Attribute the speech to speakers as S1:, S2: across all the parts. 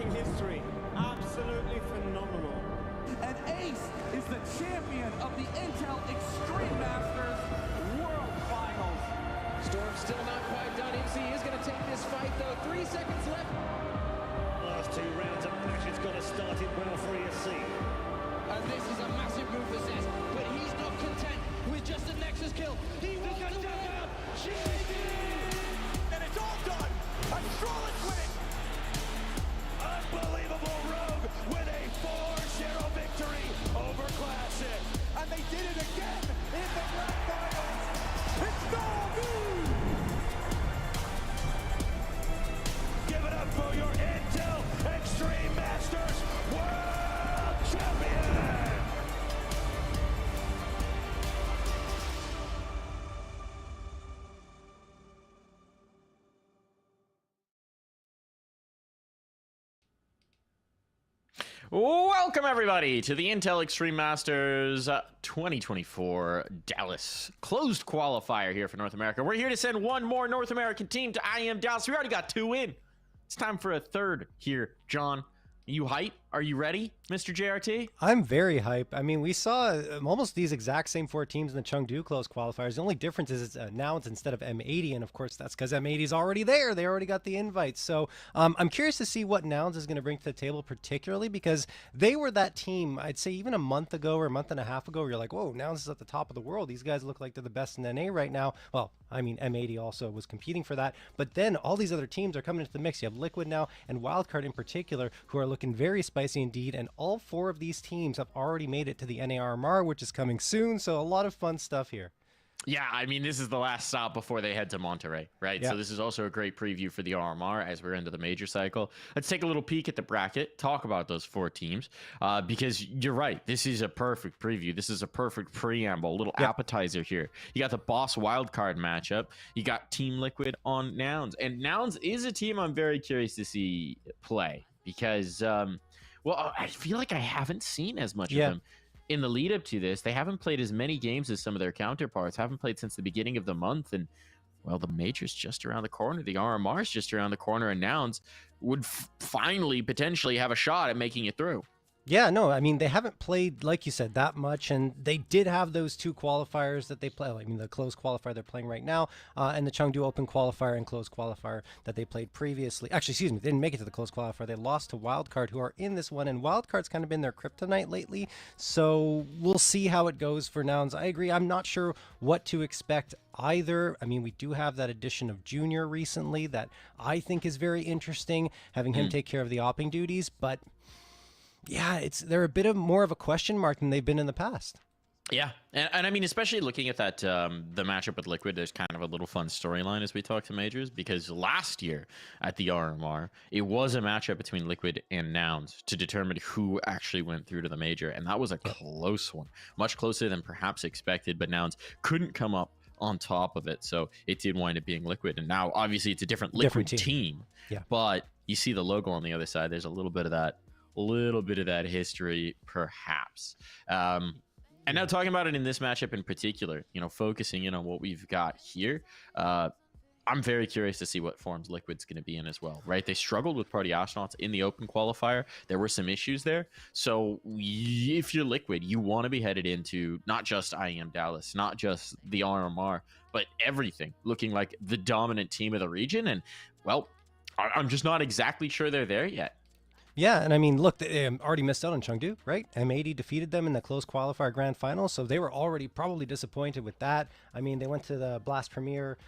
S1: making history. Absolutely phenomenal.
S2: And Ace is the champion of the Intel Extreme Masters World Finals.
S3: Storm's still not quite done. MC is going to take this fight, though. 3 seconds left.
S4: Last 2 rounds of matches got us started well for ESC.
S3: And this is a massive move for Zez, but he's not content with just a Nexus kill. He wants to win.
S2: And it's all done. And Strollick's winning.
S4: Unbelievable Rogue with a 4-0 victory over Classic.
S2: And they did it again in the grand finals. It's no
S4: Give it up for your Intel Extreme Masters World Champion!
S5: Welcome, everybody, to the Intel Extreme Masters 2024 Dallas closed qualifier here for North America. We're here to send one more North American team to IEM Dallas. We already got 2 in. It's time for a third here. John, you hype? Are you ready, Mr. JRT?
S6: I'm very hype. I mean, we saw almost these exact same 4 teams in the Chengdu close qualifiers. The only difference is it's Nouns instead of M80, and of course that's because M80 is already there. They already got the invites. So I'm curious to see what Nouns is going to bring to the table, particularly because they were that team, I'd say even a month ago or a month and a half ago, where you're like, whoa, Nouns is at the top of the world. These guys look like they're the best in NA right now. Well, I mean, M80 also was competing for that. But then all these other teams are coming into the mix. You have Liquid now and Wildcard in particular, who are looking very spicy indeed. And all 4 of these teams have already made it to the NARMR, which is coming soon. So a lot of fun stuff here.
S5: Yeah, I mean, this is the last stop before they head to Monterrey, right?
S6: Yeah.
S5: So this is also a great preview for the RMR as we're into the major cycle. Let's take a little peek at the bracket, talk about those 4 teams, because you're right. This is a perfect preview. This is a perfect preamble, a little appetizer here. You got the boss wildcard matchup. You got Team Liquid on Nouns. And Nouns is a team I'm very curious to see play because, well, I feel like I haven't seen as much of them. In the lead up to this, they haven't played as many games as some of their counterparts, haven't played since the beginning of the month. And, well, the major's just around the corner. The RMR is just around the corner, and Nouns would finally potentially have a shot at making it through.
S6: Yeah, no, I mean, they haven't played, like you said, that much, and they did have those 2 qualifiers that they play. I mean, the closed qualifier they're playing right now, and the Chengdu Open qualifier and closed qualifier that they played previously. Actually, excuse me, they didn't make it to the closed qualifier. They lost to Wildcard, who are in this one, and Wildcard's kind of been their kryptonite lately, so we'll see how it goes for Nouns. I agree. I'm not sure what to expect either. I mean, we do have that addition of Junior recently that I think is very interesting, having him take care of the opping duties, but yeah, they're a bit of more of a question mark than they've been in the past.
S5: Yeah, and I mean, especially looking at that, the matchup with Liquid, there's kind of a little fun storyline as we talk to majors, because last year at the RMR, it was a matchup between Liquid and Nouns to determine who actually went through to the major, and that was a close one, much closer than perhaps expected, but Nouns couldn't come up on top of it, so it did wind up being Liquid, and now obviously it's a different Liquid team. Yeah, but you see the logo on the other side, there's a little bit of that history perhaps. And now talking about it in this matchup in particular, you know, focusing in on what we've got here, I'm very curious to see what forms Liquid's going to be in as well, right? They struggled with Party Astronauts in the open qualifier. There were some issues there. So if you're Liquid, you want to be headed into not just IEM Dallas, not just the RMR, but everything looking like the dominant team of the region. And, well, I'm just not exactly sure they're there yet.
S6: Yeah, and I mean, look, they already missed out on Chengdu, right? M80 defeated them in the closed qualifier grand final, so they were already probably disappointed with that. I mean, they went to the Blast Premier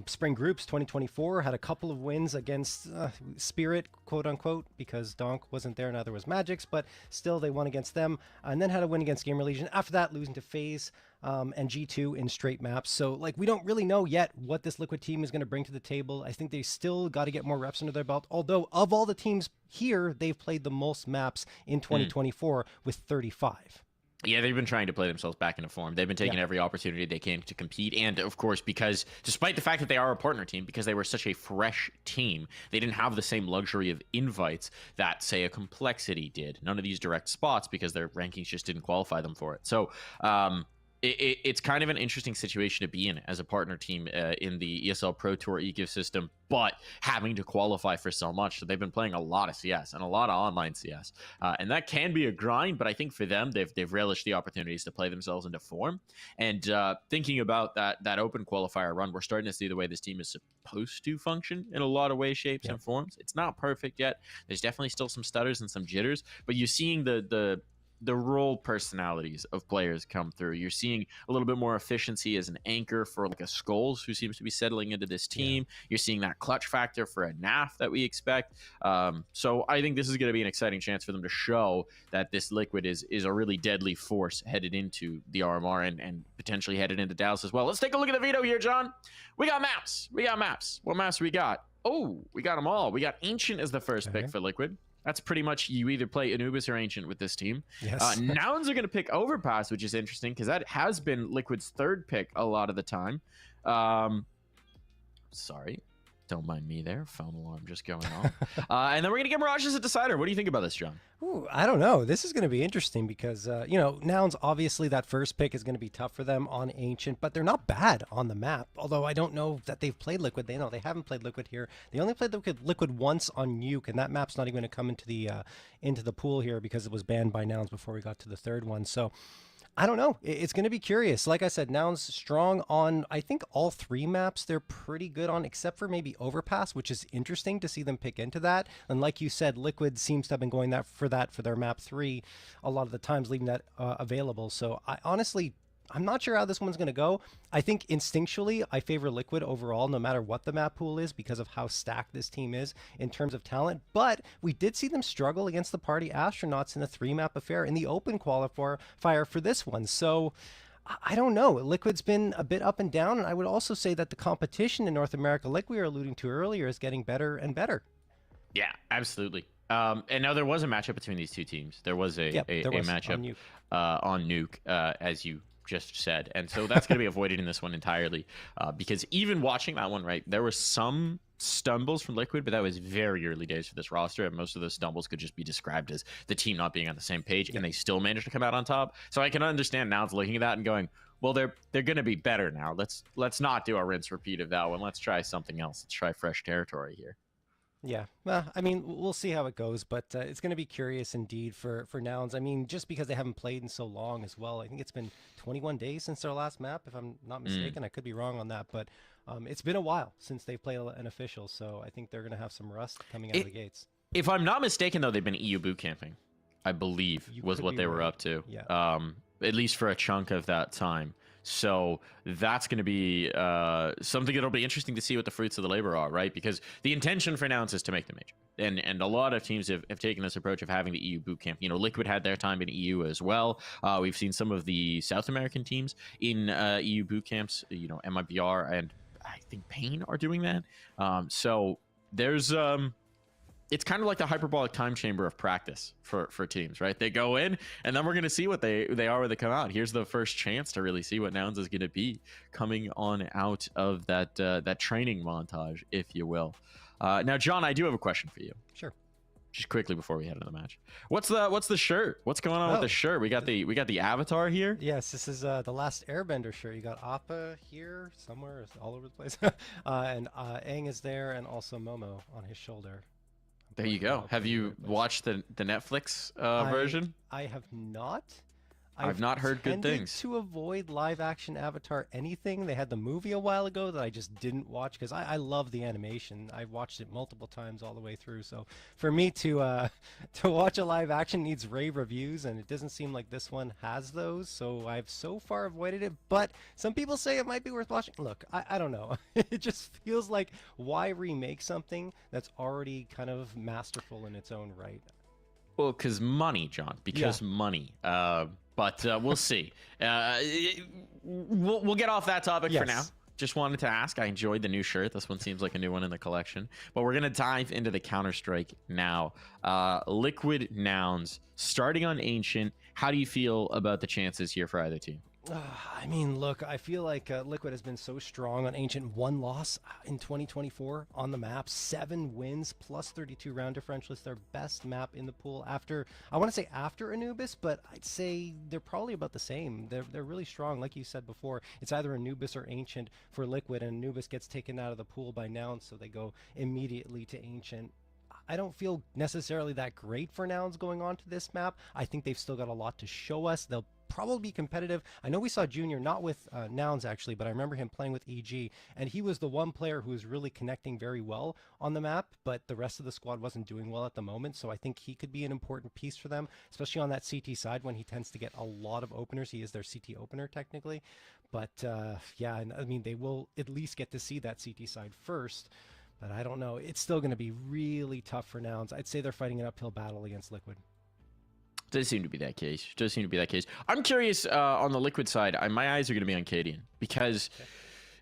S6: Spring Groups 2024, had a couple of wins against Spirit, quote unquote, because Donk wasn't there, neither was Magic's, but still they won against them, and then had a win against Gamer Legion. After that, losing to FaZe and G2 in straight maps. So, like, we don't really know yet what this Liquid team is going to bring to the table. I think they still got to get more reps under their belt, although of all the teams here, they've played the most maps in 2024 with 35.
S5: Yeah, they've been trying to play themselves back into form. They've been taking every opportunity they can to compete. And, of course, because despite the fact that they are a partner team, because they were such a fresh team, they didn't have the same luxury of invites that, say, a Complexity did. None of these direct spots because their rankings just didn't qualify them for it. So, it's kind of an interesting situation to be in as a partner team in the ESL Pro Tour ecosystem, but having to qualify for so much. So they've been playing a lot of CS and a lot of online CS, and that can be a grind. But I think for them, they've relished the opportunities to play themselves into form. And thinking about that open qualifier run, we're starting to see the way this team is supposed to function in a lot of ways, shapes, and forms. It's not perfect yet. There's definitely still some stutters and some jitters, but you're seeing the role personalities of players come through. You're seeing a little bit more efficiency as an anchor for like a Skulls, who seems to be settling into this team. You're seeing that clutch factor for a NAF that we expect. So I think this is going to be an exciting chance for them to show that this Liquid is a really deadly force headed into the RMR and potentially headed into Dallas as well. Let's take a look at the veto here, John. We got maps. What maps we got? Oh, we got them all. We got Ancient as the first pick for Liquid. That's pretty much, you either play Anubis or Ancient with this team.
S6: Yes.
S5: Nouns are going to pick Overpass, which is interesting because that has been Liquid's third pick a lot of the time. Sorry. Don't mind me there. Phone alarm just going off. And then we're going to get Mirage as a decider. What do you think about this, John?
S6: Ooh, I don't know. This is going to be interesting because, Nouns, obviously that first pick is going to be tough for them on Ancient, but they're not bad on the map. Although I don't know that they've played Liquid. They haven't played Liquid here. They only played Liquid once on Nuke, and that map's not even going to come into the pool here because it was banned by Nouns before we got to the third one. So I don't know. It's going to be curious. Like I said, Nouns strong on, I think, all three maps they're pretty good on, except for maybe Overpass, which is interesting to see them pick into that. And like you said, Liquid seems to have been going for their map 3 a lot of the times, leaving that available. So I'm not sure how this one's going to go. I think instinctually, I favor Liquid overall, no matter what the map pool is, because of how stacked this team is in terms of talent. But we did see them struggle against the Party Astronauts in a 3-map affair in the open qualifier for this one. So I don't know. Liquid's been a bit up and down. And I would also say that the competition in North America, like we were alluding to earlier, is getting better and better.
S5: Yeah, absolutely. And now there was a matchup between these two teams. There was a matchup on Nuke, as you just said, and so that's going to be avoided in this one entirely, because even watching that one, right, there were some stumbles from Liquid, but that was very early days for this roster, and most of those stumbles could just be described as the team not being on the same page, and they still managed to come out on top. So I can understand now looking at that and going, well, they're going to be better now. Let's not do a rinse repeat of that one. Let's try something else. Let's try fresh territory here.
S6: Yeah, well, I mean, we'll see how it goes, but it's going to be curious indeed for Nouns. I mean, just because they haven't played in so long as well. I think it's been 21 days since their last map, if I'm not mistaken. I could be wrong on that, but it's been a while since they've played an official, so I think they're going to have some rust coming out of the gates.
S5: If I'm not mistaken, though, they've been EU boot camping, I believe, was what they were up to.
S6: Yeah.
S5: At least for a chunk of that time. So that's going to be something that'll be interesting to see what the fruits of the labor are, right? Because the intention for Nouns is to make the major. And a lot of teams have taken this approach of having the EU boot camp. You know, Liquid had their time in EU as well. We've seen some of the South American teams in EU boot camps. You know, MIBR and I think Pain are doing that. So there's... it's kind of like the hyperbolic time chamber of practice for teams, right? They go in, and then we're going to see what they are when they come out. Here's the first chance to really see what Nouns is going to be coming on out of that training montage, if you will. Now, John, I do have a question for you.
S6: Sure.
S5: Just quickly before we head into the match, what's the shirt? What's going on with the shirt? We got the avatar here.
S6: Yes, this is the Last Airbender shirt. You got Appa here somewhere, it's all over the place, and Aang is there, and also Momo on his shoulder.
S5: There you go. Have you watched the Netflix version?
S6: I have not.
S5: I've not heard good things.
S6: To avoid live action Avatar anything. They had the movie a while ago that I just didn't watch because I love the animation. I've watched it multiple times all the way through. So for me to watch a live action needs rave reviews, and it doesn't seem like this one has those. So I've so far avoided it. But some people say it might be worth watching. Look, I don't know. It just feels like, why remake something that's already kind of masterful in its own right?
S5: Well, because money, John. Because money. But we'll see. We'll get off that topic for now. Just wanted to ask. I enjoyed the new shirt. This one seems like a new one in the collection. But we're going to dive into the Counter-Strike now. Liquid Nouns, starting on Ancient. How do you feel about the chances here for either team?
S6: I mean, look, I feel like Liquid has been so strong on Ancient. One loss in 2024 on the map, 7 wins, plus 32 round differential. It's their best map in the pool after, I want to say after Anubis, but I'd say they're probably about the same. They're really strong. Like you said before, it's either Anubis or Ancient for Liquid, and Anubis gets taken out of the pool by Nouns, so they go immediately to Ancient. I don't feel necessarily that great for Nouns going on to this map. I think they've still got a lot to show us. They'll probably be competitive. I know we saw Junior, not with Nouns actually, but I remember him playing with EG, and he was the one player who was really connecting very well on the map, but the rest of the squad wasn't doing well at the moment, so I think he could be an important piece for them, especially on that CT side when he tends to get a lot of openers. He is their CT opener technically, but yeah, I mean, they will at least get to see that CT side first. But I don't know. It's still going to be really tough for Nouns. I'd say they're fighting an uphill battle against Liquid.
S5: Does seem to be that case. Does seem to be that case. I'm curious on the Liquid side. My eyes are going to be on Cadian because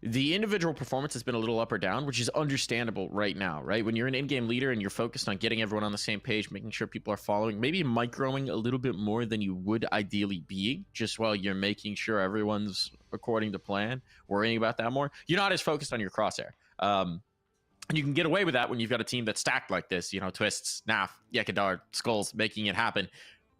S5: the individual performance has been a little up or down, which is understandable right now, right? When you're an in-game leader and you're focused on getting everyone on the same page, making sure people are following, maybe microing a little bit more than you would ideally be, just while you're making sure everyone's according to plan, worrying about that more. You're not as focused on your crosshair. And you can get away with that when you've got a team that's stacked like this, you know, Twists, Naf, Yekadar, Skulls, making it happen.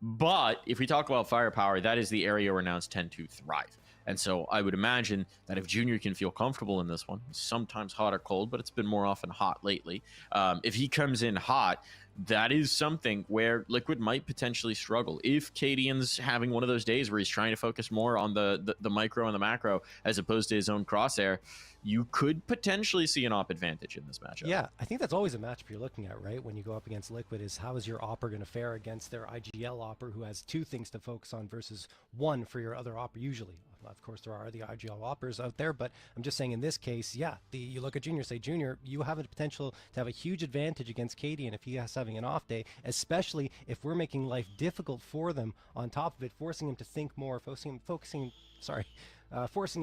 S5: But if we talk about firepower, that is the area where Nouns tend to thrive. And so I would imagine that if Junior can feel comfortable in this one, sometimes hot or cold, but it's been more often hot lately. If he comes in hot, that is something where Liquid might potentially struggle. If Cadian's having one of those days where he's trying to focus more on the micro and the macro as opposed to his own crosshair, you could potentially see an op advantage in this matchup.
S6: Yeah, I think that's always a matchup you're looking at, right? When you go up against Liquid, is how is your opper going to fare against their IGL opper who has 2 things to focus on versus 1 for your other opper usually. Of course, there are the IGL oppers out there, but I'm just saying in this case, yeah, you look at Junior, say, Junior, you have the potential to have a huge advantage against Cadian if he has having an off day, especially if we're making life difficult for them on top of it, forcing him to think more, forcing him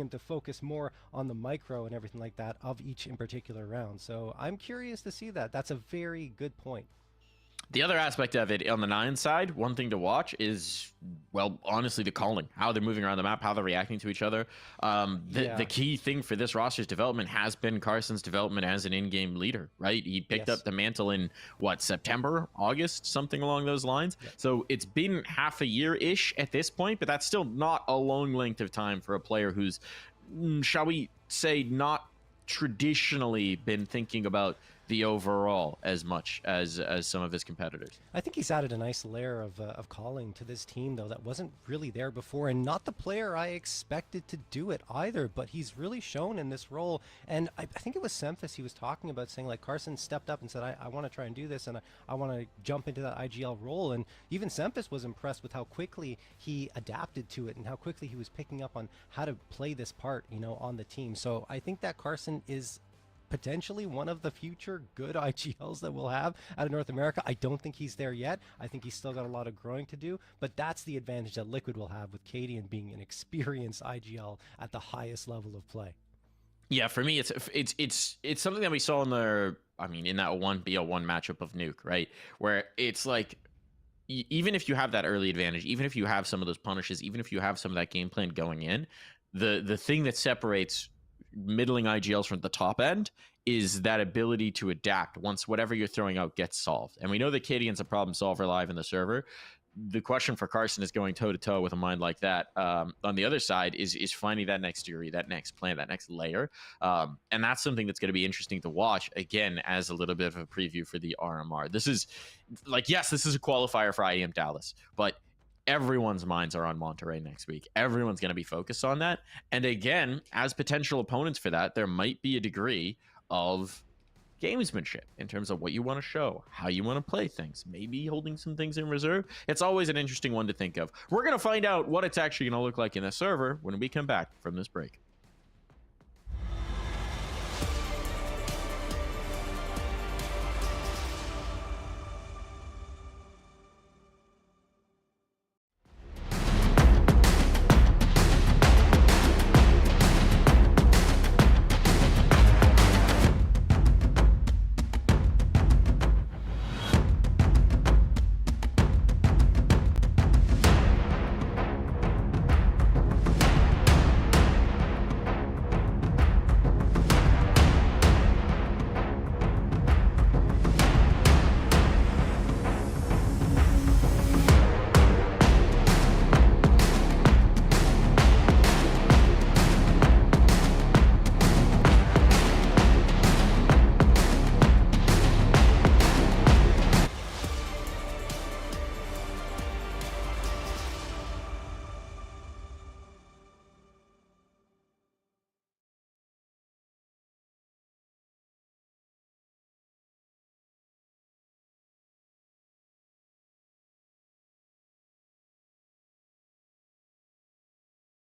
S6: to focus more on the micro and everything like that of each in particular round. So I'm curious to see that. That's a very good point.
S5: The other aspect of it on the 9 side, one thing to watch is, well, honestly, the calling, how they're moving around the map, how they're reacting to each other. The key thing for this roster's development has been Carson's development as an in-game leader, right? He picked up the mantle in, what, September, August, something along those lines. Yep. So it's been half a year-ish at this point, but that's still not a long length of time for a player who's, shall we say, not traditionally been thinking about the overall as much as some of his competitors.
S6: I think he's added a nice layer of calling to this team, though, that wasn't really there before, and not the player I expected to do it either, but he's really shown in this role. And I think it was Semphis he was talking about, saying like Carson stepped up and said, I want to try and do this, and I want to jump into that IGL role. And even Semphis was impressed with how quickly he adapted to it and how quickly he was picking up on how to play this part, you know, on the team. So I think that Carson is potentially one of the future good IGLs that we'll have out of North America. I don't think he's there yet. I think he's still got a lot of growing to do, but that's the advantage that Liquid will have with Cadian being an experienced IGL at the highest level of play.
S5: Yeah, for me, it's something that we saw in the, I mean, in that 1BO1 matchup of Nuke, right? Where it's like, even if you have that early advantage, even if you have some of those punishes, even if you have some of that game plan going in, the thing that separates middling IGLs from the top end is that ability to adapt once whatever you're throwing out gets solved. And we know that Cadian's a problem solver live in the server. The question for Carson is going toe-to-toe with a mind like that. On the other side is finding that next theory, that next plan, that next layer. And that's something that's going to be interesting to watch, again, as a little bit of a preview for the RMR. This is, like, yes, this is a qualifier for IEM Dallas, but everyone's minds are on Monterrey next week. Everyone's going to be focused on that. And again, as potential opponents for that, there might be a degree of gamesmanship in terms of what you want to show, how you want to play things, maybe holding some things in reserve. It's always an interesting one to think of. We're going to find out what it's actually going to look like in the server when we come back from this break.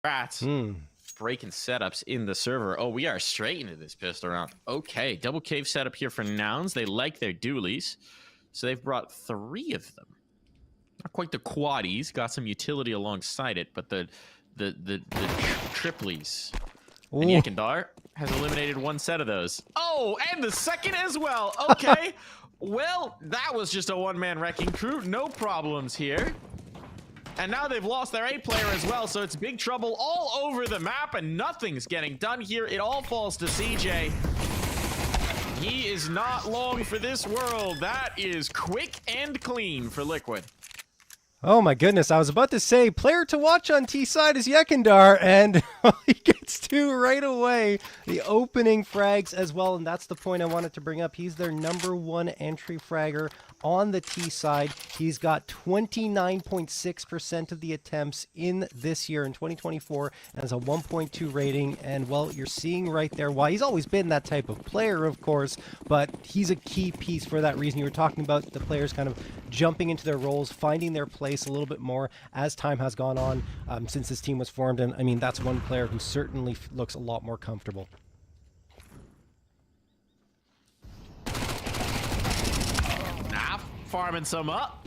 S5: Rats. Breaking setups in the server. Oh, we are straight into this pistol round. Okay, double cave setup here for Nouns. They like their dualies, so they've brought 3 of them. Not quite the quaddies. Got some utility alongside it, but the triplies. And Yekindar has eliminated 1 set of those. Oh, and the second as well. Okay. Well, that was just a one-man wrecking crew. No problems here. And now they've lost their A player as well, so it's big trouble all over the map, and nothing's getting done here. It all falls to CJ. He is not long for this world. That is quick and clean for Liquid.
S6: Oh my goodness, I was about to say, player to watch on T-side is Yekindar, and he gets 2 right away. The opening frags as well, and that's the point I wanted to bring up. He's their #1 entry fragger on the T-side. He's got 29.6% of the attempts in this year, in 2024, and has a 1.2 rating, and well, you're seeing right there why. He's always been that type of player, of course, but he's a key piece for that reason. You were talking about the players kind of jumping into their roles, finding their place a little bit more as time has gone on since this team was formed, and I mean, that's one player who certainly looks a lot more comfortable.
S5: Farming some up.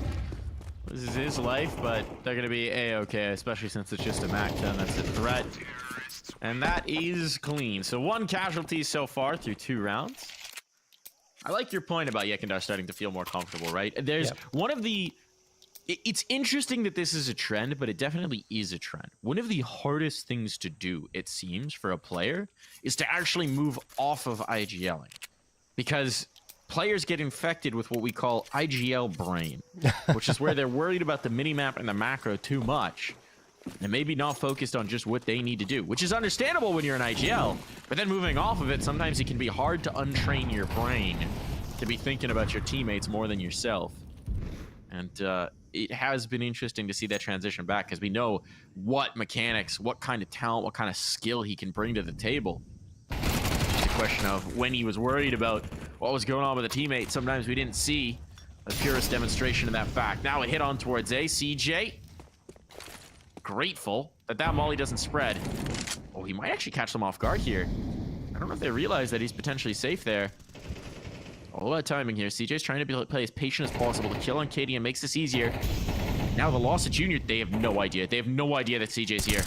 S5: This is his life, but they're going to be A-okay, especially since it's just a MAC-10 that's a threat. And that is clean. So 1 casualty so far through 2 rounds. I like your point about Yekindar starting to feel more comfortable, right? There's one of the... It's interesting that this is a trend, but it definitely is a trend. One of the hardest things to do, it seems, for a player is to actually move off of IGLing. Because players get infected with what we call IGL brain, which is where they're worried about the minimap and the macro too much, and maybe not focused on just what they need to do, which is understandable when you're in IGL, but then moving off of it, sometimes it can be hard to untrain your brain to be thinking about your teammates more than yourself. And it has been interesting to see that transition back, because we know what mechanics, what kind of talent, what kind of skill he can bring to the table. Just a question of when he was worried about what was going on with a teammate, sometimes we didn't see the purest demonstration of that fact. Now a hit on towards A. CJ, grateful that that molly doesn't spread. Oh, he might actually catch them off guard here. I don't know if they realize that he's potentially safe there. All that timing here. CJ's trying to play as patient as possible to kill on Katie and makes this easier. Now the loss of Junior, they have no idea. They have no idea that CJ's here.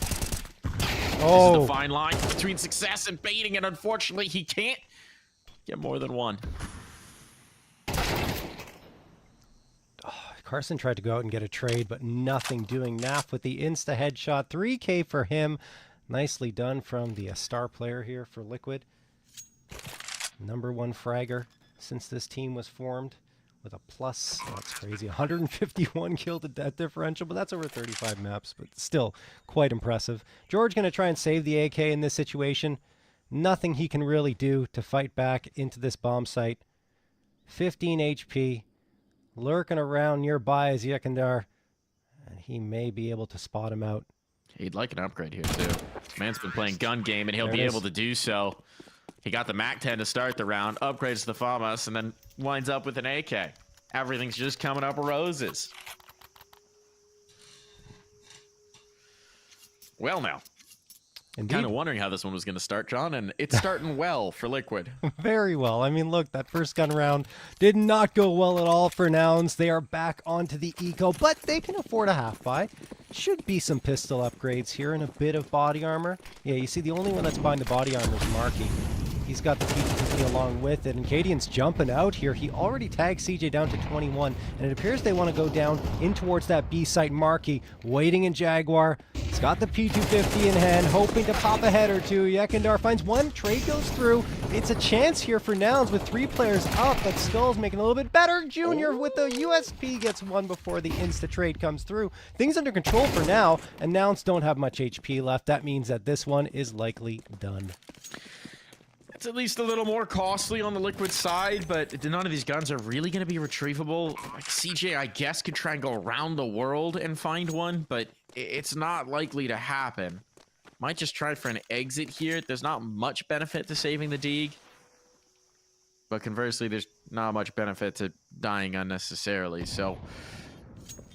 S5: Oh. This is the fine line between success and baiting, and unfortunately he can't get more than 1.
S6: Carson tried to go out and get a trade, but nothing doing. Naf with the insta headshot. 3K for him. Nicely done from the star player here for Liquid. #1 fragger since this team was formed with a plus. Oh, that's crazy. 151 kill to death differential, but that's over 35 maps, but still quite impressive. George going to try and save the AK in this situation. Nothing he can really do to fight back into this bomb site. 15 HP. Lurking around nearby is Yekindar, and he may be able to spot him out.
S5: He'd like an upgrade here, too. This man's been playing gun game, and he'll be able to do so. He got the MAC-10 to start the round, upgrades the FAMAS, and then winds up with an AK. Everything's just coming up roses. Well, now.
S6: Indeed.
S5: Kind of wondering how this one was going to start, John, and it's starting well for Liquid.
S6: Very well. I mean, look, that first gun round did not go well at all for Nouns. They are back onto the eco, but they can afford a half-buy. Should be some pistol upgrades here and a bit of body armor. Yeah, you see the only one that's buying the body armor is Marky. He's got the P250 along with it, and Cadian's jumping out here. He already tagged CJ down to 21, and it appears they want to go down in towards that B site. Marky waiting in Jaguar. He's got the P250 in hand, hoping to pop a head or two. Yekindar finds one, trade goes through. It's a chance here for Nouns with 3 players up, but Skull's making a little bit better. Junior with the USP gets one before the insta trade comes through. Things under control for now, and Nouns don't have much HP left. That means that this one is likely done.
S5: It's at least a little more costly on the Liquid side, but none of these guns are really going to be retrievable. Like CJ, I guess, could try and go around the world and find one, but it's not likely to happen. Might just try for an exit here. There's not much benefit to saving the Deeg, but conversely, there's not much benefit to dying unnecessarily. So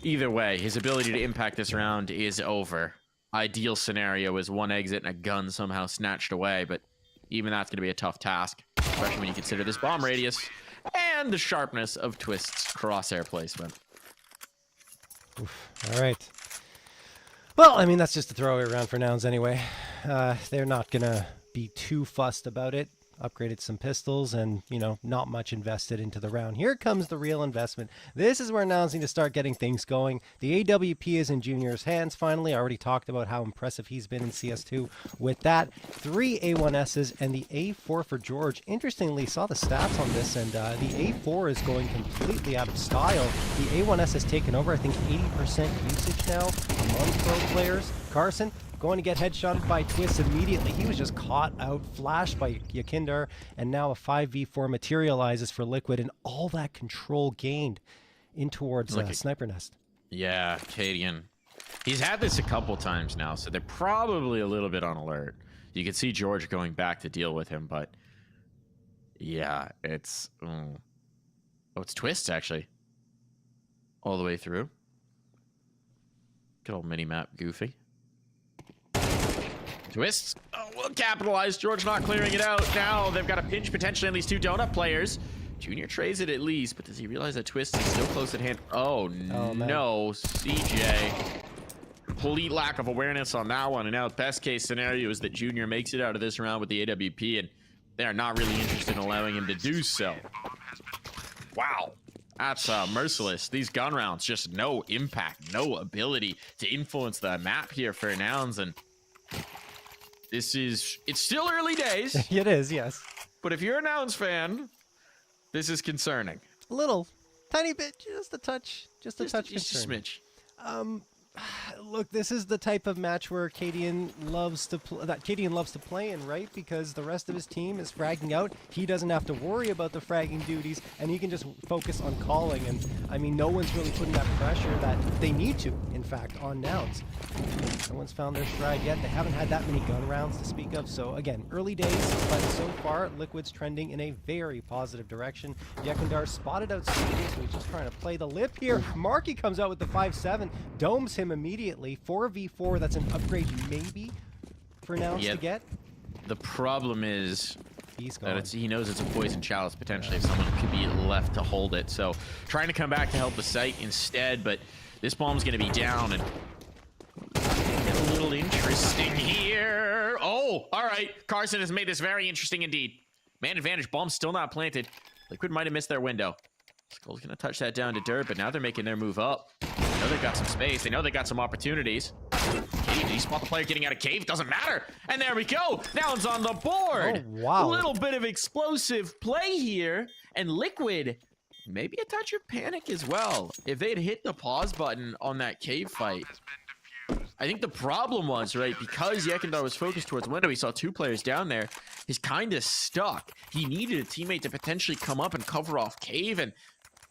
S5: either way, his ability to impact this round is over. ideal scenario is one exit and a gun somehow snatched away, but even that's going to be a tough task, especially when you consider this bomb radius and the sharpness of Twist's crosshair placement.
S6: Oof. All right. Well, I mean, that's just a throwaway round for Nouns anyway. They're not going to be too fussed about it. Upgraded some pistols and, you know, not much invested into the round. Here comes the real investment. This is where Nouns need to start getting things going. The AWP is in Junior's hands finally. I already talked about how impressive he's been in CS2 with that. 3 A1Ss and the A4 for George. Interestingly, saw the stats on this, and the A4 is going completely out of style. The A1S has taken over, I think, 80% usage now among pro players. Carson going to get headshot by Twist immediately. He was just caught out, flashed by Yakindar, and now a 5v4 materializes for Liquid, and all that control gained in towards Sniper Nest.
S5: Yeah, Cadian. He's had this a couple times now, so they're probably a little bit on alert. You can see George going back to deal with him, but yeah, it's... Oh, it's Twist, actually. All the way through. Good old mini-map Goofy. Twist. Oh, well capitalized. George not clearing it out. Now they've got a pinch potentially on these two donut players. Junior trades it at least, but does he realize that Twist is still close at hand? Oh no, CJ. Complete lack of awareness on that one. And now best case scenario is that Junior makes it out of this round with the AWP, and they are not really interested in allowing him to do so. Wow. That's merciless. These gun rounds, just no impact, no ability to influence the map here for Nouns, and it's still early days.
S6: It is, yes.
S5: But if you're a Nouns fan, this is concerning.
S6: A little, tiny bit, just a touch, just a touch
S5: concerning.
S6: Just a smidge. Look, this is the type of match where Cadian loves to play in, right? Because the rest of his team is fragging out. He doesn't have to worry about the fragging duties, and he can just focus on calling. And I mean, no one's really putting that pressure that they need to, in fact, on Nouns. No one's found their stride yet. They haven't had that many gun rounds to speak of. So again, early days, but so far, Liquid's trending in a very positive direction. Yakindar spotted out CJ, so he's just trying to play the lip here. Marky comes out with the 5-7, domes him immediately. 4v4, that's an upgrade maybe for Nouns to get.
S5: The problem is
S6: that
S5: he knows it's a poison chalice potentially if someone could be left to hold it. So trying to come back to help the site instead, but this bomb's going to be down, and get a little interesting here. Oh, all right. Carson has made this very interesting indeed. Man advantage, bomb still not planted. Liquid might have missed their window. Skull's going to touch that down to dirt, but now they're making their move up. They know they've got some space. They know they got some opportunities. Did he spot the player getting out of cave? Doesn't matter. And there we go. Nouns on the board.
S6: Oh, wow.
S5: A little bit of explosive play here. And Liquid, maybe a touch of panic as well. If they had hit the pause button on that cave fight, I think the problem was, right, because Yakindar was focused towards window, he saw two players down there. He's kind of stuck. He needed a teammate to potentially come up and cover off cave, and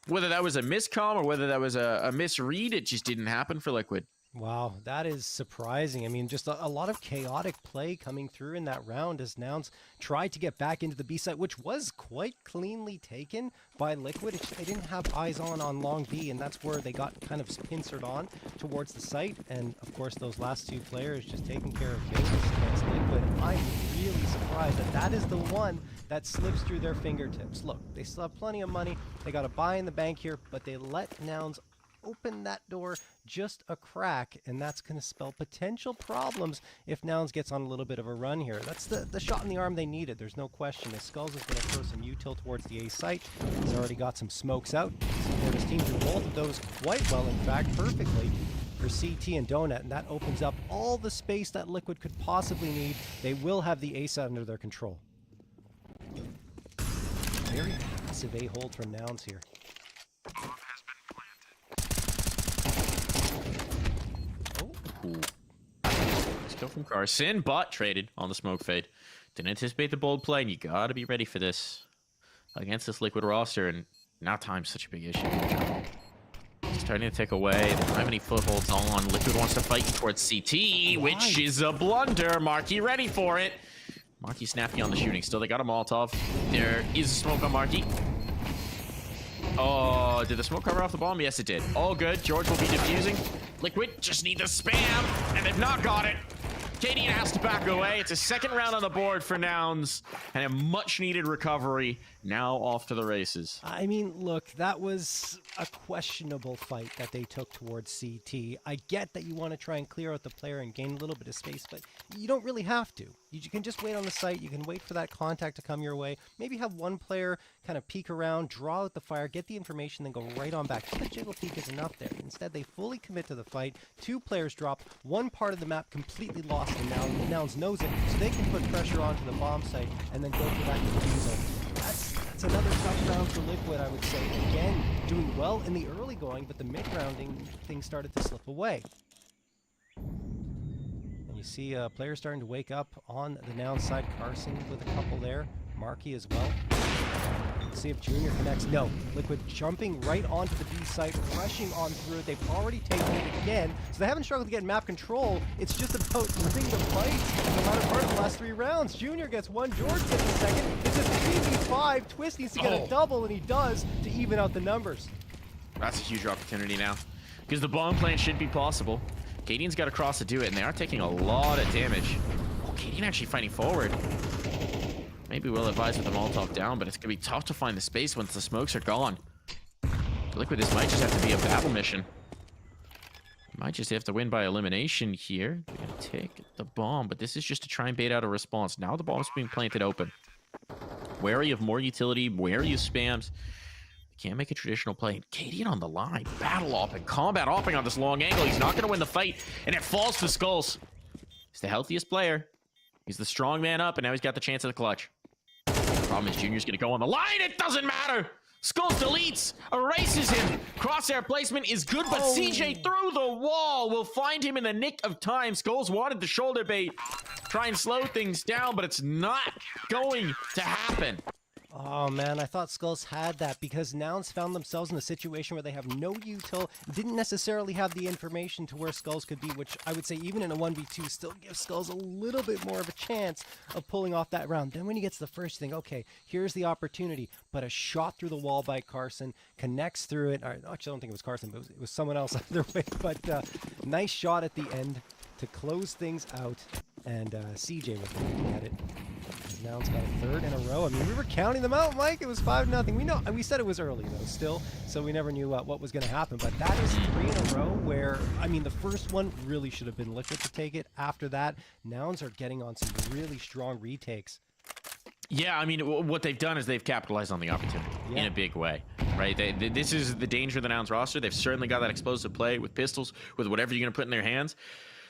S5: whether that was a miscomm or whether that was a misread, it just didn't happen for Liquid.
S6: Wow, that is surprising. I mean, just a lot of chaotic play coming through in that round as Nouns tried to get back into the B site, which was quite cleanly taken by Liquid. They didn't have eyes on long B, and that's where they got kind of pincered on towards the site. And of course, those last two players just taking care of business against Liquid. I'm really surprised that that is the one that slips through their fingertips. Look, they still have plenty of money. They got a buy in the bank here, but they let Nouns open that door just a crack, and that's going to spell potential problems if Nouns gets on a little bit of a run here. That's the shot in the arm they needed. There's no question. As Skulls is going to throw some util towards the A site. He's already got some smokes out. Support his team through both of those quite well, in fact, perfectly for CT and Donut, and that opens up all the space that Liquid could possibly need. They will have the A site under their control. Very passive A hold from Nouns here.
S5: Let's go from Carson, but traded on the smoke fade. Didn't anticipate the bold play, and you gotta be ready for this against this Liquid roster, and now time's such a big issue. Starting to take away. They don't have any footholds on. Liquid wants to fight towards CT, which is a blunder. Marky ready for it. Marky snappy on the shooting. Still, they got a Molotov. There is a smoke on Marky. Oh, did the smoke cover off the bomb? Yes, it did. All good. George will be defusing. Liquid just need the spam, and they've not got it. Cadian has to back away. It's a second round on the board for Nouns, and a much-needed recovery. Now off to the races.
S6: I mean, look, that was a questionable fight that they took towards CT. I get that you want to try and clear out the player and gain a little bit of space, but you don't really have to. You can just wait on the site. You can wait for that contact to come your way. Maybe have one player kind of peek around, draw out the fire, get the information, then go right on back. Just the jiggle peek is enough there. Instead, they fully commit to the fight. 2 players drop. One part of the map completely lost, and now Nouns knows it, so they can put pressure onto the bomb site and then go for that defusal. That's another tough round for Liquid, I would say. Again, doing well in the early going, but the mid-rounding things started to slip away. And you see players starting to wake up on the Nouns side. Carson with a couple there. Markey as well. Let's see if Junior connects. No. Liquid jumping right onto the B site, rushing on through it. They've already taken it again, so they haven't struggled to get map control. It's just about winning the fight in the latter part of the last 3 rounds. Junior gets 1, George gets a second. It's a 3v5. Twist needs to get a double, and he does to even out the numbers.
S5: That's a huge opportunity now, because the bomb plan should be possible. Cadian's got a cross to do it, and they are taking a lot of damage. Oh, Cadian actually fighting forward. Maybe we'll advise with the Molotov down, but it's going to be tough to find the space once the smokes are gone. Liquid, this might just have to be a battle mission. Might just have to win by elimination here. They're going to take the bomb, but this is just to try and bait out a response. Now the bomb's being planted open. Wary of more utility, wary of spams. Can't make a traditional play. Cadian on the line. Battle opping, combat opping on this long angle. He's not going to win the fight, and it falls to Skulls. He's the healthiest player. He's the strong man up, and now he's got the chance of the clutch. Problem is, Junior's going to go on the line. It doesn't matter. Skulls deletes, erases him. Crosshair placement is good, but CJ through the wall will find him in the nick of time. Skulls wanted the shoulder bait. Try and slow things down, but it's not going to happen.
S6: Oh man, I thought Skulls had that because Nouns found themselves in a situation where they have no util, didn't necessarily have the information to where Skulls could be, which I would say even in a 1v2 still gives Skulls a little bit more of a chance of pulling off that round. Then when he gets the first thing, okay, here's the opportunity, but a shot through the wall by Carson, connects through it. Actually, I don't think it was Carson, but it was someone else either way, but nice shot at the end to close things out, and CJ was looking at it. Nouns got a 3rd in a row. I mean, we were counting them out, Mike. It was 5-0. We said it was early, though, still, so we never knew what was going to happen. But that is 3 in a row where, I mean, the first one really should have been Liquid to take it. After that, Nouns are getting on some really strong retakes.
S5: Yeah, I mean, what they've done is they've capitalized on the opportunity in a big way, right? This is the danger of the Nouns roster. They've certainly got that explosive play with pistols, with whatever you're going to put in their hands.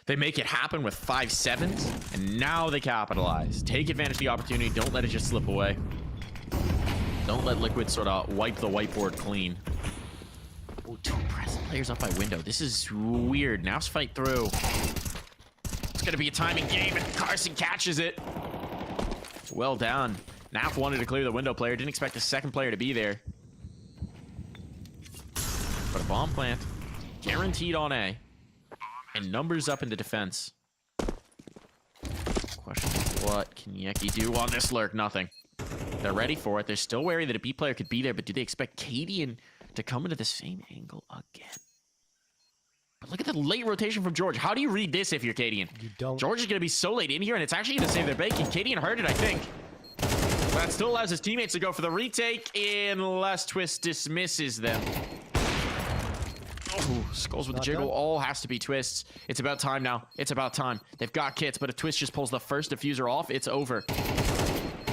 S5: They make it happen with 5-7s, and now they capitalize. Take advantage of the opportunity. Don't let it just slip away. Don't let Liquid sort of wipe the whiteboard clean. Oh, 2 present players up by window. This is weird. Naf's fight through. It's going to be a timing game, and Carson catches it. Well done. Naf wanted to clear the window player. Didn't expect the second player to be there. But a bomb plant. Guaranteed on A. And numbers up in the defense. Question is, what can Yeki do on this lurk? Nothing. They're ready for it. They're still wary that a B player could be there, but do they expect Cadian to come into the same angle again? But look at the late rotation from George. How do you read this if you're Cadian?
S6: You don't.
S5: George is going to be so late in here, and it's actually going to save their bacon. Cadian heard it, I think. But that still allows his teammates to go for the retake, unless Twist dismisses them. Oh, Skulls with the jiggle.
S6: Done.
S5: All has to be Twists. It's about time now. It's about time. They've got kits, but if Twist just pulls the first diffuser off, it's over.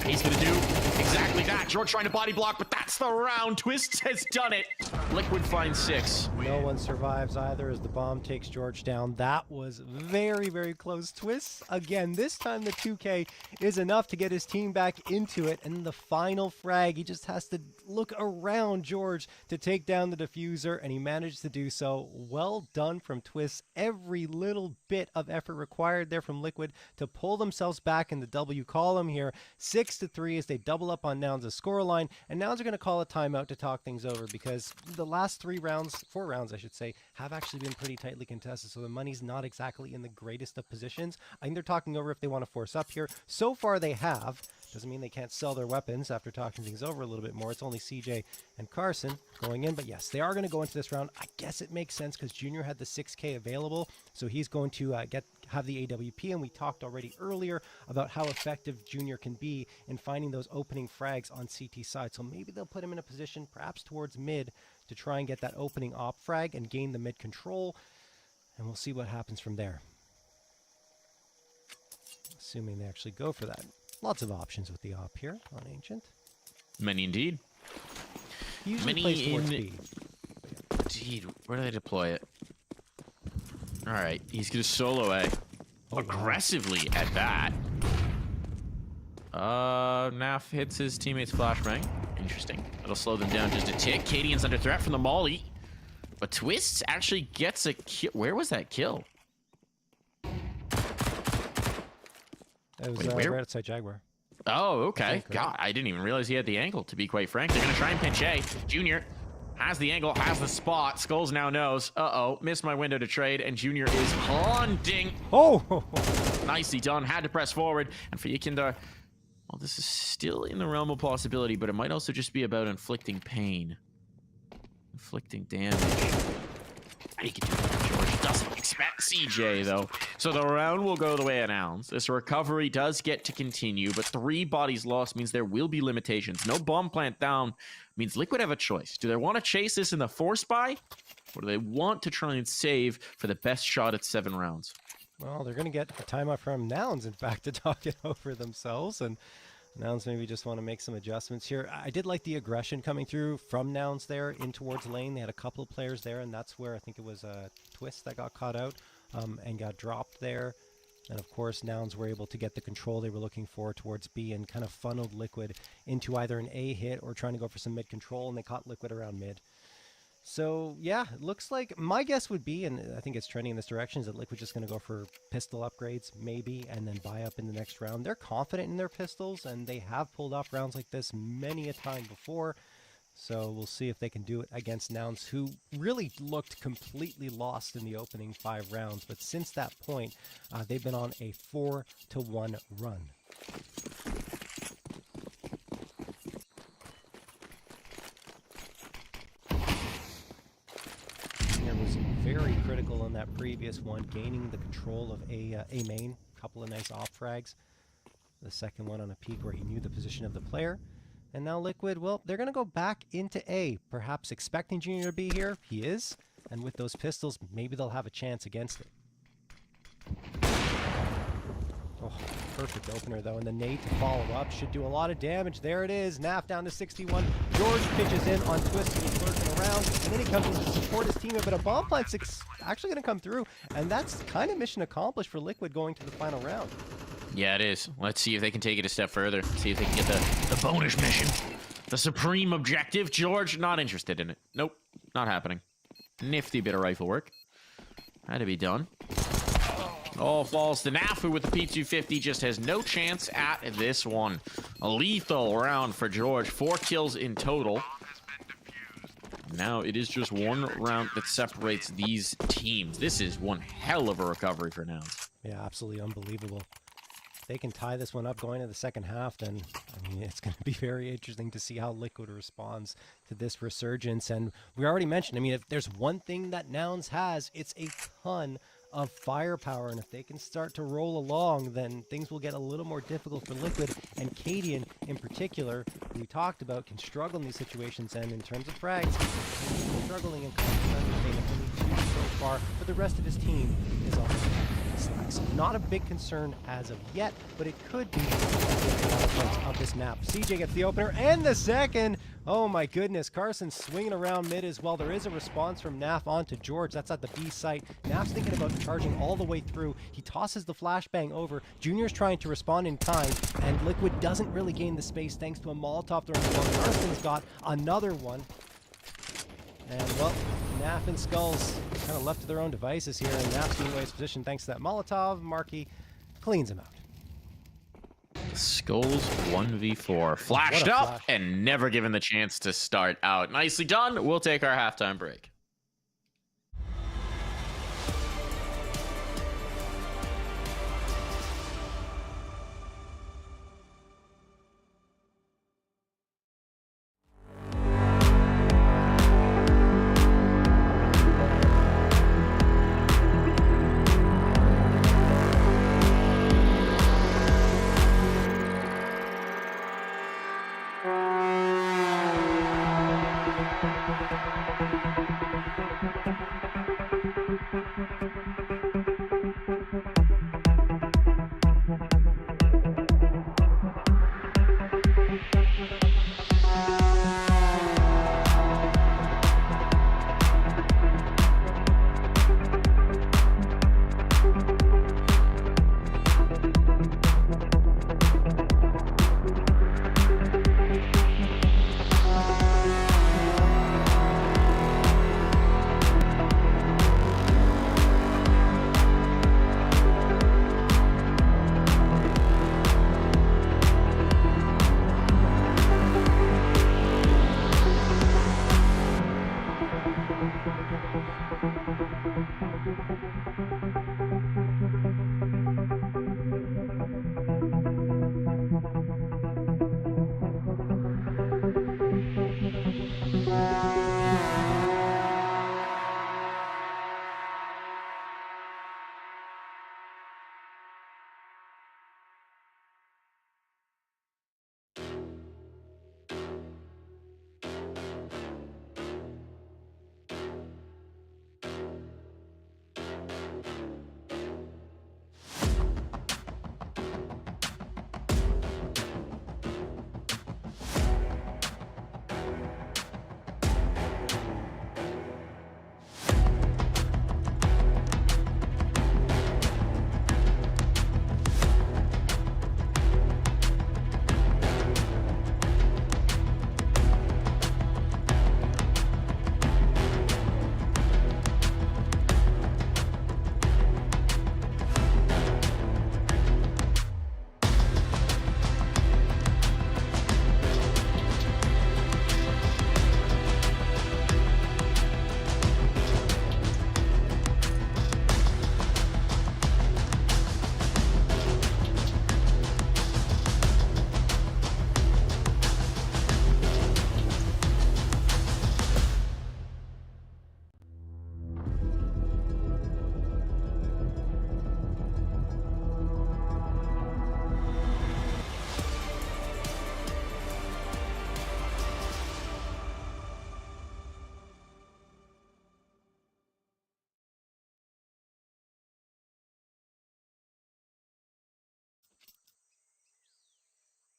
S5: He's going to do exactly that. George trying to body block, but that's the round. Twist has done it. Liquid finds 6.
S6: No one survives either as the bomb takes George down. That was very, very close. Twists again. This time the 2K is enough to get his team back into it. And the final frag, he just has to look around George to take down the diffuser, and he managed to do so. Well done from Twists. Every little bit of effort required there from Liquid to pull themselves back in the W column here. 6-3 as they double up on Nouns' scoreline, and Nouns are going to call a timeout to talk things over because the last 4 rounds, I should say, have actually been pretty tightly contested, so the money's not exactly in the greatest of positions. I think they're talking over if they want to force up here. So far they have. Doesn't mean they can't sell their weapons after talking things over a little bit more. It's only CJ and Carson going in. But yes, they are going to go into this round. I guess it makes sense because Junior had the 6K available. So he's going to have the AWP. And we talked already earlier about how effective Junior can be in finding those opening frags on CT side. So maybe they'll put him in a position perhaps towards mid to try and get that opening op frag and gain the mid control. And we'll see what happens from there. Assuming they actually go for that. Lots of options with the op here on Ancient.
S5: Many indeed.
S6: He usually plays towards B.
S5: Indeed. Where do they deploy it? All right. He's going to solo A. Aggressively at that. Naf hits his teammate's flashbang. Interesting. It'll slow them down just a tick. Cadian's under threat from the molly. But Twists actually gets a kill. Where was that kill?
S6: It was
S5: Wait,
S6: right outside Jaguar.
S5: Oh, okay. God, I didn't even realize he had the angle, to be quite frank. They're going to try and pinch A. Junior has the angle, has the spot. Skulls now knows. Uh-oh, missed my window to trade, and Junior is hunting.
S6: Oh!
S5: Nicely done. Had to press forward. And for Yikindar, well, this is still in the realm of possibility, but it might also just be about inflicting pain. Inflicting damage. He can do that, George. Doesn't expect CJ, though. So the round will go the way it Nouns. This recovery does get to continue, but 3 bodies lost means there will be limitations. No bomb plant down means Liquid have a choice. Do they want to chase this in the force buy, or do they want to try and save for the best shot at 7 rounds?
S6: Well, they're going to get a timeout from Nouns, in fact, to talk it over themselves, and Nouns maybe just want to make some adjustments here. I did like the aggression coming through from Nouns there in towards lane. They had a couple of players there, and that's where I think it was Twist that got caught out and got dropped there. And of course, Nouns were able to get the control they were looking for towards B and kind of funneled Liquid into either an A hit or trying to go for some mid control, and they caught Liquid around mid. So, yeah, it looks like my guess would be, and I think it's trending in this direction, is that Liquid's just going to go for pistol upgrades, maybe, and then buy up in the next round. They're confident in their pistols, and they have pulled off rounds like this many a time before. So we'll see if they can do it against Nouns, who really looked completely lost in the opening 5 rounds. But since that point, they've been on a 4-1 run. Very critical in that previous one, gaining the control of a main. Couple of nice op frags. The second one on a peak where he knew the position of the player. And now Liquid, well, they're going to go back into A. Perhaps expecting Junior to be here. He is. And with those pistols, maybe they'll have a chance against it. Oh, perfect opener, though. And the nade to follow up should do a lot of damage. There it is. Naf down to 61. George pitches in on Twist and he's lurking around. And then he comes in to support his teammate. But a bomb plant's actually going to come through. And that's kind of mission accomplished for Liquid going to the final round.
S5: Yeah, it is. Let's see if they can take it a step further. See if they can get the bonus mission. The supreme objective. George, not interested in it. Nope, not happening. Nifty bit of rifle work. Had to be done. Oh, falls to Nafu with the P250. Just has no chance at this one. A lethal round for George. 4 kills in total. Now it is just one round that separates these teams. This is one hell of a recovery for Nouns.
S6: Yeah, absolutely unbelievable. If they can tie this one up going into the second half, then I mean it's going to be very interesting to see how Liquid responds to this resurgence. And we already mentioned, I mean, if there's one thing that Nouns has, it's a ton of firepower, and if they can start to roll along, then things will get a little more difficult for Liquid. And Cadian in particular, who we talked about, can struggle in these situations, and in terms of frags, he's struggling in only 2 so far, but the rest of his team is on slack. So not a big concern as of yet, but it could be of this map. CJ gets the opener and the second. Oh my goodness, Carson swinging around mid as well. There is a response from Naf onto George. That's at the B site. Naf's thinking about charging all the way through. He tosses the flashbang over. Junior's trying to respond in time, and Liquid doesn't really gain the space thanks to a Molotov thrown as well. Carson's got another one. And, well, Naf and Skulls kind of left to their own devices here, and Naf's in his position thanks to that Molotov. Markey cleans him out.
S5: Skulls 1v4. Flashed up and never given the chance to start out. Nicely done. We'll take our halftime break.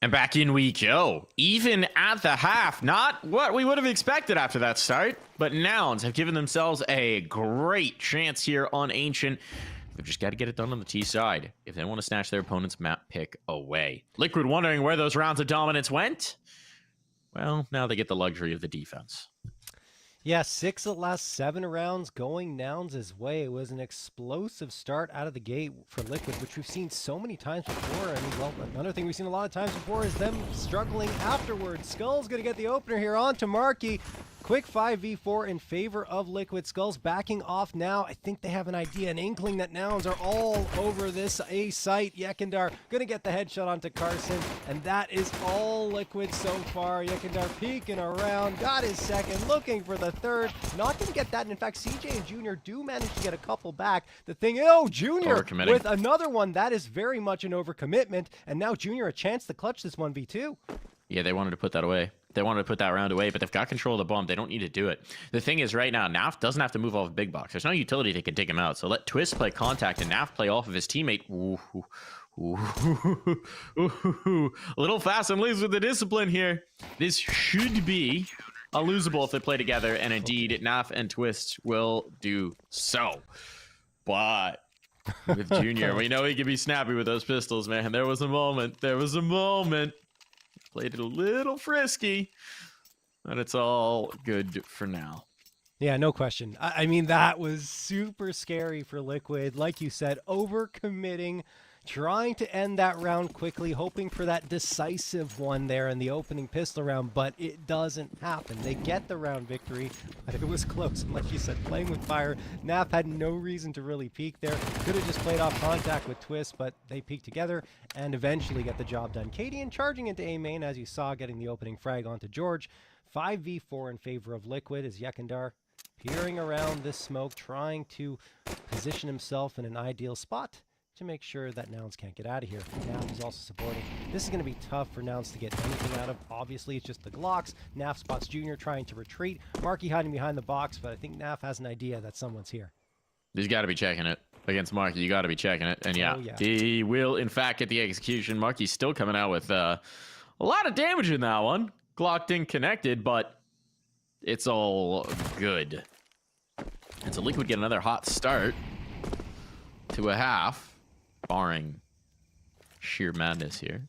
S5: And back in we go. Even at the half, not what we would have expected after that start, but Nouns have given themselves a great chance here on Ancient. They've just got to get it done on the T side if they want to snatch their opponent's map pick away. Liquid wondering where those rounds of dominance went. Well, now they get the luxury of the defense.
S6: Yeah, 6 of the last 7 rounds going Nouns' way. It was an explosive start out of the gate for Liquid, which we've seen so many times before. I mean, well, another thing we've seen a lot of times before is them struggling afterwards. Skull's going to get the opener here on to Marky. Quick 5v4 in favor of Liquid. Skull's backing off now. I think they have an idea, an inkling that Nouns are all over this A site. Yekindar going to get the headshot onto Carson, and that is all Liquid so far. Yekindar peeking around, got his second, looking for the third. Not going to get that, and in fact, CJ and Junior do manage to get a couple back. The thing, oh, Junior with another one. That is very much an overcommitment, and now Junior a chance to clutch this 1v2.
S5: Yeah, they wanted to put that away. They wanted to put that round away, but they've got control of the bomb. They don't need to do it. The thing is, right now, Naf doesn't have to move off of Big Box. There's no utility that can take him out. So let Twist play contact and Naf play off of his teammate. A little fast and loose with the discipline here. This should be a losable if they play together, and indeed, Naf and Twist will do so. But with Junior, we know he can be snappy with those pistols, man. There was a moment. There was a moment. Played it a little frisky, but it's all good for now.
S6: Yeah, no question. I mean, that was super scary for Liquid. Like you said, overcommitting, trying to end that round quickly, hoping for that decisive one there in the opening pistol round, but it doesn't happen. They get the round victory, but it was close. And like you said, playing with fire, Naf had no reason to really peek there. Could have just played off contact with Twist, but they peek together and eventually get the job done. Cadian charging into A main, as you saw, getting the opening frag onto George. 5v4 in favor of Liquid as Yekindar peering around this smoke, trying to position himself in an ideal spot to make sure that Nouns can't get out of here. Naf is also supporting. This is going to be tough for Nouns to get anything out of. Obviously, it's just the Glocks. Naf spots Junior trying to retreat. Marky hiding behind the box, but I think Naf has an idea that someone's here.
S5: He's got to be checking it. Against Marky, you got to be checking it. And yeah,
S6: Oh, yeah,
S5: he will, in fact, get the execution. Marky's still coming out with a lot of damage in that one. Glocked in, connected, but it's all good. And so Liquid get another hot start to a half, barring sheer madness here.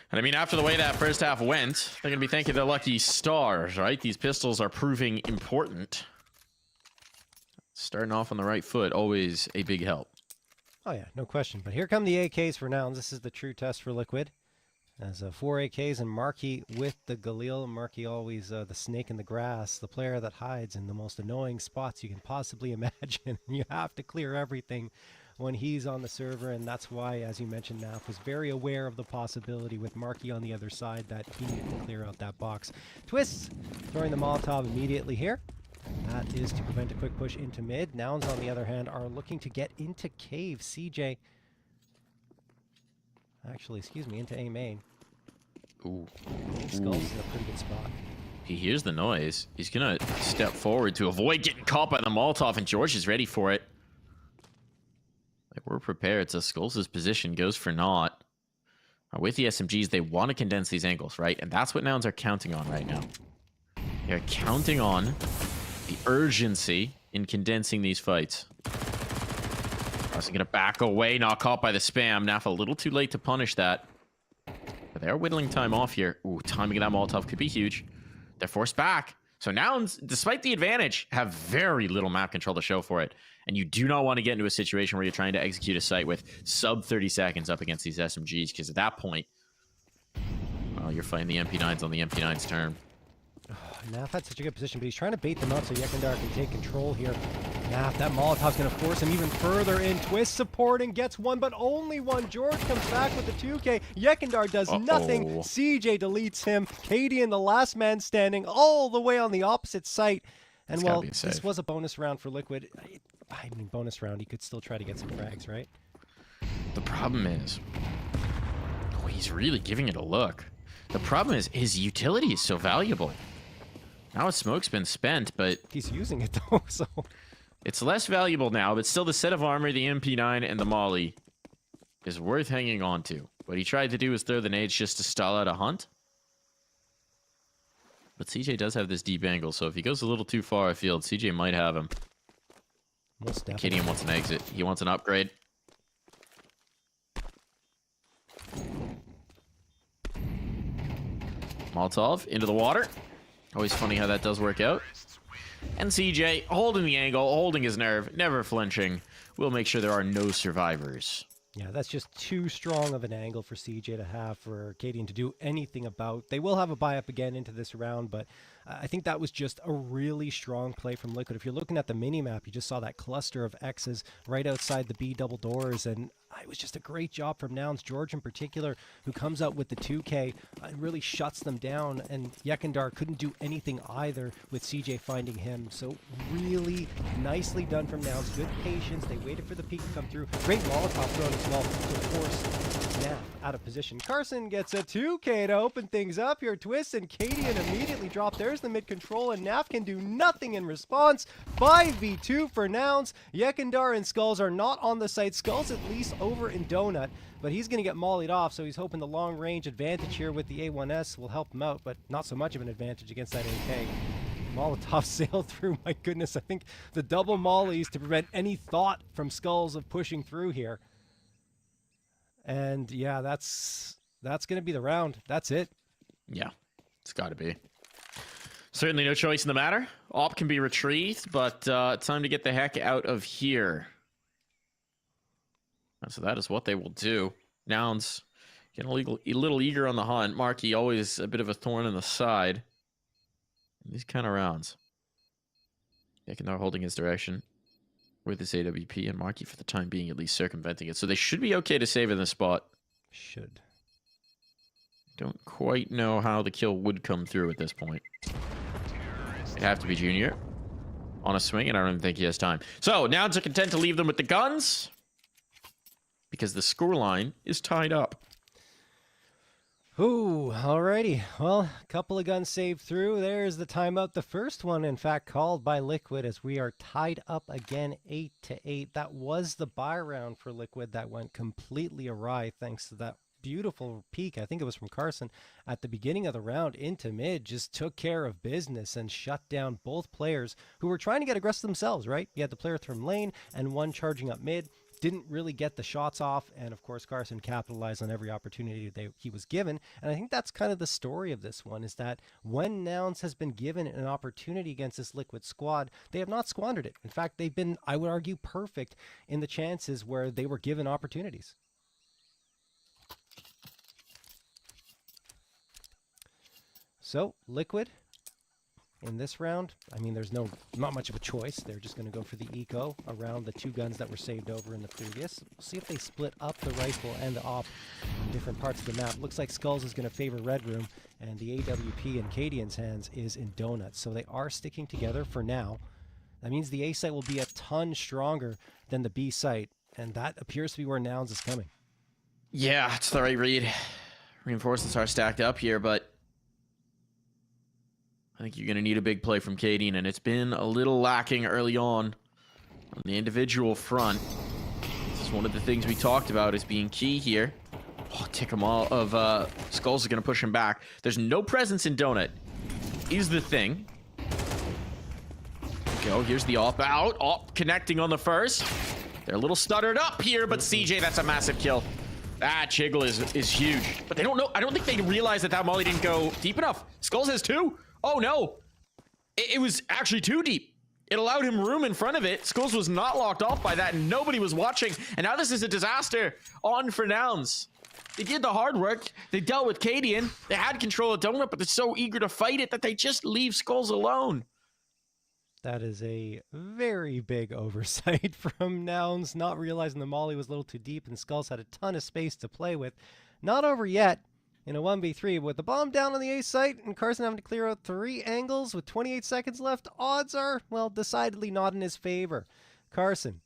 S5: And I mean, after the way that first half went, they're going to be thanking their lucky stars, right? These pistols are proving important. Starting off on the right foot, always a big help.
S6: Oh yeah, no question. But here come the AKs for Nouns. This is the true test for Liquid. As 4 AKs and Marky with the Galil. Marky always the snake in the grass, the player that hides in the most annoying spots you can possibly imagine. You have to clear everything when he's on the server, and that's why, as you mentioned, Naf was very aware of the possibility with Marky on the other side that he needed to clear out that box. Twists throwing the Molotov immediately here. That is to prevent a quick push into mid. Nouns, on the other hand, are looking to get into cave. CJ, actually, excuse me, into A main.
S5: Ooh.
S6: Skulls is in a pretty good spot.
S5: He hears the noise. He's going to step forward to avoid getting caught by the Molotov, and George is ready for it. Like, we're prepared, so Skulls' position goes for naught. With the SMGs, they want to condense these angles, right? And that's what Nouns are counting on right now. They're counting on the urgency in condensing these fights. Carson gonna back away, not caught by the spam. Naf a little too late to punish that. But they're whittling time off here. Ooh, timing of that Molotov could be huge. They're forced back. So Nouns, despite the advantage, have very little map control to show for it. And you do not want to get into a situation where you're trying to execute a site with sub 30 seconds up against these SMGs, because at that point, well, you're fighting the MP9s on the MP9's turn.
S6: Naf had such a good position, but he's trying to bait them out so Yekindar can take control here. Naf, that Molotov's going to force him even further in. Twist supporting, gets one, but only one. George comes back with the 2K. Yekindar does nothing. CJ deletes him. Cadian, the last man standing, all the way on the opposite site. And well, this was a bonus round for Liquid. I mean, bonus round, he could still try to get some frags, right?
S5: The problem is, he's really giving it a look. The problem is his utility is so valuable. Now his smoke's been spent, but
S6: he's using it though, so
S5: it's less valuable now, but still the set of armor, the MP9, and the Molly is worth hanging on to. What he tried to do was throw the nades just to stall out a hunt. But CJ does have this deep angle, so if he goes a little too far afield, CJ might have him.
S6: Most definitely.
S5: Kadian wants an exit. He wants an upgrade. Molotov into the water. Always funny how that does work out. And CJ holding the angle, holding his nerve, never flinching. We'll make sure there are no survivors.
S6: Yeah, that's just too strong of an angle for CJ to have for Cadian to do anything about. They will have a buy-up again into this round, but I think that was just a really strong play from Liquid. If you're looking at the mini-map, you just saw that cluster of X's right outside the B double doors, and it was just a great job from Nouns, George in particular, who comes out with the 2K and really shuts them down, and Yekindar couldn't do anything either with CJ finding him. So really nicely done from Nouns. Good patience. They waited for the peak to come through. Great Molotov thrown as well to force Naf out of position. Carson gets a 2K to open things up here. Twist and Cadian immediately drop. There's the mid control, and Naf can do nothing in response. 5v2 for Nouns. Yekindar and Skulls are not on the site. Skulls at least over in Donut, but he's going to get mollied off, so he's hoping the long range advantage here with the A1S will help him out, but not so much of an advantage against that AK. Molotov sailed through. My goodness, I think the double mollies to prevent any thought from Skulls of pushing through here. And yeah, that's going to be the round. That's it.
S5: Yeah, it's got to be. Certainly no choice in the matter. Op can be retrieved, but time to get the heck out of here. And so that is what they will do. Nouns getting a little eager on the hunt. Marky always a bit of a thorn in the side in these kind of rounds. Yekindar holding his direction with this AWP, and Marky for the time being at least circumventing it. So they should be okay to save in this spot.
S6: Should.
S5: Don't quite know how the kill would come through at this point. It'd have to be Junior on a swing, and I don't even think he has time. So Nouns are content to leave them with the guns, because the scoreline is tied up.
S6: Ooh, alrighty. Well, a couple of guns saved through. There's the timeout. The first one, in fact, called by Liquid as we are tied up again 8-8. That was the buy round for Liquid that went completely awry thanks to that beautiful peek. I think it was from Carson at the beginning of the round into mid, just took care of business and shut down both players who were trying to get aggressive themselves, right? You had the player from lane and one charging up mid. Didn't really get the shots off, and of course Carson capitalized on every opportunity he was given. And I think that's kind of the story of this one, is that when Nouns has been given an opportunity against this Liquid squad, they have not squandered it. In fact, they've been, I would argue, perfect in the chances where they were given opportunities. So Liquid in this round, I mean, there's not much of a choice. They're just going to go for the eco around the two guns that were saved over in the previous. We'll see if they split up the rifle and the op in different parts of the map. Looks like Skulls is going to favor Red Room, and the AWP in Cadian's hands is in Donuts. So they are sticking together for now. That means the A site will be a ton stronger than the B site, and that appears to be where Nouns is coming.
S5: Yeah, it's the right read. Reinforcements are stacked up here, but I think you're going to need a big play from Cadian, and it's been a little lacking early on the individual front. This is one of the things we talked about as being key here. Oh, tick him all of Skulls is going to push him back. There's no presence in Donut is the thing. Go, here's the op out. Op connecting on the first. They're a little stuttered up here, but CJ, that's a massive kill. That Chiggle is huge. But they don't know. I don't think they realize that Molly didn't go deep enough. Skulls has two. Oh no, it was actually too deep. It allowed him room in front of it. Skulls was not locked off by that, and nobody was watching. And now this is a disaster on for Nouns. They did the hard work. They dealt with Cadian. They had control of Donut, but they're so eager to fight it that they just leave Skulls alone.
S6: That is a very big oversight from Nouns, not realizing the molly was a little too deep and Skulls had a ton of space to play with. Not over yet. In a 1v3 with the bomb down on the A site and Carson having to clear out 3 angles with 28 seconds left, odds are, well, decidedly not in his favor. Carson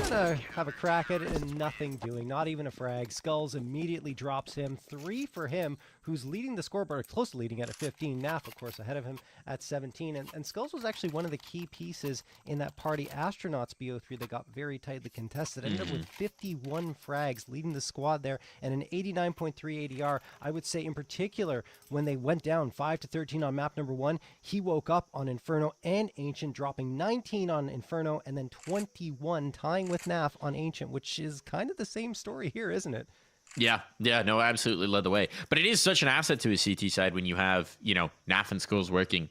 S6: gonna have a crack at it and nothing doing, not even a frag. Skulls immediately drops him. 3 for him, who's leading the scoreboard, close to leading it at 15. Naf, of course, ahead of him at 17. And Skulls was actually one of the key pieces in that party Astronauts BO3 that got very tightly contested. Ended up with 51 frags, leading the squad there, and an 89.3 ADR. I would say in particular, when they went down 5-13 on map number 1, he woke up on Inferno and Ancient, dropping 19 on Inferno and then 21, tying with Naf on Ancient, which is kind of the same story here, isn't it?
S5: Yeah, no, absolutely led the way. But it is such an asset to a CT side when you have, Naf and Skulls working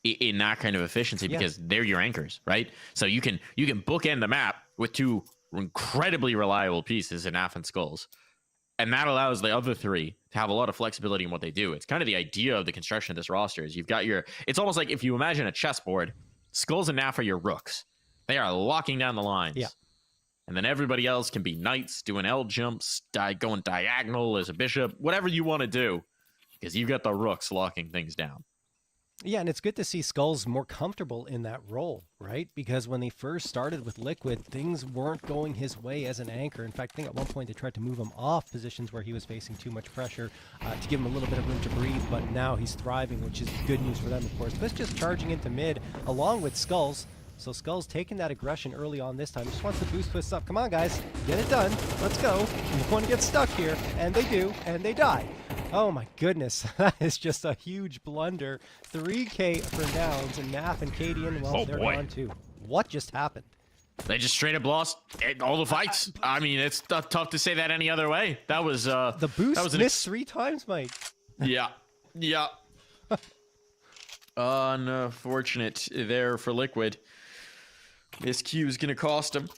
S5: in that kind of efficiency, because they're your anchors, right? So you can bookend the map with 2 incredibly reliable pieces in Naf and Skulls. And that allows the other 3 to have a lot of flexibility in what they do. It's kind of the idea of the construction of this roster is you've got it's almost like if you imagine a chessboard, Skulls and Naf are your rooks. They are locking down the lines.
S6: Yeah.
S5: And then everybody else can be knights, doing L jumps, going diagonal as a bishop, whatever you want to do, because you've got the rooks locking things down.
S6: Yeah, and it's good to see Skulls more comfortable in that role, right? Because when they first started with Liquid, things weren't going his way as an anchor. In fact, I think at one point they tried to move him off positions where he was facing too much pressure to give him a little bit of room to breathe, but now he's thriving, which is good news for them, of course. But it's just charging into mid along with Skulls. So Skulls taking that aggression early on this time. Just wants to boost twists up. Come on, guys. Get it done. Let's go. You don't want to get stuck here. And they do. And they die. Oh, my goodness. That is just a huge blunder. 3K for Nouns. And Naf and Cadian, well, they're gone too. What just happened?
S5: They just straight up lost all the fights. I mean, it's tough to say that any other way. That was...
S6: the boost was missed 3 times, Mike.
S5: Yeah. Unfortunate there for Liquid. This Q is going to cost them.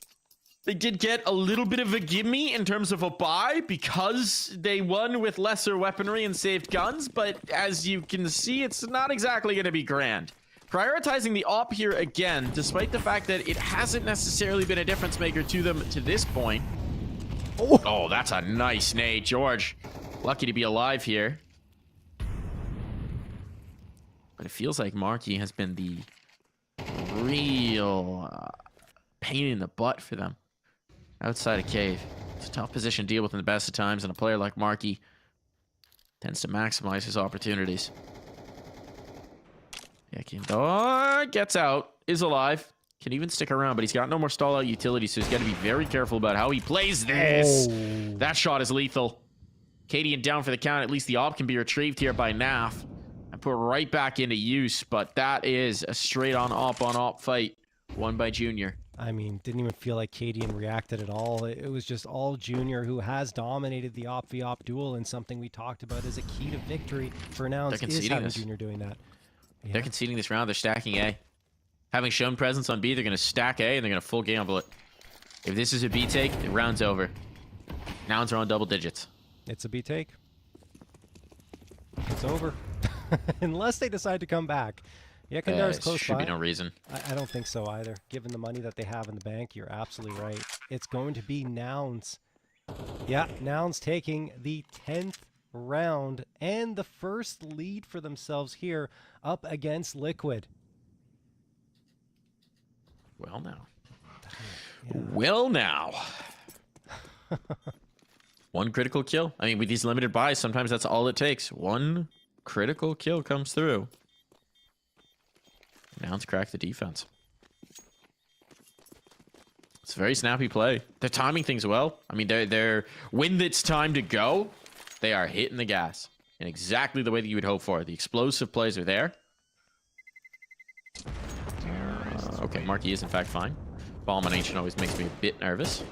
S5: They did get a little bit of a gimme in terms of a buy because they won with lesser weaponry and saved guns, but as you can see, it's not exactly going to be grand. Prioritizing the op here again, despite the fact that it hasn't necessarily been a difference maker to them to this point. Oh, that's a nice nade, George. Lucky to be alive here. But it feels like Marky has been the real pain in the butt for them outside of Cave. It's a tough position to deal with in the best of times, and a player like Marky Tends to maximize his opportunities. Yakindar gets out, is alive, can even stick around, but he's got no more stall out utility, so he's got to be very careful about how he plays this.
S6: Oh.
S5: That shot is lethal. Cadian down for the count. At least the op can be retrieved here by Naf and put right back into use, but that is a straight on op fight won by Junior.
S6: I mean, didn't even feel like Cadian reacted at all. It was just all Junior, who has dominated the op v op duel, and something we talked about as a key to victory for Nouns is having Junior doing that. Yeah.
S5: They're conceding this round. They're stacking A. Having shown presence on B, they're going to stack A, and they're going to full gamble it. If this is a B take, the round's over. Nouns are on double digits.
S6: It's a B take. It's over. Unless they decide to come back. Yakandar's close
S5: should
S6: by.
S5: be no reason.
S6: I don't think so either. Given the money that they have in the bank, you're absolutely right. It's going to be Nouns. Yeah, Nouns taking the 10th round and the first lead for themselves here up against Liquid.
S5: Well, now.
S6: Yeah.
S5: Well, now. One critical kill. I mean, with these limited buys, sometimes that's all it takes. One critical kill comes through. Nouns crack the defense. It's a very snappy play. They're timing things well. I mean, they're when it's time to go, they are hitting the gas in exactly the way that you would hope for. The explosive plays are there. Okay, Marky is in fact fine. Abomination always makes me a bit nervous.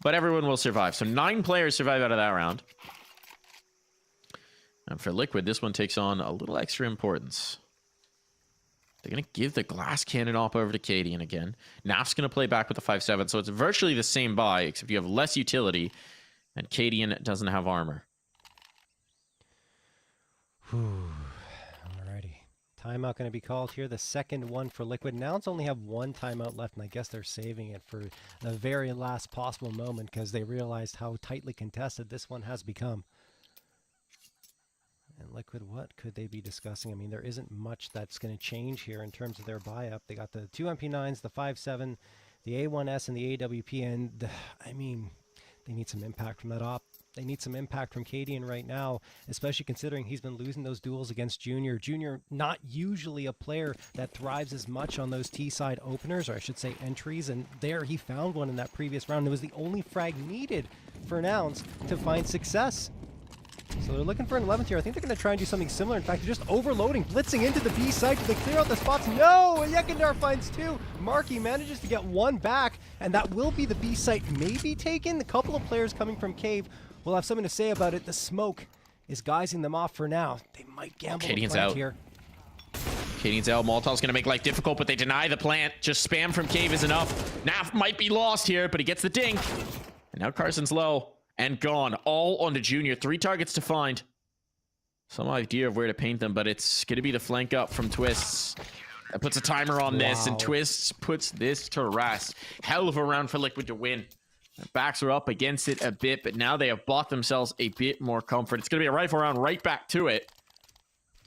S5: But everyone will survive. So 9 players survive out of that round. And for Liquid, this one takes on a little extra importance. They're going to give the glass cannon op over to Cadian again. Naf's going to play back with the 5-7, so it's virtually the same buy, except you have less utility, and Cadian doesn't have armor.
S6: Alrighty. Timeout going to be called here. The second one for Liquid. Nouns only have 1 timeout left, and I guess they're saving it for the very last possible moment because they realized how tightly contested this one has become. And Liquid, what could they be discussing? I mean, there isn't much that's going to change here in terms of their buy-up. They got the 2 MP9s, the 5-7, the A1S, and the AWP, and I mean, they need some impact from that op. They need some impact from Cadian right now, especially considering he's been losing those duels against Junior. Junior, not usually a player that thrives as much on those T-side openers, or I should say entries, and there he found one in that previous round. It was the only frag needed for Nouns to find success. So they're looking for an 11th here. I think they're going to try and do something similar. In fact, they're just overloading, blitzing into the B site. Do they clear out the spots? No! Yakindar finds 2. Marky manages to get 1 back, and that will be the B site maybe taken. A couple of players coming from Cave will have something to say about it. The smoke is guising them off for now. They might gamble the plant here.
S5: Cadian's out. Molotov's going to make life difficult, but they deny the plant. Just spam from Cave is enough. Naf might be lost here, but he gets the dink. And now Carson's low. And gone. All onto Junior. 3 targets to find. Some idea of where to paint them, but it's going to be the flank up from Twists. That puts a timer on this, and Twists puts this to rest. Hell of a round for Liquid to win. Their backs are up against it a bit, but now they have bought themselves a bit more comfort. It's going to be a rifle round right back to it.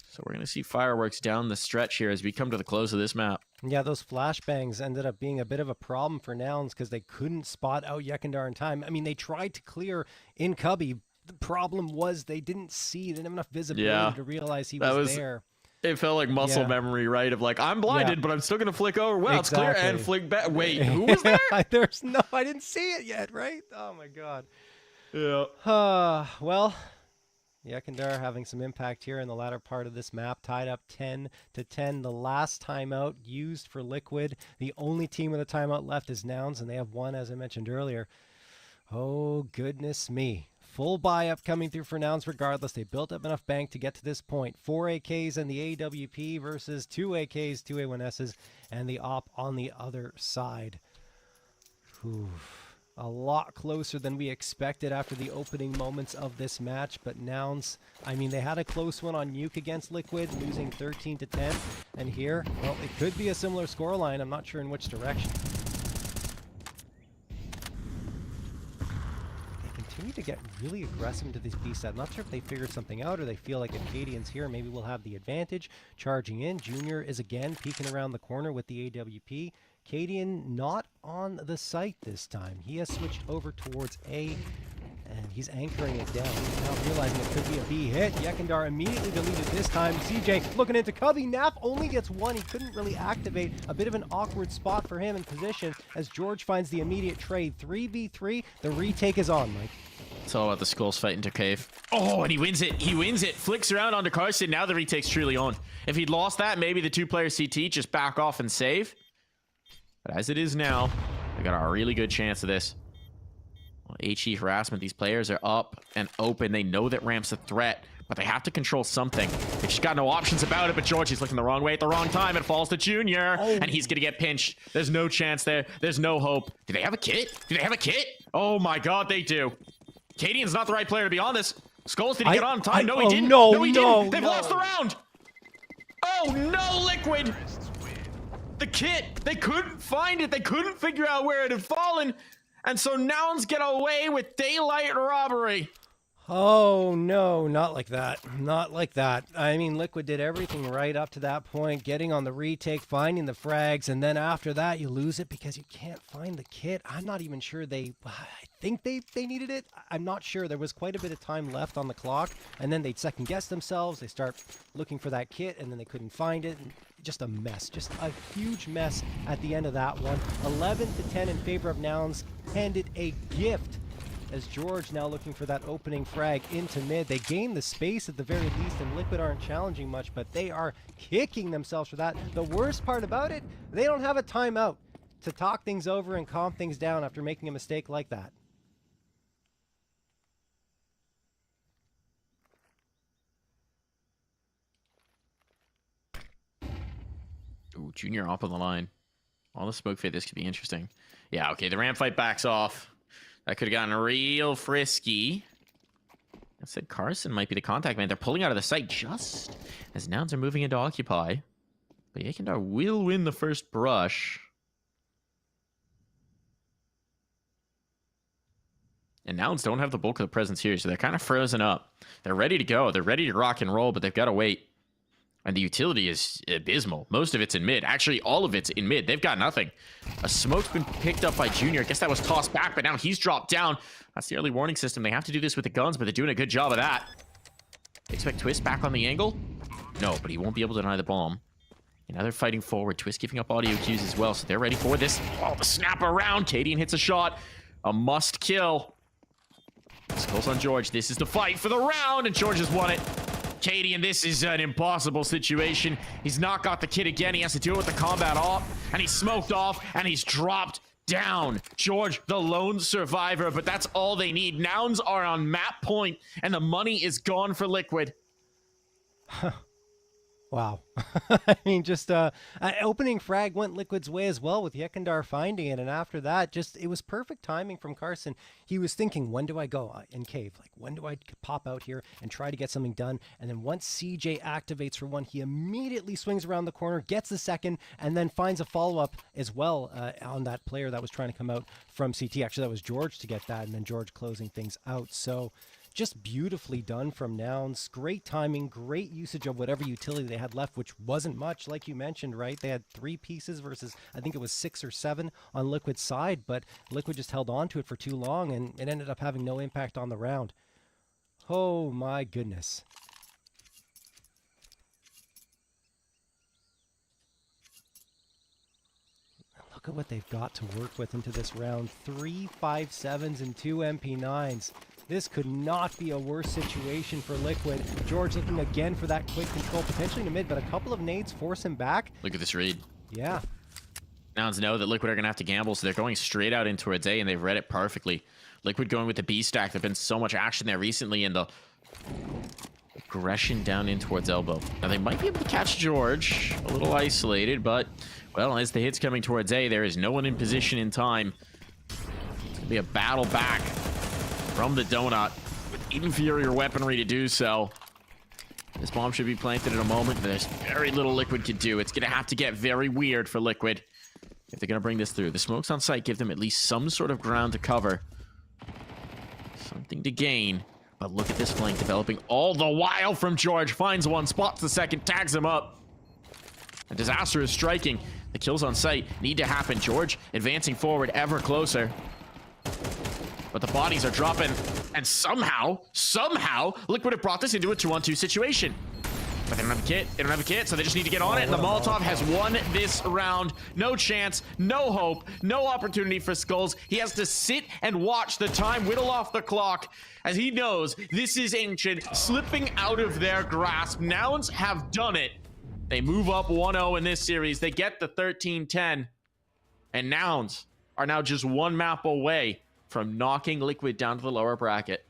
S5: So we're going to see fireworks down the stretch here as we come to the close of this map.
S6: Yeah, those flashbangs ended up being a bit of a problem for Nouns because they couldn't spot out Yakindar in time. I mean, they tried to clear in Cubby. The problem was they didn't see, they didn't have enough visibility to realize he was there.
S5: It felt like muscle memory, right? Of like, I'm blinded, but I'm still going to flick over. Well, it's clear and flick back. Wait, who was there?
S6: There's no, I didn't see it yet, right? Oh my God.
S5: Yeah.
S6: Well, Yakindar having some impact here in the latter part of this map, tied up 10-10. The last timeout used for Liquid. The only team with a timeout left is Nouns, and they have 1, as I mentioned earlier. Oh, goodness me. Full buy-up coming through for Nouns regardless. They built up enough bank to get to this point. 4 AKs and the AWP versus 2 AKs, 2 A1Ss, and the op on the other side. Oof. A lot closer than we expected after the opening moments of this match, but Nouns, I mean, they had a close one on Nuke against Liquid, losing 13-10, and here, well, it could be a similar scoreline. I'm not sure in which direction. They continue to get really aggressive into these B-side. I'm not sure if they figured something out or they feel like if Cadian's here, maybe we'll have the advantage. Charging in, Junior is again peeking around the corner with the AWP. Cadian not on the site this time. He has switched over towards A, And he's anchoring it down. He's now realizing it could be a B hit. Yekindar immediately deleted this time. CJ looking into Cubby. Nap only gets one. He couldn't really activate. A bit of an awkward spot for him in position as George finds the immediate trade. 3v3. The retake is on, Mike.
S5: It's all about the skulls fighting to cave. Oh, and he wins it. He wins it. Flicks around onto Carson. Now the retake's truly on. If he'd lost that, maybe the two-player CT just back off and save. But as it is now, they got a really good chance of this. HE harassment. These players are up and open. They know that Ramp's a threat, but they have to control something. They just got no options about it, but George, he's looking the wrong way at the wrong time. It falls to Junior, and he's going to get pinched. There's no chance there. There's no hope. Do they have a kit? Do they have a kit? Oh my god, they do. Cadian's not the right player to be on this. Skulls, did he get on time? No, he didn't. No, he didn't. They've lost the round. Oh, no, Liquid. The kit. They couldn't find it. They couldn't figure out where it had fallen. And so Nouns get away with daylight robbery.
S6: Oh, no, not like that. Not like that. I mean, Liquid did everything right up to that point, getting on the retake, finding the frags, and then after that, you lose it because you can't find the kit. I'm not even sure I think they needed it. I'm not sure. There was quite a bit of time left on the clock, and then they'd second-guess themselves. They start looking for that kit, and then they couldn't find it. And just a mess. Just a huge mess at the end of that one. 11-10 in favor of Nouns. Handed a gift as George now looking for that opening frag into mid. They gain the space at the very least, and Liquid aren't challenging much, but they are kicking themselves for that. The worst part about it, they don't have a timeout to talk things over and calm things down after making a mistake like that.
S5: Ooh, Junior up on the line. All the smoke fade, this could be interesting. Yeah, okay, the ramp fight backs off. That could have gotten real frisky. I said Carson might be the contact man. They're pulling out of the site just as Nouns are moving into Occupy. But Yekindar will win the first brush. And Nouns don't have the bulk of the presence here, so they're kind of frozen up. They're ready to go. They're ready to rock and roll, but they've got to wait. And the utility is abysmal. Most of it's in mid. Actually, all of it's in mid. They've got nothing. A smoke's been picked up by Junior. I guess that was tossed back, but now he's dropped down. That's the early warning system. They have to do this with the guns, but they're doing a good job of that. They expect Twist back on the angle? No, but he won't be able to deny the bomb. And now they're fighting forward. Twist giving up audio cues as well, so they're ready for this. Oh, the snap around. Cadian hits a shot. A must kill. Skulls on George. This is the fight for the round, and George has won it. Cadian, this is an impossible situation. He's not got the kit again. He has to deal with the combat off, and he's smoked off, and he's dropped down. George, the lone survivor, but that's all they need. Nouns are on map point, and the money is gone for Liquid.
S6: Wow. I mean, just opening frag went Liquid's way as well with Yekindar finding it. And after that, it was perfect timing from Carson. He was thinking, when do I go in cave? Like, when do I pop out here and try to get something done? And then once CJ activates for one, he immediately swings around the corner, gets the second, and then finds a follow-up as well on that player that was trying to come out from CT. Actually, that was George to get that, and then George closing things out. So just beautifully done from Nouns. Great timing, great usage of whatever utility they had left, which wasn't much, like you mentioned, right? They had 3 pieces versus, I think it was 6 or 7 on Liquid's side, but Liquid just held on to it for too long, and it ended up having no impact on the round. Oh my goodness. Look at what they've got to work with into this round. 3 5.7s and 2 MP9s. This could not be a worse situation for Liquid. George looking again for that quick control, potentially to mid, but a couple of nades force him back.
S5: Look at this read.
S6: Yeah.
S5: Nouns know that Liquid are going to have to gamble, so they're going straight out in towards A, and they've read it perfectly. Liquid going with the B stack. There's been so much action there recently, and the aggression down in towards elbow. Now, they might be able to catch George. A little isolated, but, well, as the hit's coming towards A, there is no one in position in time. It's going to be a battle back from the donut with inferior weaponry to do so. This bomb should be planted in a moment. There's very little Liquid can do. It's going to have to get very weird for Liquid if they're going to bring this through. The smokes on site give them at least some sort of ground to cover. Something to gain. But look at this flank developing all the while from George. Finds one, spots the second, tags him up. A disaster is striking. The kills on site need to happen. George advancing forward ever closer. But the bodies are dropping And somehow, Liquid have brought this into a 2-on-2 situation. But they don't have a kit. They don't have a kit, so they just need to get on it. And the Molotov has won this round. No chance, no hope, no opportunity for Skulls. He has to sit and watch the time whittle off the clock as he knows this is Ancient slipping out of their grasp. Nouns have done it. They move up 1-0 in this series. They get the 13-10. And Nouns are now just one map away from knocking Liquid down to the lower bracket.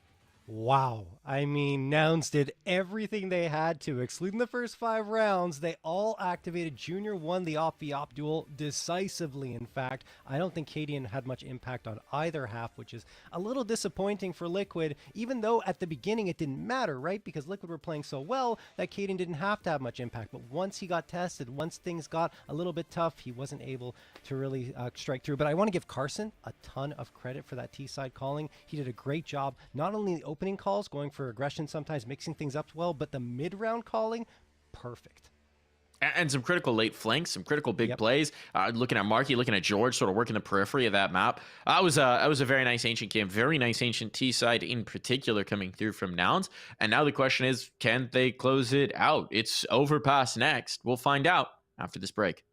S6: Wow. I mean, Nouns did everything they had to. Excluding the first 5 rounds, they all activated. Junior won the op-v-op duel decisively, in fact. I don't think Cadian had much impact on either half, which is a little disappointing for Liquid, even though at the beginning it didn't matter, right? Because Liquid were playing so well that Cadian didn't have to have much impact. But once he got tested, once things got a little bit tough, he wasn't able to really strike through. But I want to give Carson a ton of credit for that T-side calling. He did a great job, not only the opening calls, going for aggression, sometimes mixing things up well, but the mid-round calling, perfect.
S5: And some critical late flanks, some critical big plays. Looking at Marky, looking at George, sort of working the periphery of that map. That was a very nice Ancient game, very nice Ancient T-side in particular coming through from Nouns. And now the question is, can they close it out? It's Overpass next. We'll find out after this break.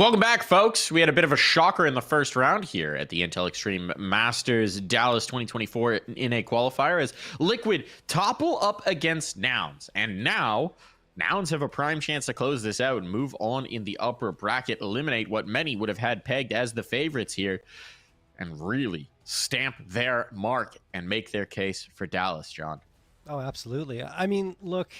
S5: Welcome back, folks. We had a bit of a shocker in the first round here at the Intel Extreme Masters Dallas 2024 in a qualifier as Liquid topple up against Nouns. And now, Nouns have a prime chance to close this out and move on in the upper bracket, eliminate what many would have had pegged as the favorites here. and really stamp their mark and make their case for Dallas, John.
S6: Oh, absolutely. I mean, look,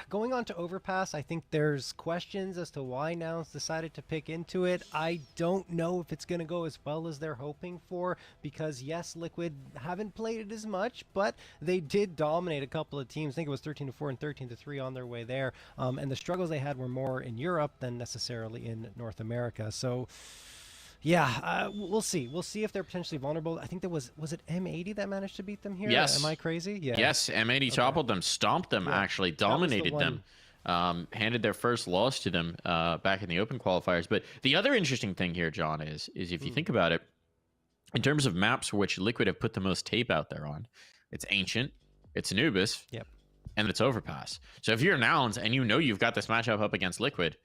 S6: going on to Overpass, I think there's questions as to why Nouns decided to pick into it. I don't know if it's going to go as well as they're hoping for, because yes, Liquid haven't played it as much, but they did dominate a couple of teams. I think it was 13-4 and 13-3 on their way there. And the struggles they had were more in Europe than necessarily in North America. So yeah, we'll see. We'll see if they're potentially vulnerable. I think there was it M80 that managed to beat them here?
S5: Yes.
S6: Am I crazy? Yeah.
S5: Yes, M80 toppled them, stomped them, actually, dominated them. Handed their first loss to them back in the open qualifiers. But the other interesting thing here, John, is if you think about it, in terms of maps for which Liquid have put the most tape out there on, it's Ancient, it's Anubis, and it's Overpass. So if you're Nouns and you know you've got this matchup up against Liquid,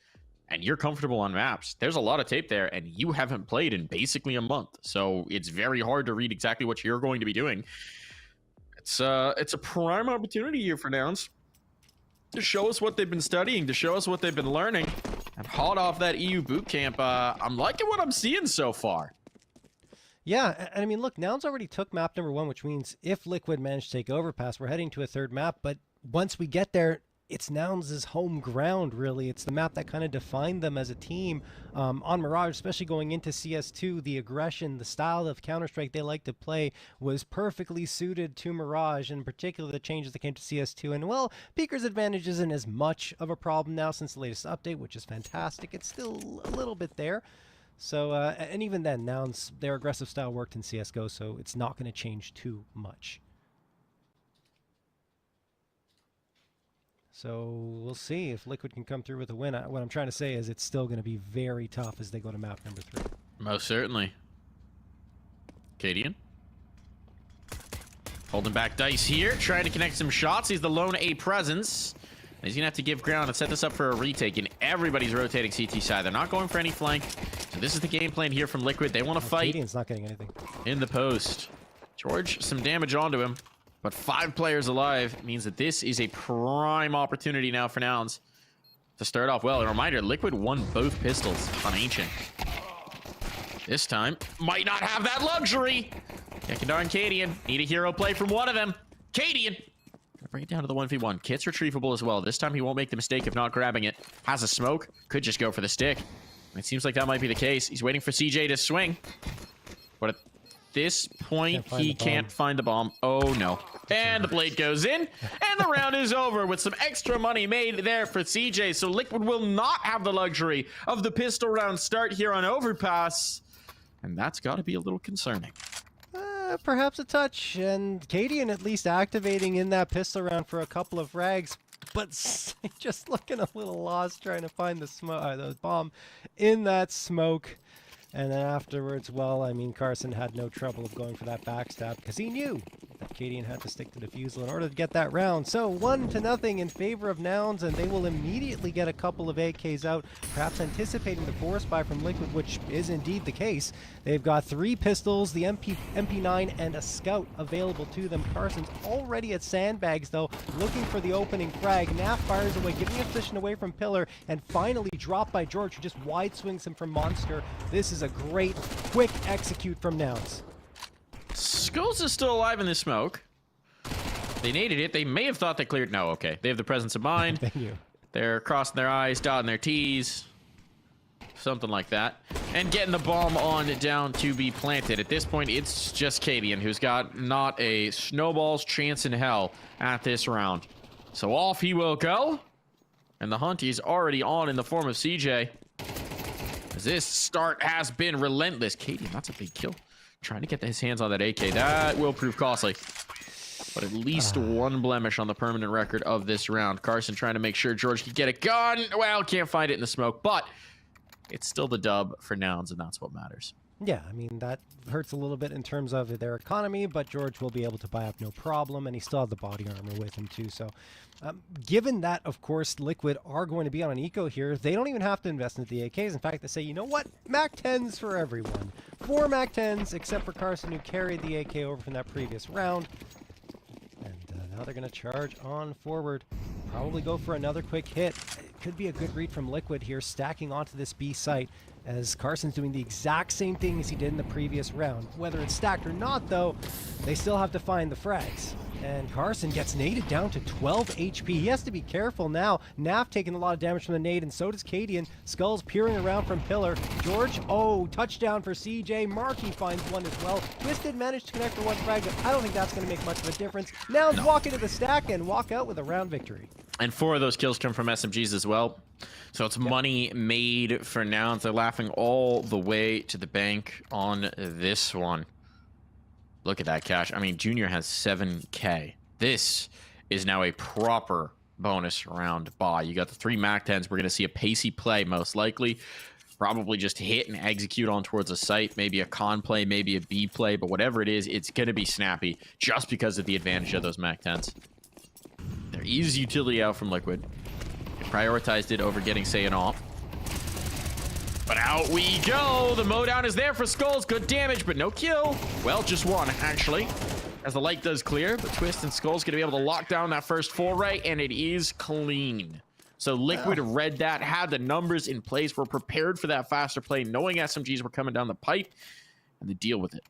S5: and you're comfortable on maps, there's a lot of tape there, and you haven't played in basically a month. So it's very hard to read exactly what you're going to be doing. It's a prime opportunity here for Nouns to show us what they've been studying, to show us what they've been learning. And hot off that EU bootcamp, I'm liking what I'm seeing so far.
S6: Yeah, and I mean, look, Nouns already took map number 1, which means if Liquid managed to take Overpass, we're heading to a third map. But once we get there, it's Nouns' home ground, really. It's the map that kind of defined them as a team. On Mirage, especially going into CS2, the aggression, the style of Counter-Strike they like to play was perfectly suited to Mirage, and in particular the changes that came to CS2. And, well, Peaker's advantage isn't as much of a problem now since the latest update, which is fantastic. It's still a little bit there. So, and even then, Nouns, their aggressive style worked in CSGO, so it's not going to change too much. So we'll see if Liquid can come through with a win. What I'm trying to say is it's still going to be very tough as they go to map number 3.
S5: Most certainly. Cadian. Holding back Dice here, trying to connect some shots. He's the lone A presence. He's going to have to give ground and set this up for a retake, and everybody's rotating CT side. They're not going for any flank. So this is the game plan here from Liquid. They want to fight.
S6: Cadian's not getting anything.
S5: In the post. George, some damage onto him. But 5 players alive means that this is a prime opportunity now for Nouns to start off well. A reminder, Liquid won both pistols on Ancient. This time, might not have that luxury. Yakadar and Cadian need a hero play from one of them. Cadian, gonna bring it down to the 1v1. Kit's retrievable as well. This time he won't make the mistake of not grabbing it. Has a smoke, could just go for the stick. It seems like that might be the case. He's waiting for CJ to swing. But at this point, he can't find the bomb. Oh no. And the blade goes in, and the round is over with some extra money made there for CJ. So Liquid will not have the luxury of the pistol round start here on Overpass. And that's got to be a little concerning.
S6: Perhaps a touch, and Cadian at least activating in that pistol round for a couple of frags, but just looking a little lost trying to find the smoke, the bomb in that smoke. And then afterwards, well, I mean, Carson had no trouble of going for that backstab because he knew that Cadian had to stick to defusal in order to get that round. So 1-0 in favor of Nouns, and they will immediately get a couple of AKs out, perhaps anticipating the force buy from Liquid, which is indeed the case. They've got 3 pistols, the MP9, and a scout available to them. Carson's already at sandbags, though, looking for the opening frag. Naf fires away, giving a position away from Pillar, and finally dropped by George, who just wide swings him from Monster. This is a great, quick execute from Nouns.
S5: Skulls is still alive in the smoke. They needed it. They may have thought they cleared. No, okay. They have the presence of mind.
S6: Thank you.
S5: They're crossing their I's, dotting their T's. Something like that. And getting the bomb on down to be planted. At this point, it's just Cadian, who's got not a snowball's chance in hell at this round. So off he will go. And the hunt is already on in the form of CJ. As this start has been relentless. Cadian, that's a big kill. Trying to get his hands on that AK. That will prove costly. But at least one blemish on the permanent record of this round. Carson trying to make sure George can get it gone. Well, can't find it in the smoke, but it's still the dub for Nouns, and that's what matters.
S6: Yeah, I mean, that hurts a little bit in terms of their economy, but George will be able to buy up no problem, and he still has the body armor with him, too. So, given that, of course, Liquid are going to be on an eco here, they don't even have to invest into the AKs. In fact, they say, you know what? MAC-10s for everyone. 4 MAC-10s, except for Carson, who carried the AK over from that previous round. And now they're going to charge on forward. Probably go for another quick hit. could be a good read from Liquid here, stacking onto this B site, as Carson's doing the exact same thing as he did in the previous round. Whether it's stacked or not, though, they still have to find the frags. And Carson gets naded down to 12 HP. He has to be careful now. Naf taking a lot of damage from the nade, and so does Cadian. Skulls peering around from Pillar. George, oh, touchdown for CJ. Marky finds one as well. Twisted managed to connect for one frag, but I don't think that's going to make much of a difference. Now walk into the stack and walk out with a round victory.
S5: And 4 of those kills come from SMGs as well. So it's money made for Nouns. They're laughing all the way to the bank on this one. Look at that cash. I mean, Junior has 7K. This is now a proper bonus round buy. You got the 3 MAC-10s. We're going to see a pacey play, most likely. Probably just hit and execute on towards a site. Maybe a con play, maybe a B play. But whatever it is, it's going to be snappy just because of the advantage of those MAC-10s. There is utility out from Liquid. They prioritized it over getting Saiyan off. But out we go. The mowdown is there for Skulls. Good damage, but no kill. Well, just one, actually, as the light does clear. But Twist and Skulls going to be able to lock down that first foray, and it is clean. So Liquid read that, had the numbers in place, were prepared for that faster play, knowing SMGs were coming down the pipe, and they deal with it.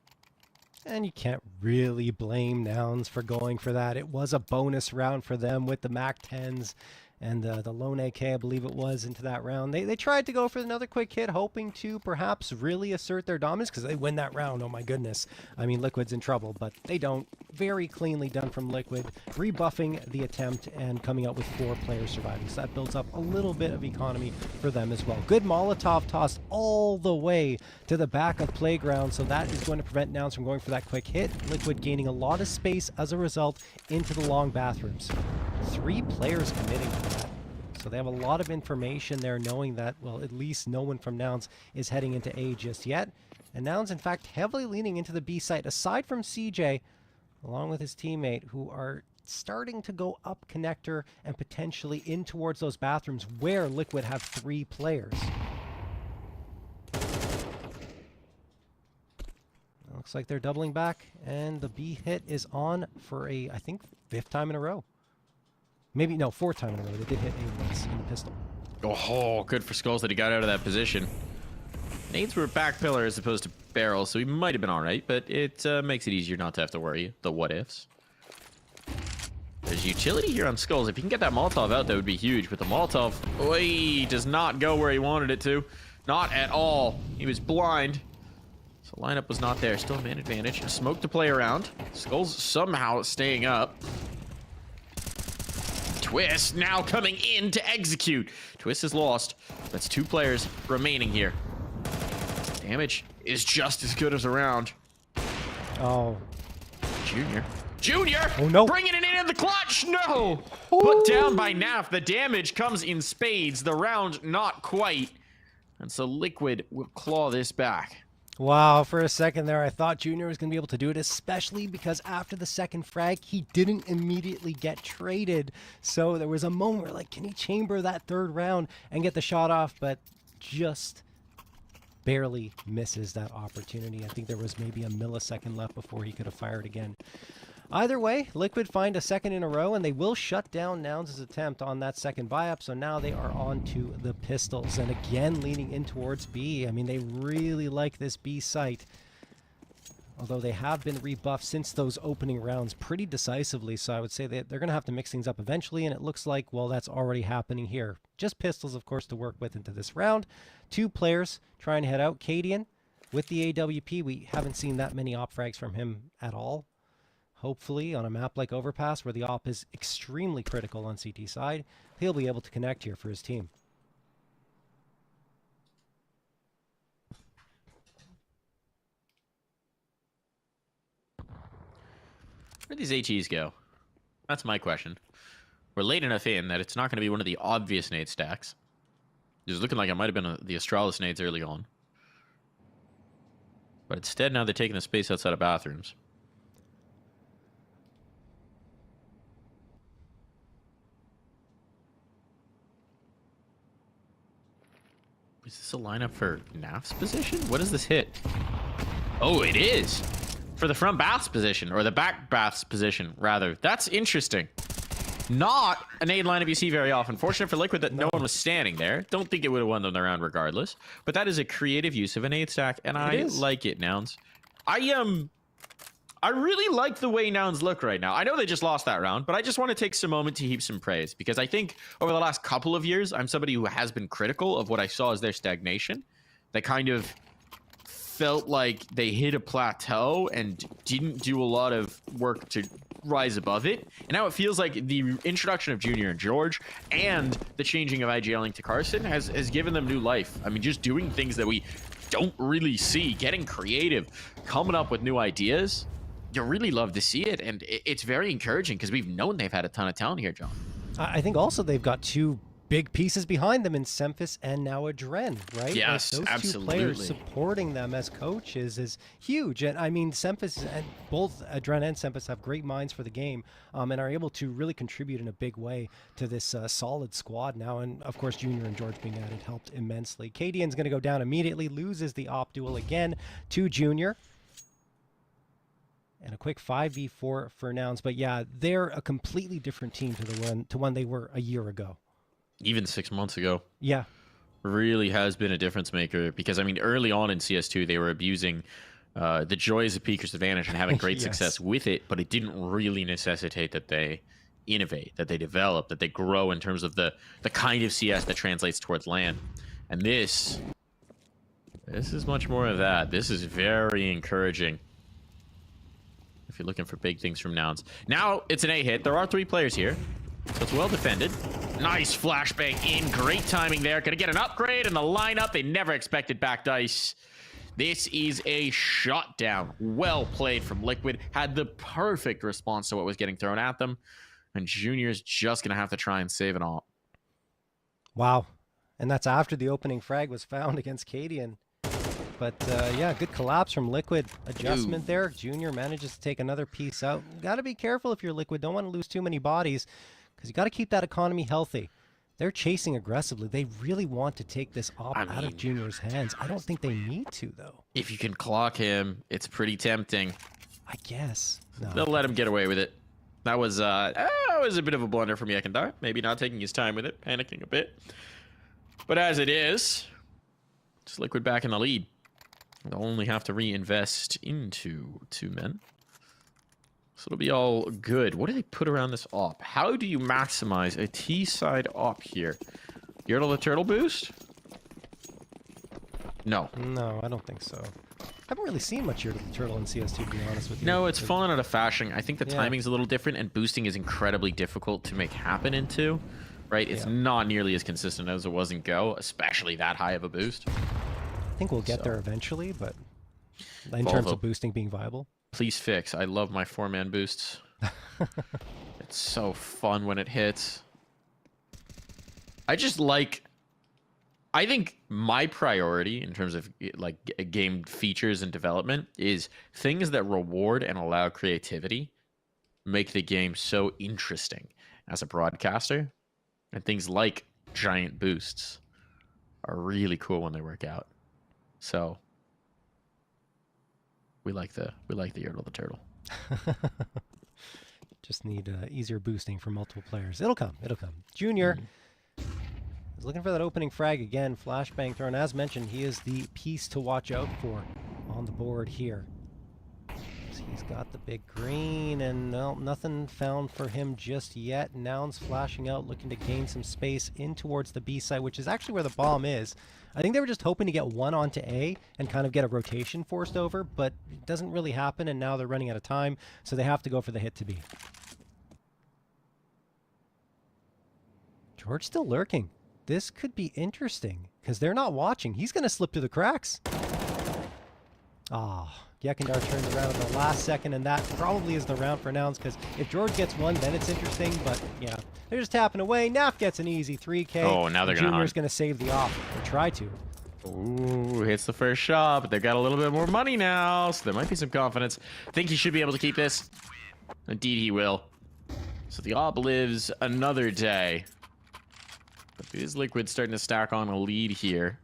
S6: And you can't really blame Nouns for going for that. It was a bonus round for them with the MAC-10s and the lone AK, I believe it was, into that round. They tried to go for another quick hit, hoping to perhaps really assert their dominance, because they win that round. Oh my goodness. I mean, Liquid's in trouble, but they don't. Very cleanly done from Liquid, rebuffing the attempt and coming out with 4 players surviving. So that builds up a little bit of economy for them as well. Good Molotov toss all the way to the back of Playground, so that is going to prevent Nouns from going for that quick hit. Liquid gaining a lot of space as a result into the long bathrooms. 3 players committing to that. So they have a lot of information there, knowing that, well, at least no one from Nouns is heading into A just yet. And Nouns, in fact, heavily leaning into the B site, aside from CJ, along with his teammate, who are starting to go up connector and potentially in towards those bathrooms where Liquid have 3 players. Looks like they're doubling back, and the B hit is on for a, I think, 5th time in a row. Maybe, no, 4th time in a row. They did hit A once in the pistol.
S5: Oh, good for Skulls that he got out of that position. Nades were back pillar as opposed to barrel, so he might have been all right, but it makes it easier not to have to worry the what-ifs. There's utility here on Skulls. If he can get that Molotov out, that would be huge, but the Molotov, does not go where he wanted it to. Not at all. He was blind. So lineup was not there. Still a man advantage. A smoke to play around. Skulls somehow staying up. Twist now coming in to execute. Twist is lost. That's 2 players remaining here. Damage is just as good as a round.
S6: Oh.
S5: Junior!
S6: Oh, no.
S5: Bringing it in the clutch! No! Put down by Naf. The damage comes in spades. The round, not quite. And so Liquid will claw this back.
S6: Wow, for a second there, I thought Junior was going to be able to do it, especially because after the second frag, he didn't immediately get traded. So there was a moment where, like, can he chamber that 3rd round and get the shot off? But just barely misses that opportunity. I think there was maybe a millisecond left before he could have fired again. Either way, Liquid find a 2nd in a row, and they will shut down Nouns' attempt on that 2nd buy-up, so now they are on to the pistols, and again leaning in towards B. I mean, they really like this B site, although they have been rebuffed since those opening rounds pretty decisively, so I would say that they're going to have to mix things up eventually, and it looks like, well, that's already happening here. Just pistols, of course, to work with into this round. 2 players trying to head out. Cadian with the AWP. We haven't seen that many op frags from him at all. Hopefully, on a map like Overpass, where the op is extremely critical on CT side, he'll be able to connect here for his team.
S5: Where do these HEs go? That's my question. We're late enough in that it's not going to be one of the obvious nade stacks. It's looking like it might have been the Astralis nades early on. But instead, now they're taking the space outside of bathrooms. Is this a lineup for Naf's position? What is this hit? Oh, it is! For the front bath's position, or the back bath's position, rather. That's interesting. Not a nade lineup you see very often. Fortunate for Liquid that no one was standing there. Don't think it would have won them the round regardless. But that is a creative use of an nade stack, and I like it, Nouns. I really like the way Nouns look right now. I know they just lost that round, but I just want to take some moment to heap some praise because I think over the last couple of years, I'm somebody who has been critical of what I saw as their stagnation. They kind of felt like they hit a plateau and didn't do a lot of work to rise above it. And now it feels like the introduction of Junior and George and the changing of IGLing to Carson has given them new life. I mean, just doing things that we don't really see, getting creative, coming up with new ideas. You really love to see it, and it's very encouraging because we've known they've had a ton of talent here, John.
S6: I think also they've got two big pieces behind them in Semphis and now Adren, right?
S5: Yes,
S6: like those
S5: absolutely.
S6: two players supporting them as coaches is huge. And I mean, Semphis and both Adren and Semphis have great minds for the game and are able to really contribute in a big way to this solid squad now. And of course, Junior and George being added helped immensely. Cadian's going to go down immediately, loses the op duel again to Junior. And a quick 5v4 for Nouns. But yeah, they're a completely different team to the one they were a year ago.
S5: Even 6 months ago.
S6: Yeah.
S5: Really has been a difference maker because, I mean, early on in CS2, they were abusing the joys of Peaker's advantage and having great success with it, but it didn't really necessitate that they innovate, that they develop, that they grow in terms of the kind of CS that translates towards LAN. And this is much more of that. This is very encouraging. If you're looking for big things from Nouns. Now it's an A hit. There are 3 players here. So it's well defended. Nice flashbang in. Great timing there. Gonna get an upgrade in the lineup. They never expected back dice. This is a shutdown. Well played from Liquid. Had the perfect response to what was getting thrown at them. And Junior's just gonna have to try and save it all.
S6: Wow. And that's after the opening frag was found against Cadian. But yeah, good collapse from Liquid. Adjustment there. Junior manages to take another piece out. Got to be careful if you're Liquid. Don't want to lose too many bodies because you got to keep that economy healthy. They're chasing aggressively. They really want to take this op out of Junior's hands. I don't think they need to, though.
S5: If you can clock him, it's pretty tempting.
S6: I guess. No.
S5: They'll let him get away with it. That was a bit of a blunder from Yekindar. Maybe not taking his time with it, panicking a bit. But as it is, it's Liquid back in the lead. They'll only have to reinvest into 2 men. So it'll be all good. What do they put around this op? How do you maximize a T-side op here? Yertle the turtle boost? No.
S6: No, I don't think so. I haven't really seen much Yertle the turtle in CS2, to be honest with you.
S5: No, it's fallen out of fashion. I think the timing's a little different, and boosting is incredibly difficult to make happen into. Right? It's not nearly as consistent as it was in Go, especially that high of a boost.
S6: I think we'll get there eventually, but in terms of boosting being viable.
S5: Please fix. I love my 4-man boosts. It's so fun when it hits. I think my priority in terms of like game features and development is things that reward and allow creativity make the game so interesting as a broadcaster. And things like giant boosts are really cool when they work out. So we like the Yertle the turtle.
S6: Just need easier boosting for multiple players. It'll come. It'll come. Junior is looking for that opening frag again. Flashbang thrown. As mentioned, he is the piece to watch out for on the board here. He's got the big green, and no, nothing found for him just yet. Nouns flashing out, looking to gain some space in towards the B side, which is actually where the bomb is. I think they were just hoping to get one onto A and kind of get a rotation forced over, but it doesn't really happen, and now they're running out of time, so they have to go for the hit to B. George still lurking. This could be interesting, because they're not watching. He's going to slip through the cracks. Ah. Yekindar turns around in the last second, and that probably is the round for Nouns, because if George gets one, then it's interesting, but yeah. They're just tapping away. Naf gets an easy 3K.
S5: Oh, now they're going to
S6: Junior's going to save the off, or try to.
S5: Ooh, hits the first shot, but they've got a little bit more money now, so there might be some confidence. I think he should be able to keep this. Indeed he will. So the op lives another day. But this Liquid starting to stack on a lead here.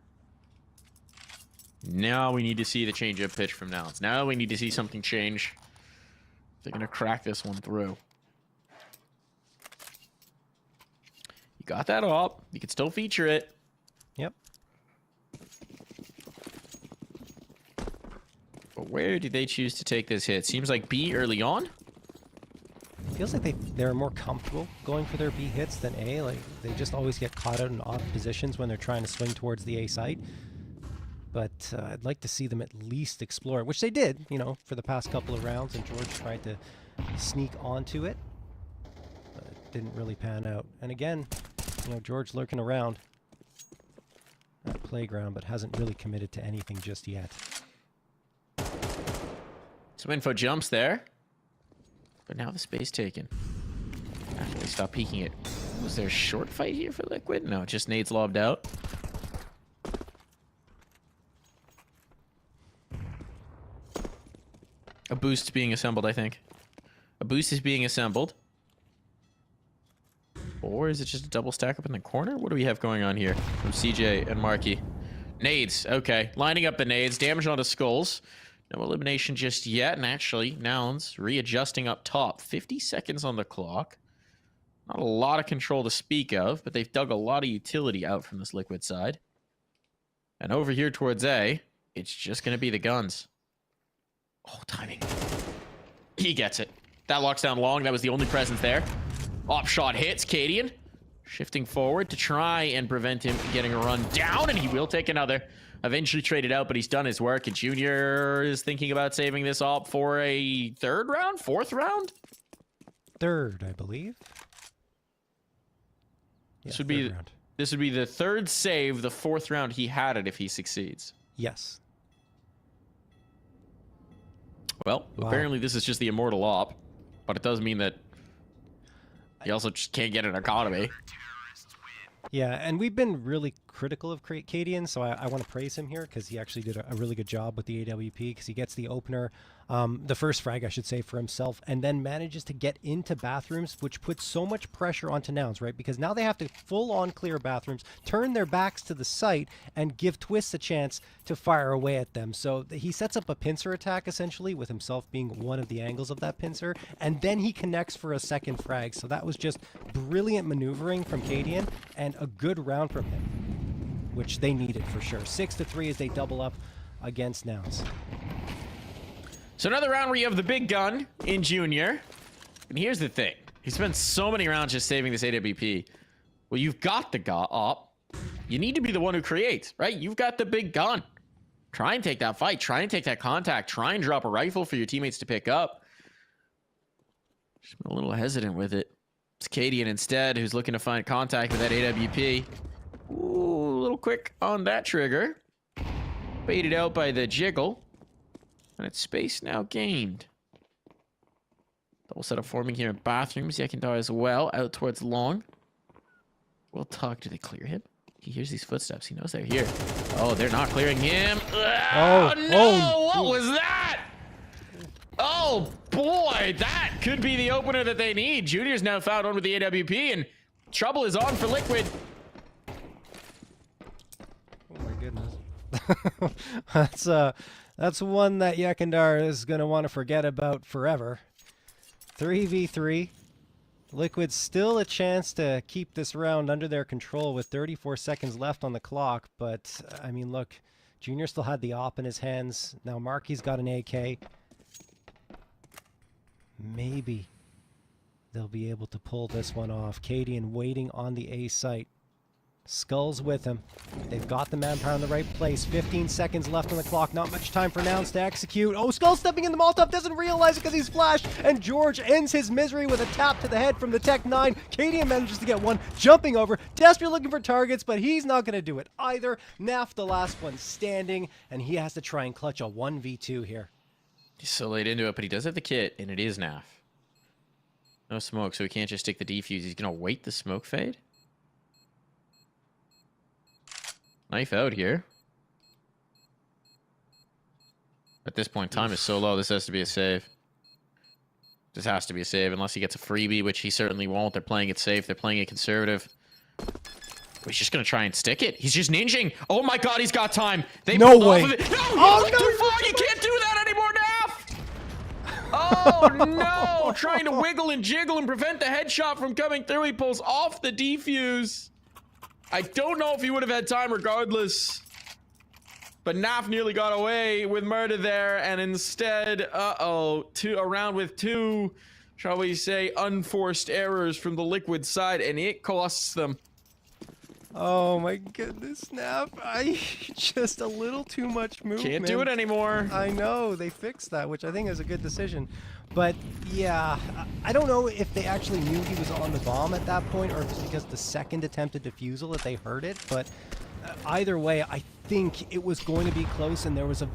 S5: Now we need to see the change-up pitch from Nouns. Now we need to see something change. They're going to crack this one through. You got that op. You can still feature it.
S6: Yep.
S5: But where did they choose to take this hit? Seems like B early on.
S6: Feels like they're more comfortable going for their B hits than A. Like, they just always get caught out in odd positions when they're trying to swing towards the A site. But I'd like to see them at least explore it, which they did, you know, for the past couple of rounds, and George tried to sneak onto it, but it didn't really pan out. And again, you know, George lurking around that playground, but hasn't really committed to anything just yet.
S5: Some info jumps there. But now the space taken. After they stop peeking it. Was there a short fight here for Liquid? No, just nades lobbed out. A boost being assembled, I think. A boost is being assembled. Or is it just a double stack up in the corner? What do we have going on here from CJ and Marky? Nades, okay. Lining up the nades. Damage onto skulls. No elimination just yet, and actually, Nouns readjusting up top. 50 seconds on the clock. Not a lot of control to speak of, but they've dug a lot of utility out from this Liquid side. And over here towards A, it's just going to be the guns. Oh, timing. He gets it. That locks down long. That was the only presence there. Op shot hits. Cadian shifting forward to try and prevent him getting a run down, and he will take another. Eventually traded out, but he's done his work, and Junior is thinking about saving this op for a third round? Fourth round?
S6: Third, I believe. Yeah,
S5: This would be the third save, the fourth round he had it if he succeeds.
S6: Yes.
S5: Well,
S6: Wow.
S5: apparently this is just the immortal op, but it does mean that he also just can't get an economy.
S6: Yeah, and we've been really critical of Cadian, so I want to praise him here because he actually did a really good job with the AWP because he gets the opener, the first frag, I should say, for himself, and then manages to get into bathrooms, which puts so much pressure onto Nouns, right? Because now they have to full-on clear bathrooms, turn their backs to the site, and give Twist a chance to fire away at them. So he sets up a pincer attack, essentially, with himself being one of the angles of that pincer, and then he connects for a second frag. So that was just brilliant maneuvering from Cadian, and a good round from him, which they needed for sure. 6-3 as they double up against Nouns.
S5: So another round where you have the big gun in Junior. And here's the thing. He spent so many rounds just saving this AWP. Well, you've got the op. You need to be the one who creates, right? You've got the big gun. Try and take that fight. Try and take that contact. Try and drop a rifle for your teammates to pick up. Just been a little hesitant with it. It's Cadian instead, who's looking to find contact with that AWP. Ooh, a little quick on that trigger. Baited out by the jiggle. And it's space now gained. Double setup forming here in bathrooms. Yekindar as well, out towards long. We'll talk. Do they clear him? He hears these footsteps. He knows they're here. Oh, they're not clearing him. Oh, no! What was that? Oh, boy. That could be the opener that they need. Junior's now found one with the AWP, and trouble is on for Liquid.
S6: Oh, my goodness. That's one that Yekindar is going to want to forget about forever. 3v3. Liquid still a chance to keep this round under their control with 34 seconds left on the clock. But, I mean, look, Junior still had the op in his hands. Now Marky's got an AK. Maybe they'll be able to pull this one off. Cadian waiting on the A site. Skulls with him. They've got the manpower in the right place. 15 seconds left on the clock. Not much time for Nouns to execute. Oh, Skull stepping in the Molotov. Doesn't realize it because he's flashed. And George ends his misery with a tap to the head from the Tech 9. Cadian manages to get one. Jumping over. Desperate looking for targets, but he's not going to do it either. Naf, the last one standing. And he has to try and clutch a 1v2 here.
S5: He's so late into it, but he does have the kit, and it is Naf. No smoke, so he can't just stick the defuse. He's going to wait the smoke fade. Knife out here. At this point, time is so low, this has to be a save. This has to be a save, unless he gets a freebie, which he certainly won't. They're playing it safe. They're playing it conservative. He's just going to try and stick it. He's just ninjing. Oh my god, he's got time. They
S6: no way.
S5: No,
S6: oh, no,
S5: too far. You can't do that anymore, Naf. Oh, no! Trying to wiggle and jiggle and prevent the headshot from coming through. He pulls off the defuse. I don't know if he would have had time regardless. But Naf nearly got away with murder there. And instead, a round with two, shall we say, unforced errors from the Liquid side. And it costs them.
S6: Oh my goodness, Snap. Just a little too much movement.
S5: Can't do it anymore.
S6: I know, they fixed that, which I think is a good decision. But yeah, I don't know if they actually knew he was on the bomb at that point or if it's because the second attempted defusal that they heard it. But either way, I think it was going to be close and there was a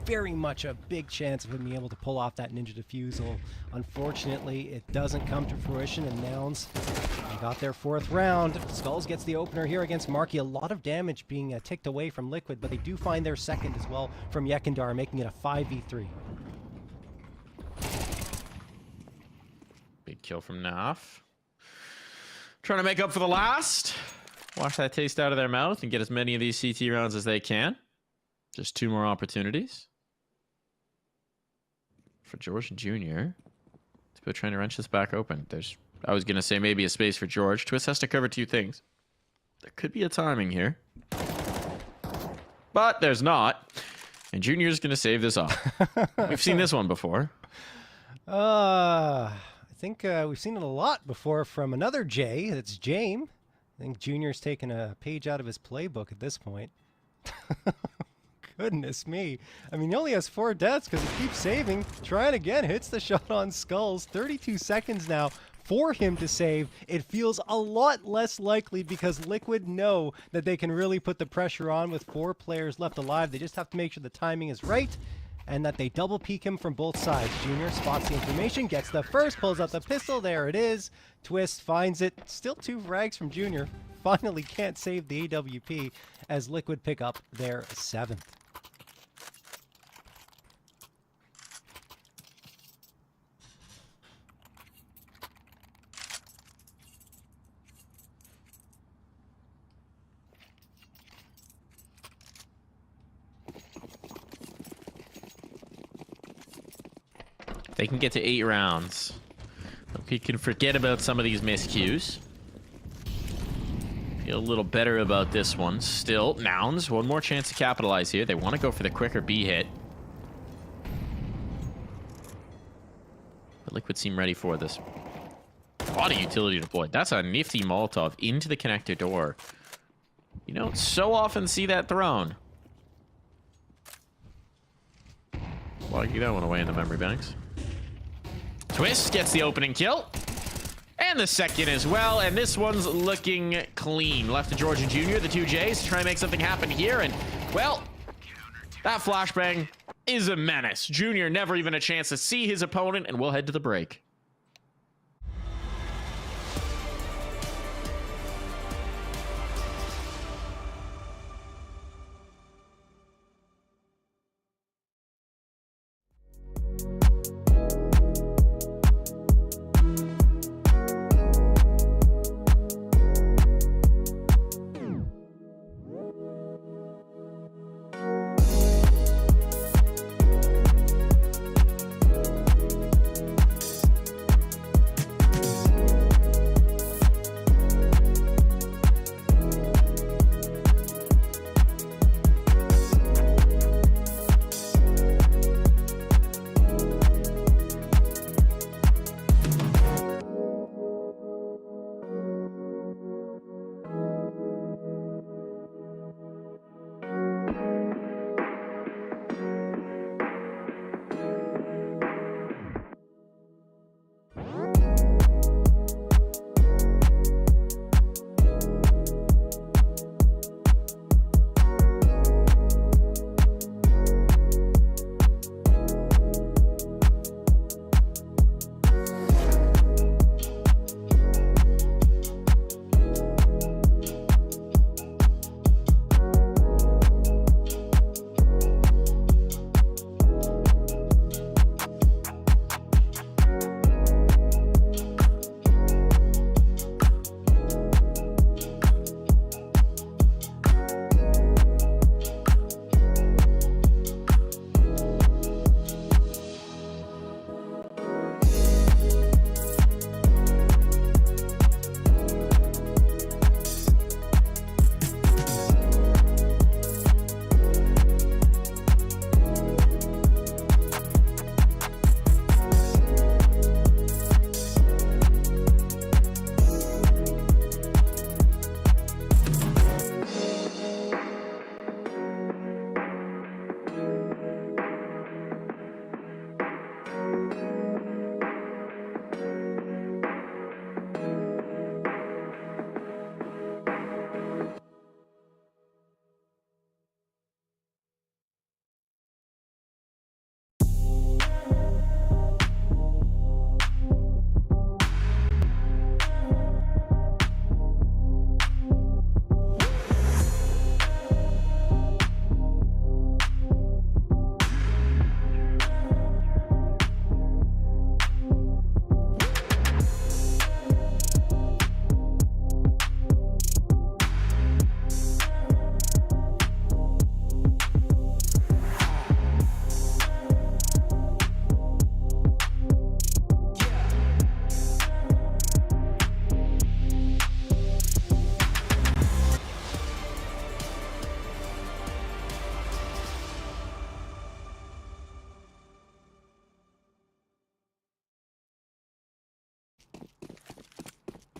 S6: big chance of him being able to pull off that ninja defusal. Unfortunately, it doesn't come to fruition and Nouns got their fourth round. Skulls gets the opener here against Marky. A lot of damage being ticked away from Liquid, but they do find their second as well from Yekindar, making it a 5v3.
S5: Big kill from Naf. Trying to make up for the last. Wash that taste out of their mouth and get as many of these CT rounds as they can. Just two more opportunities. For George Jr. But trying to wrench this back open. I was going to say maybe a space for George. Twist has to cover two things. There could be a timing here. But there's not. And Junior's going to save this off. We've seen this one before.
S6: I think we've seen it a lot before from another J. That's James. I think Junior's taken a page out of his playbook at this point. Goodness me. I mean, he only has 4 deaths because he keeps saving. Trying again, hits the shot on Skulls. 32 seconds now for him to save. It feels a lot less likely because Liquid know that they can really put the pressure on with 4 players left alive. They just have to make sure the timing is right and that they double peek him from both sides. Junior spots the information, gets the first, pulls out the pistol. There it is. Twist finds it. Still 2 frags from Junior. Finally can't save the AWP as Liquid pick up their 7th.
S5: They can get to 8 rounds. We can forget about some of these miscues. Feel a little better about this one. Still, Nouns, one more chance to capitalize here. They want to go for the quicker B hit. But Liquid seem ready for this. A lot of utility deployed. That's a nifty Molotov into the connector door. You don't so often see that thrown. Lucky that one away in the memory banks. Twist gets the opening kill. And the second as well. And this one's looking clean. Left to Georgia Jr., the 2 Js, to try and make something happen here. And, well, that flashbang is a menace. Junior never even a chance to see his opponent, and we'll head to the break.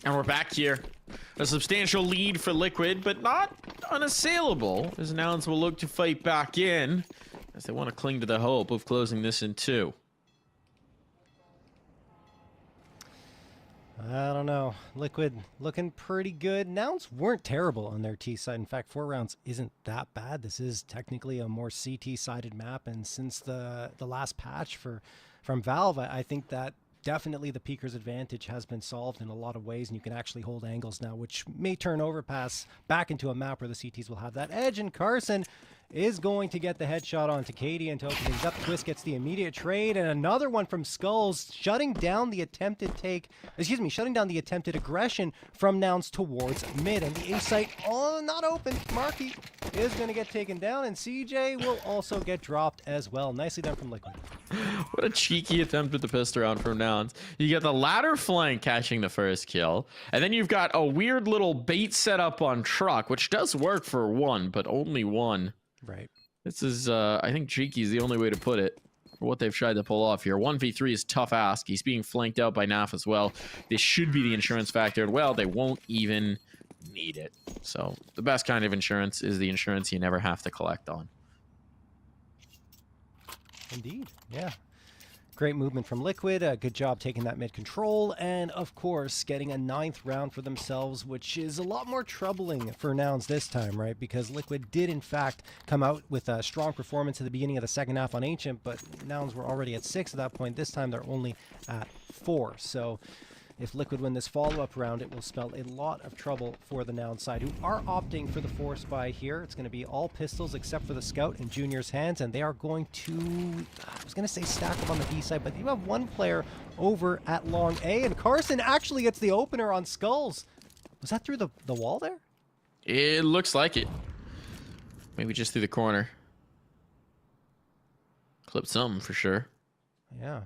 S5: And we're back here. A substantial lead for Liquid, but not unassailable, as Nouns will look to fight back in, as they want to cling to the hope of closing this in 2.
S6: I don't know. Liquid looking pretty good. Nouns weren't terrible on their T side. In fact, 4 rounds isn't that bad. This is technically a more CT sided map, and since the last patch from Valve, I think that definitely the peeker's advantage has been solved in a lot of ways, and you can actually hold angles now, which may turn Overpass back into a map where the CTs will have that edge. And Carson is going to get the headshot onto Katie and to open things up. Twist gets the immediate trade, and another one from Skulls, shutting down the attempted aggression from Nouns towards mid. And the A site, not open. Marky is going to get taken down, and CJ will also get dropped as well. Nicely done from Liquid.
S5: What a cheeky attempt with the pistol round from Nouns. You get the ladder flank catching the first kill, and then you've got a weird little bait setup on truck, which does work for one, but only one.
S6: Right.
S5: This is, I think cheeky is the only way to put it for what they've tried to pull off here. 1v3 is tough ask. He's being flanked out by Naf as well. This should be the insurance factor. Well, they won't even need it. So the best kind of insurance is the insurance you never have to collect on.
S6: Indeed, yeah. Great movement from Liquid. Good job taking that mid control, and of course getting a 9th round for themselves, which is a lot more troubling for Nouns this time, right? Because Liquid did in fact come out with a strong performance at the beginning of the second half on Ancient, but Nouns were already at 6 at that point. This time they're only at 4. So if Liquid win this follow-up round, it will spell a lot of trouble for the Nouns side, who are opting for the Force Buy here. It's going to be all pistols except for the Scout in Junior's hands, and they are going to, I was going to say stack up on the B side, but you have one player over at Long A, and Carson actually gets the opener on Skulls. Was that through the wall there?
S5: It looks like it. Maybe just through the corner. Clipped something for sure.
S6: Yeah.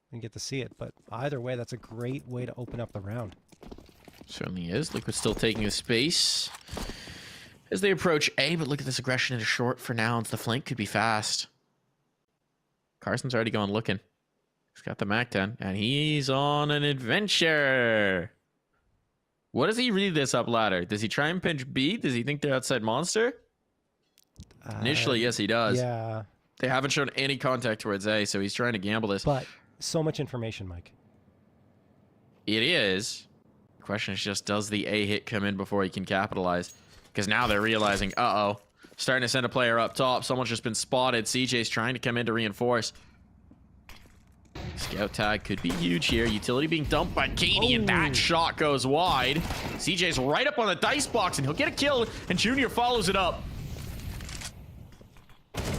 S6: Didn't get to see it, but either way, that's a great way to open up the round.
S5: Certainly is. Liquid still taking the space as they approach A, but look at this aggression into short for Nouns. The flank could be fast. Carson's already gone looking. He's got the MAC-10, and he's on an adventure. What does he read this up ladder? Does he try and pinch B? Does he think they're outside Monster? Initially, yes, he does.
S6: Yeah.
S5: They haven't shown any contact towards A, so he's trying to gamble this.
S6: But so much information, Mike.
S5: It is. The question is just, does the A hit come in before he can capitalize? Because now they're realizing, uh-oh, starting to send a player up top. Someone's just been spotted. CJ's trying to come in to reinforce. Scout tag could be huge here. Utility being dumped by Katie, and that shot goes wide. CJ's right up on the dice box, and he'll get a kill, and Junior follows it up.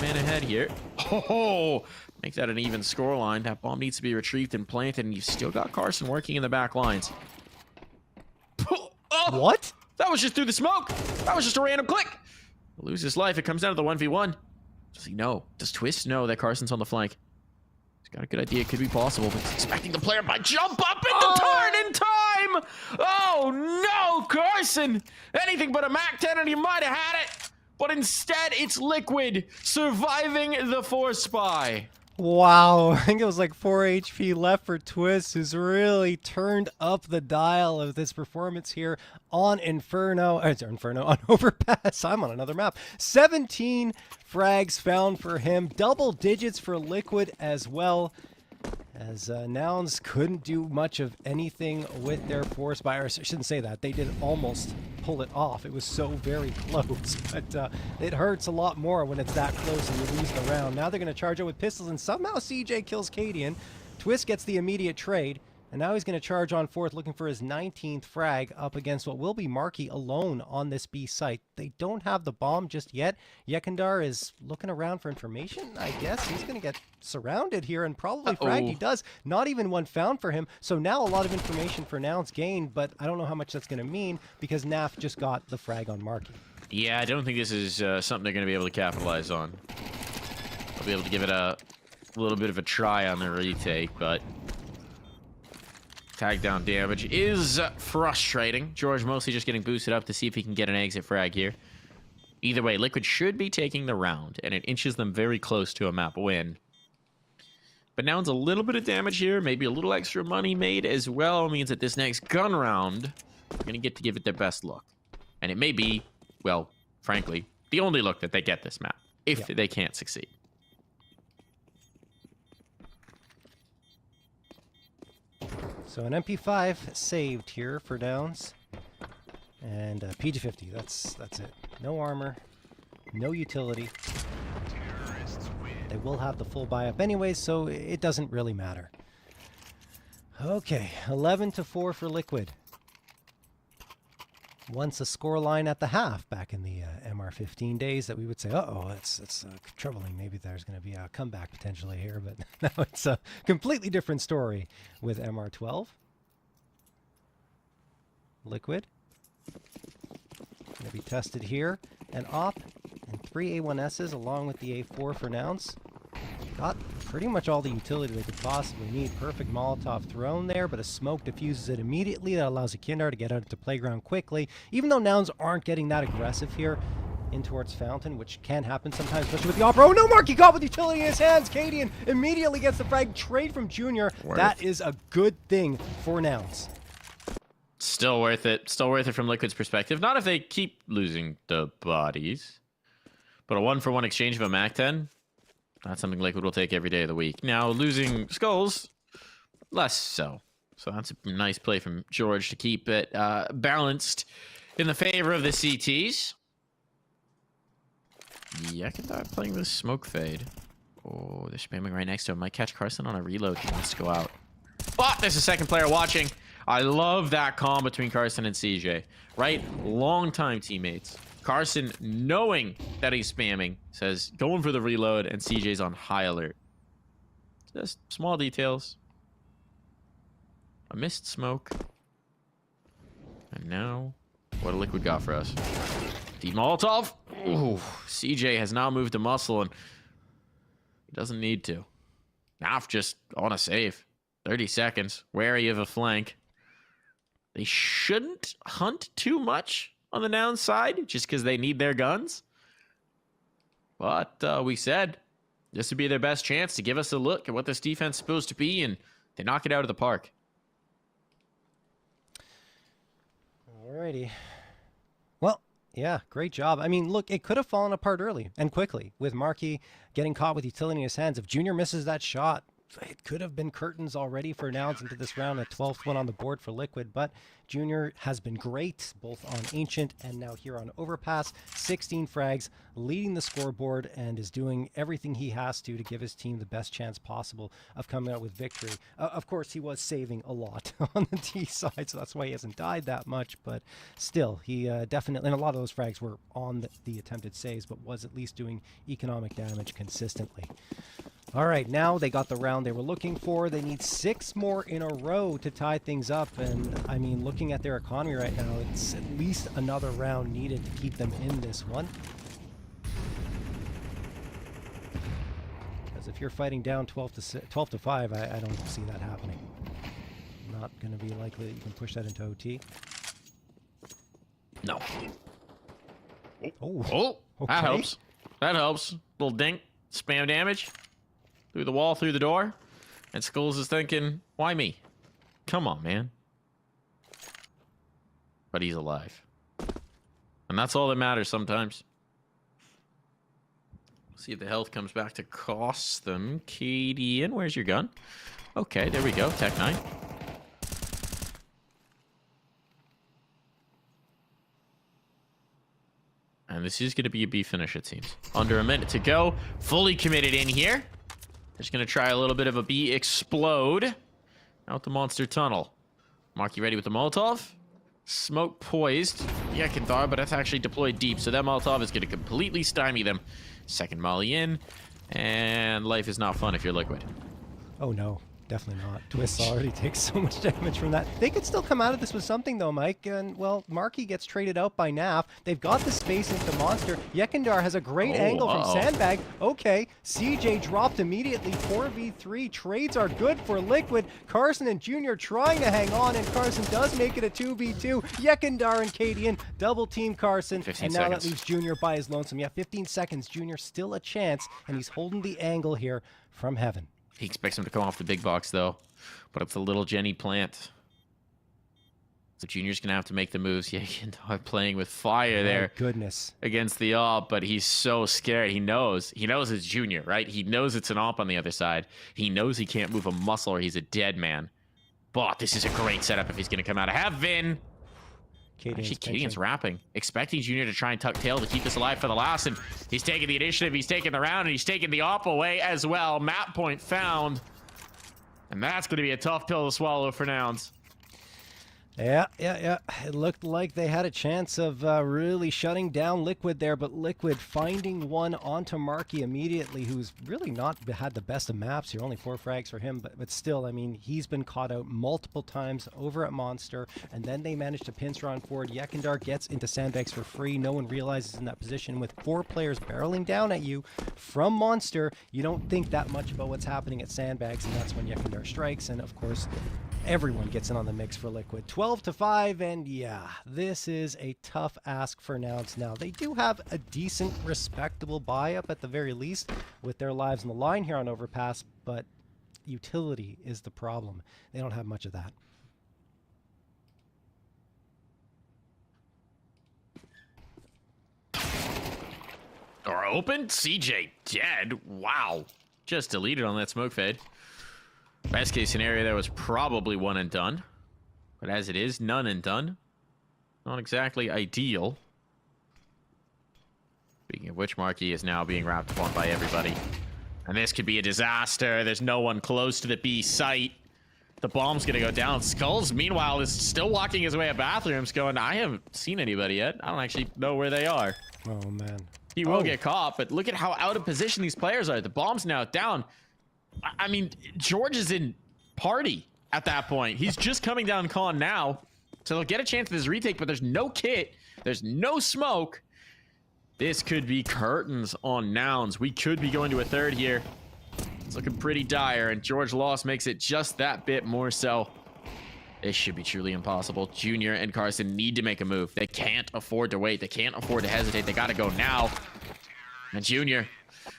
S5: Man ahead here. Oh, make that an even scoreline. That bomb needs to be retrieved and planted, and you've still got Carson working in the back lines. Oh,
S6: What?
S5: that was just through the smoke. That was just a random click. He'll lose his life. It comes down to the 1v1. Does he know? Does Twist know that Carson's on the flank? He's got a good idea. It could be possible, but he's expecting the player might jump up into turn in time. Oh, no, Carson. Anything but a MAC-10, and he might have had it. But instead, it's Liquid surviving the Force Spy.
S6: Wow, I think it was like 4 HP left for Twist, who's really turned up the dial of this performance here on on Overpass. I'm on another map. 17 frags found for him, double digits for Liquid as well, as Nouns couldn't do much of anything with their Force Buy. Or I shouldn't say that. They did almost pull it off. It was so very close, but it hurts a lot more when it's that close and you lose the round. Now they're going to charge out with pistols, and somehow CJ kills Cadian. Twist gets the immediate trade, and now he's going to charge on fourth, looking for his 19th frag up against what will be Marky alone on this B site. They don't have the bomb just yet. Yekindar is looking around for information, I guess. He's going to get surrounded here and probably fragged. He does. Not even one found for him. So now a lot of information for Nouns gained, but I don't know how much that's going to mean because Naf just got the frag on Marky.
S5: Yeah, I don't think this is something they're going to be able to capitalize on. They'll be able to give it a little bit of a try on the retake, but tag down damage is frustrating. George mostly just getting boosted up to see if he can get an exit frag here. Either way, Liquid should be taking the round, and it inches them very close to a map win. But now it's a little bit of damage here. Maybe a little extra money made as well means that this next gun round, we're going to get to give it their best look. And it may be, well, frankly, the only look that they get this map, if they can't succeed.
S6: So an MP5 saved here for Nouns. And PG-50, that's it. No armor, no utility. They will have the full buy-up anyways, so it doesn't really matter. Okay, 11-4 for Liquid. Once a scoreline at the half back in the MR15 days that we would say, uh-oh, it's troubling. Maybe there's going to be a comeback potentially here, but now it's a completely different story with MR12. Liquid. Going to be tested here. An op and 3 A1Ss along with the A4 for Nouns. Got pretty much all the utility they could possibly need. Perfect Molotov thrown there, but a smoke diffuses it immediately. That allows a Kindar to get out into playground quickly. Even though Nouns aren't getting that aggressive here in towards Fountain, which can happen sometimes, especially with the Opera. Oh no, Marky got with utility in his hands. Cadian immediately gets the frag. Trade from Junior. That is a good thing for Nouns.
S5: Still worth it. Still worth it from Liquid's perspective. Not if they keep losing the bodies. But a 1-for-1 exchange of a MAC-10, that's something Liquid will take every day of the week. Now, losing skulls, less so. So that's a nice play from George to keep it balanced in the favor of the CTs. Yakindar playing this smoke fade. Oh, they're spamming right next to him. Might catch Carson on a reload. He wants to go out. But there's a second player watching. I love that calm between Carson and CJ. Right? Long-time teammates. Carson, knowing that he's spamming, says, going for the reload, and CJ's on high alert. Just small details. A missed smoke. And now, what a Liquid got for us. Deep Molotov. Ooh, CJ has now moved to muscle, and he doesn't need to. Naf just on a save. 30 seconds. Wary of a flank. They shouldn't hunt too much on the Nouns side, just because they need their guns. But we said this would be their best chance to give us a look at what this defense is supposed to be, and they knock it out of the park.
S6: Alrighty. Well, yeah, great job. I mean, look, it could have fallen apart early and quickly with Markey getting caught with utility in his hands. If Junior misses that shot, it could have been curtains already for Nouns into this round, a 12th one on the board for Liquid, but Junior has been great, both on Ancient and now here on Overpass. 16 frags, leading the scoreboard, and is doing everything he has to give his team the best chance possible of coming out with victory. Of course, he was saving a lot on the T side, so that's why he hasn't died that much, but still, he definitely, and a lot of those frags were on the attempted saves, but was at least doing economic damage consistently. All right, now they got the round they were looking for. They need 6 more in a row to tie things up. And, I mean, looking at their economy right now, it's at least another round needed to keep them in this one. Because if you're fighting down 12 to 5, I don't see that happening. Not going to be likely that you can push that into OT.
S5: No.
S6: Oh,
S5: Oh,
S6: okay.
S5: that helps. That helps. Little dink, spam damage. Through the wall, through the door. And Skulls is thinking, why me? Come on, man. But he's alive. And that's all that matters sometimes. See if the health comes back to cost them. KDN, where's your gun? Okay, there we go. Tech 9. And this is going to be a B finish, it seems. Under a minute to go. Fully committed in here. Just going to try a little bit of a B explode. Out the monster tunnel. Marky ready with the Molotov. Smoke poised. Yeah, Kinthar, but that's actually deployed deep. So that Molotov is going to completely stymie them. Second molly in. And life is not fun if you're Liquid.
S6: Oh, no. Definitely not. Twists already takes so much damage from that. They could still come out of this with something, though, Mike. And, well, Marky gets traded out by Naf. They've got the space into Monster. Yekindar has a great angle from Sandbag. Okay, CJ dropped immediately. 4v3. Trades are good for Liquid. Carson and Junior trying to hang on, and Carson does make it a 2v2. Yekindar and Cadian double team Carson. And now that leaves Junior by his lonesome. Yeah, 15 seconds. Junior still a chance, and he's holding the angle here from Heaven.
S5: He expects him to come off the big box, though. But it's a little Jenny plant. So Junior's going to have to make the moves. Yeah, playing with fire there.
S6: Goodness.
S5: Against the AWP, but he's so scared. He knows it's Junior, right? He knows it's an AWP on the other side. He knows he can't move a muscle or he's a dead man. But this is a great setup if he's going to come out of heaven. Actually, Cadian's wrapping, expecting Junior to try and tuck tail to keep this alive for the last, and he's taking the initiative, he's taking the round, and he's taking the AWP away as well. Map point found. And that's going to be a tough pill to swallow for Nouns.
S6: Yeah. It looked like they had a chance of really shutting down Liquid there, but Liquid finding one onto Marky immediately, who's really not had the best of maps here. Only 4 frags for him, but still, I mean, he's been caught out multiple times over at Monster, and then they managed to pincer on forward. Yekindar gets into sandbags for free. No one realizes in that position with 4 players barreling down at you from Monster, you don't think that much about what's happening at sandbags, and that's when Yekindar strikes, and of course, everyone gets in on the mix for Liquid. 12-5, and yeah, this is a tough ask for Nouns. Now, they do have a decent, respectable buy-up at the very least with their lives on the line here on Overpass, but utility is the problem. They don't have much of that.
S5: Door open, CJ dead. Wow. Just deleted on that smoke fade. Best case scenario there was probably one and done. But as it is, none and done. Not exactly ideal. Speaking of which, Marky is now being wrapped upon by everybody. And this could be a disaster. There's no one close to the B site. The bomb's going to go down. Skulls, meanwhile, is still walking his way at bathrooms going, I haven't seen anybody yet. I don't actually know where they are.
S6: Oh, man.
S5: He will get caught, but look at how out of position these players are. The bomb's now down. I mean, George is in party at that point. He's just coming down con now. So they'll get a chance at this retake, but there's no kit. There's no smoke. This could be curtains on Nouns. We could be going to a third here. It's looking pretty dire, and George loss makes it just that bit more so. This should be truly impossible. Junior and Carson need to make a move. They can't afford to wait. They can't afford to hesitate. They got to go now. And Junior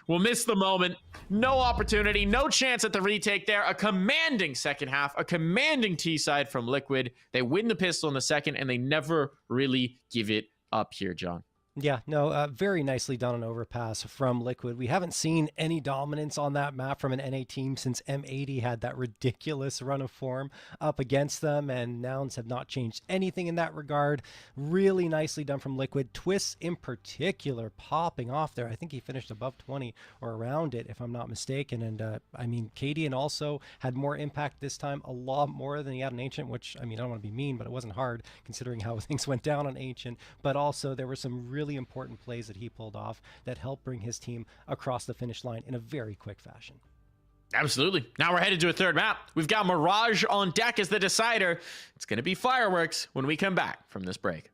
S5: will miss the moment. No opportunity, no chance at the retake there. A commanding second half, a commanding T-side from Liquid. They win the pistol in the second, and they never really give it up here, John.
S6: Yeah, no, very nicely done on Overpass from Liquid. We haven't seen any dominance on that map from an NA team since M80 had that ridiculous run of form up against them, and Nouns have not changed anything in that regard. Really nicely done from Liquid. Twists in particular popping off there. I think he finished above 20 or around it, if I'm not mistaken. And I mean, Cadian also had more impact this time, a lot more than he had on Ancient, which, I mean, I don't want to be mean, but it wasn't hard considering how things went down on Ancient. But also there were some really important plays that he pulled off that helped bring his team across the finish line in a very quick fashion.
S5: Absolutely. Now we're headed to a third map. We've got Mirage on deck as the decider. It's going to be fireworks when we come back from this break.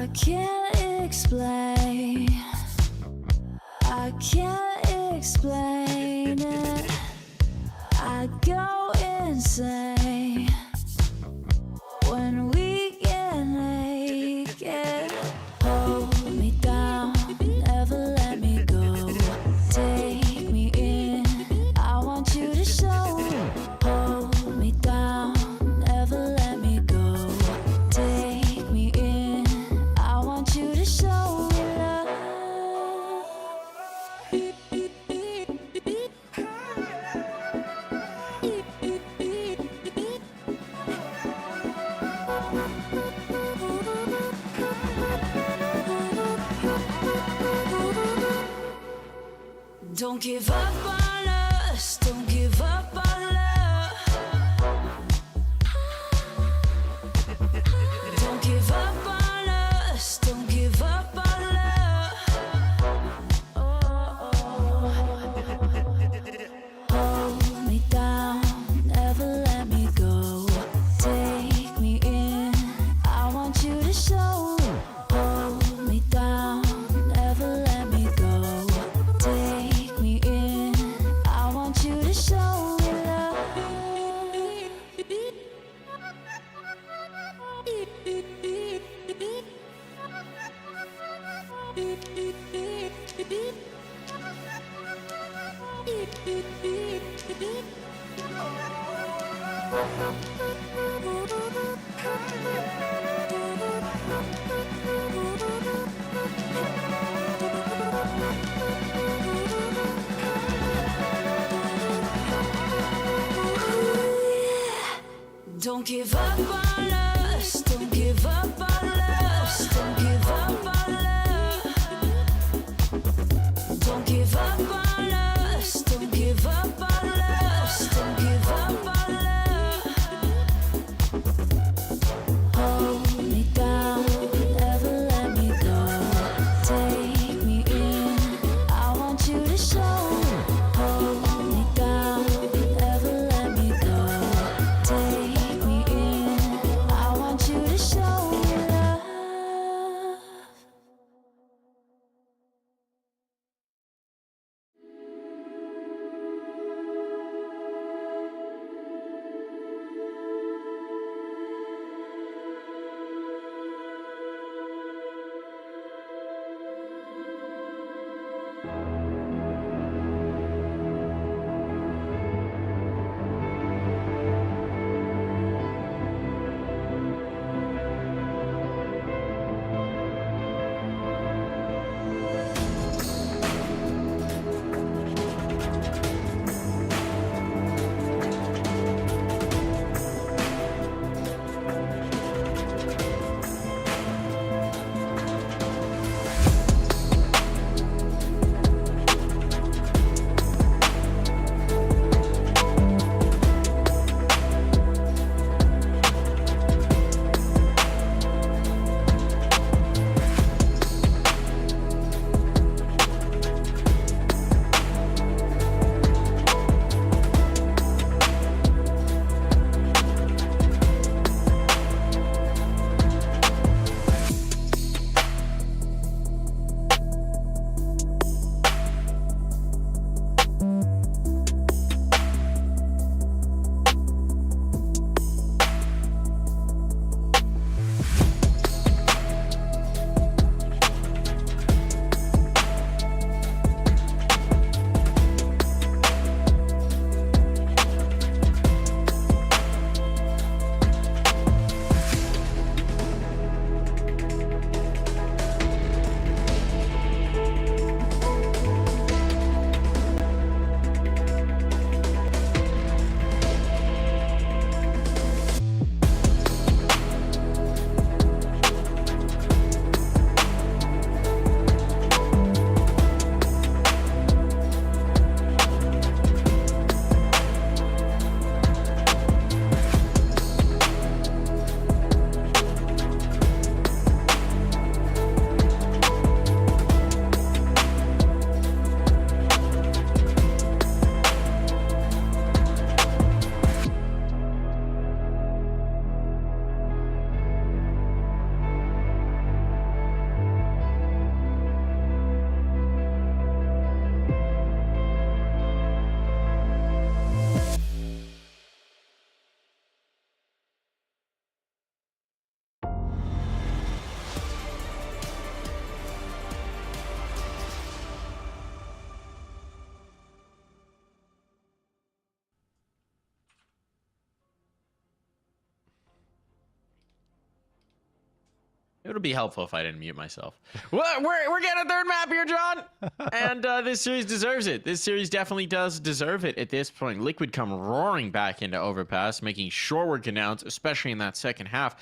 S7: I can't explain. I can't explain it. I go insane when we get naked. Hold me down, never let me go. Take me in, I want you to show. Hold me down, never let me go. Take me in, I want you to show me love. Don't give up on us, don't give up on love. Don't give up on us, don't give up on love. Hold me down, never let me go. Take me in, I want you to show. Hold me down, never let me go. Take me in, I want you to show me love. Don't give up on us, don't give up on us, don't give up on love. Don't give up on us, don't give up on us, don't give up on love. Hold me down, never let me go. Take me in, I want you to show. Hold me down, never let me go. Take me in, I
S5: It would be helpful if I didn't mute myself. Well, we're getting a third map here, John. And this series deserves it. This series definitely does deserve it at this point. Liquid come roaring back into Overpass, making sure we're announced, especially in that second half.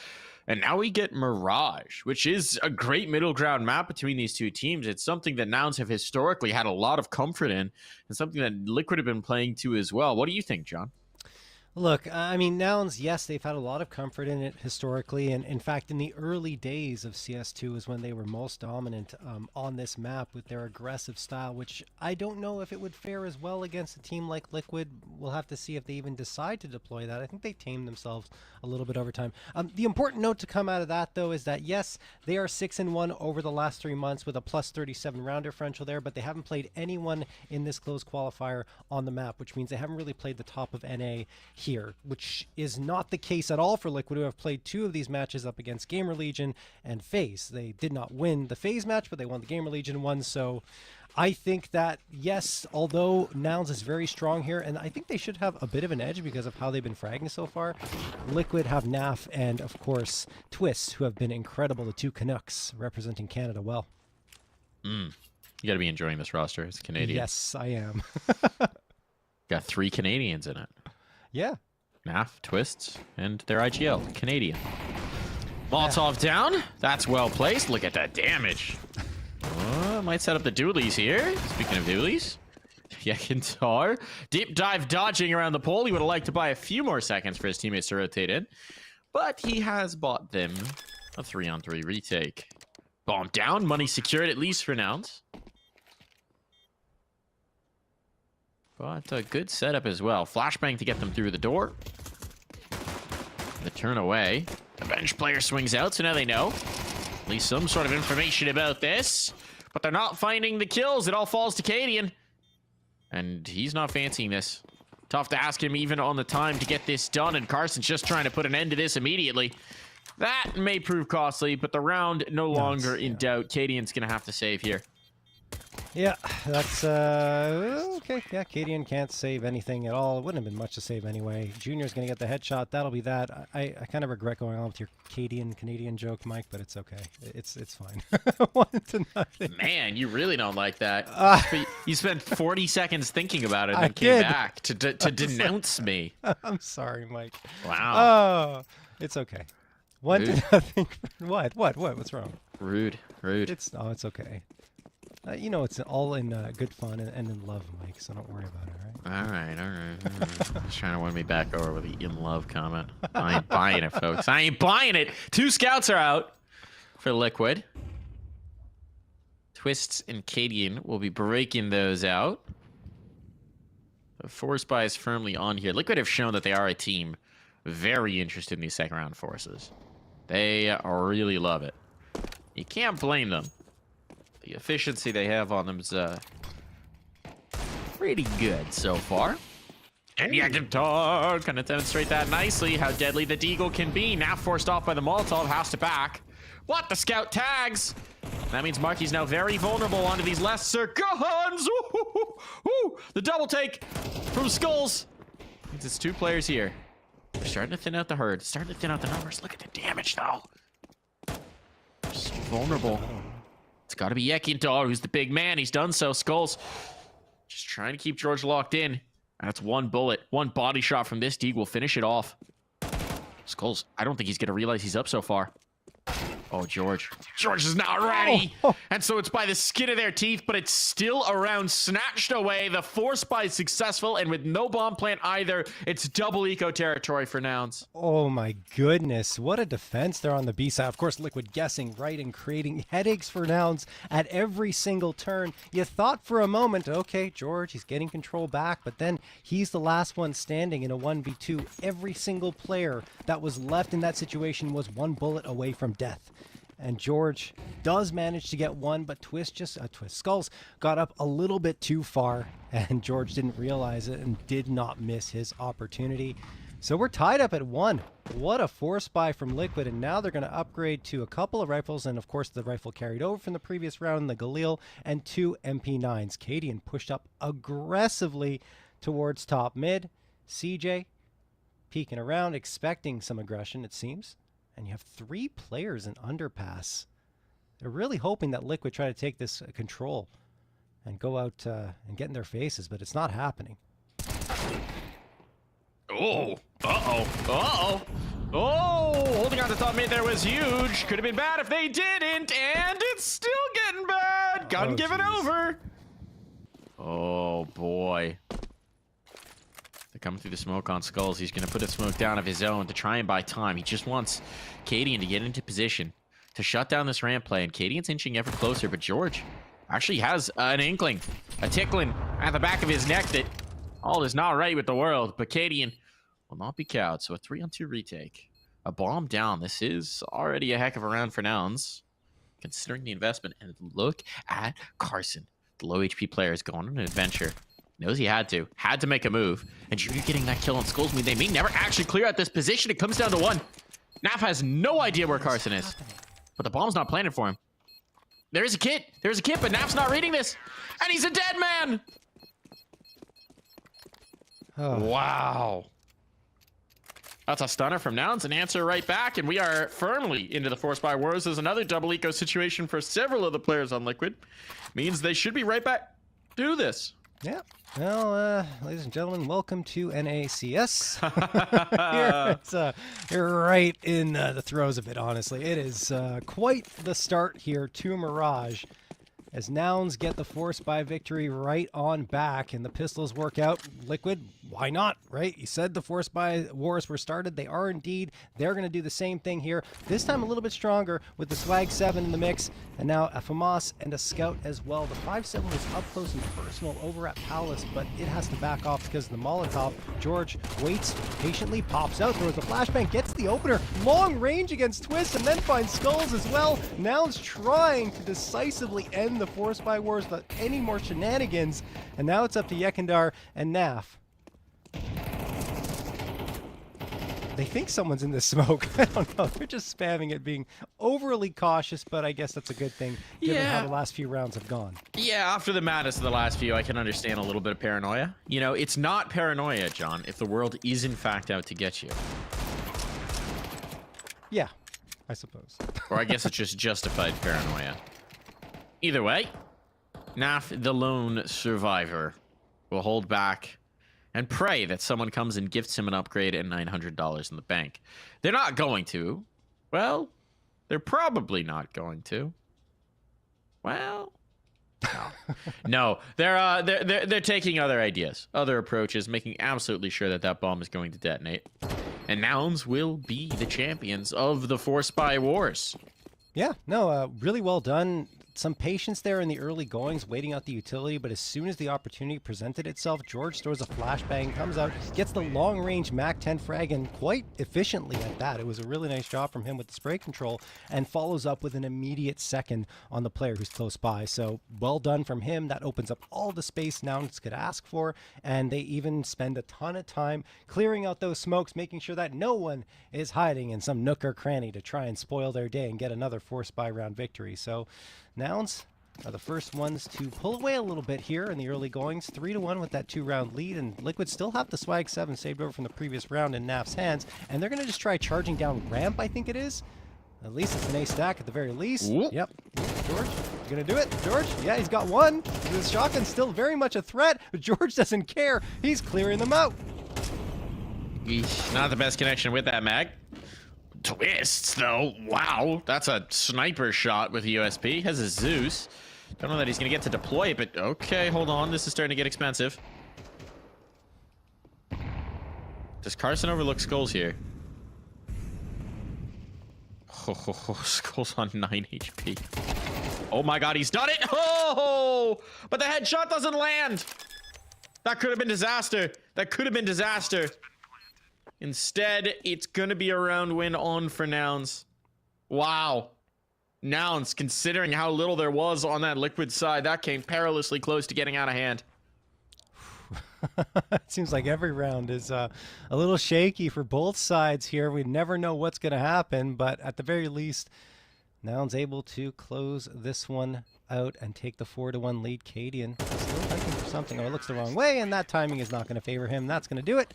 S5: And now we get Mirage, which is a great middle ground map between these two teams. It's something that Nouns have historically had a lot of comfort in, and something that Liquid have been playing to as well. What do you think, John?
S6: Look, I mean, Nouns, yes, they've had a lot of comfort in it historically. And in fact, in the early days of CS2 is when they were most dominant on this map with their aggressive style, which I don't know if it would fare as well against a team like Liquid. We'll have to see if they even decide to deploy that. I think they tamed themselves a little bit over time. The important note to come out of that, though, is that, yes, they are 6-1 over the last 3 months with a plus 37 round differential there, but they haven't played anyone in this closed qualifier on the map, which means they haven't really played the top of NA here, which is not the case at all for Liquid, who have played 2 of these matches up against Gamer Legion and FaZe. They did not win the FaZe match, but they won the Gamer Legion one. So I think that, yes, although Nouns is very strong here, and I think they should have a bit of an edge because of how they've been fragging so far, Liquid have NAF and, of course, Twist, who have been incredible, the 2 Canucks representing Canada well.
S5: You got to be enjoying this roster. It's Canadian.
S6: Yes, I am.
S5: Got 3 Canadians in it.
S6: Yeah.
S5: NAF, Twists, and their IGL, Canadian. Molotov down. That's well placed. Look at that damage. Might set up the dualies here. Speaking of dualies. Yakintar. Deep dive dodging around the pole. He would have liked to buy a few more seconds for his teammates to rotate in. But he has bought them a 3-on-3 retake. Bomb down. Money secured, at least for Nouns. But a good setup as well. Flashbang to get them through the door. The turn away. The bench player swings out, so now they know. At least some sort of information about this. But they're not finding the kills. It all falls to Cadian. And he's not fancying this. Tough to ask him even on the time to get this done. And Carson's just trying to put an end to this immediately. That may prove costly, but the round no longer in doubt. Cadian's going to have to save here.
S6: Yeah, that's okay. Yeah, Cadian can't save anything at all. It wouldn't have been much to save anyway. Junior's going to get the headshot. That'll be that. I kind of regret going on with your Canadian joke, Mike, but it's okay. It's fine. 1-0.
S5: Man, you really don't like that. You spent 40 seconds thinking about it and then came back to denounce me.
S6: I'm sorry, Mike.
S5: Wow.
S6: Oh, it's okay. 1-0. What? What's wrong?
S5: Rude.
S6: It's okay. You know, it's all in good fun and in love, Mike, so don't worry about it, all right?
S5: All right. Just trying to win me back over with the in love comment. I ain't buying it, folks. I ain't buying it. 2 scouts are out for Liquid. Twists and Cadian will be breaking those out. The 4 spies firmly on here. Liquid have shown that they are a team very interested in these second round forces. They really love it. You can't blame them. The efficiency they have on them is pretty good so far. And Yakintar gonna demonstrate that nicely, how deadly the Deagle can be. Now forced off by the Molotov, has to back. What? The scout tags! That means Marky's now very vulnerable onto these lesser guns. Ooh, the double take from Skulls. Means it's 2 players here. They're starting to thin out the herd, starting to thin out the numbers. Look at the damage though. They're so vulnerable. It's got to be Yakintar, who's the big man. He's done so. Skulls just trying to keep George locked in. And it's 1 bullet. 1 body shot from this Deagle will finish it off. Skulls, I don't think he's going to realize he's up so far. Oh, George. George is not ready. And so it's by the skin of their teeth, but it's still around, snatched away. The 4 spies successful, and with no bomb plant either, it's double eco territory for Nouns.
S6: Oh my goodness, what a defense there on the B side. Of course, Liquid guessing right and creating headaches for Nouns at every single turn. You thought for a moment, okay, George, he's getting control back, but then he's the last one standing in a 1v2. Every single player that was left in that situation was 1 bullet away from death. And George does manage to get 1, but Skulls got up a little bit too far, and George didn't realize it and did not miss his opportunity. So we're tied up at 1. What a 4 spy from Liquid, and now they're going to upgrade to a couple of rifles, and of course the rifle carried over from the previous round, the Galil, and 2 MP9s. Cadian pushed up aggressively towards top mid. CJ peeking around, expecting some aggression, it seems. and you have 3 players in underpass. They're really hoping that Liquid try to take this control and go out and get in their faces, but it's not happening.
S5: Oh, holding on to top mid there was huge. Could have been bad if they didn't, and it's still getting bad. Gun give it over. Oh boy. They're coming through the smoke on Skulls. He's going to put a smoke down of his own to try and buy time. He just wants Cadian to get into position to shut down this ramp play, and Cadian's inching ever closer, but George actually has an inkling, a tickling at the back of his neck that all is not right with the world, but Cadian will not be cowed. So a 3-on-2 retake. A bomb down. This is already a heck of a round for Nouns, considering the investment. And look at Carson. The low HP player is going on an adventure. Knows he had to make a move. And Junior getting that kill on Skulls mean they may never actually clear out this position. It comes down to 1. Naf has no idea where Carson is. But the bomb's not planted for him. There's a kit. There's a kit, but Naf's not reading this. And he's a dead man. Oh. Wow. That's a stunner from Nouns, an answer right back, and we are firmly into the Force by Wars. There's another double eco situation for several of the players on Liquid. Means they should be right back to this.
S6: Yeah. Well, ladies and gentlemen, welcome to NACS. You're right in the throes of it, honestly. It is quite the start here to Mirage, as Nouns get the Force by victory right on back, and the pistols work out. Liquid, why not, right? You said the Force by Wars were started. They are indeed. They're going to do the same thing here. This time a little bit stronger with the Swag 7 in the mix, and now a FAMAS and a Scout as well. The 5-7 was up close and personal over at Palace, but it has to back off because of the Molotov. George waits patiently, pops out, throws the flashbang, gets the opener, long range against Twist, and then finds Skulls as well. Nouns trying to decisively end the Force by Wars without any more shenanigans, and now it's up to Yekindar and Naf. They think someone's in the smoke. I don't know. They're just spamming it, being overly cautious, but I guess that's a good thing given how the last few rounds have gone. Yeah,
S5: after the madness of the last few, I can understand a little bit of paranoia. You know, it's not paranoia, John, if the world is in fact out to get you.
S6: Yeah, I suppose.
S5: Or I guess it's just justified paranoia. Either way, Naf, the lone survivor, will hold back and pray that someone comes and gifts him an upgrade and $900 in the bank. They're not going to. Well, they're probably not going to. Well, no. They're taking other ideas, other approaches, making absolutely sure that that bomb is going to detonate. And Nouns will be the champions of the Force by Wars.
S6: Yeah, no, really well done. Some patience there in the early goings, waiting out the utility, but as soon as the opportunity presented itself, George throws a flashbang, comes out, gets the long-range MAC-10 frag, and quite efficiently at that. It was a really nice job from him with the spray control, and follows up with an immediate second on the player who's close by. So well done from him. That opens up all the space Nouns could ask for, and they even spend a ton of time clearing out those smokes, making sure that no one is hiding in some nook or cranny to try and spoil their day and get another Force by round victory. So Nouns are the first ones to pull away a little bit here in the early goings, 3-1 with that 2-round lead, and Liquid still have the Swag 7 saved over from the previous round in Naf's hands, and they're going to just try charging down ramp, I think it is. At least it's an ace stack at the very least. Whoop. Yep. George, you going to do it? George? Yeah, he's got one. His shotgun's still very much a threat, but George doesn't care. He's clearing them out.
S5: Eesh, not the best connection with that mag. Twists, though. Wow, that's a sniper shot with USP. Has a Zeus. Don't know that he's going to get to deploy it, but okay, hold on. This is starting to get expensive. Does Carson overlook Skulls here? Oh, Skulls on 9 HP. Oh my god, he's done it! Oh! But the headshot doesn't land! That could have been disaster. That could have been disaster. Instead, it's gonna be a round win on for Nouns. Wow. Nouns, considering how little there was on that Liquid side, that came perilously close to getting out of hand.
S6: It seems like every round is a little shaky for both sides here. We never know what's going to happen, but at the very least, Nouns able to close this one out and take the 4-1 lead. Cadian still hunting for something. Oh, it looks the wrong way, and that timing is not going to favor him. That's going to do it.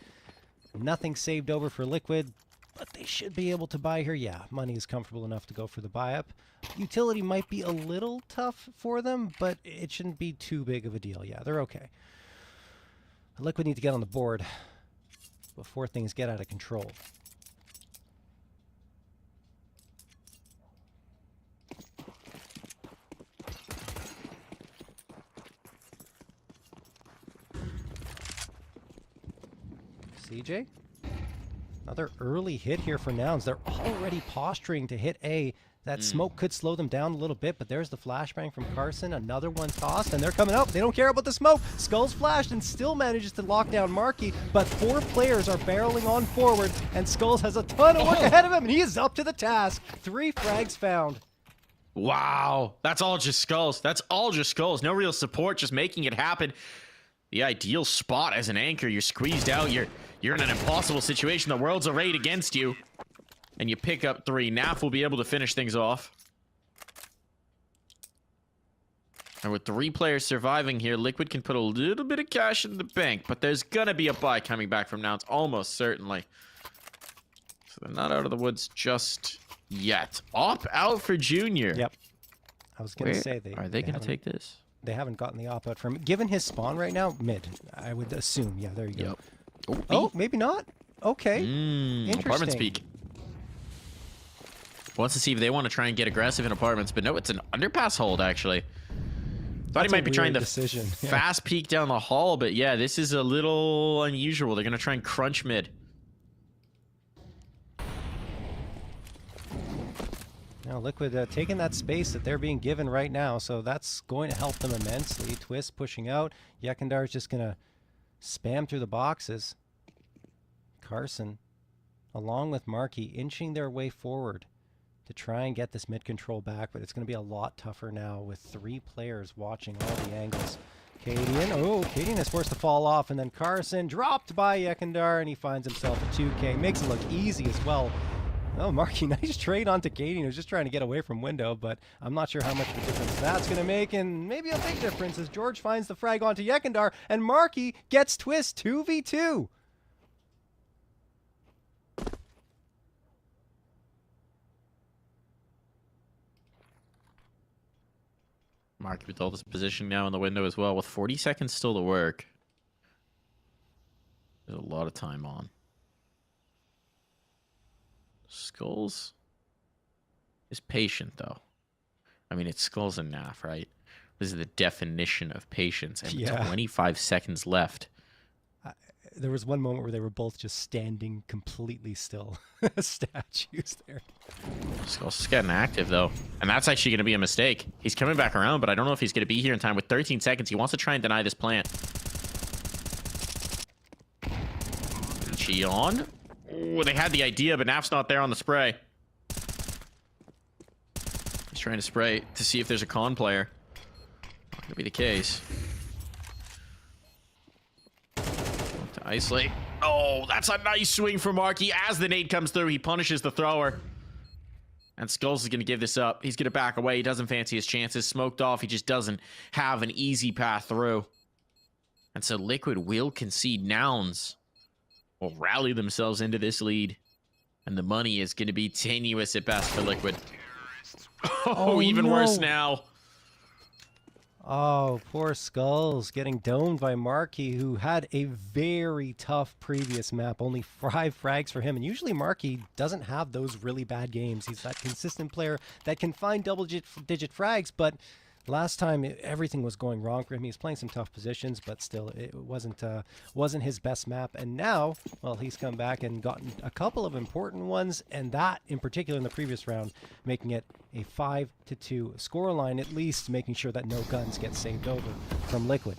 S6: Nothing saved over for Liquid. but they should be able to buy here. Yeah, money is comfortable enough to go for the buy up. Utility might be a little tough for them, but it shouldn't be too big of a deal. Yeah, they're okay. Liquid need to get on the board before things get out of control. CJ? Another early hit here for Nouns. They're already posturing to hit A. That smoke could slow them down a little bit, but there's the flashbang from Carson. Another one tossed, and they're coming up. They don't care about the smoke. Skulls flashed and still manages to lock down Markey, but 4 players are barreling on forward, and Skulls has a ton of work ahead of him, and he is up to the task. 3 frags found.
S5: Wow, that's all just Skulls. That's all just Skulls. No real support, just making it happen. The ideal spot as an anchor. You're squeezed out. You're in an impossible situation. The world's arrayed against you. And you pick up 3. Naf will be able to finish things off. And with 3 players surviving here, Liquid can put a little bit of cash in the bank. But there's going to be a buy coming back from Nouns, almost certainly. So they're not out of the woods just yet. Op out for Junior.
S6: Yep. I was going to say
S5: Are they going to take this?
S6: They haven't gotten the op out from him. Given his spawn right now, mid, I would assume. Yeah, there you go.
S5: Yep.
S6: Oh, maybe not. Okay.
S5: Apartments peak. Wants to see if they want to try and get aggressive in apartments, but no, it's an underpass hold, actually. Thought he might be trying to fast peek down the hall, but yeah, this is a little unusual. They're going to try and crunch mid.
S6: Now, Liquid taking that space that they're being given right now, so that's going to help them immensely. Twist pushing out. Yekindar is just going to spam through the boxes. Carson, along with Markey, inching their way forward to try and get this mid control back, but it's going to be a lot tougher now with 3 players watching all the angles. Cadian is forced to fall off, and then Carson dropped by Yekindar, and he finds himself a 2K. Makes it look easy as well. Oh, Markey, nice trade onto Cadian, who's just trying to get away from window, but I'm not sure how much of a difference that's going to make, and maybe a big difference as George finds the frag onto Yekindar, and Markey gets Twist 2v2.
S5: Markey with all this position now in the window as well, with 40 seconds still to work. There's a lot of time on. Skulls is patient, though. I mean, it's Skulls and Naf, right? This is the definition of patience. And 25 seconds left.
S6: There was one moment where they were both just standing completely still. Statues there.
S5: Skulls is getting active, though. And that's actually going to be a mistake. He's coming back around, but I don't know if he's going to be here in time. With 13 seconds, he wants to try and deny this plant. Cheon. Oh, they had the idea, but Naf's not there on the spray. He's trying to spray to see if there's a con player. Not going to be the case. To isolate. Oh, that's a nice swing from Markey. As the nade comes through, he punishes the thrower. And Skulls is going to give this up. He's going to back away. He doesn't fancy his chances. Smoked off. He just doesn't have an easy path through. And so Liquid will concede. Nouns will rally themselves into this lead. And the money is going to be tenuous at best for Liquid. Oh, even worse now.
S6: Oh, poor Skulls getting domed by Markey, who had a very tough previous map. Only 5 frags for him. And usually Markey doesn't have those really bad games. He's that consistent player that can find double-digit frags, but last time everything was going wrong for him. He was playing some tough positions, but still it wasn't his best map. And now, well, he's come back and gotten a couple of important ones, and that in particular in the previous round, making it a 5-2 scoreline, at least making sure that no guns get saved over from Liquid.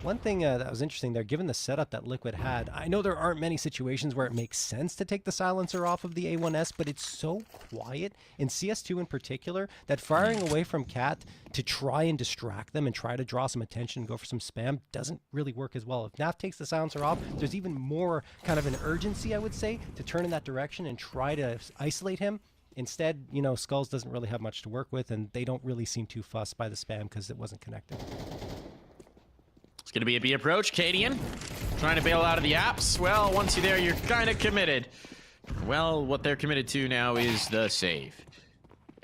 S6: One thing that was interesting there, given the setup that Liquid had, I know there aren't many situations where it makes sense to take the silencer off of the A1S, but it's so quiet, in CS2 in particular, that firing away from Cat to try and distract them and try to draw some attention and go for some spam doesn't really work as well. If Naf takes the silencer off, there's even more kind of an urgency, I would say, to turn in that direction and try to isolate him. Instead, you know, Skulls doesn't really have much to work with, and they don't really seem too fussed by the spam because it wasn't connected.
S5: It's going to be a B approach. Cadian Trying to bail out of the apps. Well, once you're there, you're kind of committed. Well, what they're committed to now is the save.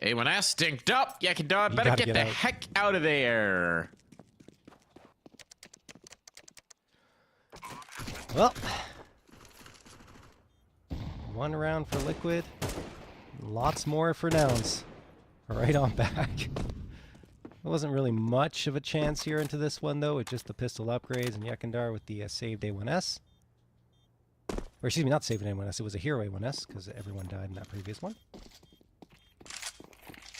S5: A1S stinked up. Yakadar better get the heck out of there.
S6: Well, one round for Liquid. Lots more for Nouns. Right on back. There wasn't really much of a chance here into this one, though, with just the pistol upgrades and Yekindar with the saved A1S. Or, excuse me, not saved A1S, it was a hero A1S, because everyone died in that previous one.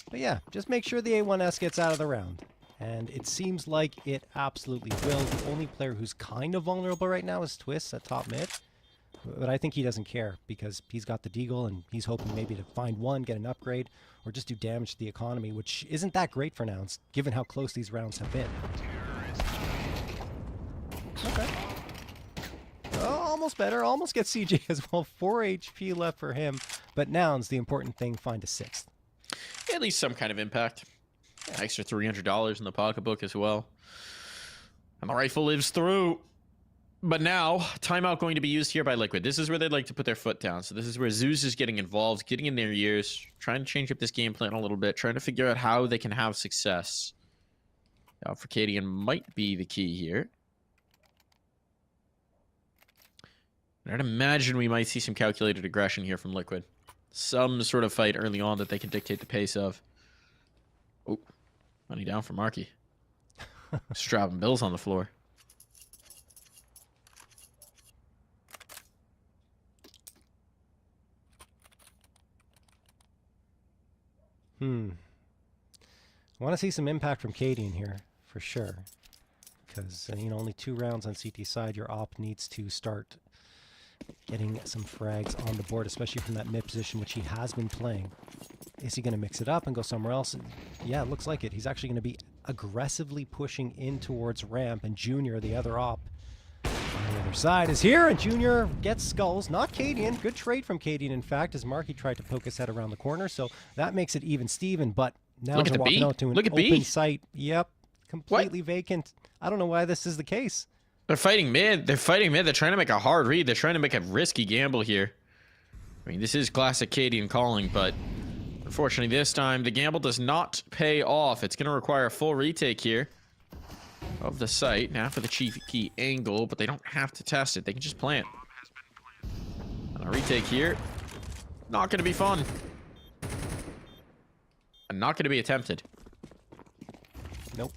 S6: But yeah, just make sure the A1S gets out of the round. And it seems like it absolutely will. The only player who's kind of vulnerable right now is Twist at top mid. But I think he doesn't care because he's got the Deagle and he's hoping maybe to find one, get an upgrade, or just do damage to the economy, which isn't that great for Nouns, given how close these rounds have been. Okay. Oh, almost better. Almost gets CJ as well. 4 HP left for him. But Nouns, the important thing, find a 6th.
S5: At least some kind of impact. Yeah. Extra $300 in the pocketbook as well. And the rifle lives through. But now, timeout going to be used here by Liquid. This is where they'd like to put their foot down. So this is where Zeus is getting involved, getting in their ears, trying to change up this game plan a little bit, trying to figure out how they can have success. Alfracadian might be the key here. And I'd imagine we might see some calculated aggression here from Liquid. Some sort of fight early on that they can dictate the pace of. Oh, money down for Marky. Just dropping bills on the floor.
S6: I want to see some impact from Cadian here, for sure. Because, you know, only 2 rounds on CT side, your op needs to start getting some frags on the board, especially from that mid position, which he has been playing. Is he going to mix it up and go somewhere else? Yeah, it looks like it. He's actually going to be aggressively pushing in towards ramp, and Junior, the other op, on the other side is here, and Junior gets skulls. Not Cadian. Good trade from Cadian, in fact, as Marky tried to poke his head around the corner, so that makes it even Steven, but now they're walking out to an open site. Yep, completely vacant. I don't know why this is the case.
S5: They're fighting mid. They're fighting mid. They're trying to make a hard read. They're trying to make a risky gamble here. I mean, this is classic Cadian calling, but unfortunately this time the gamble does not pay off. It's going to require a full retake here of the site. Now for the cheeky angle, but they don't have to test it. They can just plant. And a retake here. Not going to be fun. And not going to be attempted.
S6: Nope.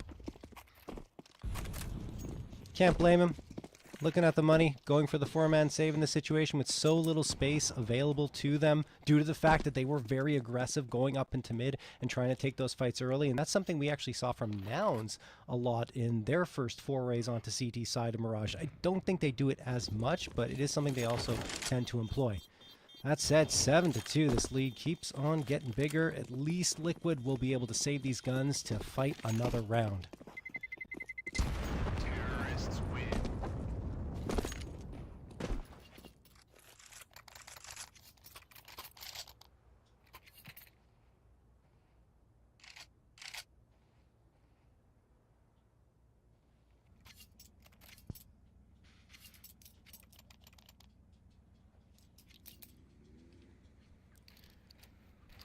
S6: Can't blame him. Looking at the money, going for the 4-man save in the situation with so little space available to them due to the fact that they were very aggressive going up into mid and trying to take those fights early. And that's something we actually saw from Nouns a lot in their first forays onto CT side of Mirage. I don't think they do it as much, but it is something they also tend to employ. That said, 7-2, this lead keeps on getting bigger. At least Liquid will be able to save these guns to fight another round.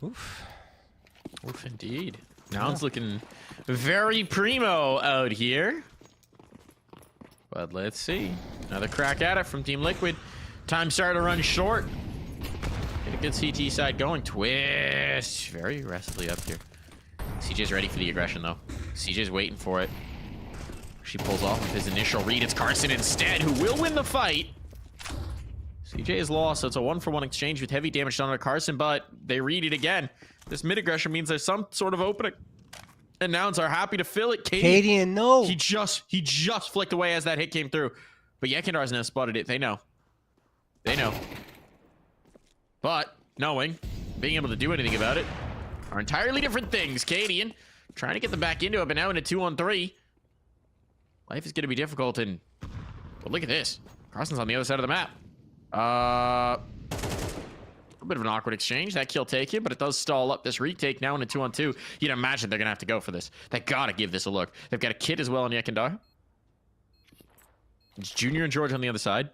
S6: Oof.
S5: Oof, indeed. Nouns looking very primo out here. But let's see. Another crack at it from Team Liquid. Time started to run short. Get a good CT side going. Twist. Very aggressively up here. CJ's ready for the aggression, though. CJ's waiting for it. She pulls off with his initial read. It's Carson instead, who will win the fight. CJ is lost, so it's a 1-for-1 exchange with heavy damage done on Carson, but they read it again. This mid-aggression means there's some sort of opening. And Nouns are happy to fill it.
S6: Cadian, no!
S5: He just flicked away as that hit came through. But Yekindar's now spotted it. They know. They know. But knowing, being able to do anything about it, are entirely different things. Cadian trying to get them back into it, but now in a 2-on-3. Life is going to be difficult, and well, look at this. Carson's on the other side of the map. A bit of an awkward exchange. That kill taken, but it does stall up this retake now in a 2-on-2. You'd imagine they're going to have to go for this. They got to give this a look. They've got a kid as well on Yekindar. It's Junior and George on the other side.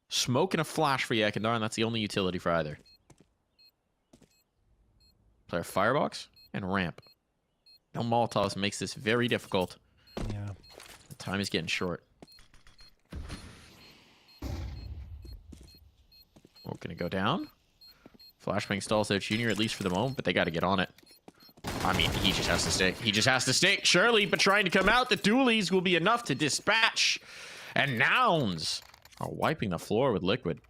S5: Smoke and a flash for Yakandar, and that's the only utility for either. Player firebox and ramp. No Molotovs makes this very difficult.
S6: Yeah.
S5: The time is getting short. Smoke gonna go down. Flashbang stalls out Junior, at least for the moment, but they got to get on it. I mean, he just has to stay. He just has to stay. Surely, but trying to come out, the dualies will be enough to dispatch. And Nouns are wiping the floor with Liquid.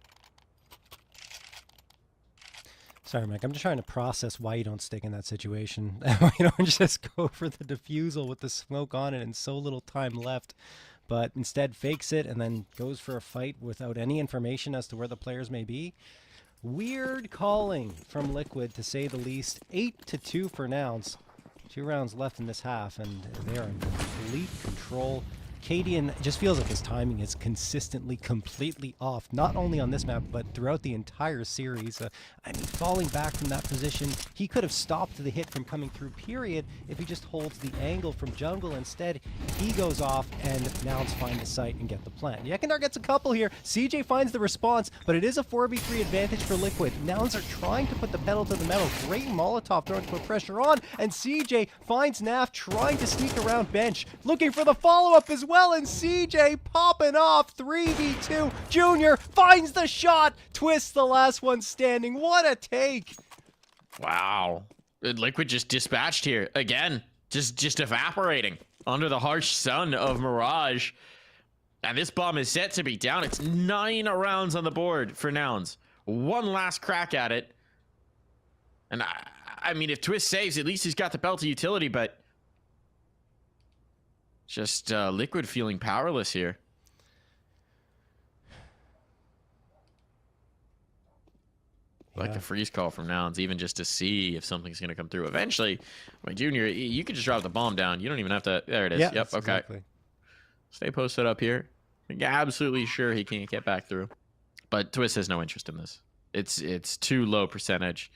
S6: Sorry, Mike. I'm just trying to process why you don't stick in that situation. Why you don't just go for the defusal with the smoke on it and so little time left. But instead fakes it and then goes for a fight without any information as to where the players may be. Weird calling from Liquid, to say the least. 8-2 for Nouns. 2 rounds left in this half, and they are in complete control. Cadian just feels like his timing is consistently, completely off, not only on this map, but throughout the entire series. I mean, falling back from that position, he could have stopped the hit from coming through, period, if he just holds the angle from jungle. Instead, he goes off, and Nouns find the site and get the plant. Yakandar gets a couple here. CJ finds the response, but it is a 4v3 advantage for Liquid. Nouns are trying to put the pedal to the metal. Great Molotov throwing to put pressure on, and CJ finds Naf trying to sneak around bench, looking for the follow-up as well, and CJ popping off. 3v2. Junior finds the shot. Twist the last one standing. What a take.
S5: Wow. Liquid just dispatched here. Again, just evaporating under the harsh sun of Mirage. And this bomb is set to be down. It's 9 rounds on the board for Nouns. One last crack at it. And I mean, if Twist saves, at least he's got the belt of utility, but just Liquid feeling powerless here. Like a freeze call from Nouns, even just to see if something's going to come through. Eventually, I mean, Junior, you could just drop the bomb down. You don't even have to. There it is.
S6: Yeah,
S5: yep, okay.
S6: Exactly.
S5: Stay posted up here. Absolutely sure he can't get back through. But Twist has no interest in this. It's too low percentage.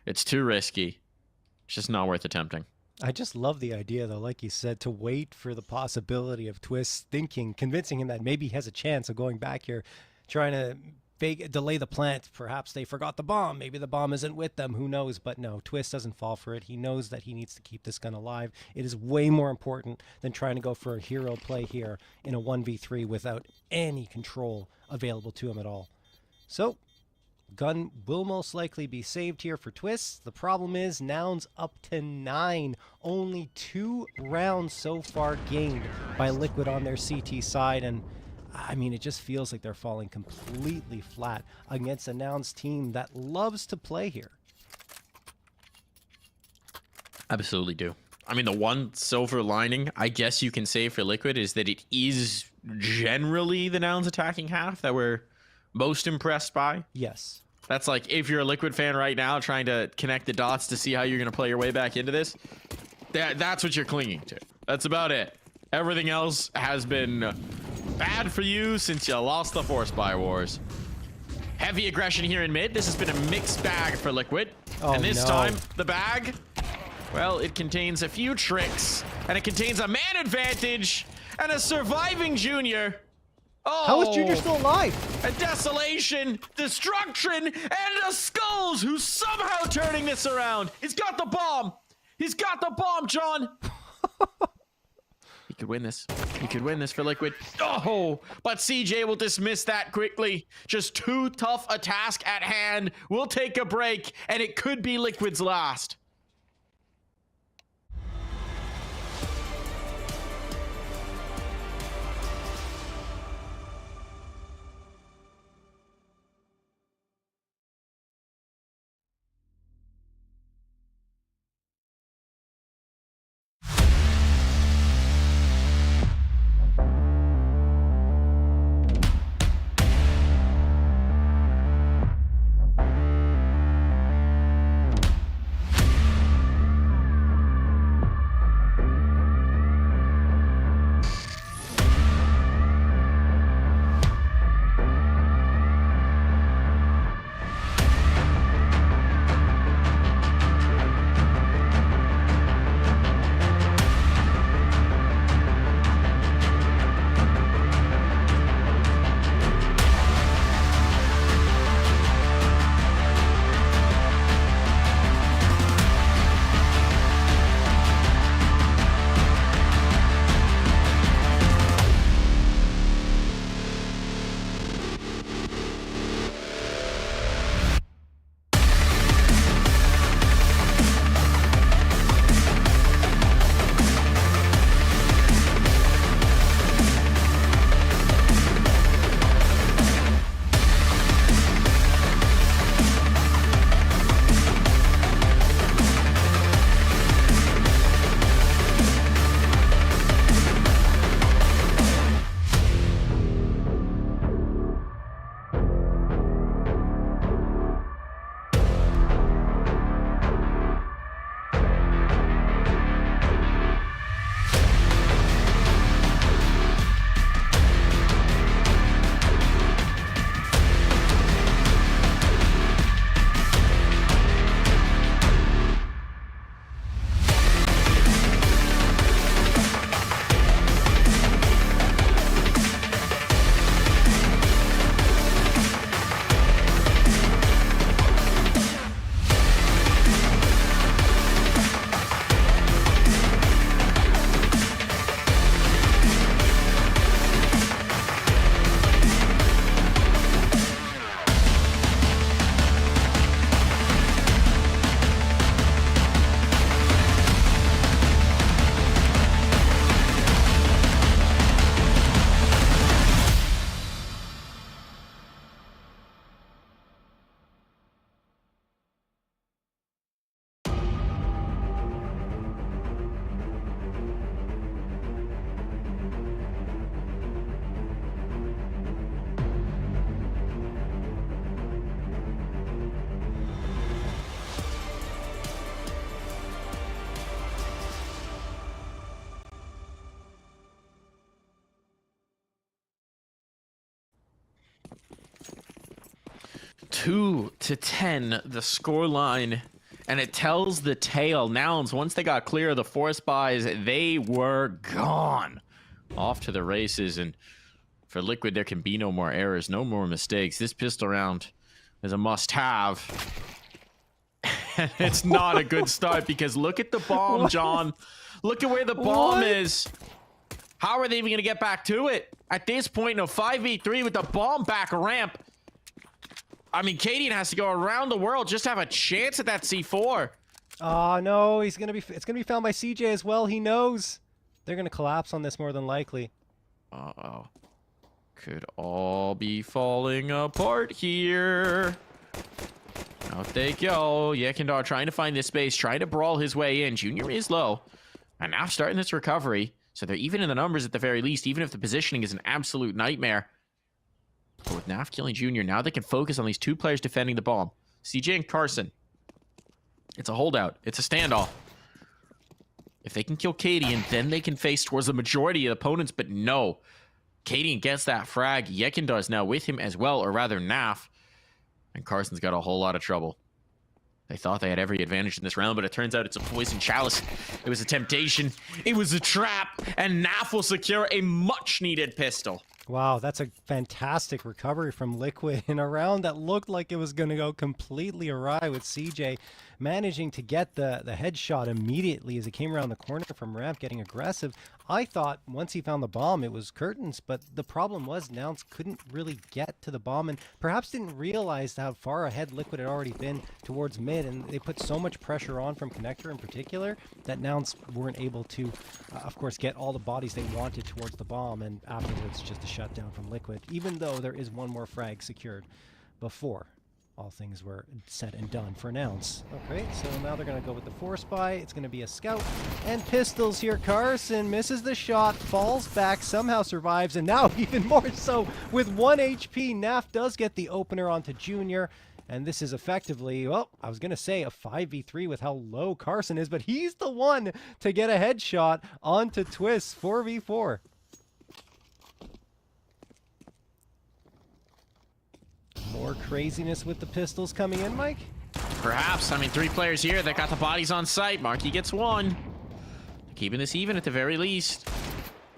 S5: It's too risky. It's just not worth attempting.
S6: I just love the idea, though, like you said, to wait for the possibility of Twist convincing him that maybe he has a chance of going back here, trying to delay the plant. Perhaps they forgot the bomb. Maybe the bomb isn't with them. Who knows? But no, Twist doesn't fall for it. He knows that he needs to keep this gun alive. It is way more important than trying to go for a hero play here in a 1v3 without any control available to him at all. So gun will most likely be saved here for Twist. The problem is Nouns up to 9. Only 2 rounds so far gained by Liquid on their CT side, and I mean, it just feels like they're falling completely flat against a Nouns team that loves to play here.
S5: Absolutely do. I mean, the one silver lining, I guess you can say for Liquid, is that it is generally the Nouns attacking half that we're most impressed by.
S6: Yes.
S5: That's like, if you're a Liquid fan right now trying to connect the dots to see how you're going to play your way back into this, that's what you're clinging to. That's about it. Everything else has been bad for you since you lost the Force Buy Wars. Heavy aggression here in mid. This has been a mixed bag for Liquid.
S6: Oh,
S5: and this
S6: no.
S5: time, the bag, well, it contains a few tricks, and it contains a man advantage, and a surviving Junior. Oh,
S6: How is Junior still alive?
S5: a desolation, destruction, and a Skulls who's somehow turning this around. He's got the bomb. He's got the bomb, John. He could win this. He could win this for Liquid. Oh, but CJ will dismiss that quickly. Just too tough a task at hand. We'll take a break, and it could be Liquid's last. 2-10, the score line. And it tells the tale. Nouns, once they got clear of the force buys, they were gone. Off to the races. And for Liquid, there can be no more errors, no more mistakes. This pistol round is a must-have. And it's not a good start because look at the bomb, John. Look at where the bomb is. How are they even going to get back to it? At this point, no 5v3 with the bomb back ramp. I mean, Cadian has to go around the world just to have a chance at that C4.
S6: Oh, no, it's going to be found by CJ as well. He knows. They're going to collapse on this more than likely.
S5: Uh-oh. Could all be falling apart here. Out they go. Yekindar trying to find this space, trying to brawl his way in. Junior is low. And now starting this recovery. So they're even in the numbers at the very least, even if the positioning is an absolute nightmare. But with Naf killing Junior, now they can focus on these two players defending the bomb. CJ and Carson. It's a holdout. It's a standoff. If they can kill Cadian, then they can face towards the majority of opponents, but no. Cadian gets that frag. Yekindar is now with him as well, or rather Naf. And Carson's got a whole lot of trouble. They thought they had every advantage in this round, but it turns out it's a poison chalice. It was a temptation. It was a trap. And Naf will secure a much-needed pistol.
S6: Wow, that's a fantastic recovery from Liquid in a round that looked like it was going to go completely awry with CJ managing to get the headshot immediately as he came around the corner from ramp, getting aggressive. I thought once he found the bomb, it was curtains, but the problem was Nouns couldn't really get to the bomb and perhaps didn't realize how far ahead Liquid had already been towards mid, and they put so much pressure on from Connector in particular that Nouns weren't able to, of course, get all the bodies they wanted towards the bomb, and afterwards just a shutdown from Liquid, even though there is one more frag secured before all things were said and done for Nouns. Okay, so now they're going to go with the force buy. It's going to be a scout and pistols here. Carson misses the shot, falls back, somehow survives, and now even more so with 1 HP. Naf does get the opener onto Junior, and this is effectively, well, I was going to say a 5v3 with how low Carson is, but he's the one to get a headshot onto Twist, 4v4. More craziness with the pistols coming in, Mike?
S5: Perhaps. I mean, 3 players here that got the bodies on site. Marky gets 1. Keeping this even at the very least.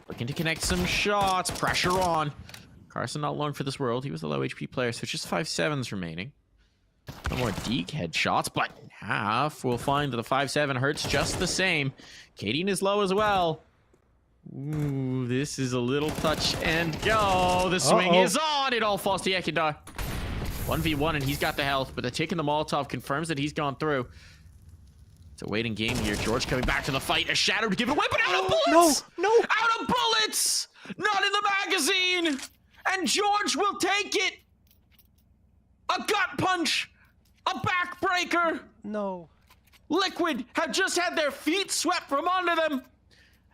S5: Looking to connect some shots. Pressure on. Carson not long for this world. He was the low HP player, so just 5-7s remaining. No more Deke headshots, but Half will find that the 5-7 hurts just the same. Cadian is low as well. Ooh, this is a little touch and go. The swing is on. It all falls to Yekindar. 1v1 and he's got the health, but the tick in the Molotov confirms that he's gone through. It's a waiting game here. George coming back to the fight. A shadow to give it away, but out of bullets!
S6: No!
S5: Out of bullets! Not in the magazine! And George will take it! A gut punch! A backbreaker!
S6: No.
S5: Liquid have just had their feet swept from under them,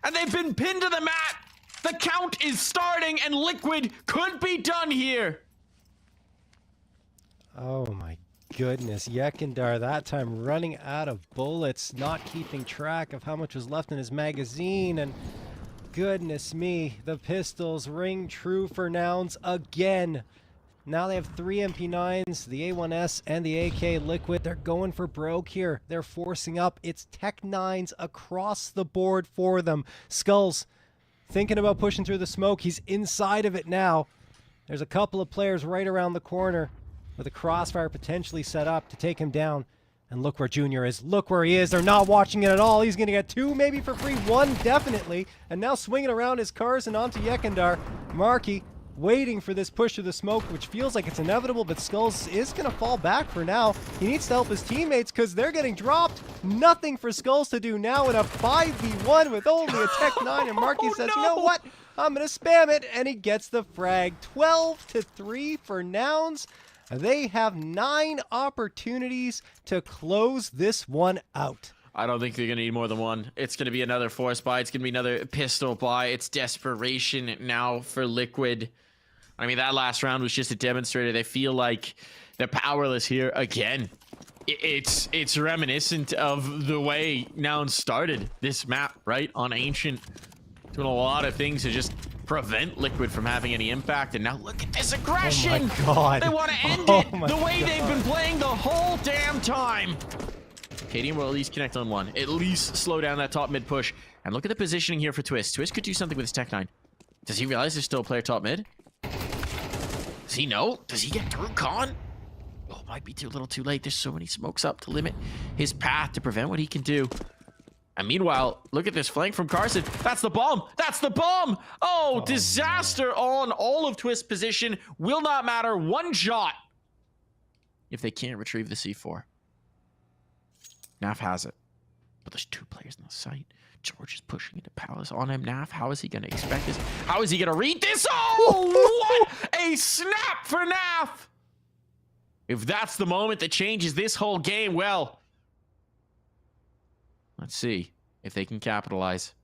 S5: and they've been pinned to the mat. The count is starting, and Liquid could be done here.
S6: Oh my goodness. Yekindar that time running out of bullets, not keeping track of how much was left in his magazine, and goodness me, the pistols ring true for Nouns again. Now they have 3 MP9s, the A1S and the AK Liquid. They're going for broke here. They're forcing up. It's Tech 9s across the board for them. Skulls thinking about pushing through the smoke. He's inside of it now. There's a couple of players right around the corner with a crossfire potentially set up to take him down. And look where Junior is. Look where he is. They're not watching it at all. He's going to get 2 maybe for free. 1 definitely. And now swinging around his cars and onto Yekindar. Marky waiting for this push to the smoke, which feels like it's inevitable, but Skulls is going to fall back for now. He needs to help his teammates because they're getting dropped. Nothing for Skulls to do now in a 5v1 with only a Tech 9, and Marky says, you know what? I'm going to spam it, and he gets the frag. 12-3 for Nouns. They have 9 opportunities to close this one out.
S5: I don't think they're going to need more than 1. It's going to be another force buy. It's going to be another pistol buy. It's desperation now for Liquid. I mean, that last round was just a demonstrator. They feel like they're powerless here again. It's reminiscent of the way Nouns started this map, right? On Ancient. Doing a lot of things to just prevent Liquid from having any impact. And now look at this aggression.
S6: Oh my God.
S5: They want to end
S6: Oh
S5: it
S6: my
S5: the way
S6: God.
S5: they've been playing the whole damn time. Cadian will at least connect on one. At least slow down that top mid push. And look at the positioning here for Twist. Twist could do something with his Tech 9. Does he realize there's still a player top mid? Does he know? Does he get through Khan? Oh, might be too little too late. There's so many smokes up to limit his path to prevent what he can do. And meanwhile, look at this flank from Carson. That's the bomb. That's the bomb. Oh, disaster on all of Twist's position. Will not matter one shot if they can't retrieve the C4. Naf has it. But there's 2 players in the site. George is pushing into Palace on him. Naf, how is he going to expect this? How is he going to read this? Oh, what a snap for Naf. If that's the moment that changes this whole game, well, let's see if they can capitalize.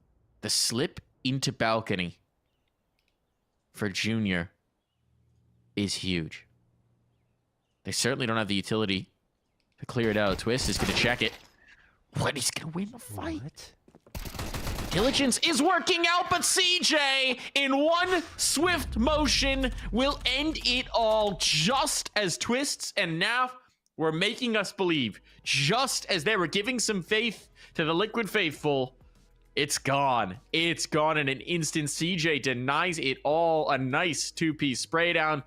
S5: The slip into balcony for Junior is huge. They certainly don't have the utility to clear it out. Twist is going to check it. What? He's going to win the fight.
S6: What?
S5: Diligence is working out, but CJ, in one swift motion, will end it all, just as Twists and Naf were making us believe. Just as they were giving some faith to the Liquid faithful, it's gone. It's gone in an instant. CJ denies it all. A nice 2-piece spray down.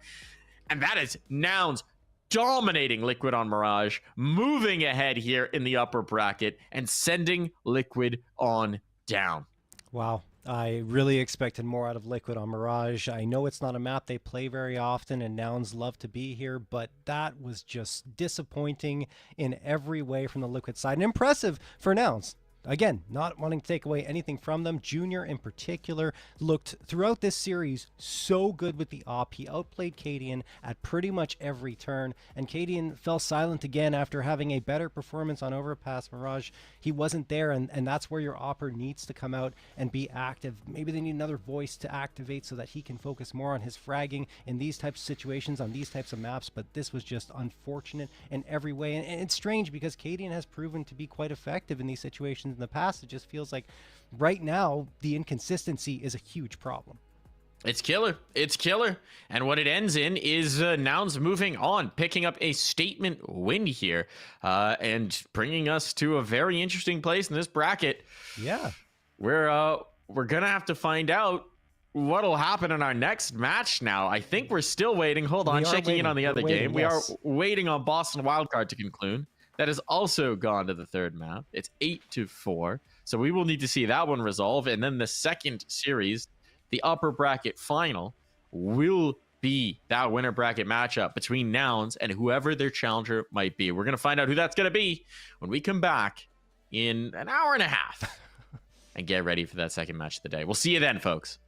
S5: And that is Nouns dominating Liquid on Mirage, moving ahead here in the upper bracket, and sending Liquid on down.
S6: Wow. I really expected more out of Liquid on Mirage. I know it's not a map they play very often, and Nouns love to be here, but that was just disappointing in every way from the Liquid side, and impressive for Nouns. Again, not wanting to take away anything from them. Junior in particular looked throughout this series so good with the op. He outplayed Cadian at pretty much every turn, and Cadian fell silent again after having a better performance on Overpass Mirage. He wasn't there, and that's where your opper needs to come out and be active. Maybe they need another voice to activate so that he can focus more on his fragging in these types of situations, on these types of maps, but this was just unfortunate in every way. And it's strange because Cadian has proven to be quite effective in these situations in the past. It just feels like right now the inconsistency is a huge problem.
S5: It's killer. It's killer. And what it ends in is Nouns moving on, picking up a statement win here, and bringing us to a very interesting place in this bracket.
S6: Yeah.
S5: We're going to have to find out what'll happen in our next match now. I think we're still waiting. Hold on, checking in on the other game. We are waiting on Boston Wildcard to conclude. That has also gone to the third map. It's 8-4. So we will need to see that one resolve. And then the second series, the upper bracket final, will be that winner bracket matchup between Nouns and whoever their challenger might be. We're going to find out who that's going to be when we come back in an hour and a half and get ready for that second match of the day. We'll see you then, folks.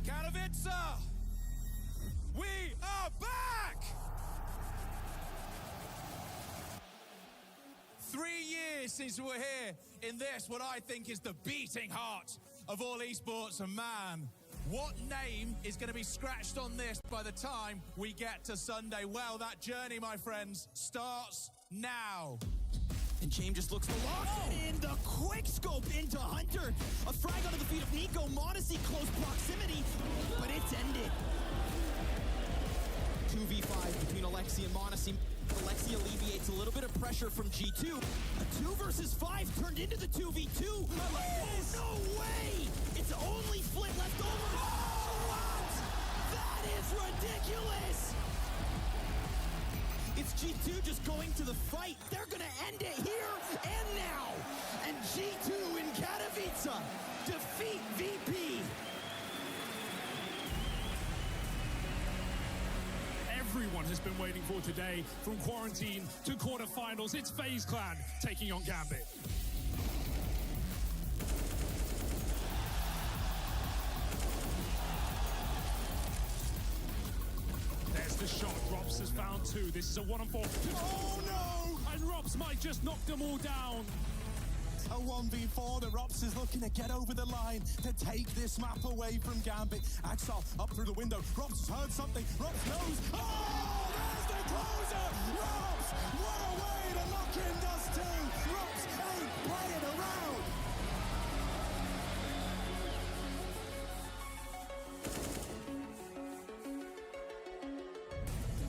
S4: Katowice! We are back! 3 years since we're here in this, what I think is the beating heart of all esports, and man, what name is going to be scratched on this by the time we get to Sunday? Well, that journey, my friends, starts now.
S8: And James just looks in the quick scope into Hunter. A frag onto the feet of Nico. Modesty close proximity, but it's ended. 2v5 between Alexi and Modesty. Alexi alleviates a little bit of pressure from G2. A 2 versus 5 turned into the 2v2. Oh, no way! It's only Flint left over. What? That is ridiculous! It's G2 just going to the fight. They're gonna end it here and now. And G2 in Katowice defeat VP.
S9: Everyone has been waiting for today, from quarantine to quarterfinals. It's FaZe Clan taking on Gambit. There's the shot. Robs has found 2. This is a 1-on-4. Oh no! And Robs might just knock them all down.
S10: A 1v4, the Rops is looking to get over the line to take this map away from Gambit. Axel up through the window. Rops has heard something. Rops knows. Oh, there's the closer. Rops, what a way to lock in dust too. Rops ain't playing around.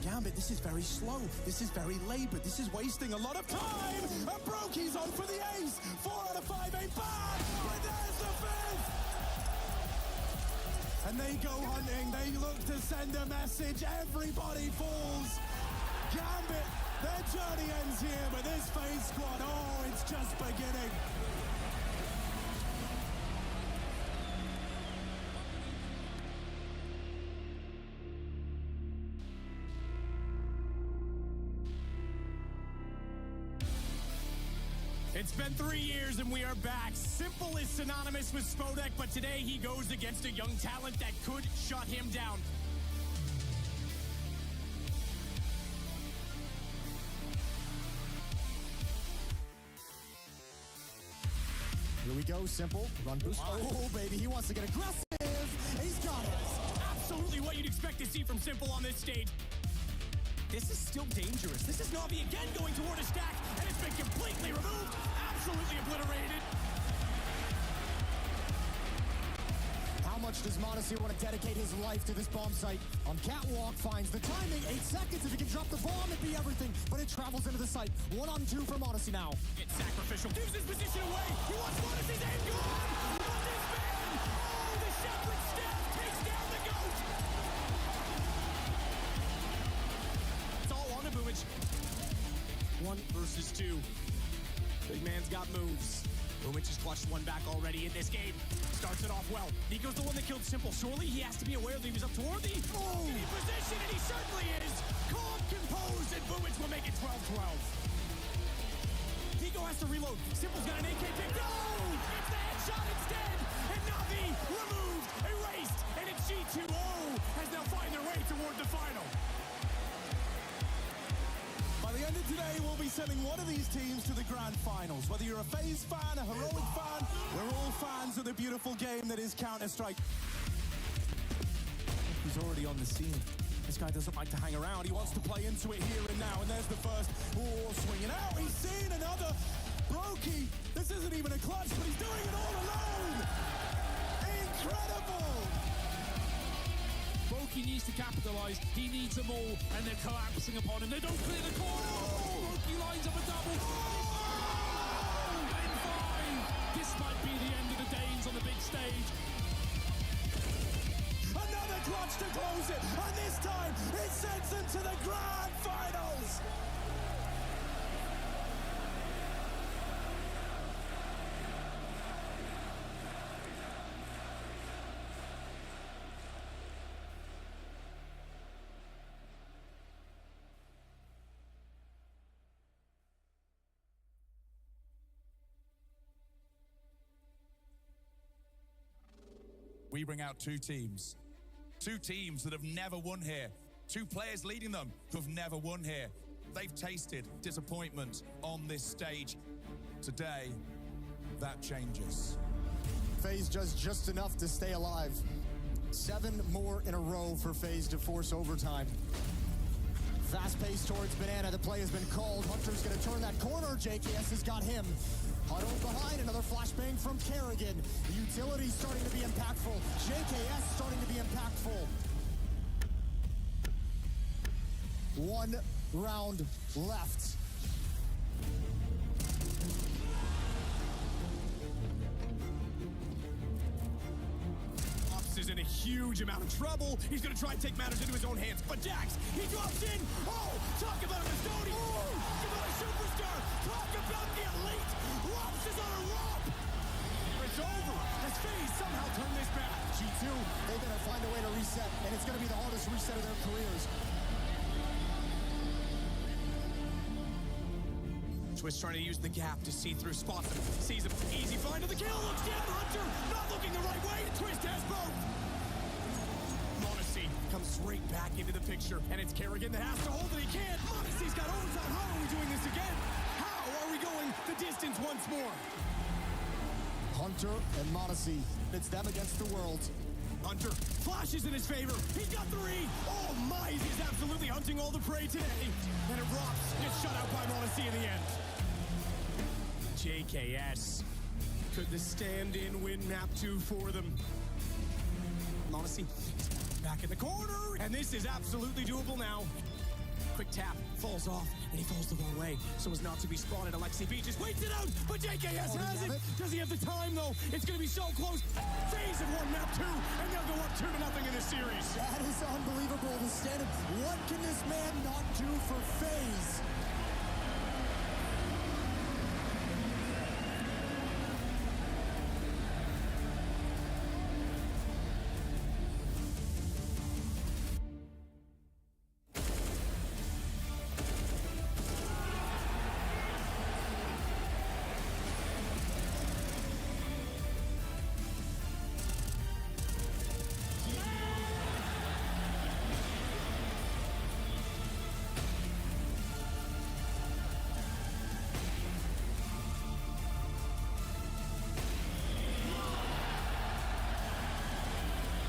S10: Gambit, this This is very slow. This is very labored. This is wasting a lot of time. And Brokey's on for the ace. 4 out of 5 ain't bad. But there's the fifth. And they go hunting. They look to send a message. Everybody falls. Gambit, their journey ends here, but this FaZe squad, oh, it's just beginning.
S8: It's been 3 years and we are back. Simple is synonymous with Spodek, but today he goes against a young talent that could shut him down.
S10: Here we go, Simple. Run boost. Oh, baby, he wants to get aggressive. He's got it.
S8: Absolutely what you'd expect to see from Simple on this stage. This is still dangerous. This is Navi again going toward a stack, and it's been completely removed. Absolutely obliterated.
S10: How much does Modesty want to dedicate his life to this bomb site? On Catwalk, finds the timing. 8 seconds. If he can drop the bomb, it'd be everything. But it travels into the site. 1-on-2 for Modesty now.
S8: It's sacrificial. Gives his position away. He wants Modesty's aim gone. Not this man. Oh, the Shepherd staff takes down the GOAT. It's all on to Boomage. 1 versus 2. Big man's got moves. Boomage has clutched one back already in this game. Starts it off well. Nico's the one that killed Simple. Surely he has to be aware that he was up toward the position, and he certainly is. Calm, composed, and Boomage will make it 12-12. Nico has to reload. Simple's got an AK pick. No! It's the headshot instead! And Navi removed, erased, and it's G2O has now find their way toward the final.
S10: By the end of today, we'll be sending one of these teams to the grand finals. Whether you're a FaZe fan, a Heroic fan, we're all fans of the beautiful game that is Counter-Strike. He's already on the scene. This guy doesn't like to hang around. He wants to play into it here and now. And there's the first. Oh, swinging out. He's seen another. Brokey. This isn't even a clutch, but he's doing it all alone. Incredible.
S9: Brokey needs to capitalize. He needs them all, and they're collapsing upon him. They don't clear the corner. Oh! Brokey lines up a double. Oh! And 5. This might be the end of the Danes on the big stage.
S10: Another clutch to close it, and this time it sends them to the grand finals.
S4: We bring out 2 teams. 2 teams that have never won here. 2 players leading them who have never won here. They've tasted disappointment on this stage. Today, that changes.
S10: FaZe does just enough to stay alive. 7 more in a row for FaZe to force overtime. Fast pace towards Banana. The play has been called. Hunter's going to turn that corner. JKS has got him. Huddled behind, another flashbang from Kerrigan. The utility starting to be impactful. JKS starting to be impactful. 1 round left.
S8: Ops is in a huge amount of trouble. He's going to try and take matters into his own hands. But Dax, he drops in. Oh, talk about a custodian. Oh, talk about a superstar. Talk about the elite. Rops is on a rope. It's over. Has FaZe somehow turned this back?
S10: G2, they better find a way to reset, and it's going to be the hardest reset of their careers.
S8: Twist trying to use the gap to see through spots. Sees him. Easy find to the kill. Looks down. Hunter not looking the right way. Twist has both. Modesty comes straight back into the picture, and it's Kerrigan that has to hold it. He can't. Modesty's got overtime. How are we doing this again? How are we going the distance once more?
S10: Hunter and Modesty. It's them against the world.
S8: Hunter flashes in his favor. He's got 3. Oh my, he's absolutely hunting all the prey today. And it rocks. Gets shut out by Modesty in the end. JKS. Could the stand-in win map 2 for them? Modesty back in the corner. And this is absolutely doable now.
S10: Quick tap, falls off, and he falls the wrong way, so as not to be spotted. Alexi Beaches waits it out, but JKS has it. Does he have the time, though? It's going to be so close. FaZe have won map 2, and they'll go up 2-0 in this series.
S8: That is unbelievable. The standard. What can this man not do for FaZe?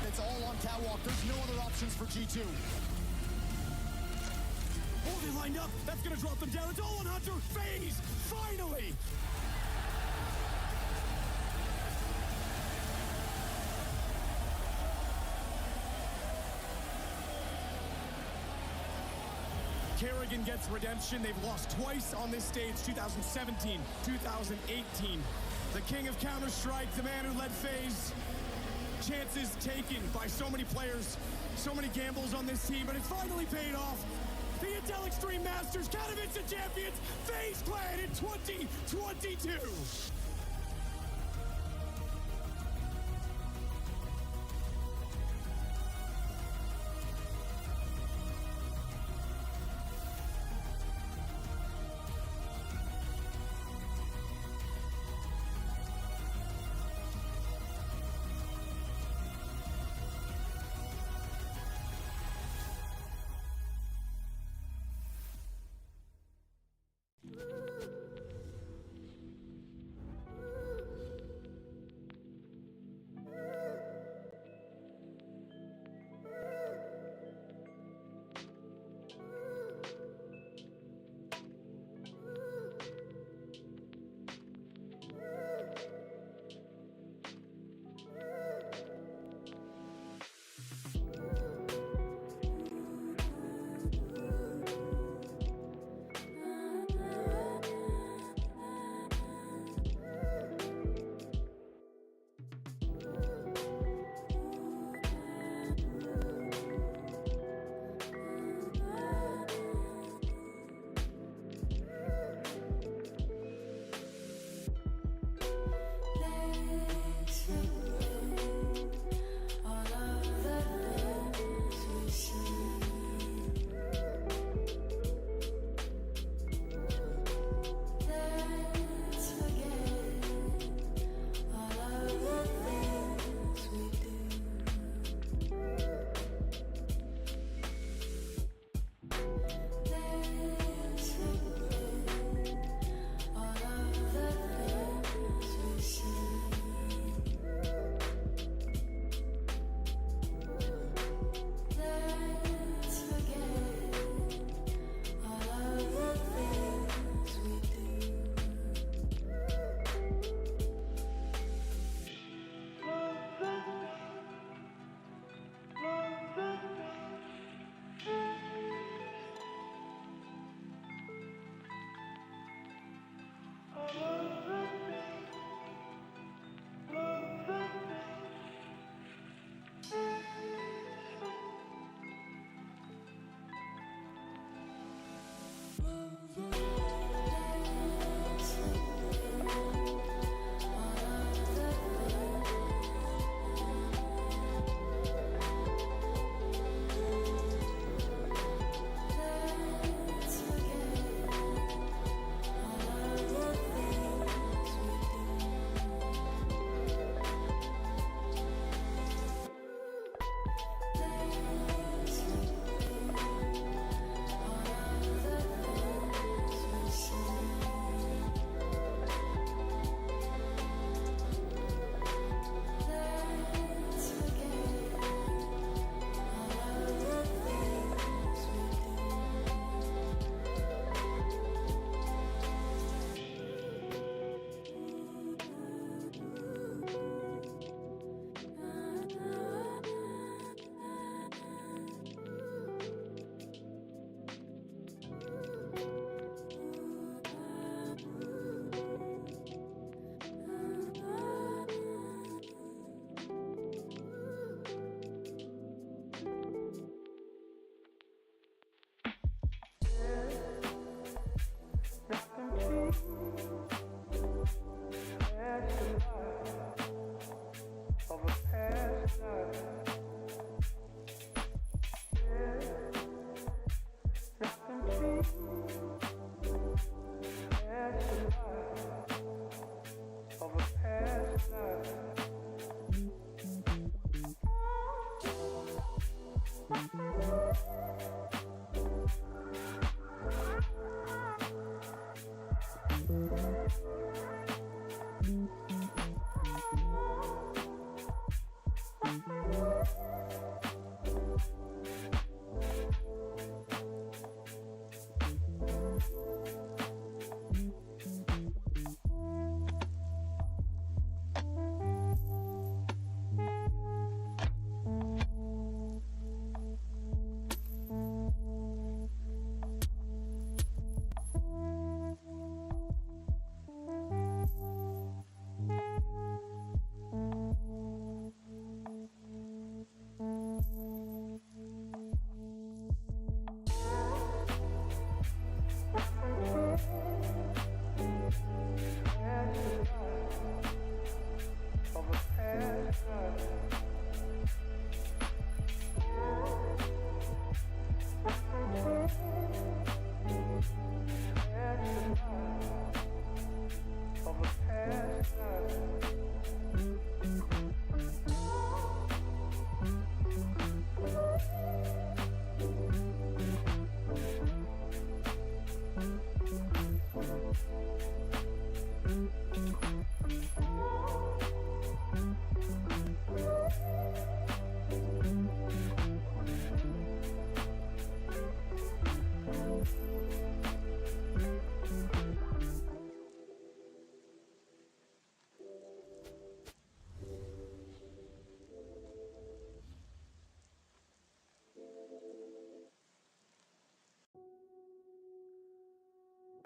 S8: It's all on catwalk. There's no other options for G2.
S10: Oh, they lined up. That's going to drop them down. It's all on Hunter. FaZe, finally. Kerrigan gets redemption. They've lost twice on this stage, 2017, 2018. The king of Counter-Strike, the man who led FaZe. Chances taken by so many players, so many gambles on this team, but it's finally paid off. The Intel Extreme Masters, Katowice champions, FaZe Clan in 2022.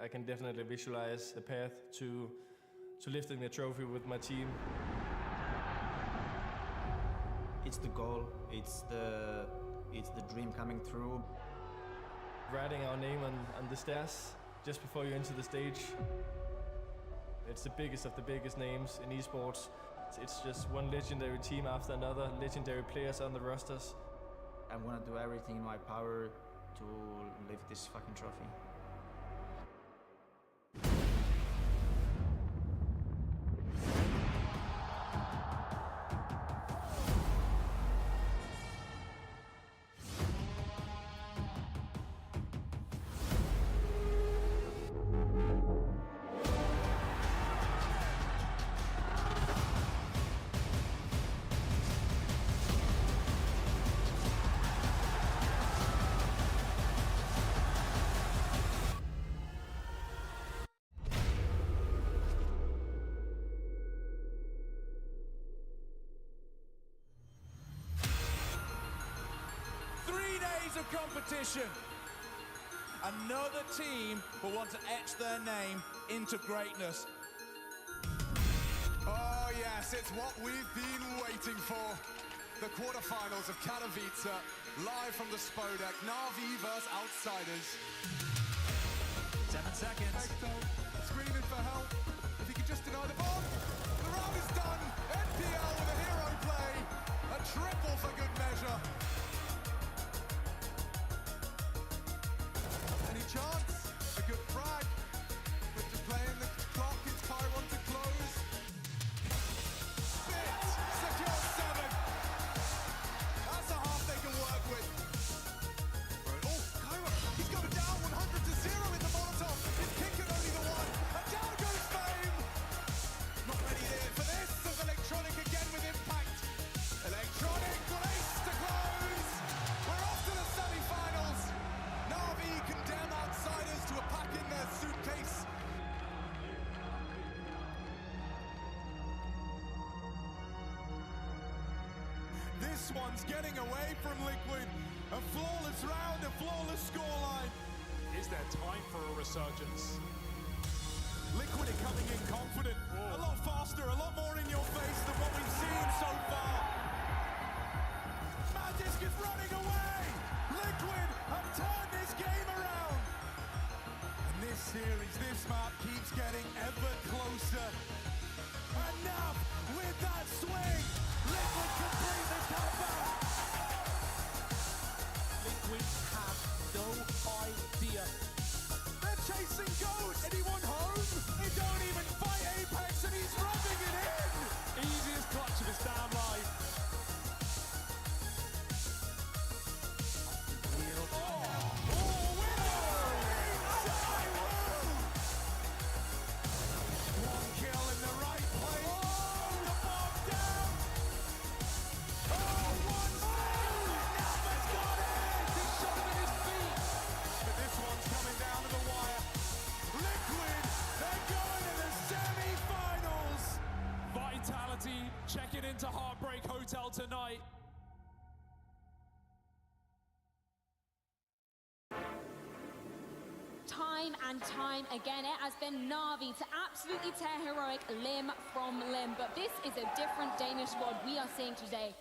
S11: I can definitely visualize the path to lifting the trophy with my team.
S12: It's the goal, it's the dream coming through.
S11: Writing our name on the stairs just before you enter the stage. It's the biggest of the biggest names in esports. It's just one legendary team after another, legendary players on the rosters.
S12: I'm gonna do everything in my power to lift this fucking trophy.
S4: Of competition. Another team will want to etch their name into greatness.
S10: Oh yes, it's what we've been waiting for. The quarterfinals of Katowice, live from the Spodek, Na'Vi vs Outsiders.
S4: 7 seconds.
S10: Hector screaming for help. If he could just deny the bomb. The round is done. NPL with a hero play. A triple for good measure. Any chance? A good frag. But just playing the clock, it's Chiron to close. Spit! Secure 7. That's a half they can work with. Oh, Chiron, he's going down 100-0 in the Molotov. His kick at only the 1. And down goes Fame! Not ready there for this. There's Electronic again with impact. Electronic, race to close. We're off to the semi-finals. Na'Vi condemn Outsiders to a pack in their suitcase. This one's getting away from Liquid. A flawless round, a flawless scoreline.
S9: Is there time for a resurgence?
S10: Liquid are coming in confident. A lot faster, a lot more in your face than what we've seen so far. Magisk is running away. Liquid have turned this game around. And this series, this map keeps getting ever closer. And now, with that swing, Liquid complete the comeback.
S2: Liquid have no idea.
S10: They're chasing Ghost. Anyone home? They don't even fight Apex and he's rubbing it in.
S2: Easiest clutch of his damn life.
S10: One kill in the right place. The bomb down. One Nava's got it.
S2: He shot him in his feet.
S10: But this one's coming down to the wire. Liquid, they're going to the semi-finals.
S9: Vitality checking into Heartbreak Hotel tonight.
S7: Time and time again, it has been Na'Vi to absolutely tear Heroic limb from limb. But this is a different Danish squad we are seeing today.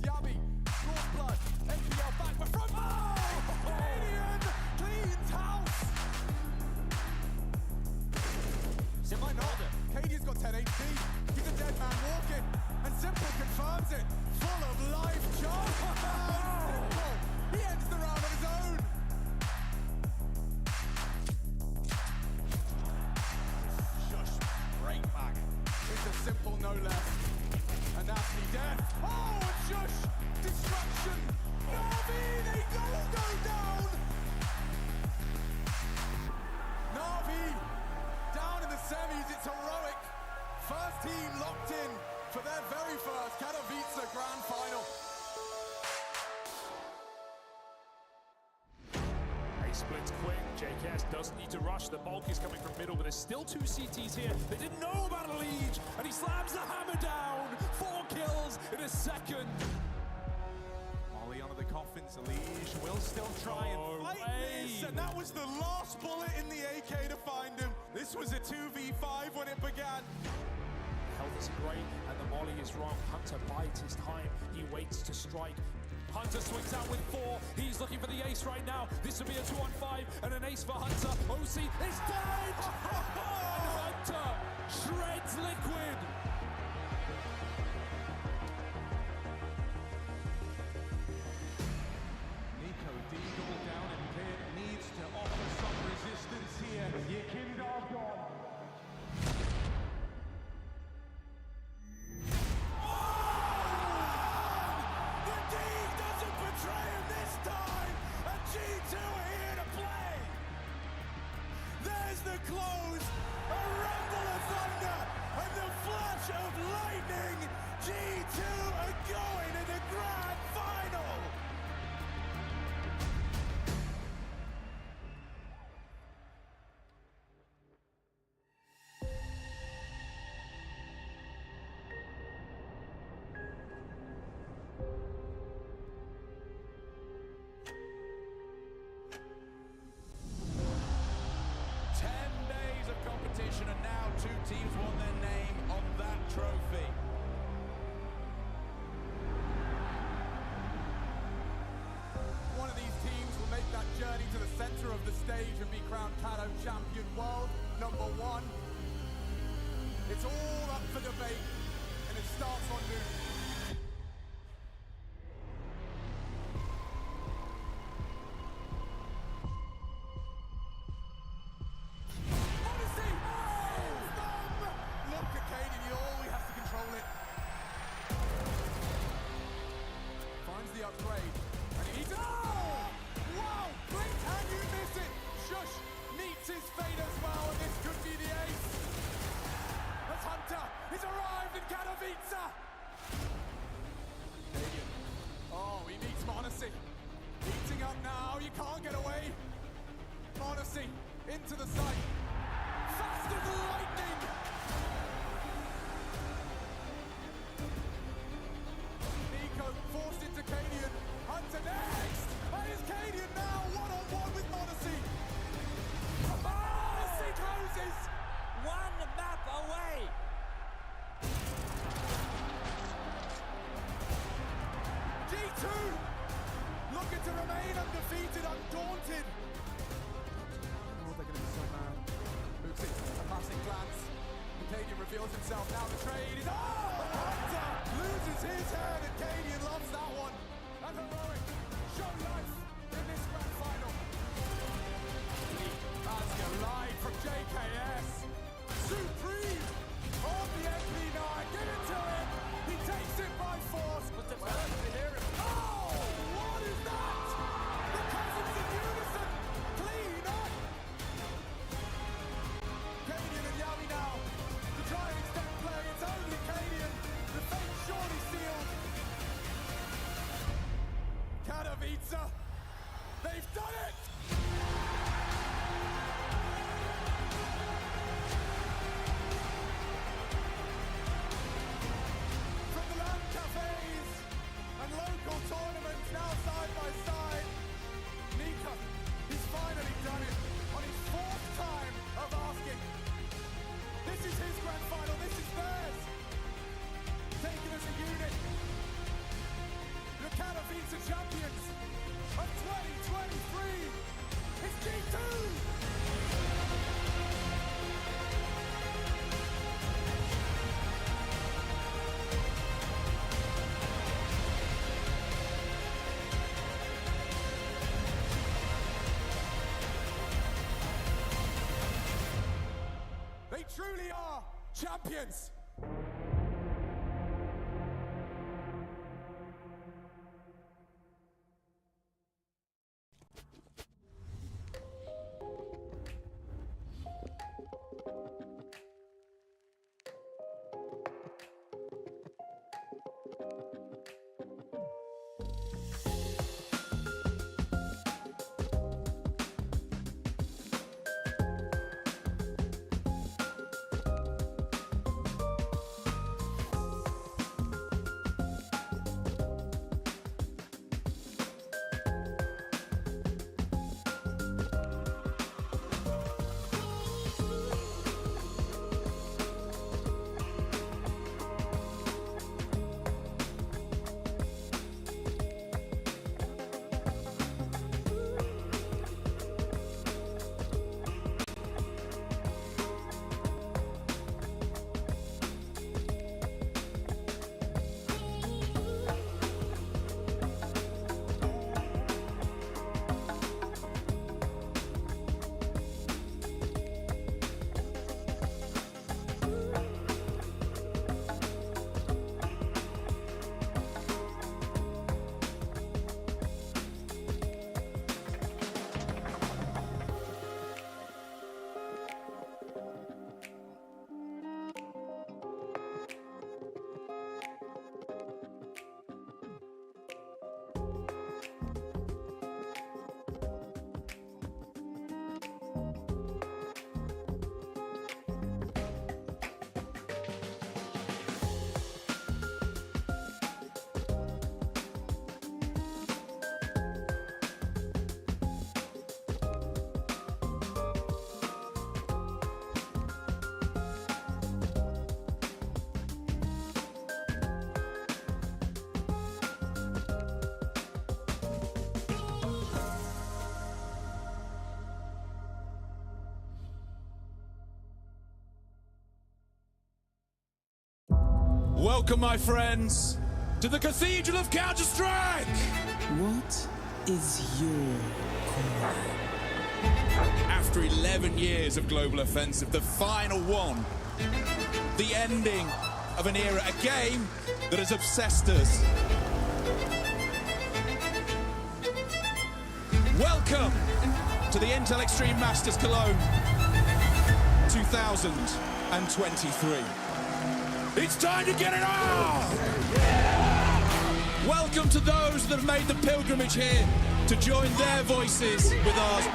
S10: Yabi, draws blood. NPL back, we're from. Oh! Canadian cleans house. Cadian's got 10 HP. He's a dead man walking. And Simple confirms it. Full of life charge. Simple. He ends the round on his own. Shush. Great back. It's a Simple no less. A nasty death. Oh, and Shush. Destruction. Na'Vi, they go down. Na'Vi down in the semis. It's heroic. First team locked in for their very first Katowice Grand Final.
S9: He splits quick. JKS doesn't need to rush. The bulk is coming from middle, but there's still 2 CTs here. They didn't know about a Liege, and he slams the hammer down. 4 kills in a second.
S10: Molly onto the coffin. Dolphins leash will still try and fight this, and that was the last bullet in the AK to find him. This was a 2v5 when it began.
S9: Health is great, and the molly is wrong. Hunter bides his time. He waits to strike. Hunter swings out with 4. He's looking for the ace right now. This will be a 2-on-5 and an ace for Hunter. OC is dead! And Hunter shreds Liquid.
S2: Nico D double down and Kid needs to offer some resistance here. Yekinda gone.
S10: G2 are here to play! There's the close, a rumble of thunder, and the flash of lightning! G2 are going to the grand final!
S4: And now 2 teams want their name on that trophy.
S10: One of these teams will make that journey to the center of the stage and be crowned Cato Champion World #1. It's all up for debate, and it starts on noon. Upgrade, and he needs it. Oh! Wow! Blink and you miss it! Shush meets his fate as well, and this could be the ace. As Hunter is arrived in Katowice. Oh, he meets Monacy. Heating up now, you can't get away. Monacy into the site. Fast as lightning. Forced into Cadian. Hunter next! And it's Cadian now, one-on-one with Monacy. Monacy closes!
S3: One map away!
S10: G2 looking to remain undefeated, undaunted. Oh, they're going to be so mad. Moves in, a passing glance. Cadian reveals himself, now the trade is... Oh! Hunter loses his head, and Cadian loves that one. And heroic, show life in this grand final. Asger live from JKS. Supreme on the MP9, give it to him. He takes it by force. But oh, what is that? The cousins in unison, clean up. Cadian and Yami now. Try and extend play, it's only Cadian. The fate surely sealed. Katowice, they've done it! From the land cafes and local tournaments now side by side, Nika, he's finally done it on his 4th time of asking. This is his grand final, this is theirs. Taken as a unit. The Katowice champions of 2023. It's G2! They truly are champions!
S4: Welcome, my friends, to the Cathedral of Counter-Strike!
S8: What is your call?
S4: After 11 years of global offensive, the final one, the ending of an era, a game that has obsessed us. Welcome to the Intel Extreme Masters Cologne 2023. It's time to get it on! Welcome to those that have made the pilgrimage here to join their voices with ours.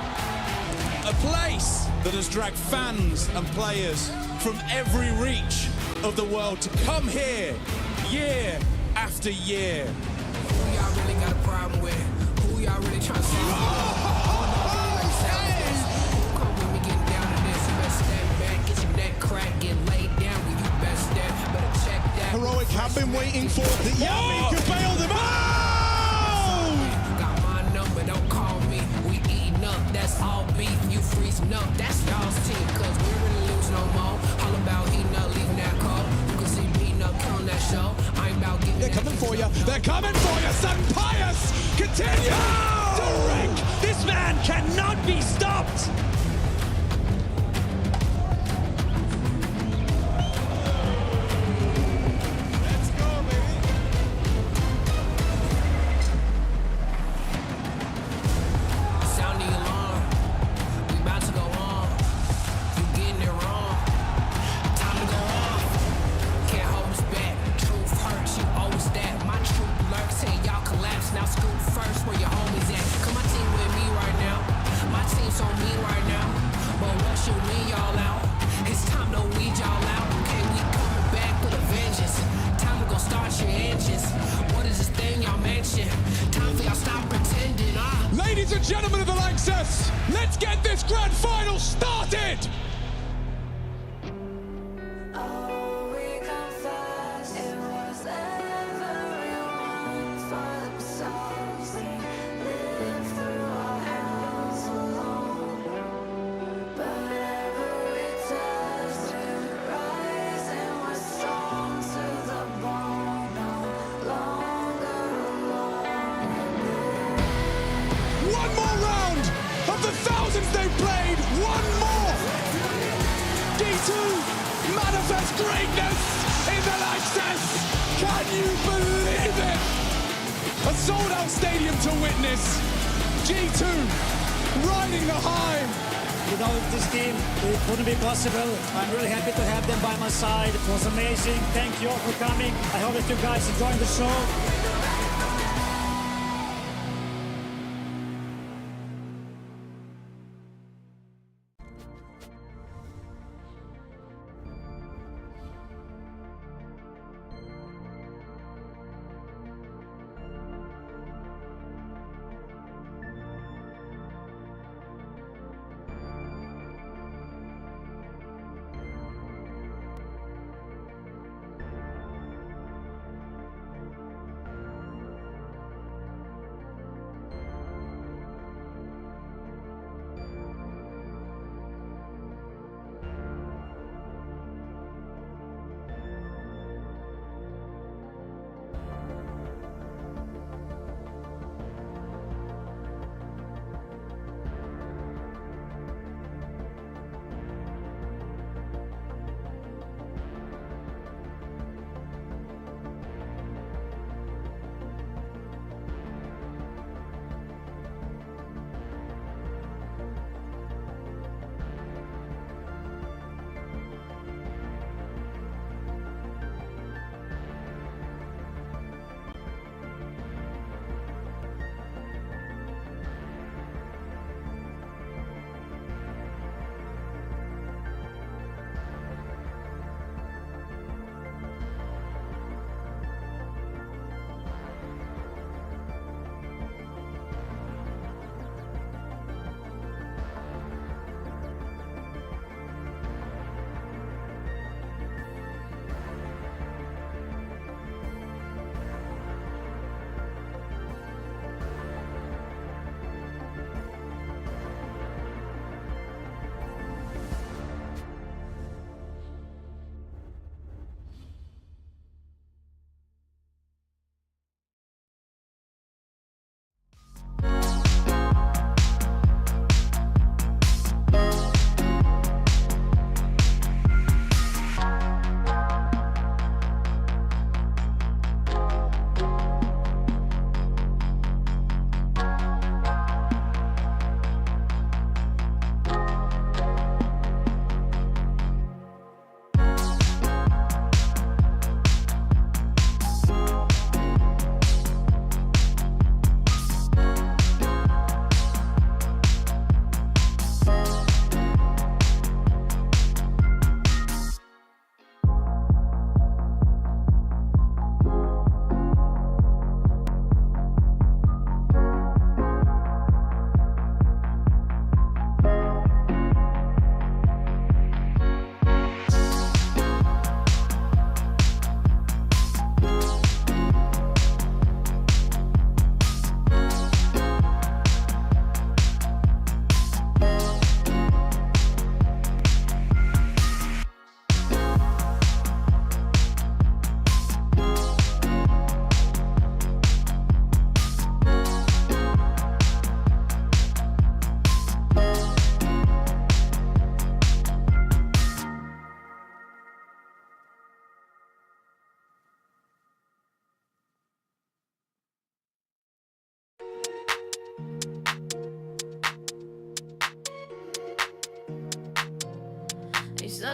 S4: A place that has dragged fans and players from every reach of the world to come here year after year.
S13: Who y'all really got a problem with? Who y'all really trying to see? Who come with me getting down to this? You better step back, get your neck cracked, get laid down when you best step. Better check that.
S10: Heroic have been waiting for the Yami could bail them out!
S13: Got my number, don't call me. We eating up, that's all beef. You freezing up, that's y'all's team. Cause we really lose no more. All about heating up, leaving that cold. You can see beating up, killing that show. I ain't about getting.
S10: They're coming for you. They're coming for you. Sudden Pius continue. Direct.
S14: This man cannot be stopped.
S10: Let's go, baby.
S13: Sound the alarm. We about to go on. You getting it wrong. Time to go on. Can't hold us back. Truth hurts. You always that. My truth lurks. Hey, y'all collapse. Now scoop first where your homies at. Come my team with me right now. My team's on me right now. But what should we y'all out? It's time to weed y'all out. Okay, we coming back with a vengeance. Time to go start your engines. What is this thing y'all mention? Time for y'all stop pretending.
S10: Ladies and gentlemen of the Lanxess, let's get this grand final started!
S7: Oh, we confess it was everyone for themselves. We lived through our hells alone. But ever we tested, rising, we're strong to the bone. No longer alone.
S10: One more round of the thousands they've played. One more. D2 manifest greatness in the Lanxess. Can you believe it? A sold-out stadium to witness. G2 riding the high.
S14: Without this team, it wouldn't be possible. I'm really happy to have them by my side. It was amazing. Thank you all for coming. I hope that you guys enjoyed the show.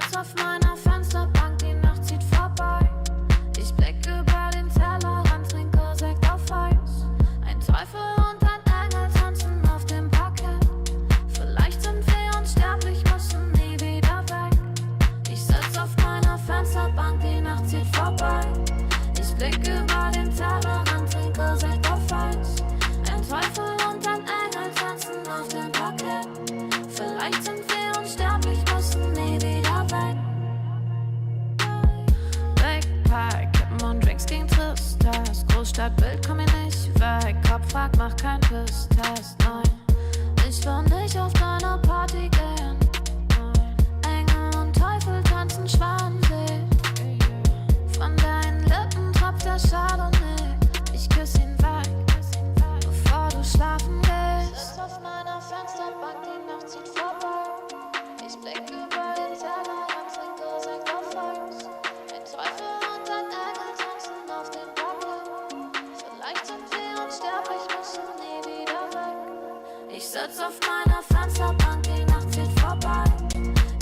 S7: sitz auf meiner Fensterbank, die Nacht zieht vorbei. Ich blick über den Tellerrand, trinke Sekt auf Eis. Ein Teufel und ein Engel tanzen auf dem Parkett. Vielleicht sind wir unsterblich, müssen nie wieder weg. Ich sitz auf meiner Fensterbank, die Nacht zieht vorbei. Ich blick über den Tellerrand, trinke Sekt auf Eis. Ein Teufel und ein Engel tanzen auf dem Parkett. Vielleicht sind wir unsterblich, müssen nie wieder weg. Backpack, Kippen und Drinks gegen Tristesse. Großstadtbild, komm ich nicht weg. Kopf fragt, mach kein Pisstest, nein. Ich will nicht auf deine Party gehen, nein. Engel und Teufel tanzen Schwanensee. Von deinen Lippen tropft der Chardonnay. Ich küss ihn weg, bevor du schlafen gehst. Sitz auf meiner Fensterbank, die Nacht zieht vorbei. Ich blick über den Tellerrand, trinke Sekt auf Eis. Ein Teufel und ein Engel tanzen auf dem Parkett. Vielleicht sind wir unsterblich, müssen nie wieder weg. Ich sitz auf meiner Fensterbank, die Nacht zieht vorbei.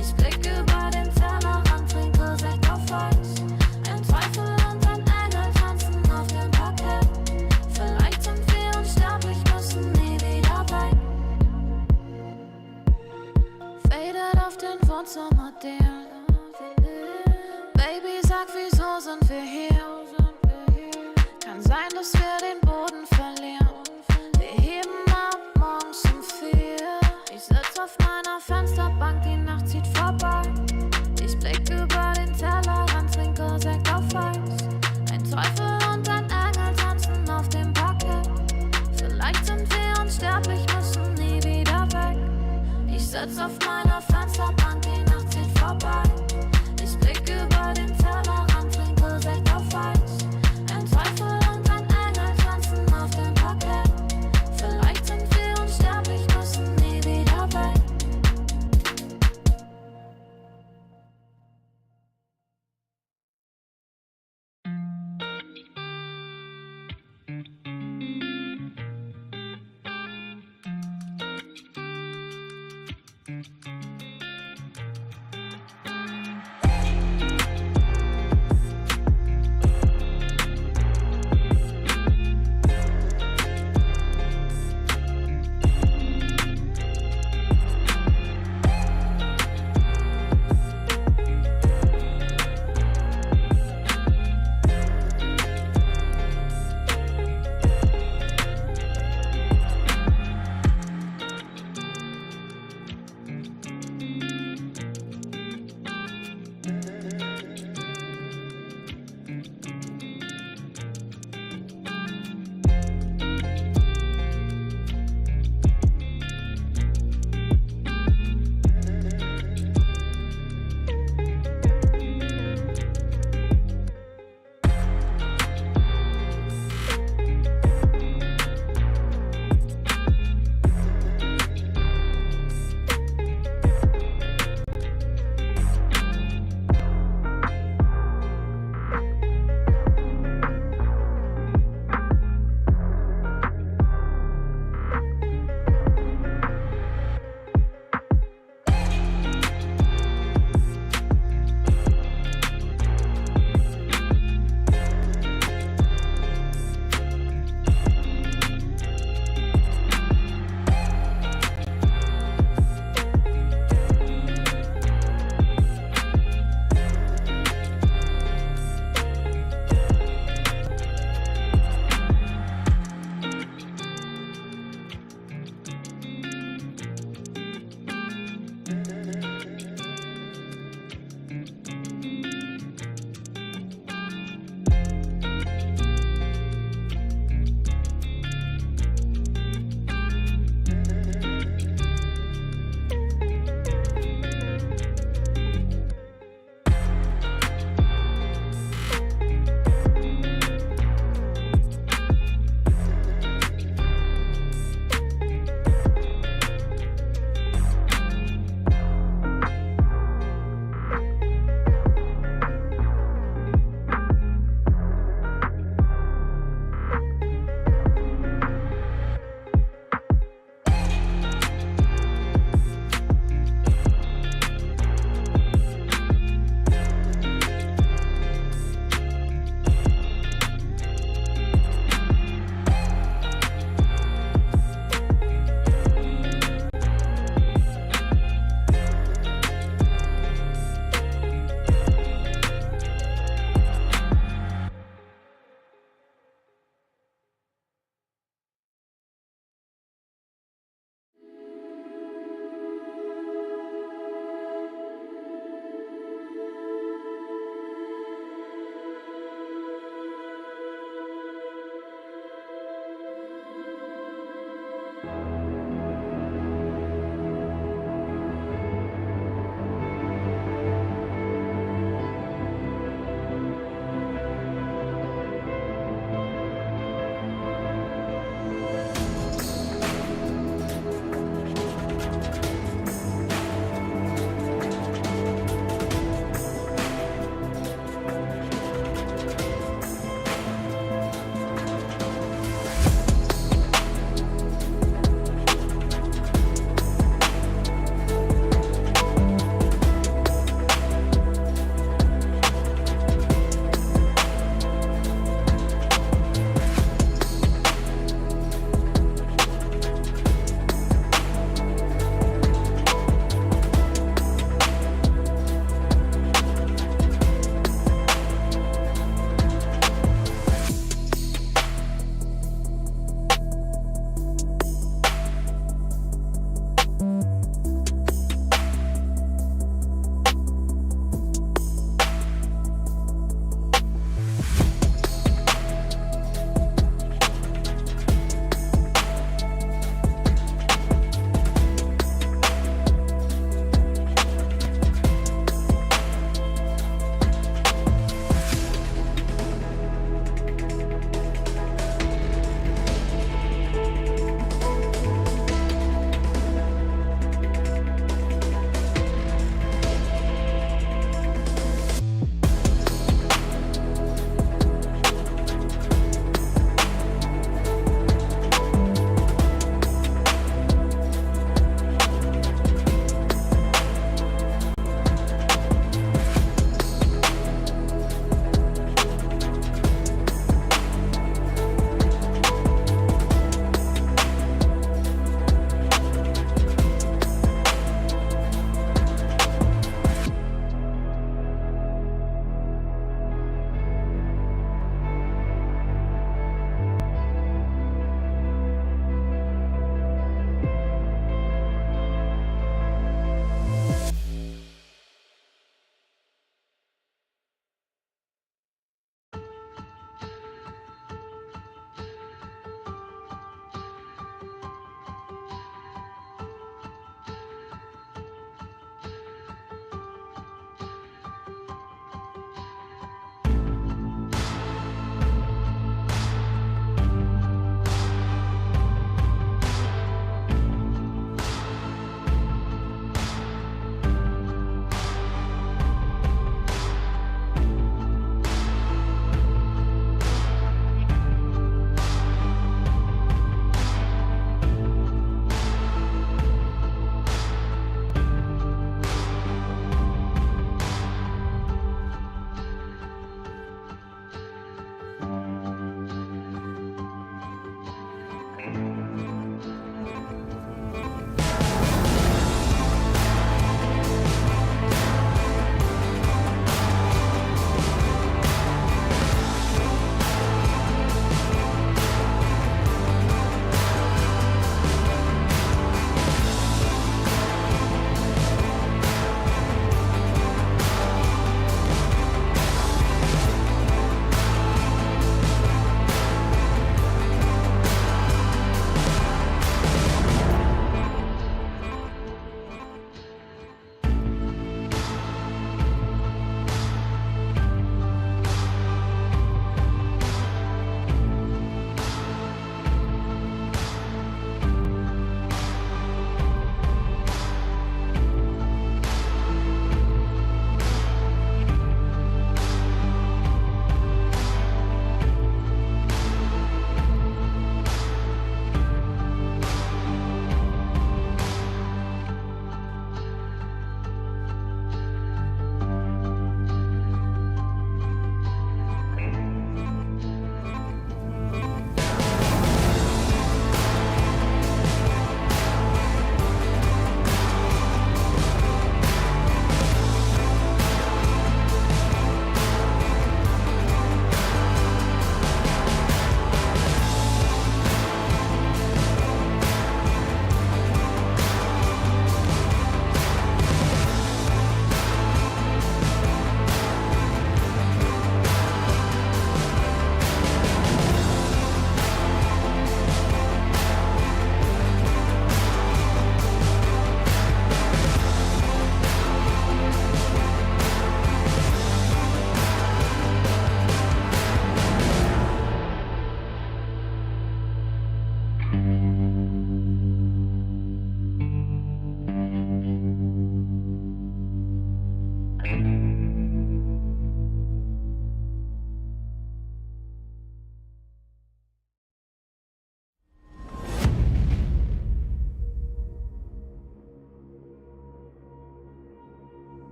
S7: Ich blick über den Tellerrand, trinke Sekt auf Eis. Ein Teufel und ein Engel tanzen auf dem Parkett. Vielleicht sind wir unsterblich, müssen nie wieder weg. Faded auf den Wohnzimmerdielen. Baby, sag, wieso sind wir hier? Kann sein, dass wir den Boden verlieren. Wir heben ab morgens um 4. Ich sitz auf meiner Fensterbank, die Nacht zieht vorbei. Ich blick über den Tellerrand, trinke Sekt auf Eis. Ein Teufel und ein Engel tanzen auf dem Parkett. Vielleicht sind wir unsterblich, müssen nie wieder weg. Ich sitz auf meiner Fensterbank, die Nacht zieht vorbei. Ich blick über den Tellerrand, trinke Sekt auf Eis. Ein Teufel und ein Engel tanzen auf dem Parkett. Vielleicht sind wir unsterblich, müssen nie wieder weg.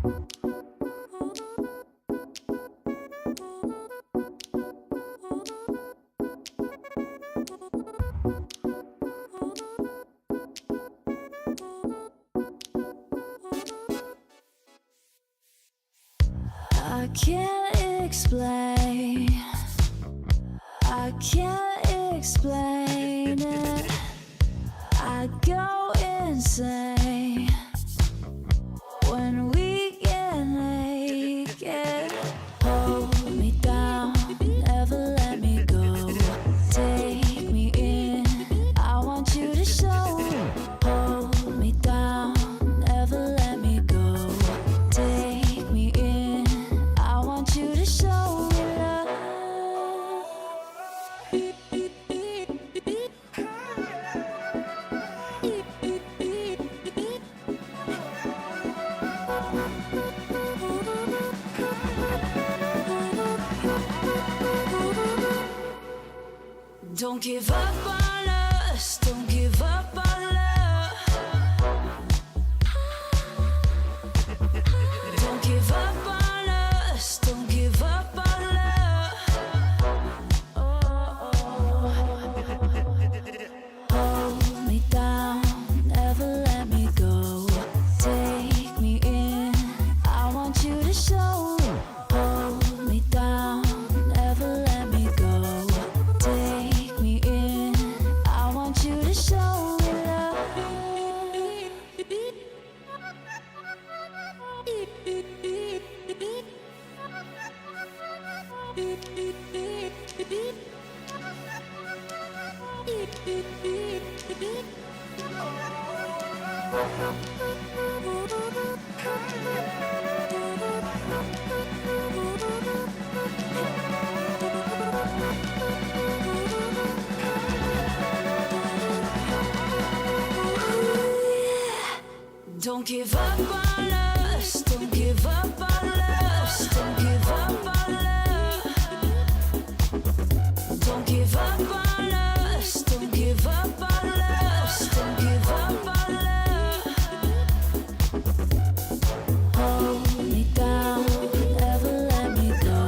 S7: I can't explain. I can't explain it. I go insane when we get naked. Hold me down, never let me go. Take me in, I want you to show. Hold me down, never let me go. Take me in, I want you to show me love. Don't give up on us, don't give up on love. Don't give up on us, don't give up on love. Hold me down, never let me go. Take me in, I want you to show. Hold me down, never let me go. Take me in, I want you to show me love. Don't give up on us, don't give up on us, don't give up on love. Don't give up on us, don't give up on us, don't give up on love. Hold me down, never let me go.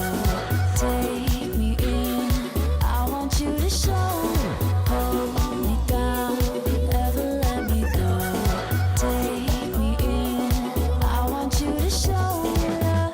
S7: Take me in, I want you to show. Hold me down, never let me go. Take me in, I want you to show me love.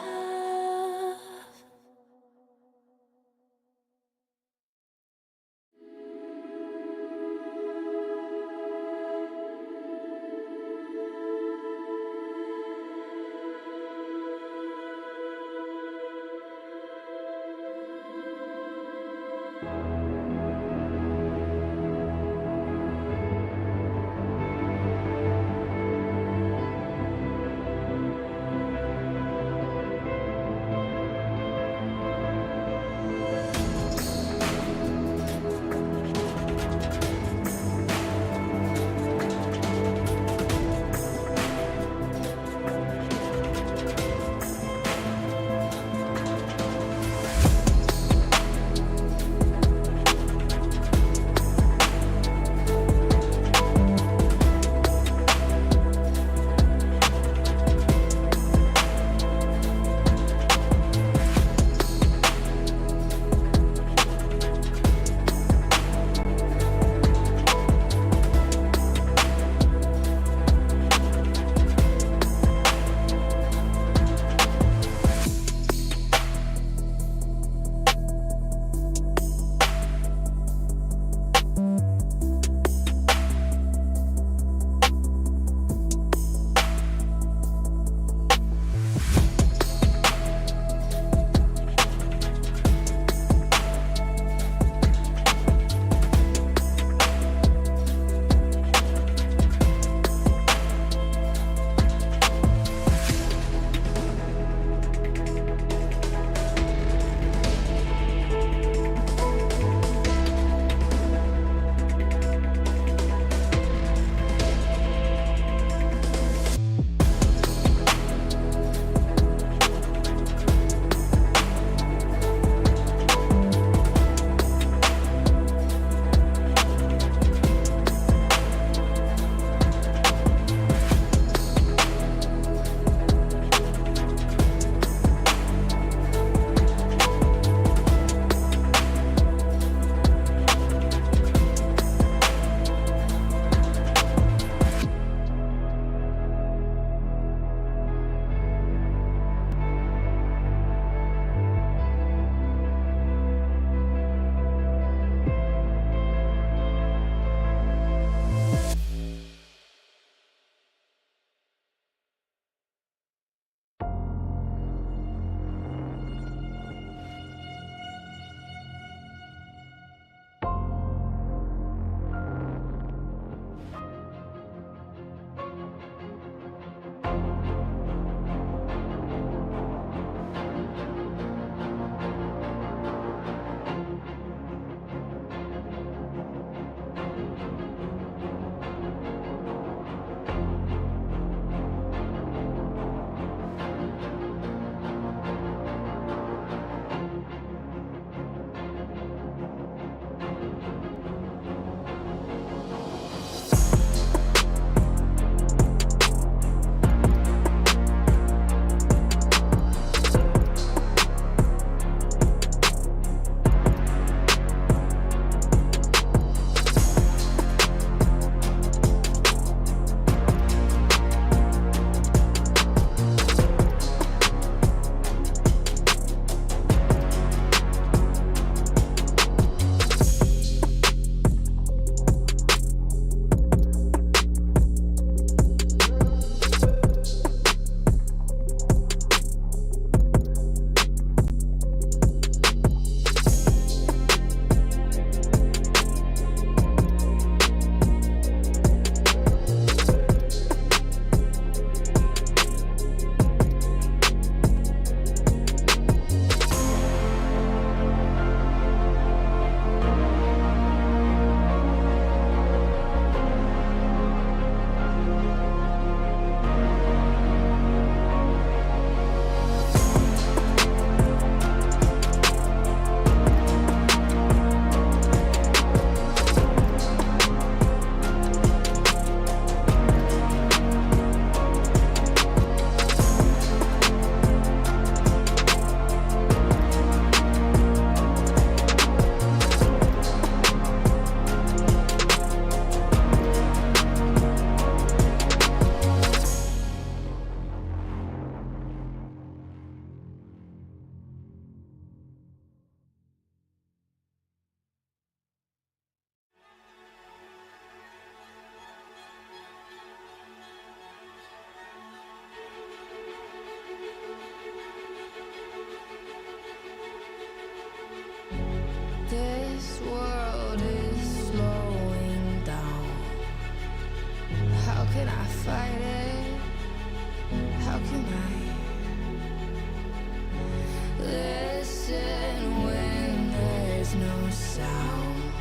S7: sound.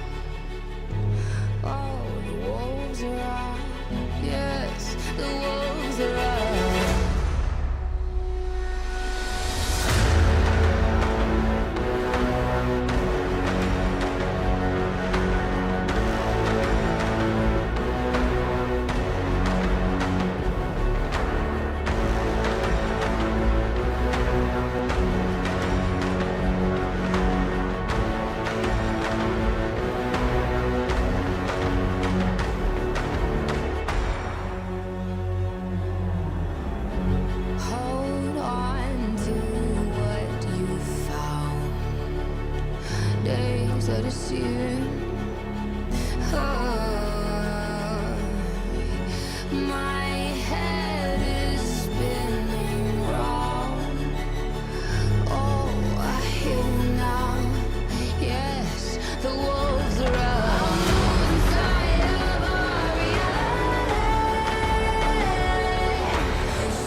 S7: Oh, the wolves are out. Yes, the wolves are out. Hold on to what you found. Days of the searing. My head is spinning round. Oh, I hear you now. Yes, the wolves are out. Inside of our reality.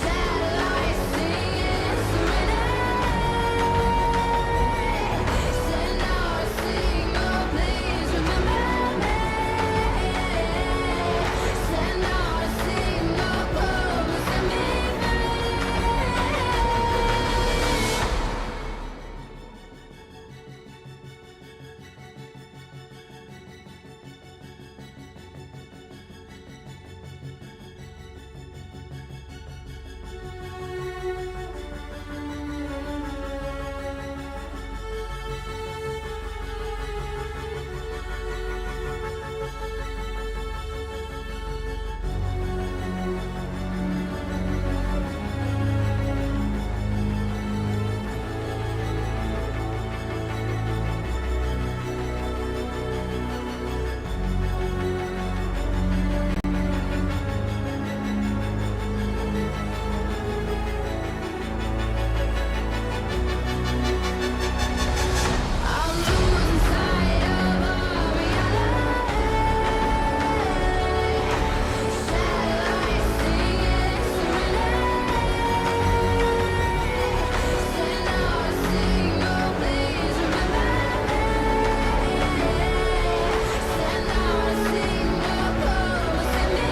S7: Satellites singing serenade. Send out a signal, please remember me. Send out a signal, come and set me free. I'm losing sight of our reality. Satellites singing serenade. Send out a signal, please remember me. Send out a signal, come and set me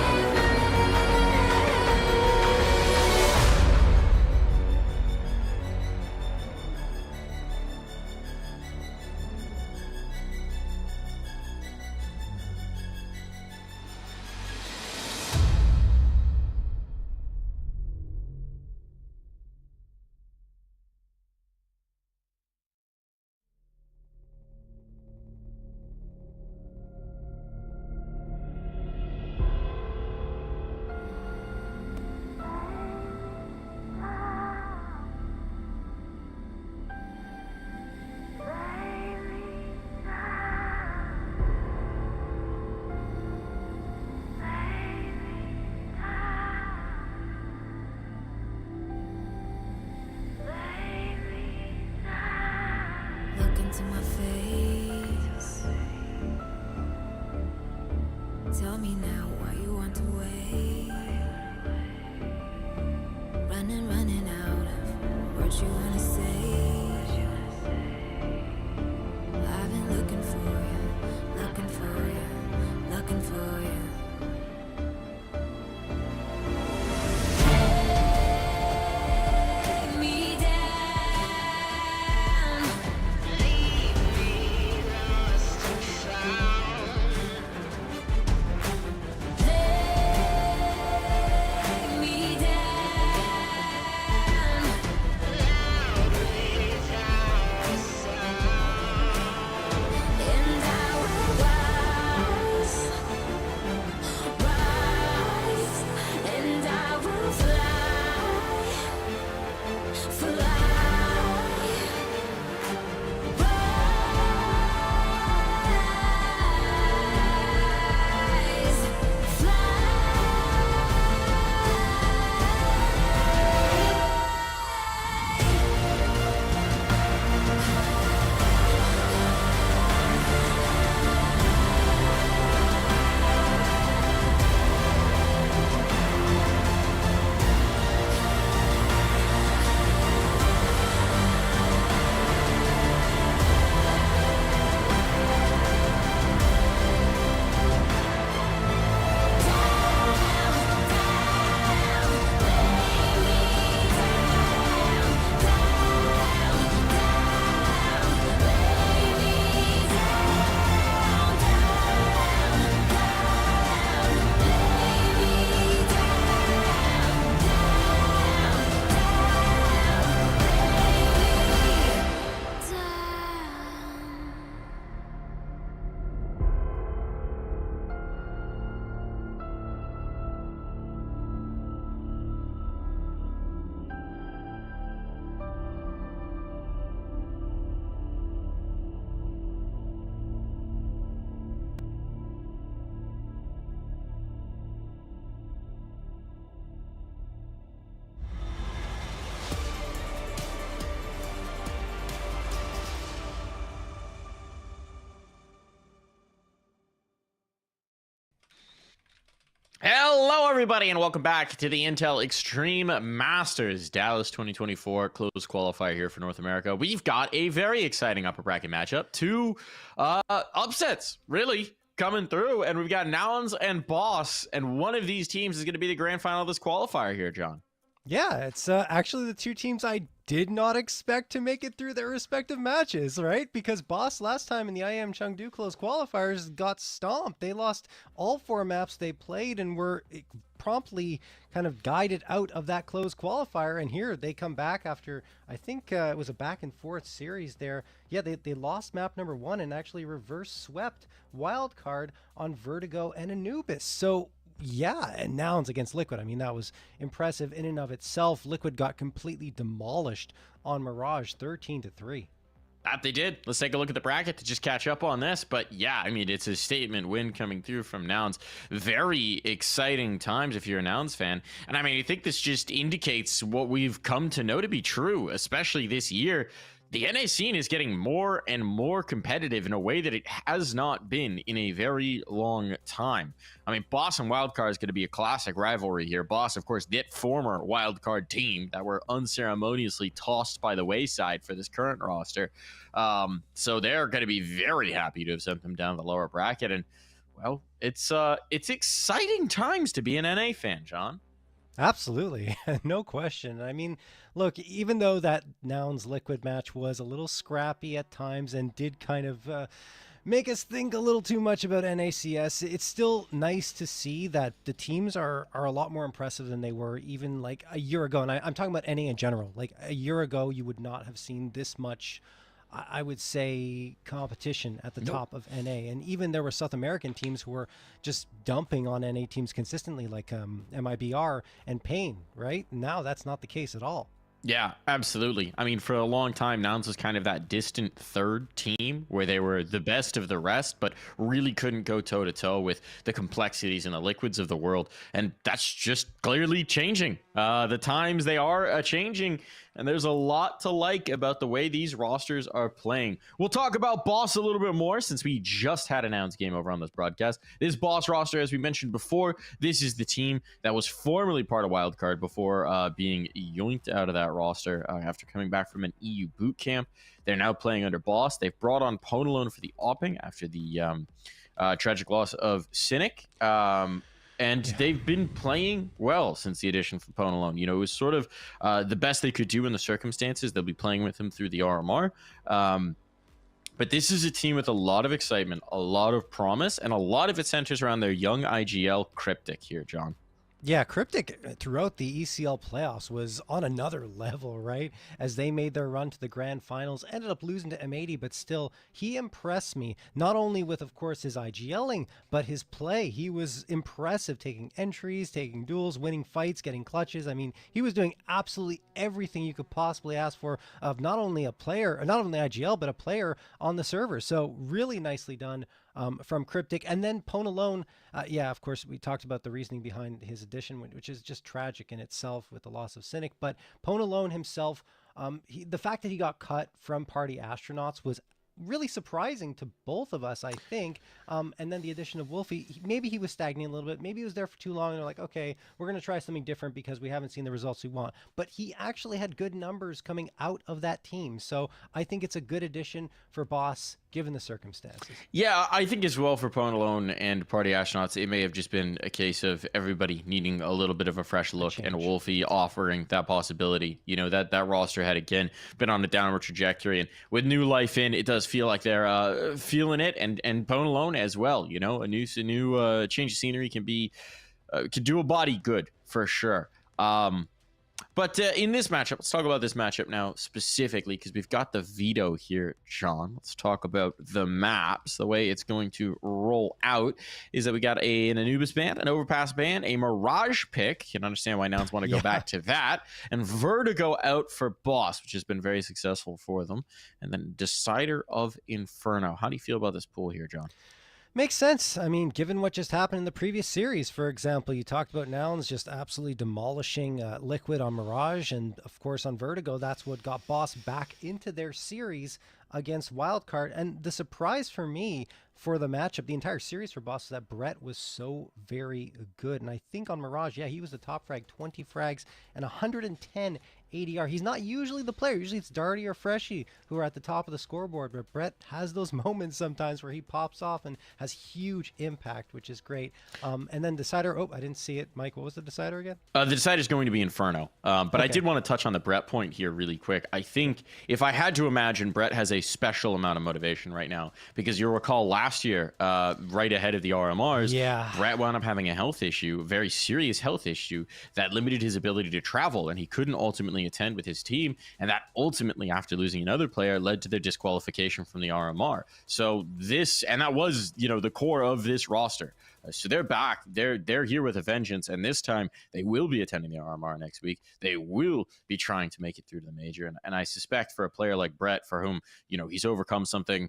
S7: Look into my face. Tell me now why you want to wait. Running out of words you wanna say. I've been looking for you, looking for you, looking for you. Take me down, leave me lost and found.
S5: Hello, everybody, and welcome back to the Intel Extreme Masters Dallas 2024 closed qualifier here for North America. We've got a very exciting upper bracket matchup. Two upsets, really, coming through, and we've got Nouns and Boss, and one of these teams is going to be the grand final of this qualifier here, John.
S6: Yeah, it's actually the two teams I did not expect to make it through their respective matches, right? Because Boss last time in the IEM Chengdu close qualifiers got stomped. They lost all 4 maps they played and were promptly kind of guided out of that closed qualifier. And here they come back after, I think it was a back and forth series there. Yeah, they lost map number 1 and actually reverse swept wildcard on Vertigo and Anubis. So yeah, and Nouns against Liquid. I mean, that was impressive in and of itself. Liquid got completely demolished on Mirage 13-3.
S5: That they did. Let's take a look at the bracket to just catch up on this. But yeah, I mean, it's a statement win coming through from Nouns. Very exciting times if you're a Nouns fan. And I mean, I think this just indicates what we've come to know to be true, especially this year. The NA scene is getting more and more competitive in a way that it has not been in a very long time. I mean, Boss and Wildcard is going to be a classic rivalry here. Boss, of course, that former Wildcard team that were unceremoniously tossed by the wayside for this current roster. So they're going to be very happy to have sent them down the lower bracket. And, well, it's exciting times to be an NA fan, John.
S6: Absolutely. No question. I mean, look, even though that Nouns Liquid match was a little scrappy at times and did kind of make us think a little too much about NACS, it's still nice to see that the teams are a lot more impressive than they were even like a year ago. And I'm talking about NA in general. Like a year ago, you would not have seen this much, I would say, competition at the top of NA. And even there were South American teams who were just dumping on NA teams consistently, like MIBR and Pain, right? Now that's not the case at all.
S5: Yeah, absolutely. I mean, for a long time, Nouns was kind of that distant third team where they were the best of the rest, but really couldn't go toe-to-toe with the complexities and the Liquids of the world. And that's just clearly changing. The times they are changing, and there's a lot to like about the way these rosters are playing. We'll talk about Boss a little bit more since we just had a Nouns game over on this broadcast. This Boss roster, as we mentioned before, this is the team that was formerly part of Wildcard before being yoinked out of that roster after coming back from an EU boot camp. They're now playing under Boss. They've brought on Ponalone for the Opping after the tragic loss of Cynic. And they've been playing well since the addition from Ponalone. You know, it was sort of the best they could do in the circumstances. They'll be playing with him through the RMR. But this is a team with a lot of excitement, a lot of promise, and a lot of it centers around their young IGL Cryptic here, John.
S6: Yeah, Cryptic throughout the ECL playoffs was on another level, right? As they made their run to the grand finals, ended up losing to M80, but still, he impressed me, not only with, of course, his IGLing, but his play. He was impressive, taking entries, taking duels, winning fights, getting clutches. I mean, he was doing absolutely everything you could possibly ask for of not only a player, not only IGL, but a player on the server. So really nicely done from Cryptic. And then Ponalone, yeah, of course, we talked about the reasoning behind his addition, which is just tragic in itself with the loss of Cynic. But Ponalone himself, the fact that he got cut from Party Astronauts was really surprising to both of us, I think. And then the addition of Wolfie, maybe he was stagnating a little bit. Maybe he was there for too long and they're like, okay, we're going to try something different because we haven't seen the results we want. But he actually had good numbers coming out of that team. So I think it's a good addition for Boss given the circumstances.
S5: Yeah, I think as well for Ponalone and Party Astronauts, it may have just been a case of everybody needing a little bit of a fresh look and Wolfie offering that possibility. You know, that roster had, again, been on a downward trajectory. And with new life in, it does feel like they're feeling it. And Ponalone as well, you know, a new change of scenery can do a body good for sure. But in this matchup, let's talk about this matchup now specifically because we've got the veto here, John. Let's talk about the maps. The way it's going to roll out is that we got an Anubis ban, an Overpass ban, a Mirage pick. You can understand why Nouns want to go back to that. And Vertigo out for Boss, which has been very successful for them. And then Decider of Inferno. How do you feel about this pool here, John?
S6: Makes sense. I mean, given what just happened in the previous series, for example, you talked about Nouns just absolutely demolishing Liquid on Mirage, and of course on Vertigo, that's what got Boss back into their series. against Wildcard. And the surprise for me for the matchup, the entire series for Boss, was that Brett was so very good. And I think on Mirage, yeah, he was the top frag, 20 frags and 110 ADR. He's not usually the player. Usually it's Darty or Freshie who are at the top of the scoreboard, but Brett has those moments sometimes where he pops off and has huge impact, which is great. And then Decider, oh, I didn't see it. Mike, what was the Decider again?
S5: The Decider is going to be Inferno. But I
S6: Okay.
S5: did want to touch on the Brett point here really quick. I think if I had to imagine, Brett has a special amount of motivation right now, because you'll recall last year, right ahead of the RMRs,
S6: Yeah.
S5: Brett wound up having a health issue, a very serious health issue that limited his ability to travel, and he couldn't ultimately attend with his team, and that ultimately, after losing another player, led to their disqualification from the RMR. So this, and that was, you know, the core of this roster. So they're back. They're here with a vengeance, and this time they will be attending the RMR next week. They will be trying to make it through to the major, and I suspect for a player like Brett, for whom, you know, he's overcome something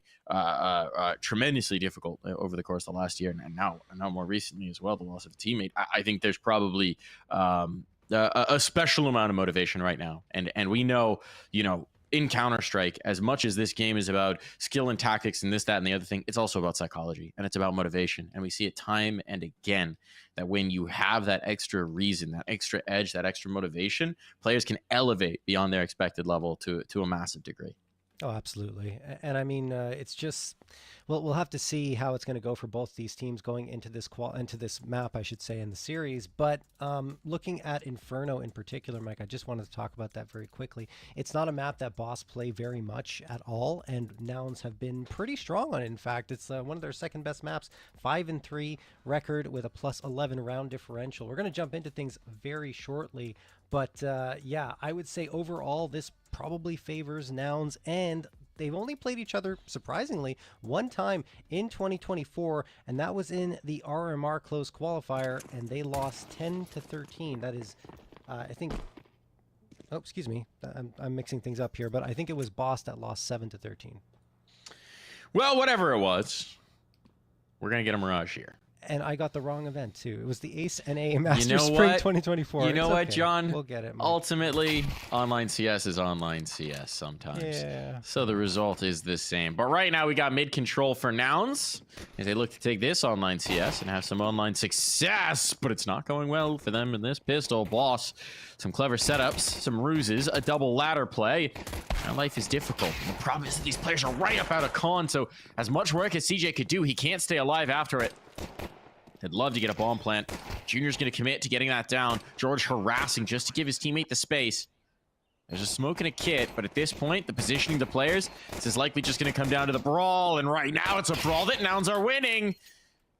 S5: tremendously difficult over the course of the last year, and now more recently as well, the loss of a teammate. I think there's probably a special amount of motivation right now, and we know, you know, in Counter-Strike, as much as this game is about skill and tactics and this, that, and the other thing, it's also about psychology, and it's about motivation. And we see it time and again that when you have that extra reason, that extra edge, that extra motivation, players can elevate beyond their expected level to a massive degree.
S6: Oh, absolutely. And I mean, it's just, well, we'll have to see how it's going to go for both these teams going into this map, I should say, in the series. But looking at Inferno in particular, Mike, I just wanted to talk about that very quickly. It's not a map that Boss play very much at all, and Nouns have been pretty strong on it. In fact, it's one of their second best maps, 5-3 record with a +11 round differential. We're going to jump into things very shortly. But yeah, I would say overall, this probably favors Nouns, and they've only played each other, surprisingly, one time in 2024, and that was in the RMR closed qualifier, and they lost 10-13. That is, I think, oh, excuse me, I'm mixing things up here, but I think it was Boss that lost 7-13.
S5: Well, whatever it was, we're going to get a Mirage here.
S6: And I got the wrong event, too. It was the Ace and A Masters
S5: You know
S6: Spring
S5: what?
S6: 2024.
S5: You know
S6: It's
S5: what,
S6: okay.
S5: John?
S6: We'll get it, Mike.
S5: Ultimately, online CS is online CS sometimes.
S6: Yeah.
S5: So the result is the same. But right now, we got mid control for Nouns as they look to take this online CS and have some online success. But it's not going well for them in this pistol. Boss, some clever setups, some ruses, a double ladder play. Now life is difficult. And the problem is that these players are right up out of con. So as much work as CJ could do, he can't stay alive after it. I'd love to get a bomb plant. Junior's going to commit to getting that down. George harassing just to give his teammate the space. There's a smoke and a kit, but at this point, the positioning of the players, this is likely just going to come down to the brawl, and right now it's a brawl that Nouns are winning.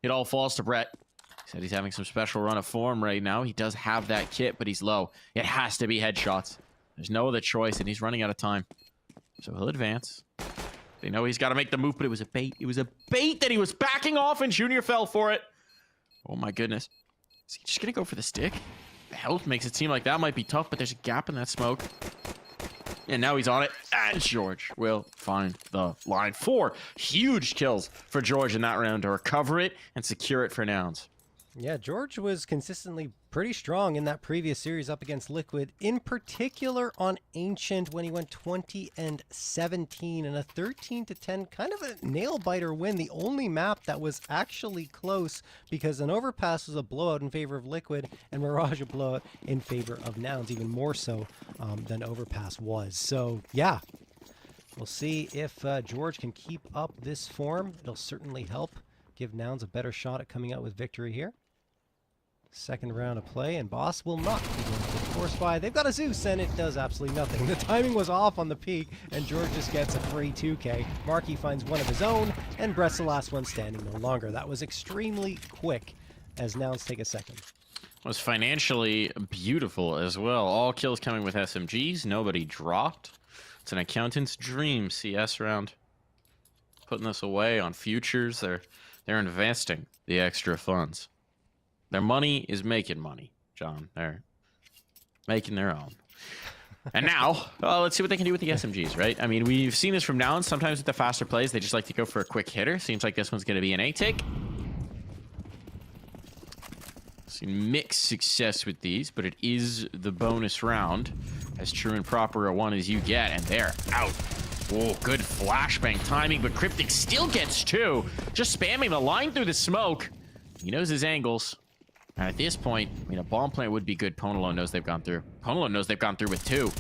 S5: It all falls to Brett. He said he's having some special run of form right now. He does have that kit, but he's low. It has to be headshots. There's no other choice, and he's running out of time. So he'll advance. They know he's got to make the move, but it was a bait. It was a bait that he was backing off, and Junior fell for it. Oh my goodness. Is he just going to go for the stick? The health makes it seem like that might be tough, but there's a gap in that smoke. And now he's on it. And George will find the line. 4 huge kills for George in that round to recover it and secure it for Nouns.
S6: Yeah, George was consistently pretty strong in that previous series up against Liquid, in particular on Ancient when he went 20-17 and a 13-10, kind of a nail-biter win. The only map that was actually close, because an Overpass was a blowout in favor of Liquid and Mirage a blowout in favor of Nouns, even more so than Overpass was. So, yeah, we'll see if George can keep up this form. It'll certainly help give Nouns a better shot at coming out with victory here. Second round of play, and Boss will not be going for the force buy. They've got a Zeus, and it does absolutely nothing. The timing was off on the peak, and George just gets a free 2K. Marky finds one of his own, and Brett's the last one standing no longer. That was extremely quick, as Nouns take a second.
S5: It was financially beautiful as well. All kills coming with SMGs. Nobody dropped. It's an accountant's dream CS round. Putting this away on futures. They're investing the extra funds. Their money is making money, John. They're making their own. And now, let's see what they can do with the SMGs, right? I mean, we've seen this from Nouns. Sometimes with the faster plays, they just like to go for a quick hitter. Seems like this one's going to be an A-take. Seen mixed success with these, but it is the bonus round. As true and proper a one as you get, and they're out. Oh, good flashbang timing, but Cryptic still gets 2. Just spamming the line through the smoke. He knows his angles. And at this point, I mean, a bomb plant would be good. Ponolo knows they've gone through. Ponolo knows they've gone through with 2.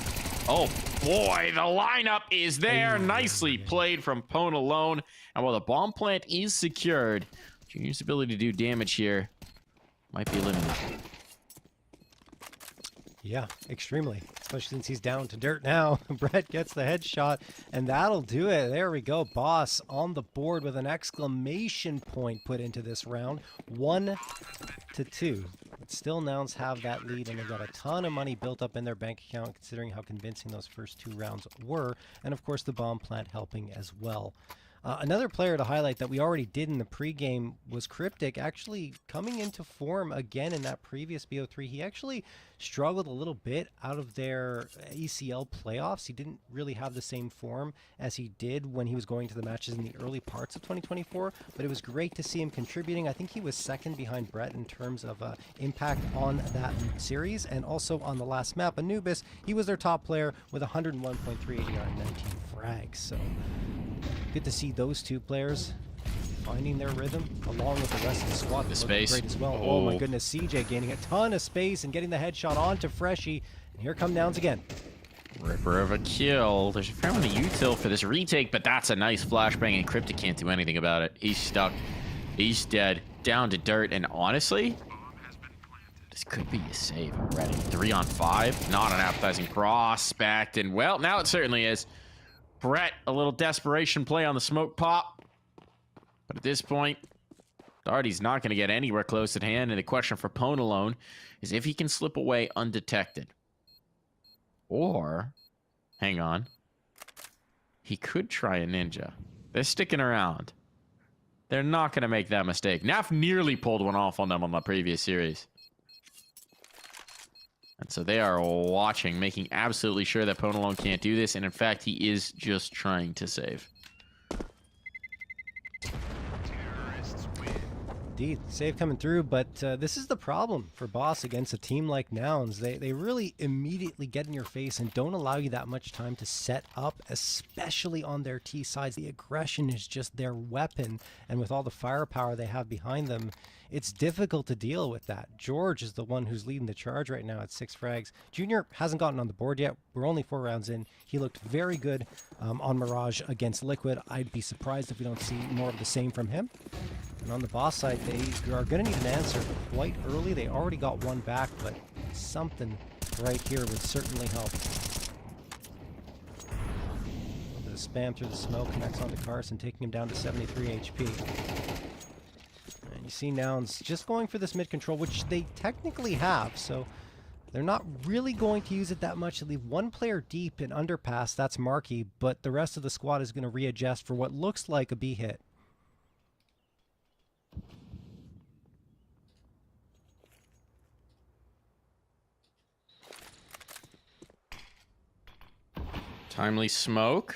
S5: Oh, boy, the lineup is there. Nicely played from Ponalone. And while the bomb plant is secured, Junior's ability to do damage here might be limited.
S6: Yeah, extremely. Especially since he's down to dirt now. Brett gets the headshot, and that'll do it. There we go. Boss on the board with an exclamation point put into this round. 1-2. But still, Nouns have that lead, and they've got a ton of money built up in their bank account, considering how convincing those first 2 rounds were. And, of course, the bomb plant helping as well. Another player to highlight that we already did in the pregame was Cryptic, actually coming into form again in that previous BO3. He actually struggled a little bit out of their ECL playoffs. He didn't really have the same form as he did when he was going to the matches in the early parts of 2024, but it was great to see him contributing. I think he was second behind Brett in terms of impact on that series, and also on the last map, Anubis, he was their top player with 101.3 ADR and 19 frags. So good to see those 2 players finding their rhythm along with the rest of the squad.
S5: The space.
S6: Great as well. Oh my goodness, CJ gaining a ton of space and getting the headshot onto Freshie. And here come Nouns again.
S5: Ripper of a kill. There's a fair amount of util for this retake, but that's a nice flashbang, and Cryptic can't do anything about it. He's stuck. He's dead. Down to dirt, and honestly, this could be a save already. 3 on 5. Not an appetizing prospect, and well, now it certainly is. Brett, a little desperation play on the smoke pop. But at this point, Darty's not going to get anywhere close at hand. And the question for Ponalone is if he can slip away undetected. Or, hang on, he could try a ninja. They're sticking around. They're not going to make that mistake. Naf nearly pulled one off on them on the previous series. And so they are watching, making absolutely sure that Ponalone can't do this. And in fact, he is just trying to save.
S6: Indeed, save coming through, but this is the problem for Boss against a team like Nouns. They really immediately get in your face and don't allow you that much time to set up, especially on their T sides. The aggression is just their weapon, and with all the firepower they have behind them, it's difficult to deal with that. George is the one who's leading the charge right now at 6 frags. Junior hasn't gotten on the board yet. We're only 4 rounds in. He looked very good on Mirage against Liquid. I'd be surprised if we don't see more of the same from him. And on the Boss side, they are going to need an answer quite early. They already got one back, but something right here would certainly help. A bit of spam through the smoke connects onto Carson, taking him down to 73 HP. And you see Nouns just going for this mid control, which they technically have, so they're not really going to use it that much. They leave one player deep in underpass, that's Markey, but the rest of the squad is going to readjust for what looks like a B hit.
S5: Timely smoke.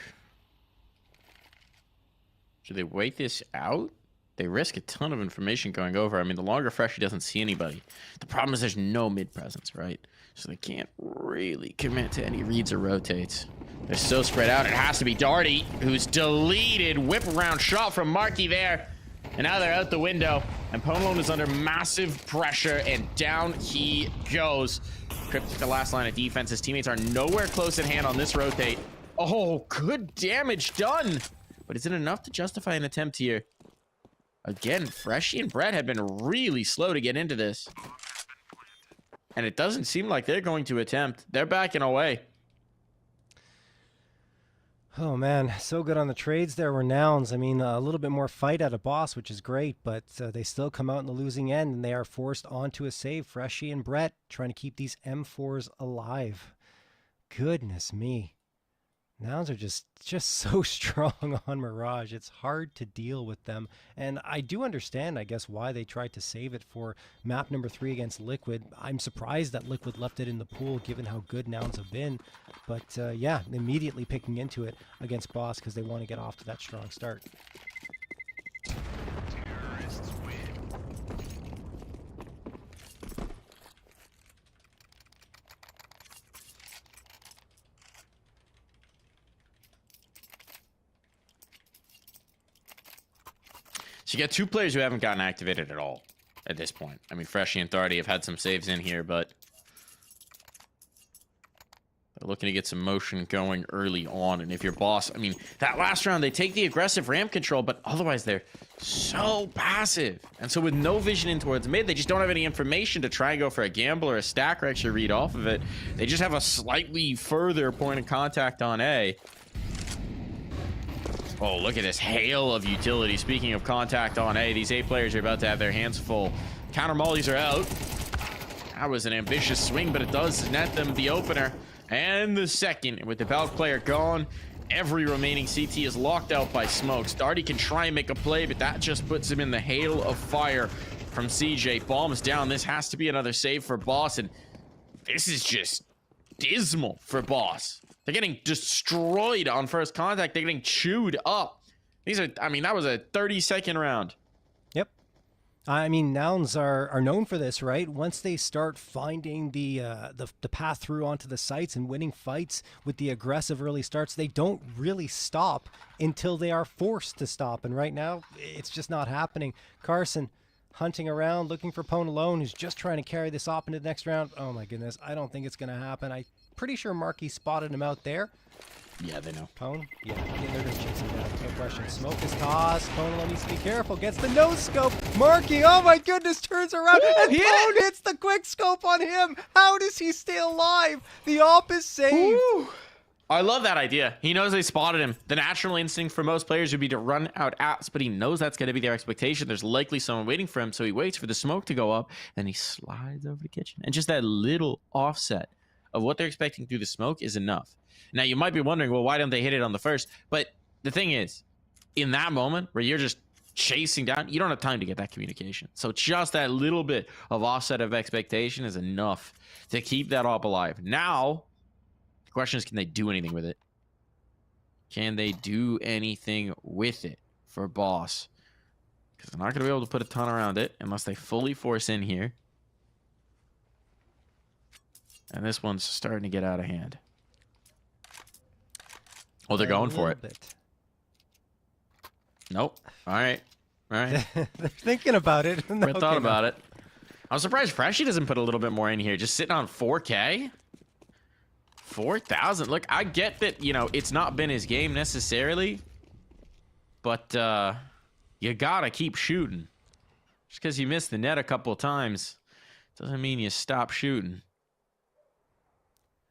S5: Should they wait this out? They risk a ton of information going over. I mean, the longer Freshie doesn't see anybody. The problem is there's no mid presence, right? So they can't really commit to any reads or rotates. They're so spread out. It has to be Darty, who's deleted. Whip around shot from Markey there. And now they're out the window. And Ponalone is under massive pressure, and down he goes. Cryptic, the last line of defense. His teammates are nowhere close at hand on this rotate. Oh, good damage done. But is it enough to justify an attempt here? Again, Freshie and Brett have been really slow to get into this. And it doesn't seem like they're going to attempt. They're backing away.
S6: Oh man, so good on the trades there were Nouns. I mean, a little bit more fight out of Boss, which is great, but they still come out in the losing end, and they are forced onto a save. Freshie and Brett trying to keep these M4s alive. Goodness me. Nouns are just so strong on Mirage. It's hard to deal with them. And I do understand, I guess, why they tried to save it for map number 3 against Liquid. I'm surprised that Liquid left it in the pool given how good Nouns have been. But yeah, immediately picking into it against Boss because they want to get off to that strong start.
S5: So you got 2 players who haven't gotten activated at all at this point. I mean, Freshy and Thardy have had some saves in here, but they're looking to get some motion going early on. And if your boss, I mean, that last round, they take the aggressive ramp control, but otherwise they're so passive. And so with no vision in towards mid, they just don't have any information to try and go for a gamble or a stack or actually read off of it. They just have a slightly further point of contact on A. Oh, look at this hail of utility. Speaking of contact on A, these A players are about to have their hands full. Counter mollies are out. That was an ambitious swing, but it does net them the opener and the second. With the Valk player gone, every remaining CT is locked out by smokes. Darty can try and make a play, but that just puts him in the hail of fire from CJ. Bombs down. This has to be another save for Boss, and this is just dismal for Boss. They're getting destroyed on first contact. They're getting chewed up. These are, I mean, that was a 30-second round.
S6: Yep. I mean, Nouns are known for this, right? Once they start finding the path through onto the sites and winning fights with the aggressive early starts, they don't really stop until they are forced to stop. And right now, it's just not happening. Carson hunting around, looking for Pone alone, who's just trying to carry this op into the next round. Oh my goodness, I don't think it's going to happen. I'm pretty sure Marky spotted him out there.
S5: Yeah, they know.
S6: Pone? Yeah, they're going to chase him down. No question. Smoke is tossed. Pone alone needs to be careful. Gets the no scope. Marky, oh my goodness, turns around. And Pone hits the quick scope on him. How does he stay alive? The op is saved.
S5: I love that idea. He knows they spotted him. The natural instinct for most players would be to run out apps, but he knows that's going to be their expectation. There's likely someone waiting for him, so he waits for the smoke to go up, then he slides over the kitchen. And just that little offset of what they're expecting through the smoke is enough. Now, you might be wondering, well, why don't they hit it on the first? But the thing is, in that moment where you're just chasing down, you don't have time to get that communication. So just that little bit of offset of expectation is enough to keep that op alive. Now, the question is, can they do anything with it? Can they do anything with it for Boss? Because they're not going to be able to put a ton around it unless they fully force in here. And this one's starting to get out of hand. Oh, they're going for it. Nope. All right. All right.
S6: They're thinking about it.
S5: I thought about it. I'm surprised Freshy doesn't put a little bit more in here. Just sitting on 4K? 4,000. Look, I get that, you know, it's not been his game necessarily. But you gotta keep shooting. Just because you missed the net a couple of times doesn't mean you stop shooting.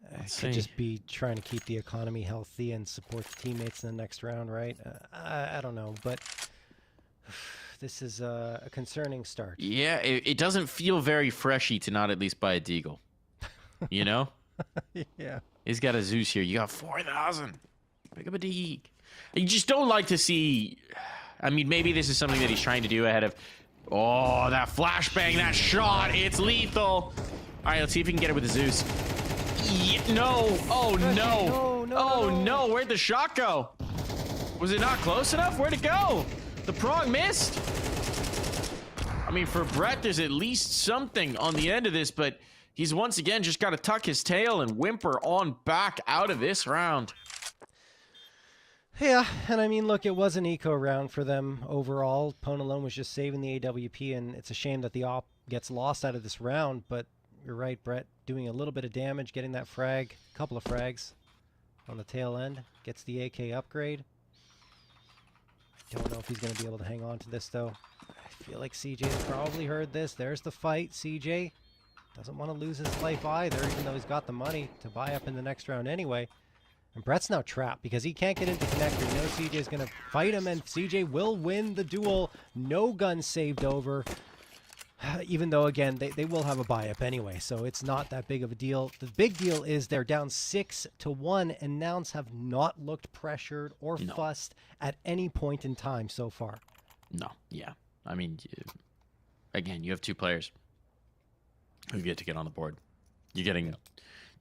S6: It could just be trying to keep the economy healthy and support the teammates in the next round, right? I don't know, but this is a concerning start.
S5: Yeah, it doesn't feel very Freshy to not at least buy a Deagle. You know?
S6: Yeah.
S5: He's got a Zeus here. You got 4,000. Pick up a Deagle. You just don't like to see... I mean, maybe this is something that he's trying to do ahead of... Oh, that flashbang, that shot. It's lethal. All right, let's see if he can get it with the Zeus. Yeah, no. Oh, no. No. Where'd the shot go? Was it not close enough? Where'd it go? The prong missed. I mean, for Brett, there's at least something on the end of this, but he's once again just got to tuck his tail and whimper on back out of this round.
S6: Yeah, and I mean, look, it was an eco round for them overall. Pone alone was just saving the AWP, and it's a shame that the op gets lost out of this round, but you're right, Brett. Doing a little bit of damage, getting that frag, a couple of frags on the tail end. Gets the AK upgrade. Don't know if he's going to be able to hang on to this, though. I feel like CJ's probably heard this. There's the fight. CJ doesn't want to lose his life either, even though he's got the money to buy up in the next round anyway. And Brett's now trapped because he can't get into connector. You know CJ's going to fight him, and CJ will win the duel. No gun saved over. Even though, again, they will have a buy-up anyway, so it's not that big of a deal. The big deal is they're down 6-1, and Nouns have not looked pressured or fussed at any point in time so far.
S5: No, yeah. I mean, again, you have two players who get to get on the board. You're getting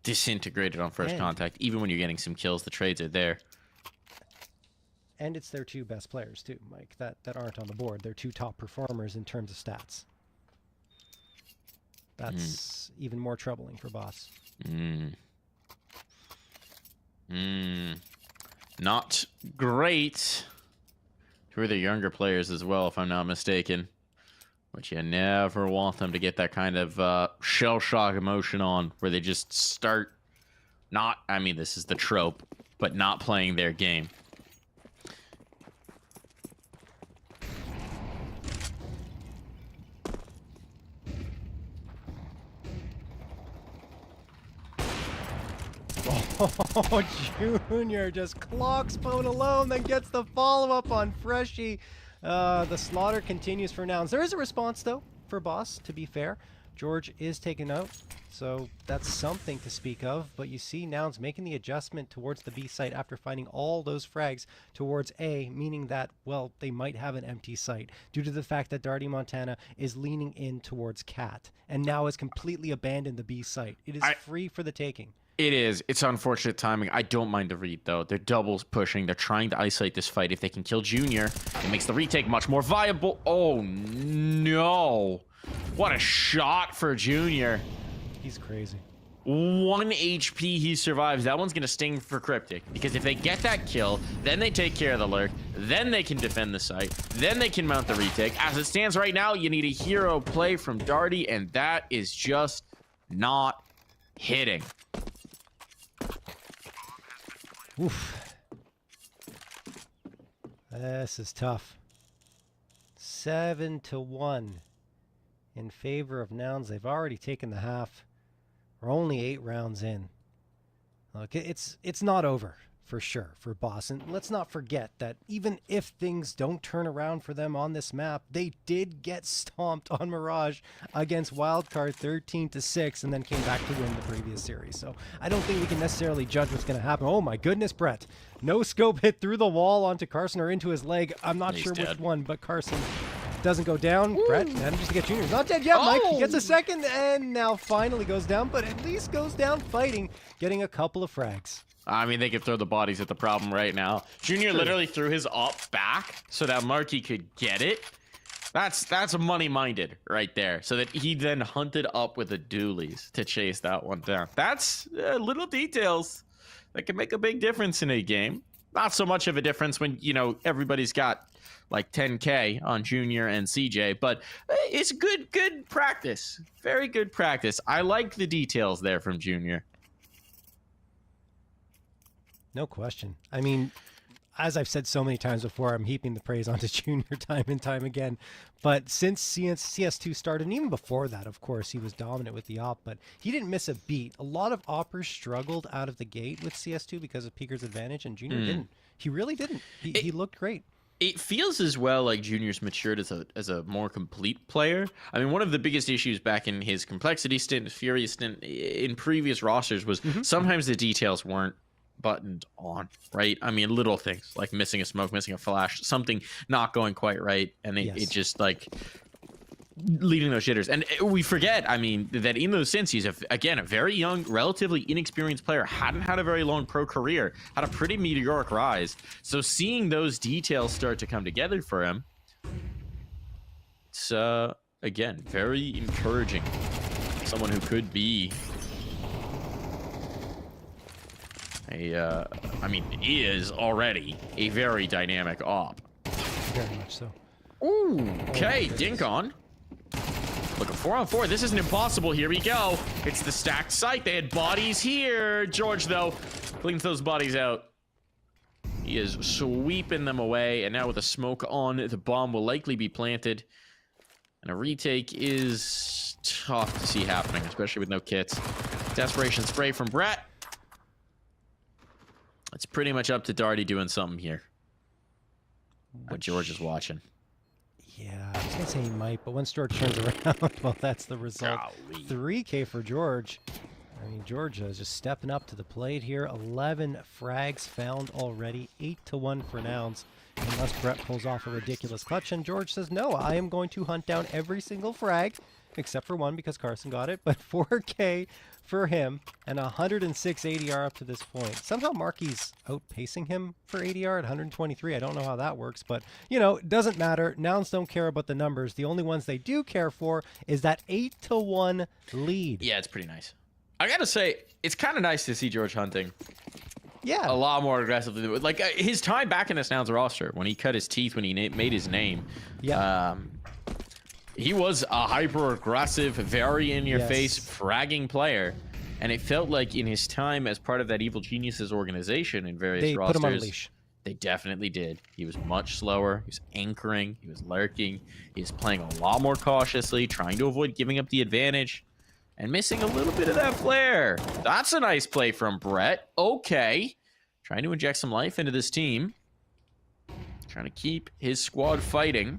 S5: disintegrated on first contact. Even when you're getting some kills, the trades are there.
S6: And it's their two best players, too, Mike, that aren't on the board. They're two top performers in terms of stats. That's even more troubling for Boss.
S5: Not great Two of the younger players as well, if I'm not mistaken. But you never want them to get that kind of shell shock emotion on where they just start not, I mean, this is the trope, but not playing their game.
S6: Oh, Junior just clocks Bone alone, then gets the follow-up on Freshie. The slaughter continues for Nouns. There is a response, though, for Boss, to be fair. George is taken out, so that's something to speak of. But you see Nouns making the adjustment towards the B site after finding all those frags towards A, meaning that, well, they might have an empty site due to the fact that Darty Montana is leaning in towards Cat and now has completely abandoned the B site. It is free for the taking.
S5: It is. It's unfortunate timing. I don't mind the read, though. They're doubles pushing. They're trying to isolate this fight. If they can kill Junior, it makes the retake much more viable. Oh, no. What a shot for Junior.
S6: He's crazy.
S5: 1 HP, he survives. That one's going to sting for Cryptic, because if they get that kill, then they take care of the lurk, then they can defend the site, then they can mount the retake. As it stands right now, you need a hero play from Darty, and that is just not hitting.
S6: Oof. This is tough. 7-1 in favor of Nouns. They've already taken the half. We're only 8 rounds in. Look, it's not over for sure for Boss. And let's not forget that even if things don't turn around for them on this map, they did get stomped on Mirage against Wildcard 13-6 and then came back to win the previous series. So I don't think we can necessarily judge what's going to happen. Oh my goodness, Brett. No scope hit through the wall onto Carson or into his leg. I'm not sure which one, but Carson doesn't go down. Ooh. Brett manages to get Junior. He's not dead yet, Mike. He gets a second and now finally goes down, but at least goes down fighting, getting a couple of frags.
S5: I mean, they could throw the bodies at the problem right now. Junior literally threw his op back so that Marky could get it. That's money-minded right there. So that he then hunted up with the dualies to chase that one down. That's little details that can make a big difference in a game. Not so much of a difference when, you know, everybody's got like 10K on Junior and CJ, but it's good practice. Very good practice. I like the details there from Junior.
S6: No question. I mean, as I've said so many times before, I'm heaping the praise onto Junior time and time again. But since CS2 started, and even before that, of course, he was dominant with the op, but he didn't miss a beat. A lot of oppers struggled out of the gate with CS2 because of Peeker's advantage, and Junior didn't. He really didn't. He looked great.
S5: It feels as well like Junior's matured as a more complete player. I mean, one of the biggest issues back in his complexity stint, Furious stint, in previous rosters was sometimes the details weren't buttoned on, right? I mean, little things like missing a smoke, missing a flash, something not going quite right, and it just like leaving those jitters. And we forget, I mean, that in those stints, he's again a very young, relatively inexperienced player, hadn't had a very long pro career, had a pretty meteoric rise. So seeing those details start to come together for him, it's again very encouraging. Someone who could be I mean, is already a very dynamic op.
S6: Very much so.
S5: Ooh, okay, dink on. Look, a 4-on-4. This isn't impossible. Here we go. It's the stacked site. They had bodies here. George, though, cleans those bodies out. He is sweeping them away. And now with a smoke on, the bomb will likely be planted. And a retake is tough to see happening, especially with no kits. Desperation spray from Brett. It's pretty much up to Darty doing something here. But George is watching.
S6: Yeah, I was going to say he might, but once George turns around, well, that's the result.
S5: Golly.
S6: 3K for George. I mean, George is just stepping up to the plate here. 11 frags found already. 8-1 for Nouns. Unless Brett pulls off a ridiculous clutch. And George says, no, I am going to hunt down every single frag, except for one because Carson got it. But 4K for him and 106 ADR up to this point. Somehow Marky's outpacing him for ADR at 123. I don't know how that works, but you know, it doesn't matter. Nouns don't care about the numbers. The only ones they do care for is that 8-1 lead.
S5: Yeah, it's pretty nice. I gotta say, it's kind of nice to see George hunting
S6: Yeah.
S5: A lot more aggressively. Like his time back in this Nouns roster, when he cut his teeth, when he made his name.
S6: Yeah.
S5: He was a hyper-aggressive, very in-your-face, fragging player. And it felt like in his time as part of that Evil Geniuses organization in various rosters,
S6: put him on a leash.
S5: They definitely did. He was much slower. He was anchoring. He was lurking. He was playing a lot more cautiously, trying to avoid giving up the advantage and missing a little bit of that flair. That's a nice play from Brett. Okay. Trying to inject some life into this team. Trying to keep his squad fighting.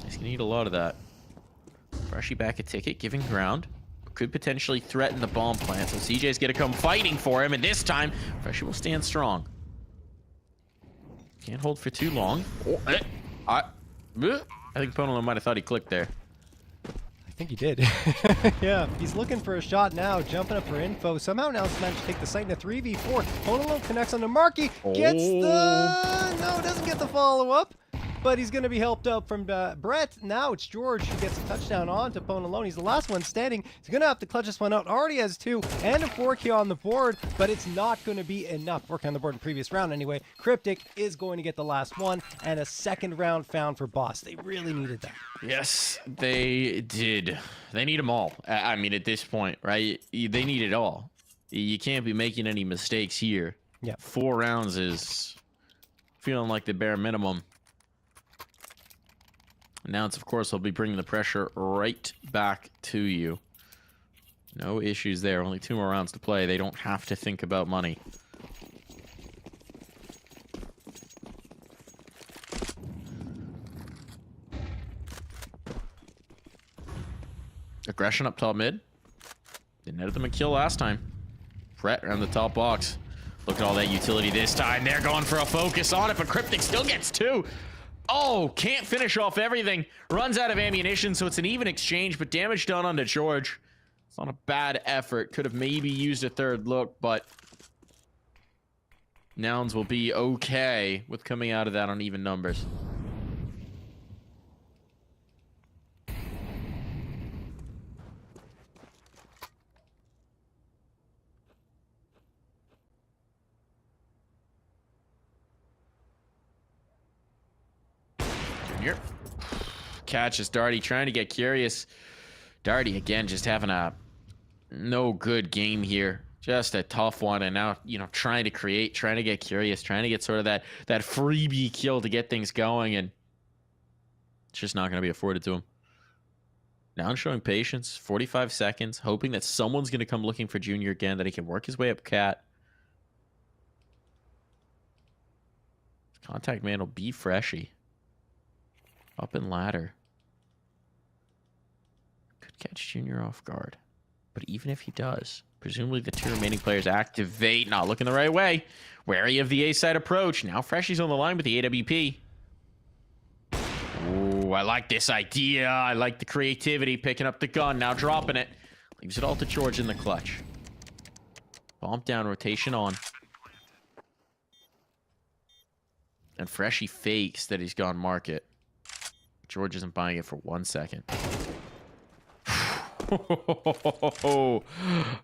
S5: He's going to need a lot of that. Freshie back a ticket, giving ground. Could potentially threaten the bomb plant, so CJ's going to come fighting for him, and this time, Freshie will stand strong. Can't hold for too long. Oh, I think Ponolo might have thought he clicked there.
S6: I think he did. Yeah, he's looking for a shot now, jumping up for info. Somehow now he's managed to take the site in a 3v4. Ponolo connects on to Markey, gets the... No, doesn't get the follow-up. But he's going to be helped out from Brett. Now it's George who gets a touchdown on to Ponalone. He's the last one standing. He's going to have to clutch this one out. Already has 2 and a 4K on the board, but it's not going to be enough. 4K on the board in the previous round anyway. Cryptic is going to get the last one, and a second round found for Boss. They really needed that.
S5: Yes, they did. They need them all. I mean, at this point, right? They need it all. You can't be making any mistakes here.
S6: Yeah.
S5: 4 rounds is feeling like the bare minimum. Nouns, of course, will be bringing the pressure right back to you. No issues there. Only 2 more rounds to play. They don't have to think about money. Aggression up top mid. They netted them a kill last time. Brett around the top box. Look at all that utility this time. They're going for a focus on it, but Cryptic still gets 2. Oh, can't finish off everything. Runs out of ammunition, so it's an even exchange, but damage done onto George. It's not a bad effort. Could have maybe used a third look, but Nouns will be okay with coming out of that on even numbers. Junior catches Darty, trying to get curious. Darty again just having a no good game here, just a tough one, and now, you know, trying to create, trying to get curious, trying to get sort of that freebie kill to get things going, and it's just not going to be afforded to him. Now I'm showing patience, 45 seconds, hoping that someone's going to come looking for Junior again, that he can work his way up Cat. Contact man will be Freshie. Up and ladder. Could catch Junior off guard. But even if he does, presumably the 2 remaining players activate. Not looking the right way. Wary of the A-side approach. Now Freshie's on the line with the AWP. Ooh, I like this idea. I like the creativity. Picking up the gun, now dropping it. Leaves it all to George in the clutch. Bomb down, rotation on. And Freshie fakes that he's gone market. George isn't buying it for 1 second.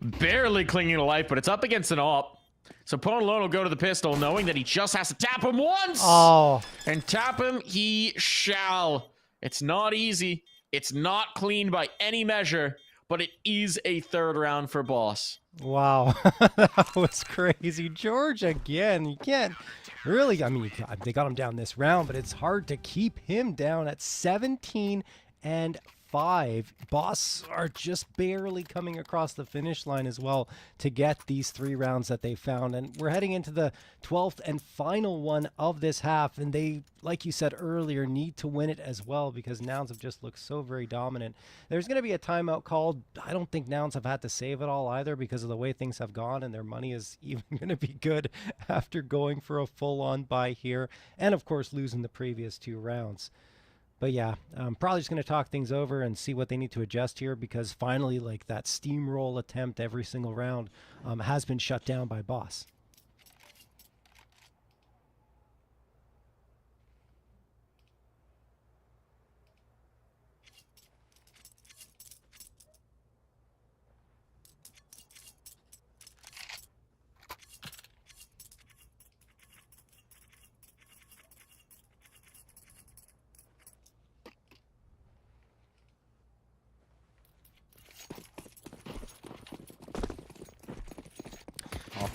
S5: Barely clinging to life, but it's up against an AWP. So Ponalone will go to the pistol, knowing that he just has to tap him once.
S6: Oh.
S5: And tap him he shall. It's not easy. It's not clean by any measure, but it is a 3rd round for Boss.
S6: Wow. That was crazy. George again. You can't really, I mean, they got him down this round, but it's hard to keep him down at 17-5. Boss are just barely coming across the finish line as well to get these 3 rounds that they found. And we're heading into the 12th and final one of this half. And they, like you said earlier, need to win it as well because Nouns have just looked so very dominant. There's going to be a timeout called. I don't think Nouns have had to save it all either because of the way things have gone, and their money is even going to be good after going for a full-on buy here and, of course, losing the previous 2 rounds. But yeah, I'm probably just going to talk things over and see what they need to adjust here because finally, like, that steamroll attempt every single round has been shut down by Boss.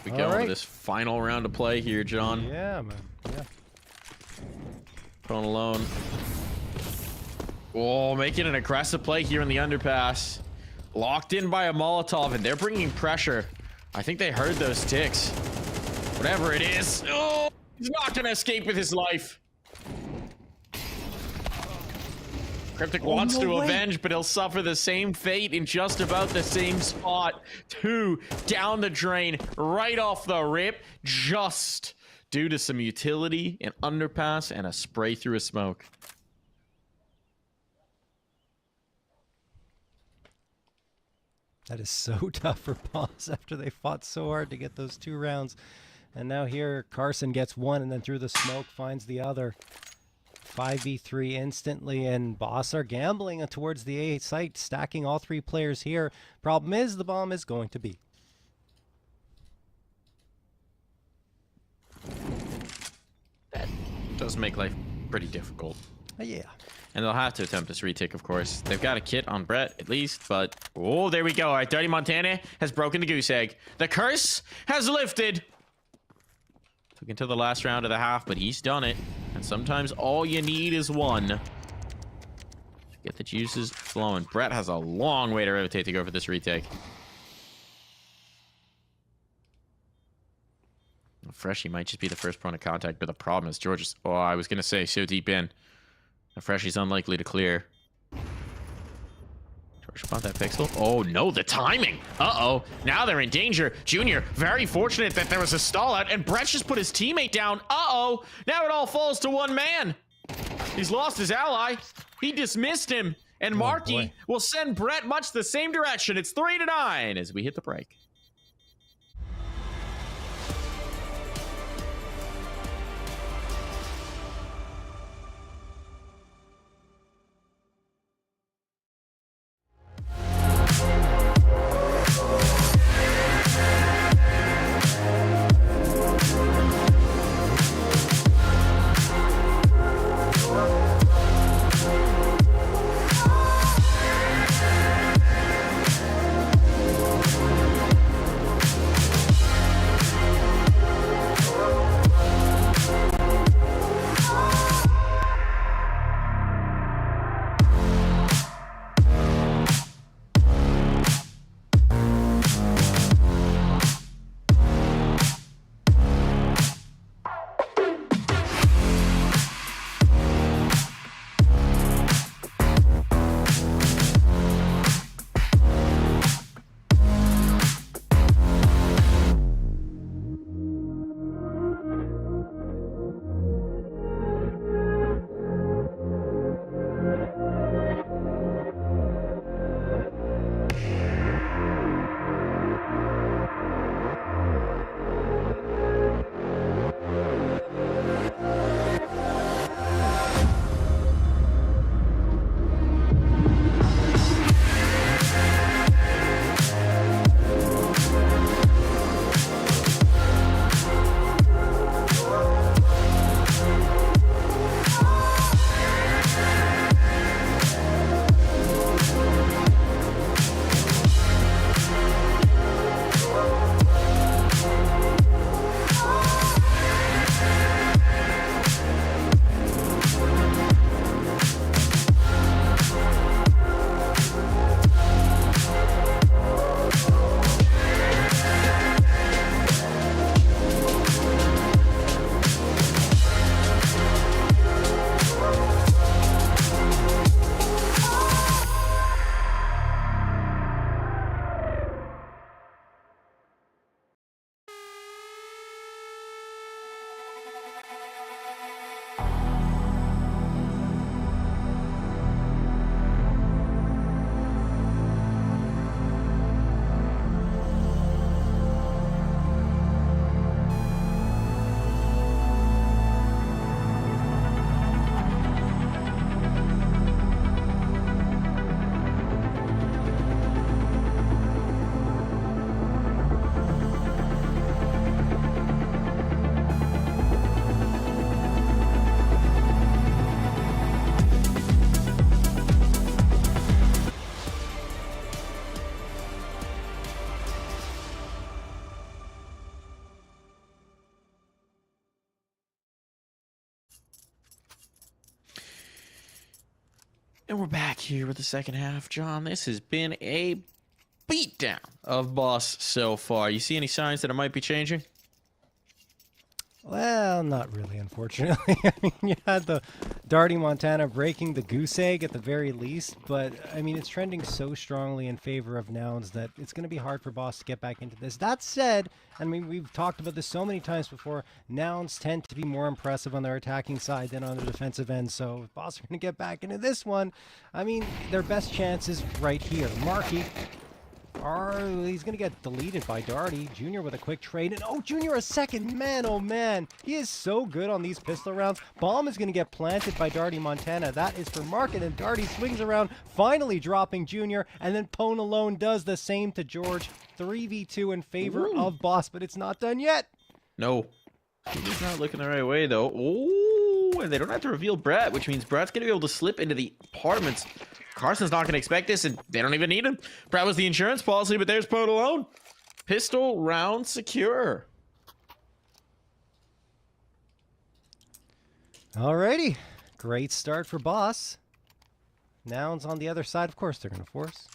S5: We
S6: All
S5: go
S6: right.
S5: into this final round of play here, John.
S6: Yeah, man. Yeah.
S5: Prone alone. Oh, making an aggressive play here in the underpass. Locked in by a Molotov, and they're bringing pressure. I think they heard those ticks. Whatever it is. Oh, he's not going to escape with his life. Cryptic wants to avenge, but he'll suffer the same fate in just about the same spot. 2 down the drain, right off the rip, just due to some utility, an underpass, and a spray through a smoke.
S6: That is so tough for Boss after they fought so hard to get those 2 rounds. And now here, Carson gets 1 and then through the smoke finds the other. 5v3 instantly, and Boss are gambling towards the A site, stacking all 3 players here. Problem is, the bomb is going to be.
S5: That does make life pretty difficult.
S6: Yeah.
S5: And they'll have to attempt this retake, of course. They've got a kit on Brett, at least, but... Oh, there we go. All right, Dirty Montana has broken the goose egg. The curse has lifted. Took into the last round of the half, but he's done it. And sometimes all you need is 1. Get the juices flowing. Brett has a long way to rotate to go for this retake. Freshie might just be the first point of contact, but the problem is George is... Oh, I was going to say, so deep in. Freshie's unlikely to clear. George spot that pixel. Oh, no, the timing. Uh-oh. Now they're in danger. Junior, very fortunate that there was a stall out, and Brett just put his teammate down. Uh-oh. Now it all falls to one man. He's lost his ally. He dismissed him. And Marky will send Brett much the same direction. It's 3-9 as we hit the break. And we're back here with the second half, John. This has been a beatdown of Boss so far. You see any signs that it might be changing?
S6: Well, not really, unfortunately. I mean, you had the Darty Montana breaking the goose egg at the very least, but I mean, it's trending so strongly in favor of Nouns that it's going to be hard for Boss to get back into this. That said, I mean, we've talked about this so many times before, Nouns tend to be more impressive on their attacking side than on the defensive end, so if Boss are going to get back into this one, I mean, their best chance is right here. Markey. He's going to get deleted by Darty. Junior with a quick trade. And oh, Junior a second. Man, oh man. He is so good on these pistol rounds. Bomb is going to get planted by Darty Montana. That is for Mark. And then Darty swings around, finally dropping Junior. And then Pone alone does the same to George. 3v2 in favor of Boss, but it's not done yet.
S5: No. He's not looking the right way, though. Oh, and they don't have to reveal Brett, which means Brett's going to be able to slip into the apartments. Carson's not going to expect this, and they don't even need him. Brett was the insurance policy, but there's Pone alone. Pistol round secure.
S6: Alrighty. Great start for Boss. Nouns on the other side. Of course, they're going to force.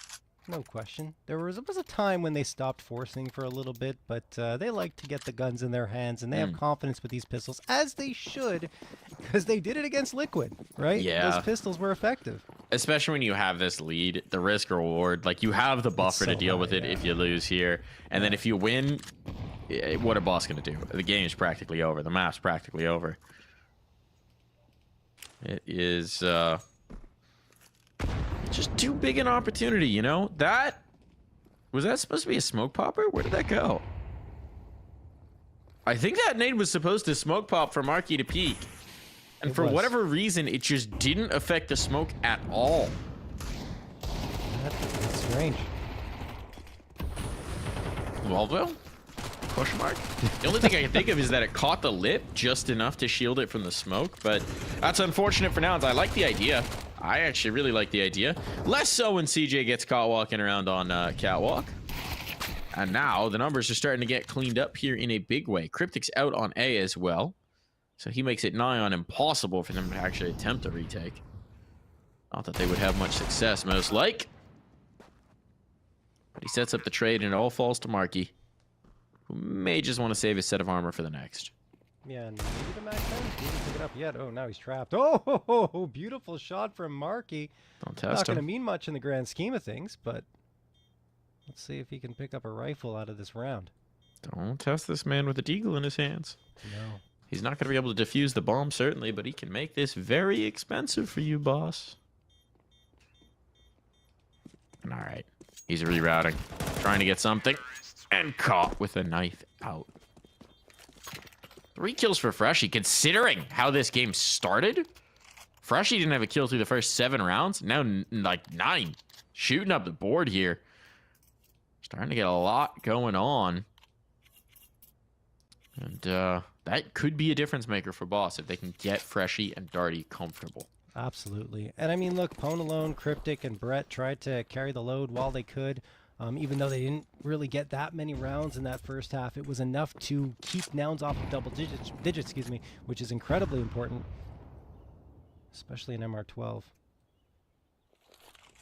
S6: No question. There was a time when they stopped forcing for a little bit, but they like to get the guns in their hands, and they have confidence with these pistols, as they should, because they did it against Liquid, right?
S5: Yeah.
S6: Those pistols were effective.
S5: Especially when you have this lead, the risk reward, like you have the buffer to deal with it if you lose here. And then if you win, what are Boss going to do? The game's practically over. The map's practically over. It is just too big an opportunity, you know? Was that supposed to be a smoke popper? Where did that go? I think that nade was supposed to smoke pop from Markey to peak. And for whatever reason, it just didn't affect the smoke at all.
S6: That's strange.
S5: Waldo? Question mark? The only thing I can think of is that it caught the lip just enough to shield it from the smoke, but that's unfortunate for Nouns. I like the idea. I actually really like the idea. Less so when CJ gets caught walking around on Catwalk. And now the numbers are starting to get cleaned up here in a big way. Cryptic's out on A as well. So he makes it nigh on impossible for them to actually attempt a retake. Not that they would have much success, most like. But he sets up the trade and it all falls to Markey, who may just want to save his set of armor for the next.
S6: Yeah, maybe the Mac 10 didn't pick it up yet. Oh, now he's trapped. Oh, beautiful shot from Markey.
S5: Don't test
S6: Not going to
S5: him.
S6: mean much in the grand scheme of things, but let's see if he can pick up a rifle out of this round.
S5: Don't test this man with a deagle in his hands.
S6: No.
S5: He's not going to be able to defuse the bomb, certainly, but he can make this very expensive for you, Boss. All right. He's rerouting. Trying to get something. And caught with a knife out. 3 kills for Freshy, considering how this game started. Freshy didn't have a kill through the first 7 rounds. Now, like, 9. Shooting up the board here. Starting to get a lot going on. And that could be a difference maker for Boss if they can get Freshy and Darty comfortable.
S6: Absolutely. And I mean, look, Pone alone, Cryptic, and Brett tried to carry the load while they could. Even though they didn't really get that many rounds in that first half, it was enough to keep Nouns off of double digits, which is incredibly important, especially in MR12.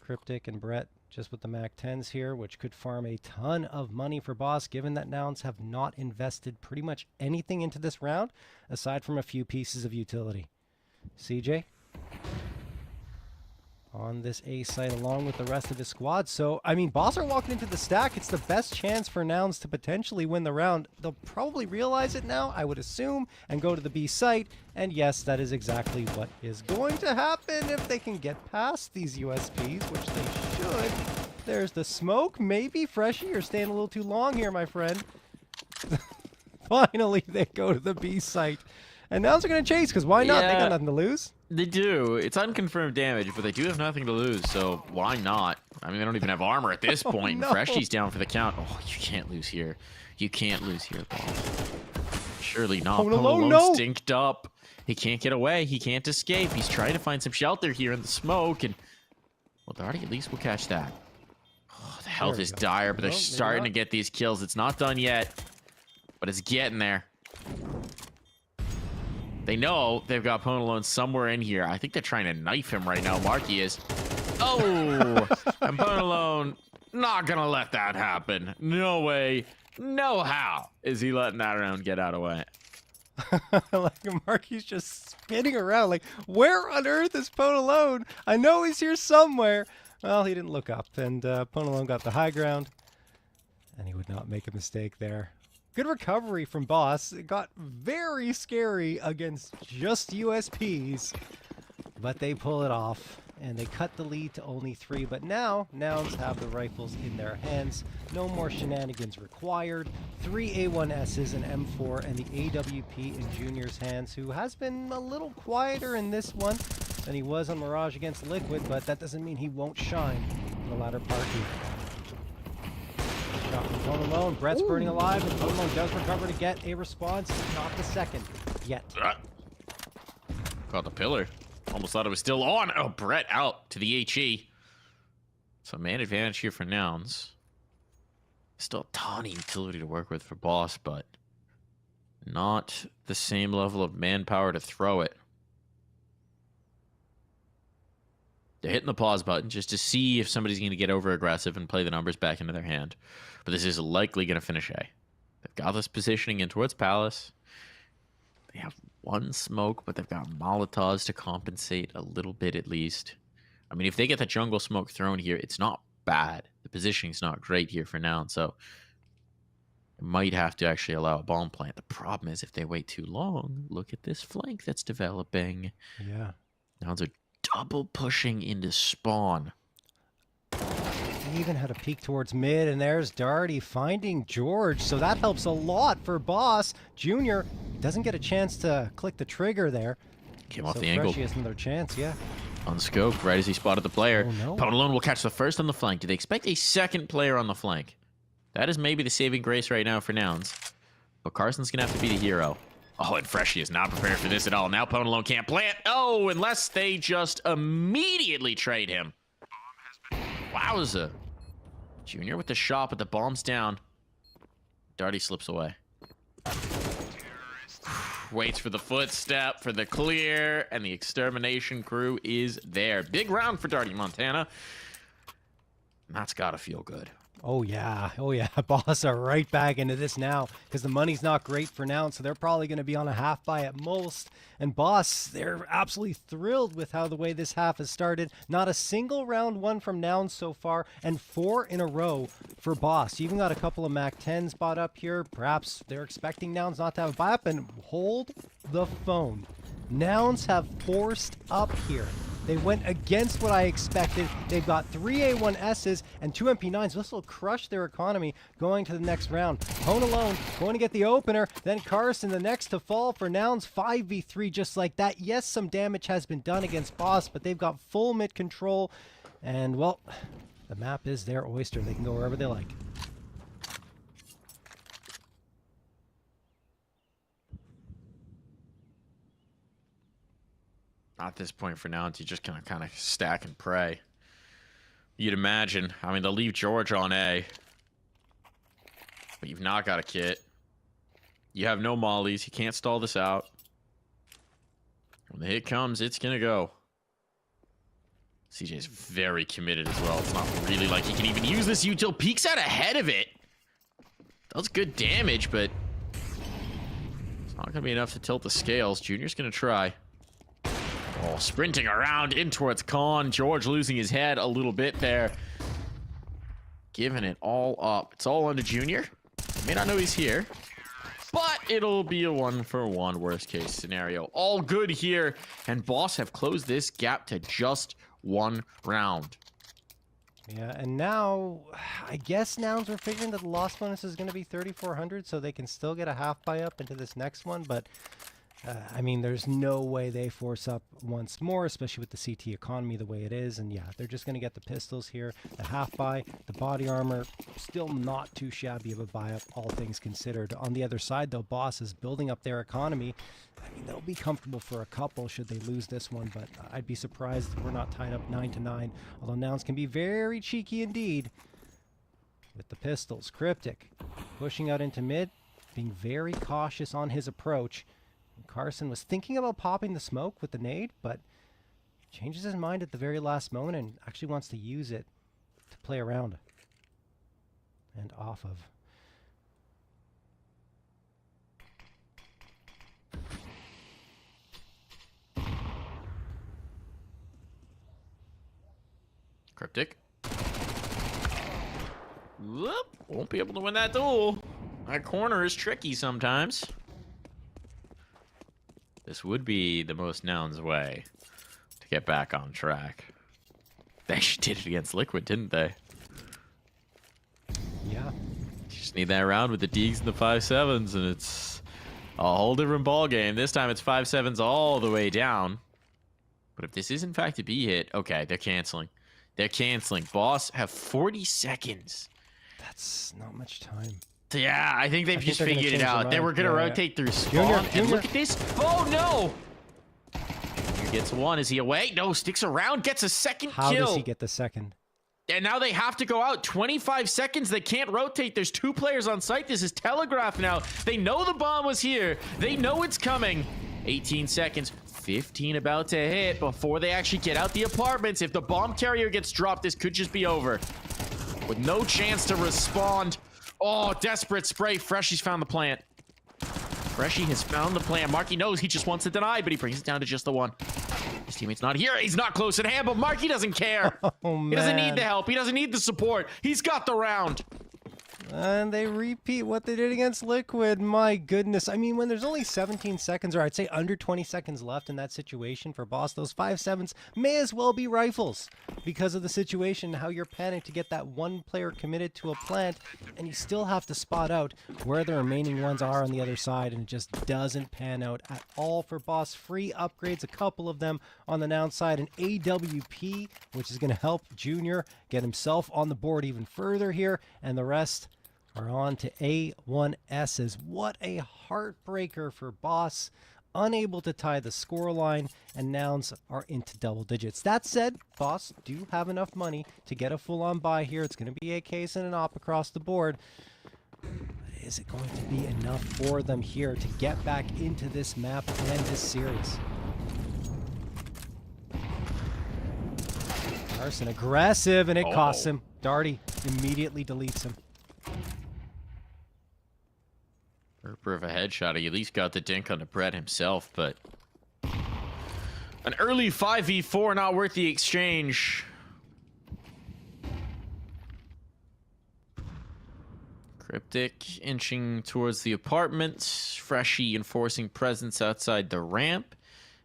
S6: Cryptic and Brett just with the Mac 10s here, which could farm a ton of money for Boss, given that Nouns have not invested pretty much anything into this round, aside from a few pieces of utility. CJ on this A site along with the rest of his squad. So, I mean, Boss are walking into the stack. It's the best chance for Nouns to potentially win the round. They'll probably realize it now, I would assume, and go to the B site. And yes, that is exactly what is going to happen if they can get past these USPs, which they should. There's the smoke. Maybe, Freshy, you're staying a little too long here, my friend. Finally, they go to the B site. And Nouns are going to chase, because why not? They got nothing to lose.
S5: They do. It's unconfirmed damage, but they do have nothing to lose, so why not? I mean, they don't even have armor at this point.
S6: No.
S5: Freshy's down for the count. Oh, you can't lose here. You can't lose here, Boss. Surely not.
S6: Pone alone,
S5: stinked up. He can't get away. He can't escape. He's trying to find some shelter here in the smoke, and well, Darty at least will catch that. Oh, the health is dire, but they're starting to get these kills. It's not done yet, but it's getting there. They know they've got Ponalone somewhere in here. I think they're trying to knife him right now. Marky is. Oh! And Ponalone not going to let that happen. No way. No how is he letting that round get out of the way.
S6: Like Marky's just spinning around. Like, where on earth is Ponalone? I know he's here somewhere. Well, he didn't look up, and Ponalone got the high ground, and he would not make a mistake there. Good recovery from Boss. It got very scary against just USPs, but they pull it off, and they cut the lead to only 3. But now, Nouns have the rifles in their hands. No more shenanigans required. 3 A1Ss, an M4, and the AWP in Junior's hands, who has been a little quieter in this one than he was on Mirage against Liquid, but that doesn't mean he won't shine in the latter part here. Shot from Ponalone. Brett's burning alive, and Ponalone does recover to get a response. Not the second yet.
S5: Caught the pillar. Almost thought it was still on. Oh, Brett out to the HE. So man advantage here for Nouns. Still a ton of utility to work with for Boss, but not the same level of manpower to throw it. They're hitting the pause button just to see if somebody's going to get over aggressive and play the numbers back into their hand. But this is likely going to finish A. They've got this positioning in towards Palace. They have one smoke, but they've got Molotovs to compensate a little bit at least. I mean, if they get the jungle smoke thrown here, it's not bad. The positioning's not great here for now, so they might have to actually allow a bomb plant. The problem is if they wait too long, look at this flank that's developing.
S6: Yeah.
S5: Nouns are double pushing into spawn.
S6: They even had a peek towards mid, and there's Darty finding George, so that helps a lot for Boss. Junior doesn't get a chance to click the trigger there.
S5: Came off the angle.
S6: He has another chance, yeah.
S5: Unscoped right as he spotted the player.
S6: Oh, no.
S5: Ponalone will catch the first on the flank. Do they expect a second player on the flank? That is maybe the saving grace right now for Nouns. But Carson's going to have to be the hero. Oh, and Freshie is not prepared for this at all. Now Ponalone can't plant. Oh, unless they just immediately trade him. Wowza. Junior with the shot, but the bomb's down. Darty slips away. Waits for the footstep, for the clear, and the extermination crew is there. Big round for Darty Montana. And that's got to feel good.
S6: Oh, yeah. Oh, yeah. Boss are right back into this now because the money's not great for now, so they're probably going to be on a half buy at most. And Boss, they're absolutely thrilled with how the way this half has started. Not a single round won from Nouns so far, and 4 in a row for Boss. You even got a couple of Mac 10s bought up here. Perhaps they're expecting Nouns not to have a buy up, and hold the phone. Nouns have forced up here. They went against what I expected. They've got 3 A1Ss and 2 MP9s. This will crush their economy going to the next round. Ponalone going to get the opener. Then Carson, the next to fall for Nouns. 5v3 just like that. Yes, some damage has been done against Boss, but they've got full mid control. And, well, the map is their oyster. They can go wherever they like.
S5: At this point for now, you're just going to kind of stack and pray. You'd imagine. I mean, they'll leave George on A. But you've not got a kit. You have no mollies. You can't stall this out. When the hit comes, it's going to go. CJ's very committed as well. It's not really like he can even use this util. Peeks out ahead of it. Does good damage, but it's not going to be enough to tilt the scales. Junior's going to try. Oh, sprinting around in towards Khan. George losing his head a little bit there. Giving it all up. It's all under Junior. May not know he's here, but it'll be a 1-for-1 worst case scenario. All good here, and Boss have closed this gap to just 1 round.
S6: Yeah, and now, I guess Nouns are figuring that the loss bonus is going to be 3,400, so they can still get a half buy up into this next one, but I mean, there's no way they force up once more, especially with the CT economy the way it is. And yeah, they're just going to get the pistols here, the half buy, the body armor, still not too shabby of a buy up, all things considered. On the other side, though, Boss is building up their economy. I mean, they'll be comfortable for a couple should they lose this one, but I'd be surprised if we're not tied up 9-9. Although Nouns can be very cheeky indeed with the pistols. Cryptic pushing out into mid, being very cautious on his approach. Carson was thinking about popping the smoke with the nade, but changes his mind at the very last moment and actually wants to use it to play around and off of.
S5: Cryptic. Whoop. Won't be able to win that duel. That corner is tricky sometimes. This would be the most Nouns way to get back on track. They actually did it against Liquid, didn't they?
S6: Yeah.
S5: You just need that round with the Deegs and the 5-7s, and it's a whole different ball game. This time it's 5-7s all the way down. But if this is in fact a B hit, okay, they're canceling. They're canceling. Boss have 40 seconds.
S6: That's not much time.
S5: Yeah, I think they've just figured it out. They were going to rotate through spawn.
S6: Junior.
S5: And look at this. Oh, no. He gets one. Is he away? No, sticks around, gets a second
S6: How
S5: kill.
S6: does he get the second?
S5: And now they have to go out. 25 seconds. They can't rotate. There's 2 players on site. This is telegraphed now. They know the bomb was here. They know it's coming. 18 seconds. 15 about to hit before they actually get out the apartments. If the bomb carrier gets dropped, this could just be over. With no chance to respond. Oh, desperate spray. Freshy's found the plant. Freshy has found the plant. Marky knows he just wants to deny, but he brings it down to just the one. His teammate's not here. He's not close at hand, but Marky doesn't care.
S6: Oh, man.
S5: He doesn't need the help. He doesn't need the support. He's got the round.
S6: And they repeat what they did against Liquid. My goodness. I mean, when there's only 17 seconds, or I'd say under 20 seconds left in that situation for Boss, those 5-7s may as well be rifles because of the situation, how you're panicked to get that one player committed to a plant, and you still have to spot out where the remaining ones are on the other side, and it just doesn't pan out at all for Boss. Free upgrades, a couple of them on the Nouns side, an AWP, which is going to help Junior get himself on the board even further here, and the rest are on to A1S's. What a heartbreaker for Boss. Unable to tie the scoreline, and Nouns are into double digits. That said, Boss do have enough money to get a full-on buy here. It's going to be a case and an op across the board. But is it going to be enough for them here to get back into this map and this series? Carson aggressive, and it costs him. Darty immediately deletes him.
S5: Ripper of a headshot. He at least got the dink on the Brett himself, but an early 5v4 not worth the exchange. Cryptic inching towards the apartments. Freshy enforcing presence outside the ramp.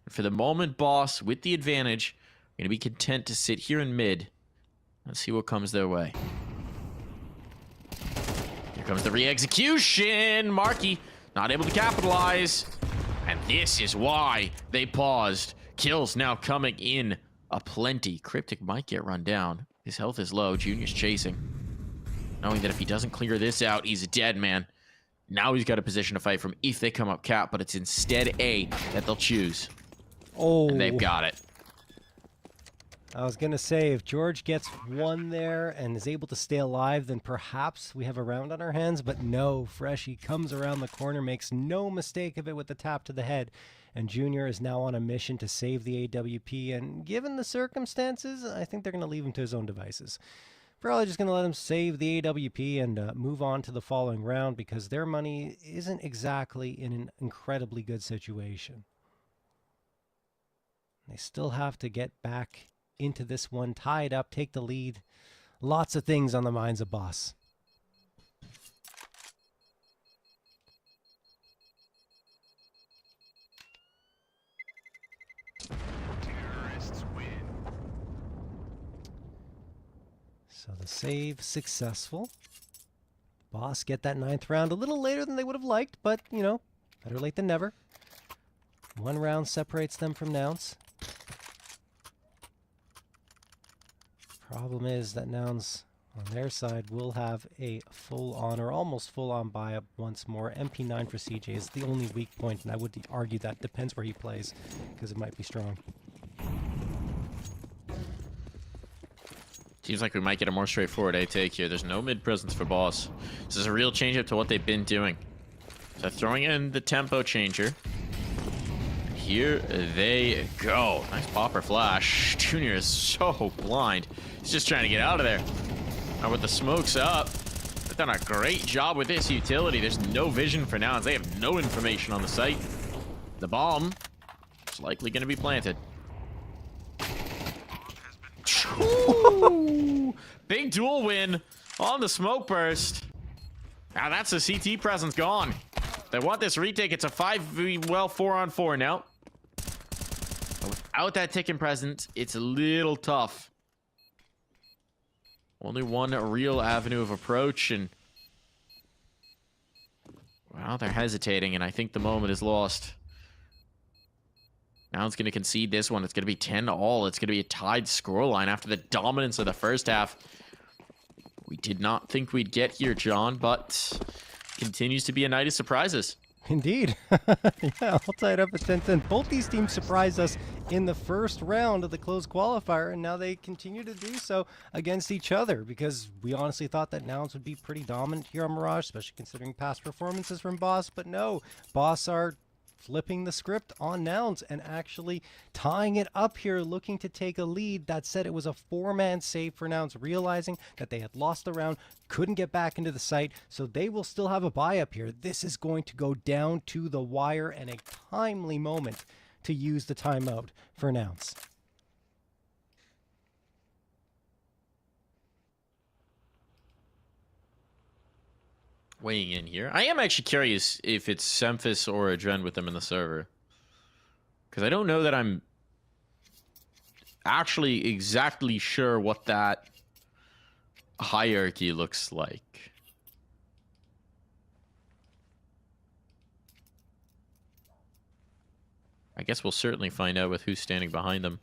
S5: And for the moment, Boss, with the advantage, going to be content to sit here in mid and see what comes their way. Here comes the re-execution. Marky not able to capitalize. And this is why they paused. Kills now coming in aplenty. Cryptic might get run down. His health is low. Junior's chasing. Knowing that if he doesn't clear this out, he's a dead man. Now he's got a position to fight from if they come up cap, but it's instead A that they'll choose.
S6: Oh.
S5: And they've got it.
S6: I was going to say, if George gets one there and is able to stay alive, then perhaps we have a round on our hands. But no, Freshy comes around the corner, makes no mistake of it with the tap to the head. And Junior is now on a mission to save the AWP. And given the circumstances, I think they're going to leave him to his own devices. Probably just going to let him save the AWP and move on to the following round because their money isn't exactly in an incredibly good situation. They still have to get back into this one, tie it up, take the lead. Lots of things on the minds of Boss.
S10: Terrorists win.
S6: So the save successful. Boss get that 9th round a little later than they would have liked, but, you know, better late than never. 1 round separates them from Nouns. Problem is that Nouns on their side will have a full-on or almost full-on buy-up once more. MP9 for CJ is the only weak point, and I would argue that depends where he plays, because it might be strong.
S5: Seems like we might get a more straightforward A take here. There's no mid presence for Boss. This is a real change up to what they've been doing. So throwing in the tempo changer. here they go. Nice popper flash. Junior is so blind. He's just trying to get out of there. Now with the smokes up, they've done a great job with this utility. There's no vision for Nouns. They have no information on the site. The bomb is likely going to be planted. Ooh, big duel win on the smoke burst. Now that's the CT presence gone. They want this retake. It's a 4-on-4 now. But without that ticking presence, it's a little tough. Only one real avenue of approach, and well, they're hesitating, and I think the moment is lost. Now it's going to concede this one. It's going to be 10-all. It's going to be a tied scoreline after the dominance of the first half. We did not think we'd get here, John, but continues to be a night of surprises.
S6: Indeed. Yeah, all tied up at 10-10. Both these teams surprised us in the first round of the closed qualifier, and now they continue to do so against each other, because we honestly thought that Nouns would be pretty dominant here on Mirage, especially considering past performances from Boss. But no, Boss are flipping the script on Nouns and actually tying it up here, looking to take a lead. That said, it was a 4-man save for Nouns, realizing that they had lost the round, couldn't get back into the site, so they will still have a bye up here. This is going to go down to the wire, and a timely moment to use the timeout for Nouns.
S5: Weighing in here. I am actually curious if it's Semphis or Adren with them in the server. Because I don't know that I'm actually exactly sure what that hierarchy looks like. I guess we'll certainly find out with who's standing behind them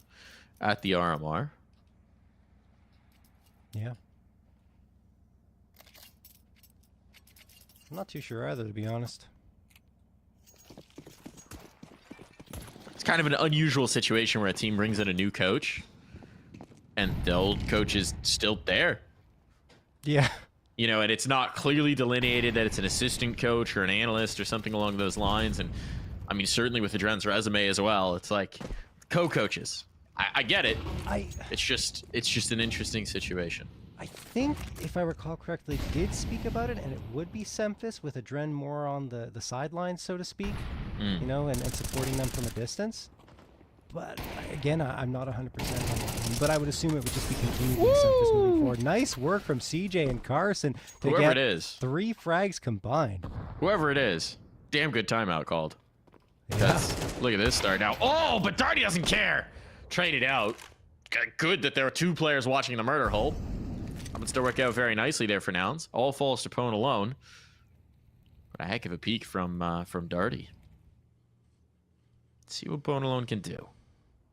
S5: at the RMR.
S6: Yeah. I'm not too sure either, to be honest.
S5: It's kind of an unusual situation where a team brings in a new coach and the old coach is still there.
S6: Yeah.
S5: You know, and it's not clearly delineated that it's an assistant coach or an analyst or something along those lines. And I mean, certainly with Adren's resume as well, it's like co-coaches. I get it. It's just an interesting situation.
S6: I think, if I recall correctly, did speak about it, and it would be Semphis with Adren more on the sidelines, so to speak, you know, and supporting them from a distance. But again, I'm not 100% on that, but I would assume it would just be continuing Semphis moving forward. Nice work from CJ and Carson to
S5: Whoever
S6: get
S5: it is. 3
S6: frags combined.
S5: Whoever it is, damn good timeout called. Because look at this start now. Oh, but Darty doesn't care. Trade it out. Good that there are 2 players watching the murder hole. That would still work out very nicely there for Nouns. All falls to Pone alone. But a heck of a peek from Darty. Let's see what Pone alone can do.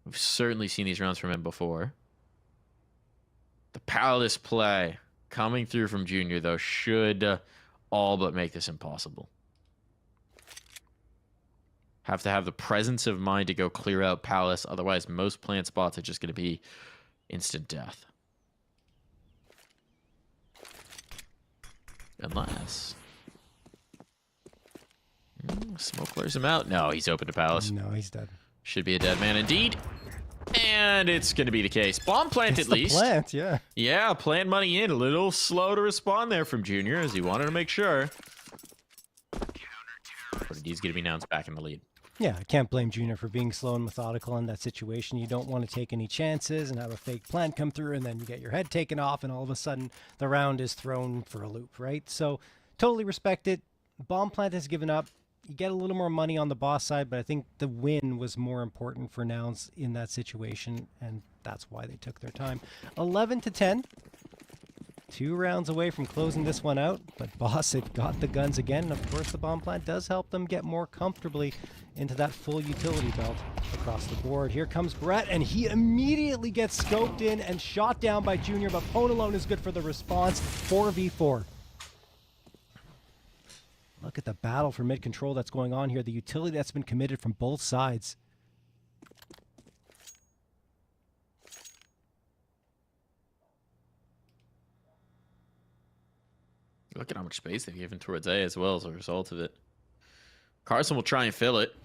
S5: We've certainly seen these rounds from him before. The powerless play coming through from Junior, though, should all but make this impossible. Have to have the presence of mind to go clear out Palace. Otherwise, most plant spots are just going to be instant death. Unless... Smoke clears him out. No, he's open to Palace.
S6: No, he's dead.
S5: Should be a dead man indeed. And it's going to be the case. Bomb plant at least.
S6: Plant, yeah.
S5: Yeah, plant money in. A little slow to respond there from Junior as he wanted to make sure. But he's going to be Nouns back in the lead.
S6: Yeah, I can't blame Junior for being slow and methodical in that situation. You don't want to take any chances and have a fake plant come through, and then you get your head taken off, and all of a sudden the round is thrown for a loop, right? So totally respect it. Bomb plant has given up. You get a little more money on the boss side, but I think the win was more important for Nouns in that situation, and that's why they took their time. 11-10. 2 rounds away from closing this one out, but Boss had got the guns again, and of course the bomb plant does help them get more comfortably into that full utility belt across the board. Here comes Brett, and he immediately gets scoped in and shot down by Junior, but Pone alone is good for the response. 4v4. Look at the battle for mid-control that's going on here. The utility that's been committed from both sides.
S5: Look at how much space they've given towards A as well as a result of it. Carson will try and fill it.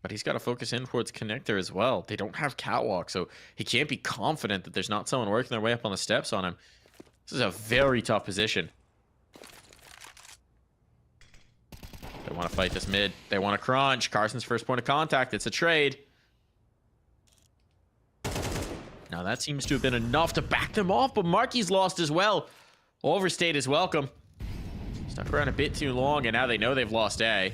S5: but he's got to focus in towards connector as well. They don't have catwalk, so he can't be confident that there's not someone working their way up on the steps on him. This is a very tough position. They want to fight this mid. They want to crunch. Carson's first point of contact. It's a trade. Now that seems to have been enough to back them off, but Marky's lost as well. Overstayed his welcome. Stuck around a bit too long, and now they know they've lost A.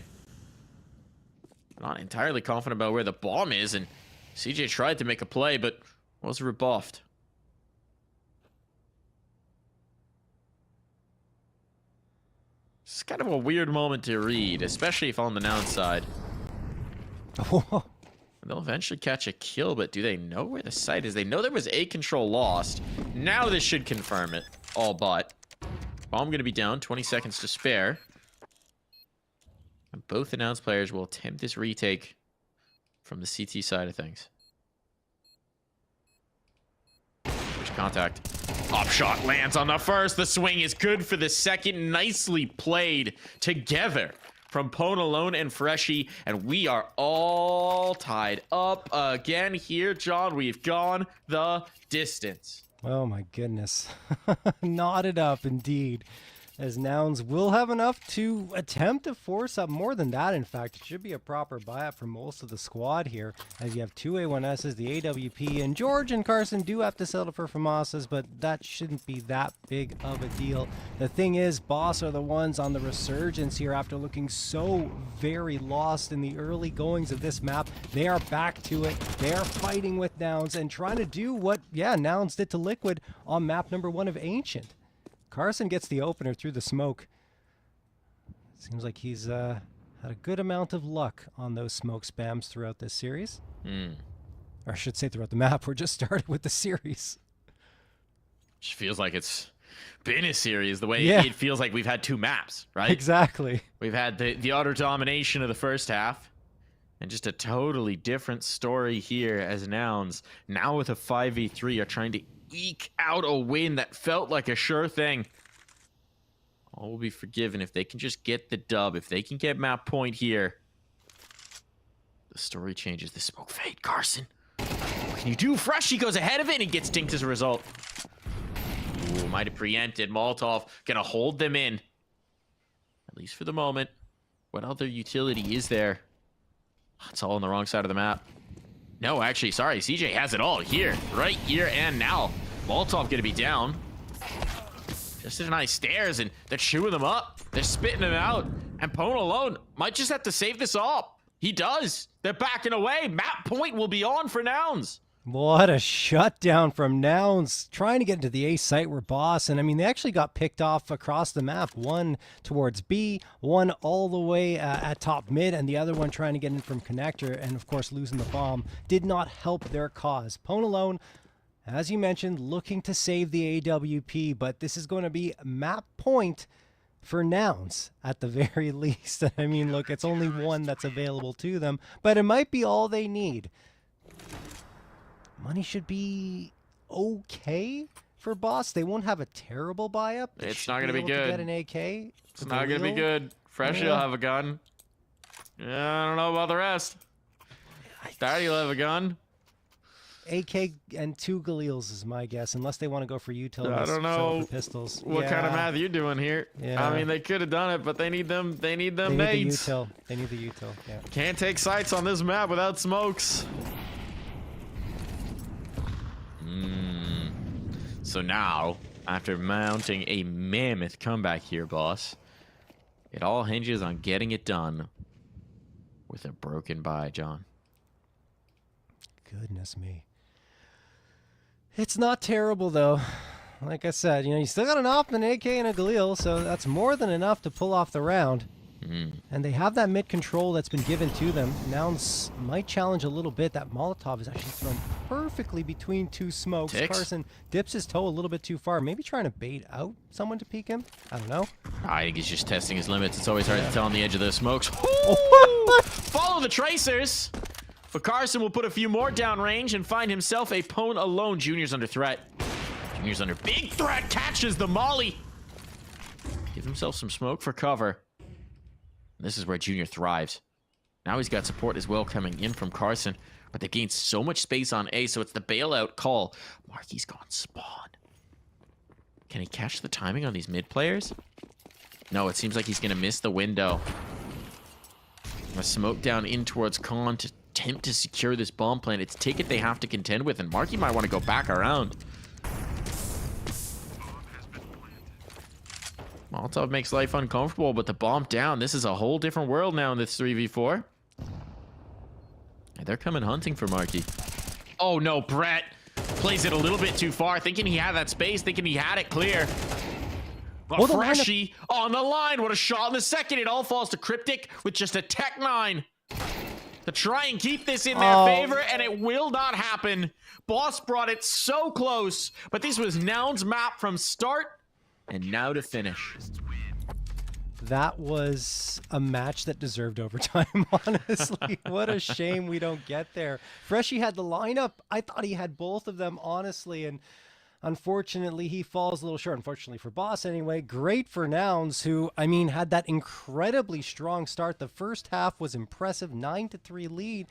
S5: Not entirely confident about where the bomb is, and CJ tried to make a play, but was rebuffed. It's kind of a weird moment to read, especially if on the Nouns side. They'll eventually catch a kill, but do they know where the site is? They know there was A control lost. Now this should confirm it, all but. Bomb going to be down, 20 seconds to spare. And both the Nouns players will attempt this retake from the CT side of things. There's contact. Pop shot lands on the first. The swing is good for the second. Nicely played together from Ponalone and Freshie. And we are all tied up again here, John. We've gone the distance.
S6: Oh my goodness. Knotted up indeed. As Nouns will have enough to attempt to force up. More than that, in fact. It should be a proper buy-up for most of the squad here. As you have two A1Ss, the AWP, and George and Carson do have to settle for FAMASas, but that shouldn't be that big of a deal. The thing is, Boss are the ones on the resurgence here after looking so very lost in the early goings of this map. They are back to it. They are fighting with Nouns and trying to do what, yeah, Nouns did to Liquid on map number 1 of Ancient. Carson gets the opener through the smoke. Seems like he's had a good amount of luck on those smoke spams throughout this series. Or I should say throughout the map. We're just started with the series.
S5: Just feels like it's been a series the way it feels like we've had two maps, right?
S6: Exactly.
S5: We've had the utter domination of the first half and just a totally different story here as Nouns. Now with a 5v3 are trying to eke out a win that felt like a sure thing. All will be forgiven if they can just get the dub. If they can get map point here, the story changes. The smoke fade. Carson, what can you do? Freshie goes ahead of it and he gets dinked as a result. Ooh, might have preempted. Molotov gonna hold them in, at least for the moment. What other utility is there? It's all on the wrong side of the map. No, actually, sorry. CJ has it all here, right here and now. Molotov gonna be down. Just a nice stairs, and they're chewing them up. They're spitting them out. And Pone alone might just have to save this up. He does. They're backing away. Map point will be on for Nouns.
S6: What a shutdown from Nouns. Trying to get into the A site where Boss, and I mean, they actually got picked off across the map. One towards B, one all the way at top mid, and the other one trying to get in from connector, and of course losing the bomb did not help their cause. Pone alone, as you mentioned, looking to save the AWP, but this is going to be map point for Nouns at the very least. I mean, look, it's only one that's available to them, but it might be all they need. Money should be okay for Boss. They won't have a terrible buy-up.
S5: It's not going to be good.
S6: Get an AK.
S5: It's not going to be good. Freshie will have a gun. Yeah, I don't know about the rest. Daddy will have a gun.
S6: AK and 2 Galils is my guess, unless they want to go for utilities.
S5: I don't know
S6: pistols.
S5: What kind of math you're doing here.
S6: Yeah.
S5: I mean, they could have done it, but they need them. They need them
S6: They
S5: mates.
S6: need the util. Yeah.
S5: Can't take sights on this map without smokes. So now, after mounting a mammoth comeback here, Boss, it all hinges on getting it done with a broken bye, John.
S6: Goodness me. It's not terrible, though. Like I said, you still got an op, an AK, and a Galil, so that's more than enough to pull off the round. And they have that mid control that's been given to them. Nouns might challenge a little bit. That Molotov is actually thrown perfectly between 2 smokes.
S5: Ticks.
S6: Carson dips his toe a little bit too far. Maybe trying to bait out someone to peek him. I don't know.
S5: I think he's just testing his limits. It's always hard to tell on the edge of those smokes. Follow the tracers. But Carson will put a few more downrange and find himself a Pone alone. Junior's under threat. Junior's under big threat. Catches the molly. Give himself some smoke for cover. This is where Junior thrives. Now he's got support as well coming in from Carson, but they gained so much space on A, so it's the bailout call. Marky's gone spawn. Can he catch the timing on these mid players? No, it seems like he's going to miss the window. A smoke down in towards Khan to attempt to secure this bomb plant. It's Ticket they have to contend with, and Marky might want to go back around. Molotov makes life uncomfortable, but the bomb down. This is a whole different world now in this 3v4. And they're coming hunting for Marky. Oh no, Brett plays it a little bit too far, thinking he had that space, thinking he had it clear. But Freshie on the line. What a shot in the second. It all falls to Cryptic with just a Tech 9 to try and keep this in their favor, and it will not happen. Boss brought it so close, but this was Nouns' map from start and now to finish.
S6: That was a match that deserved overtime, honestly. What a shame we don't get there. Freshie had the lineup. I thought he had both of them, honestly, and unfortunately, he falls a little short. Unfortunately for Boss, anyway. Great for Nouns, who, I mean, had that incredibly strong start. The first half was impressive, 9-3 lead.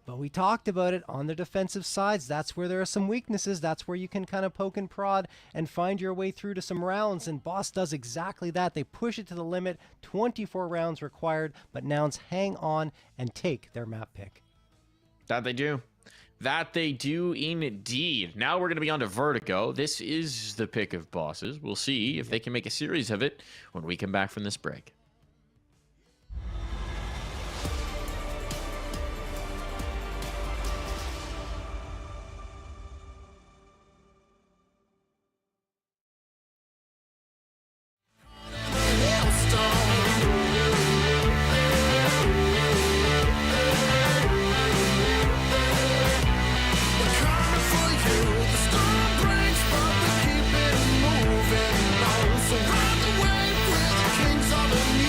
S6: But we talked about it on the defensive sides. That's where there are some weaknesses. That's where you can kind of poke and prod and find your way through to some rounds. And Boss does exactly that. They push it to the limit. 24 rounds required, but Nouns hang on and take their map pick.
S5: That they do. That they do indeed. Now we're going to be on to Vertigo. This is the pick of Bosses. We'll see if they can make a series of it when we come back from this break.
S13: Surround the wave with the kings of the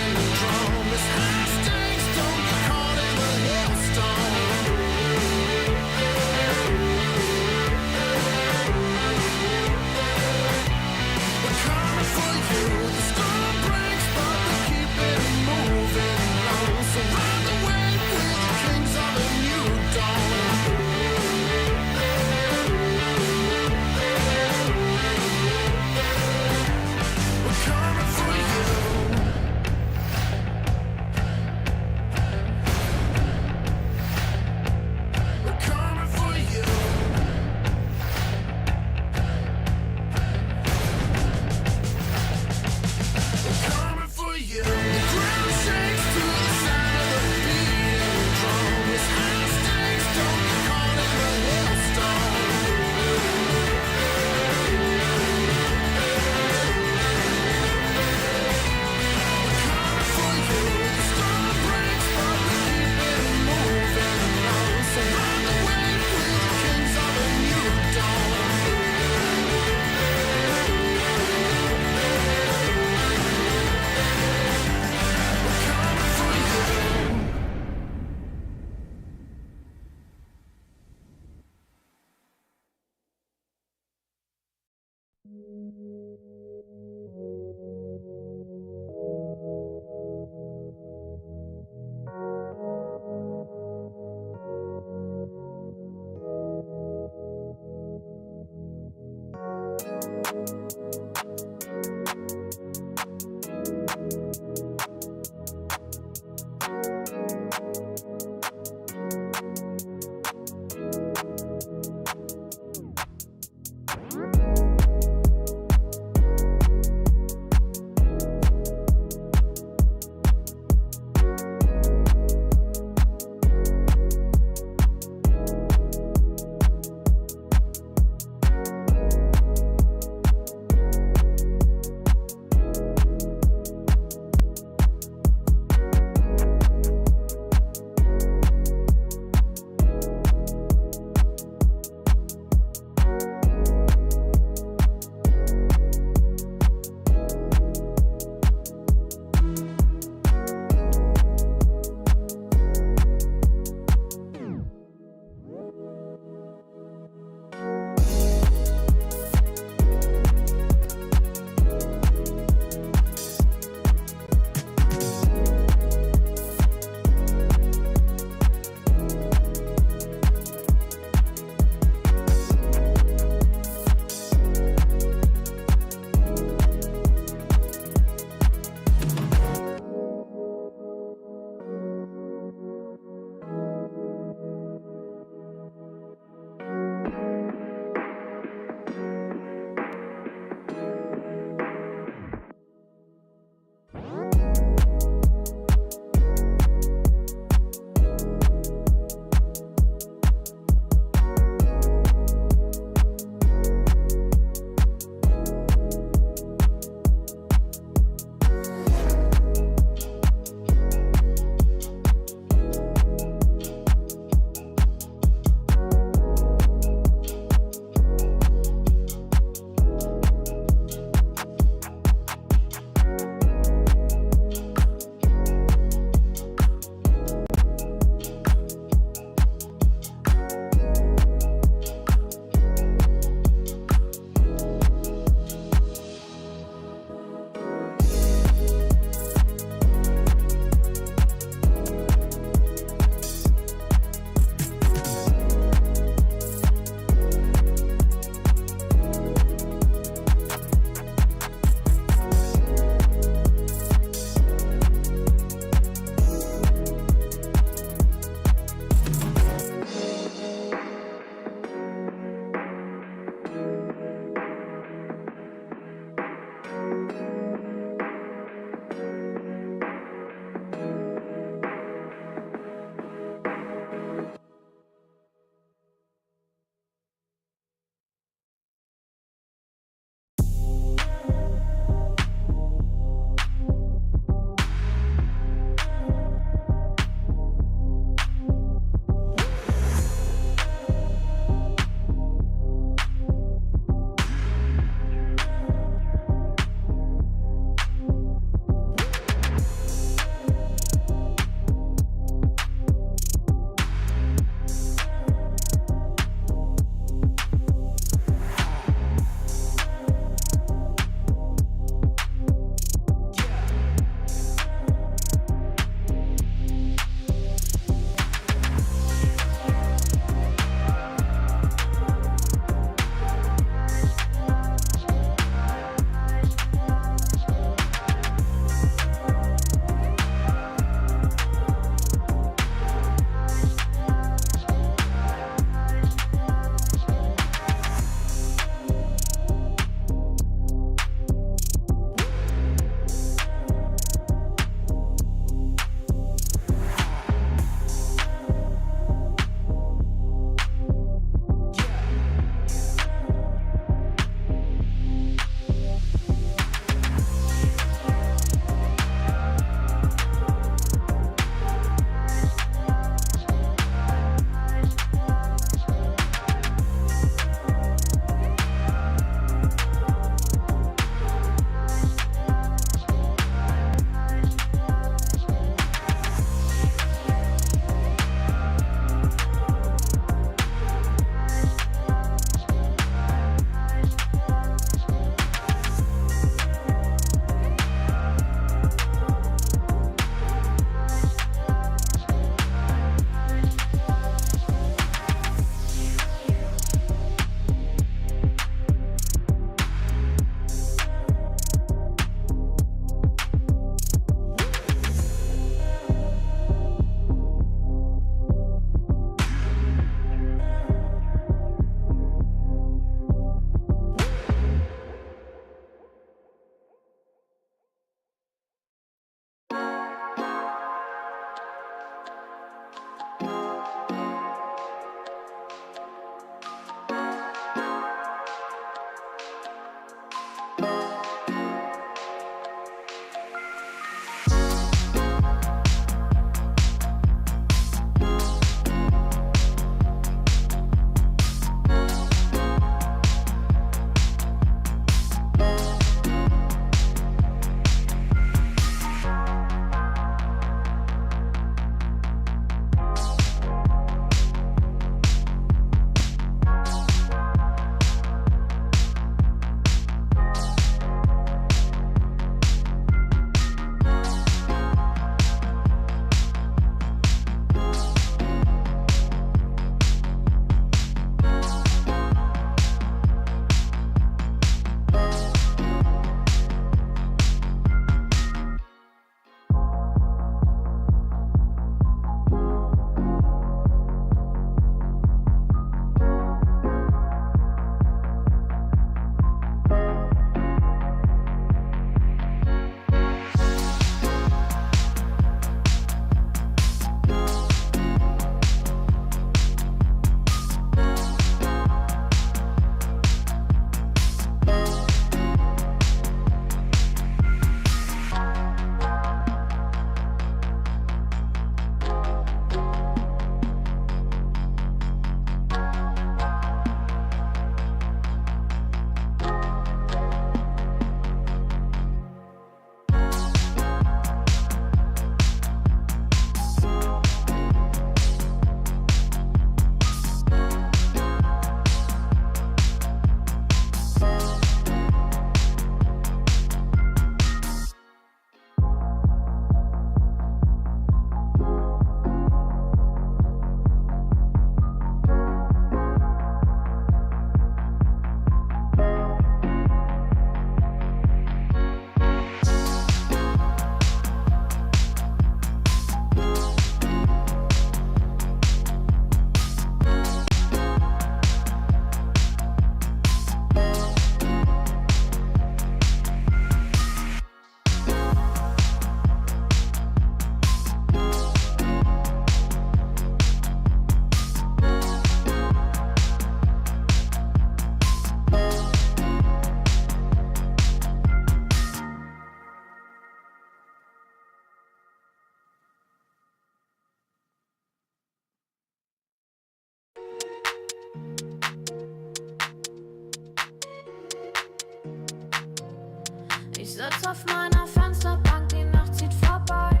S7: sitz auf meiner Fensterbank, die Nacht zieht vorbei.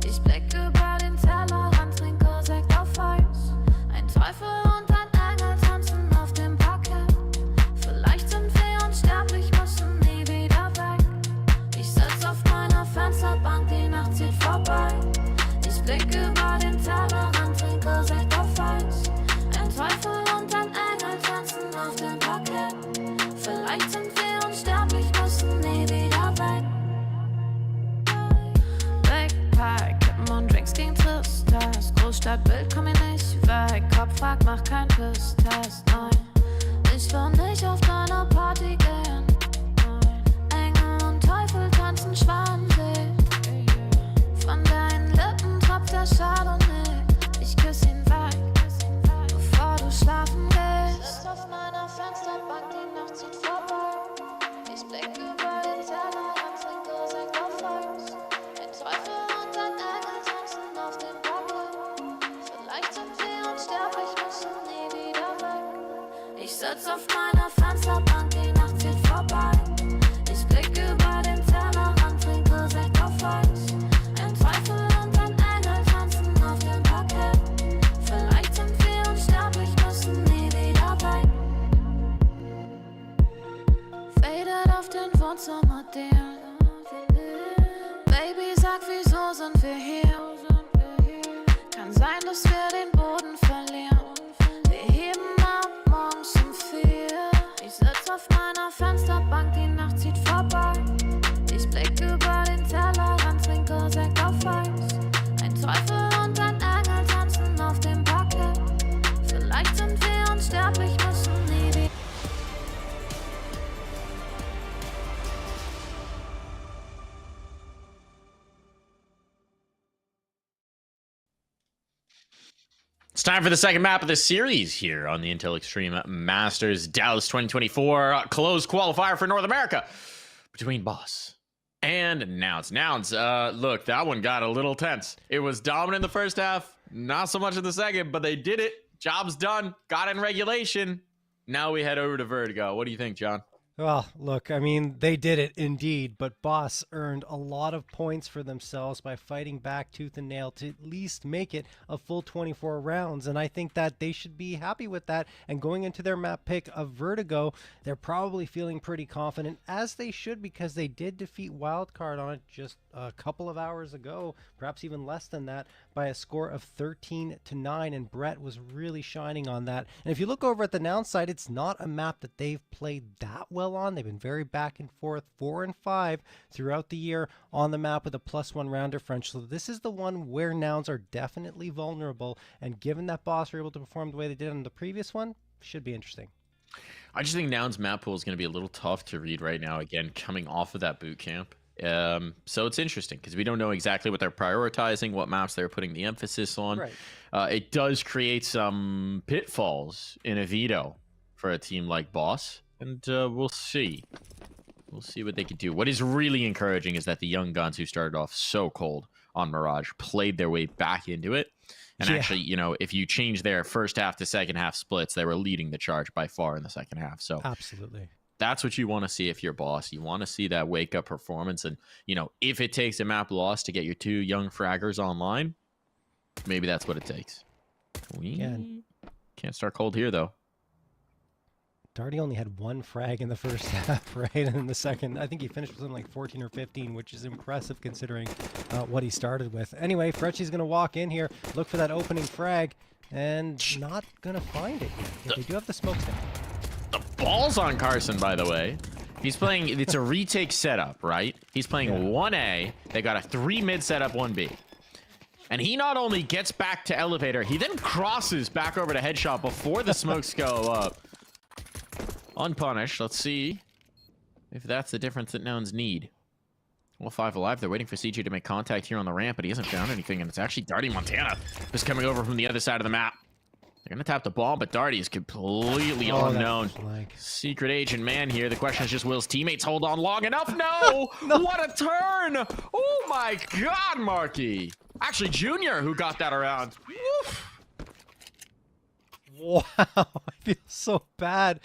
S7: Ich blicke über den Tellerrand, trinke Sekt auf Eis. Ein Teufel und ein Engel tanzen auf dem Parkett. Vielleicht sind wir unsterblich, müssen nie wieder weg. Ich sitz auf meiner Fensterbank, die Nacht zieht vorbei. Ich blicke über den Tellerrand, trinke Sekt auf Eis. Ein Teufel und ein Engel tanzen auf dem Parkett. Vielleicht sind wir unsterblich, müssen nie wieder weg. Backpack, Kippen und Drinks gegen Tristesse. Großstadtbild, komm mir nicht weg. Kopf fragt, mach kein Pisstest, nein. Ich will nicht auf deine Party gehen. Engel und Teufel tanzen schwanzig. Von deinen Lippen tropft der Chardonnay. Ich küss ihn weg, bevor du schlafen gehst. Sitz auf meiner Fensterbank, die Nacht zieht vorbei. Ich blick über den Tellerrand, trinke Sekt auf Eis. Ein Teufel und ein Engel tanzen auf dem Parkett. Vielleicht sind wir unsterblich, müssen nie wieder weg. Ich sitz auf meiner Fensterbank, die Nacht zieht vorbei. Ich blick über den Tellerrand, trinke Sekt auf Eis. Ein Teufel und ein Engel tanzen auf dem Parkett. Vielleicht sind wir unsterblich, müssen nie wieder weg. Fadet auf den Wohnzimmerdielen. Baby, sag, wieso sind wir hier? Kann sein, dass wir den Boden verlieren. Wir heben ab morgens um 4. Ich sitz auf meiner Fensterbank, die Nacht zieht vorbei. Ich blick über den Tellerrand, trinke Sekt auf Eis. Ein Teufel und ein Engel tanzen auf dem Parkett. Vielleicht sind wir unsterblich, müssen nie wieder.
S5: It's time for the second map of the series here on the Intel Extreme Masters Dallas 2024 closed qualifier for North America between Boss and Nouns. Look, that one got a little tense. It was dominant in the first half, not so much in the second, but they did it. Job's done. Got in regulation. Now we head over to Vertigo. What do you think, John?
S6: Well, look, I mean, they did it indeed, but Boss earned a lot of points for themselves by fighting back tooth and nail to at least make it a full 24 rounds, and I think that they should be happy with that. And going into their map pick of Vertigo, they're probably feeling pretty confident, as they should, because they did defeat Wildcard on it just a couple of hours ago, perhaps even less than that, by a score of 13-9, and Brett was really shining on that. And if you look over at the Nouns side, it's not a map that they've played that well on. They've been very back and forth, 4 and 5 throughout the year on the map with a +1 round differential. So this is the one where Nouns are definitely vulnerable, and given that Boss were able to perform the way they did on the previous one, should be interesting.
S5: I just think Nouns map pool is going to be a little tough to read right now, again, coming off of that boot camp. So it's interesting because we don't know exactly what they're prioritizing, what maps they're putting the emphasis on.
S6: Right.
S5: It does create some pitfalls in a veto for a team like Boss, and we'll see. We'll see what they can do. What is really encouraging is that the young guns who started off so cold on Mirage played their way back into it. And actually, you know, if you change their first half to second half splits, they were leading the charge by far in the second half. So
S6: absolutely.
S5: That's what you want to see if you're Boss. You want to see that wake up performance. And, you know, if it takes a map loss to get your 2 young fraggers online, maybe that's what it takes. We can't start cold here, though.
S6: Darty only had 1 frag in the first half, right? And in the second, I think he finished with something like 14 or 15, which is impressive considering what he started with. Anyway, Fretchy's going to walk in here, look for that opening frag, and not going to find it yet. They do have the smokestack.
S5: The ball's on Carson, by the way. He's playing, it's a retake setup, right? He's playing 1A. They got a 3 mid setup, 1B. And he not only gets back to elevator, he then crosses back over to headshot before the smokes go up. Unpunished. Let's see if that's the difference that Nouns need. Well, 5 alive. They're waiting for CJ to make contact here on the ramp, but he hasn't found anything, and it's actually Darty Montana who's coming over from the other side of the map. They're going to tap the ball, but Darty is completely unknown. Secret agent man here. The question is just, will his teammates hold on long enough? No! What a turn! Oh my god, Marky! Actually, Junior who got that around. Woof.
S6: Wow, I feel so bad.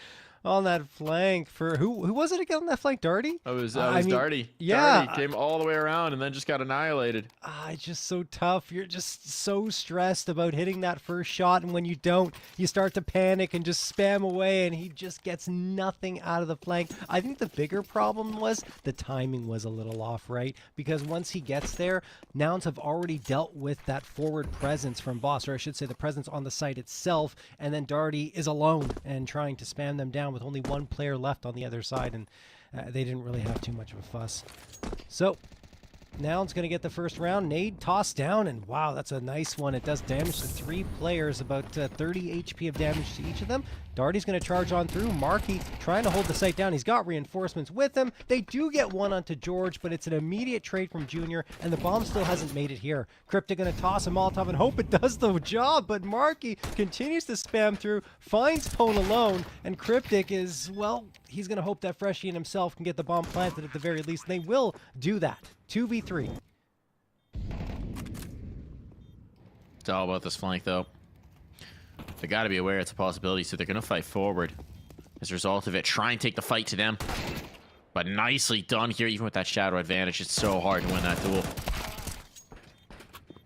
S6: on that flank for who was it again on that flank? Darty?
S5: That was
S6: I mean,
S5: Darty.
S6: Yeah.
S5: Darty came all the way around and then just got annihilated.
S6: It's just so tough. You're just so stressed about hitting that first shot, and when you don't, you start to panic and just spam away, and he just gets nothing out of the flank. I think the bigger problem was the timing was a little off, right? Because once he gets there, Nouns have already dealt with that forward presence from Boss, or I should say the presence on the site itself, and then Darty is alone and trying to spam them down with only one player left on the other side, and they didn't really have too much of a fuss. So Nouns going to get the first round. Nade tossed down, and wow, that's a nice one. It does damage to 3 players, about 30 HP of damage to each of them. Darty's going to charge on through. Marky trying to hold the site down. He's got reinforcements with him. They do get one onto George, but it's an immediate trade from Junior, and the bomb still hasn't made it here. Cryptic going to toss a Molotov and hope it does the job, but Marky continues to spam through, finds Pone alone, and Cryptic is, well, he's going to hope that Freshie and himself can get the bomb planted at the very least, and they will do that. 2v3.
S5: It's all about this flank, though. They got to be aware it's a possibility, so they're going to fight forward. As a result of it, try and take the fight to them. But nicely done here, even with that shadow advantage. It's so hard to win that duel.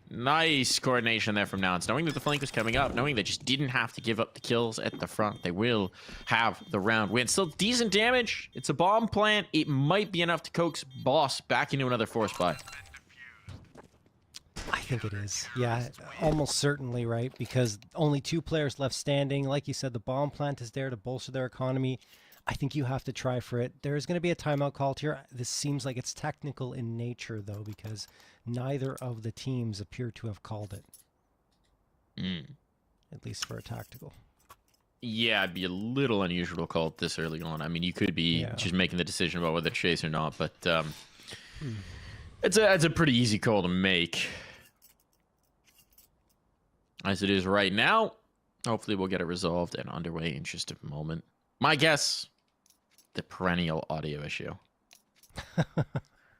S5: Nice coordination there from Nouns. Knowing that the flank was coming up, knowing they just didn't have to give up the kills at the front. They will have the round win. Still decent damage. It's a bomb plant. It might be enough to coax Boss back into another force buy.
S6: I think it is. Yeah, almost certainly, right? Because only 2 players left standing. Like you said, the bomb plant is there to bolster their economy. I think you have to try for it. There's going to be a timeout called here. This seems like it's technical in nature, though, because neither of the teams appear to have called it. At least for a tactical.
S5: Yeah, it'd be a little unusual to call it this early on. I mean, you could be just making the decision about whether to chase or not, but it's a pretty easy call to make. As it is right now, hopefully we'll get it resolved and underway in just a moment. My guess, the perennial audio issue.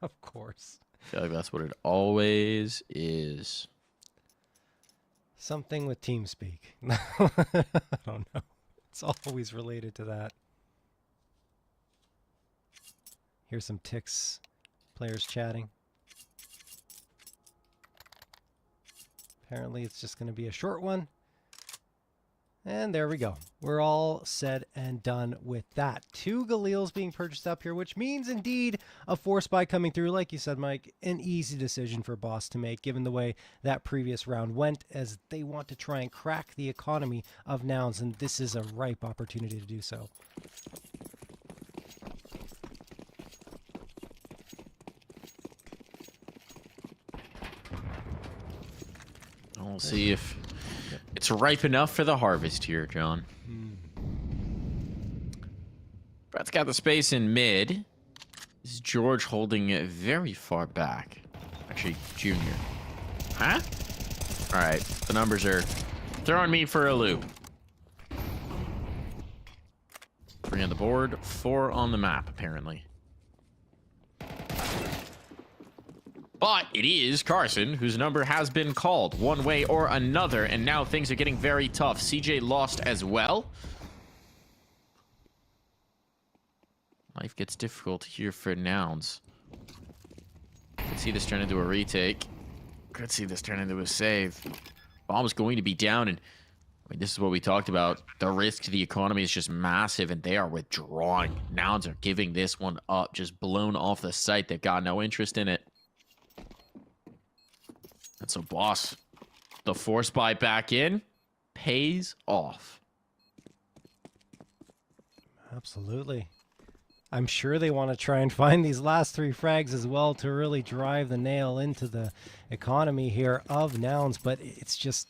S6: Of course.
S5: I feel like that's what it always is.
S6: Something with TeamSpeak. I don't know. It's always related to that. Here's some ticks. Players chatting. Apparently it's just going to be a short one. And there we go. We're all said and done with that. 2 Galils being purchased up here, which means indeed a force buy coming through. Like you said, Mike, an easy decision for Boss to make, given the way that previous round went, as they want to try and crack the economy of Nouns, and this is a ripe opportunity to do so.
S5: We'll see if it's ripe enough for the harvest here, John. Brett's got the space in mid. This is George holding it very far back. Actually, Junior. Huh? All right, the numbers are throwing me for a loop. 3 on the board, 4 on the map, apparently. But it is Carson, whose number has been called one way or another, and now things are getting very tough. CJ lost as well. Life gets difficult here for Nouns. Could see this turn into a retake. Could see this turn into a save. Bomb's going to be down, and I mean, this is what we talked about. The risk to the economy is just massive, and they are withdrawing. Nouns are giving this one up, just blown off the site. They've got no interest in it. And so, Boss, the force buy back in pays off.
S6: Absolutely. I'm sure they want to try and find these last 3 frags as well to really drive the nail into the economy here of Nouns, but it's just,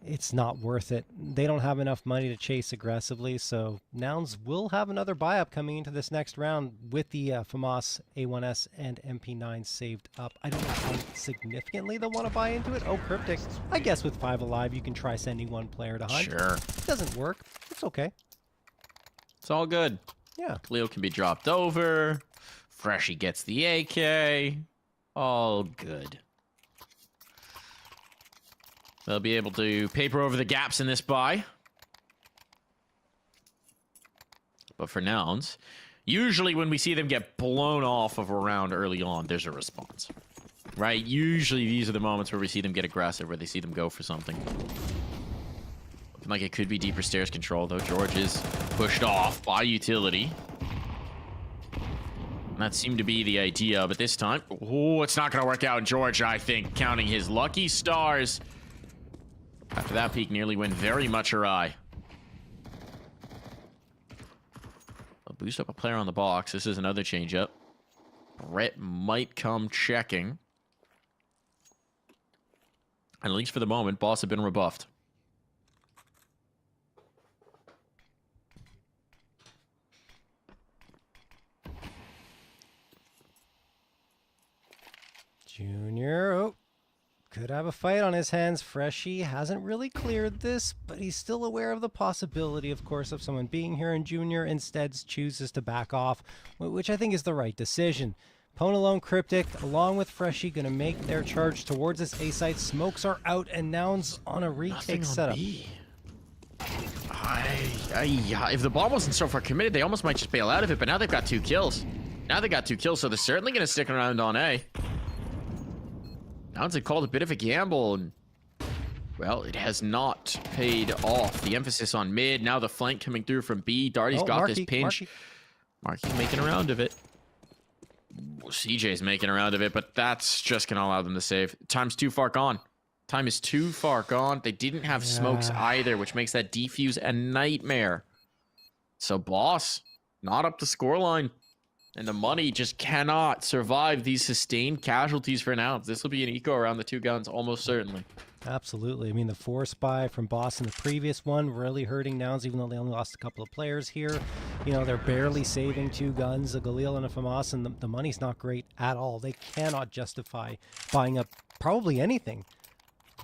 S6: it's not worth it. They don't have enough money to chase aggressively, so Nouns will have another buy-up coming into this next round with the FAMAS, A1S, and MP9 saved up. I don't know how significantly they'll want to buy into it. Oh, Cryptic. I guess with 5 alive, you can try sending 1 player to hunt.
S5: Sure.
S6: It doesn't work. It's okay.
S5: It's all good.
S6: Yeah.
S5: Cleo can be dropped over. Freshie gets the AK. All good. They'll be able to paper over the gaps in this buy. But for Nouns, usually when we see them get blown off of a round early on, there's a response. Right? Usually these are the moments where we see them get aggressive, where they see them go for something. Looking like it could be deeper stairs control, though. George is pushed off by utility. And that seemed to be the idea, but this time, oh, it's not going to work out. George, I think, counting his lucky stars. After that peak nearly went very much awry. I'll boost up a player on the box. This is another changeup. Brett might come checking. And at least for the moment, Boss have been rebuffed.
S6: Junior, oh, could have a fight on his hands. Freshie hasn't really cleared this, but he's still aware of the possibility, of course, of someone being here, and Junior instead chooses to back off, which I think is the right decision. Ponalone, Cryptic, along with Freshie, going to make their charge towards this A site. Smokes are out, and Nouns on a retake setup.
S5: If the ball wasn't so far committed, they almost might just bail out of it, but now they've got 2 kills. Now they got 2 kills, so they're certainly going to stick around on A. Nouns had called a bit of a gamble, and, well, it has not paid off. The emphasis on mid, now the flank coming through from B. Darty's got this pinch. Marky's making a round of it. CJ's making a round of it, but that's just going to allow them to save. Time's too far gone. Time is too far gone. They didn't have smokes either, which makes that defuse a nightmare. So Boss, not up the scoreline. And the money just cannot survive these sustained casualties for Nouns. This will be an eco around the 2 guns, almost certainly.
S6: Absolutely. I mean, the 4 spy from Boss in the previous one really hurting Nouns, even though they only lost a couple of players here. You know, they're barely saving 2 guns, a Galil and a Famas, and the money's not great at all. They cannot justify buying up probably anything.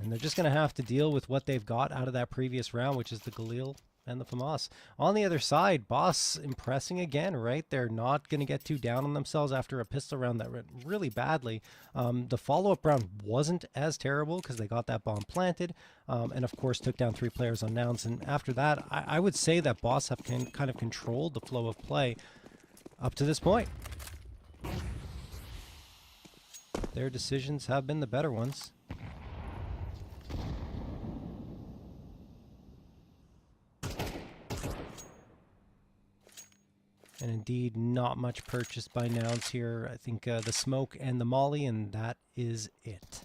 S6: And they're just going to have to deal with what they've got out of that previous round, which is the Galil and the Famas. On the other side, Boss impressing again, right? They're not going to get too down on themselves after a pistol round that went really badly. The follow-up round wasn't as terrible because they got that bomb planted, and of course took down 3 players on Nouns. And after that, I would say that Boss have kind of controlled the flow of play up to this point. Their decisions have been the better ones. And indeed, not much purchased by Nouns here. I think the smoke and the molly, and that is it.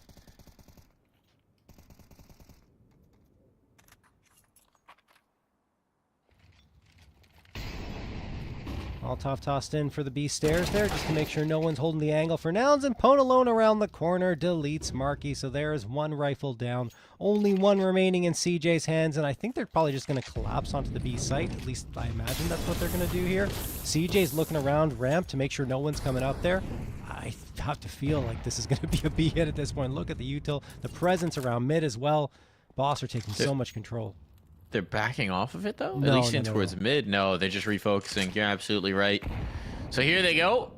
S6: Molotov tossed in for the B stairs there, just to make sure no one's holding the angle for Nouns, and Ponalone around the corner deletes Marky, so there is 1 rifle down. Only 1 remaining in CJ's hands, and I think they're probably just going to collapse onto the B site. At least I imagine that's what they're going to do here. CJ's looking around ramp to make sure no one's coming up there. I have to feel like this is going to be a B hit at this point. Look at the util, the presence around mid as well. Boss are taking so much control.
S5: They're backing off of it, though?
S6: No,
S5: at least in towards mid? No, they're just refocusing. You're absolutely right. So here they go.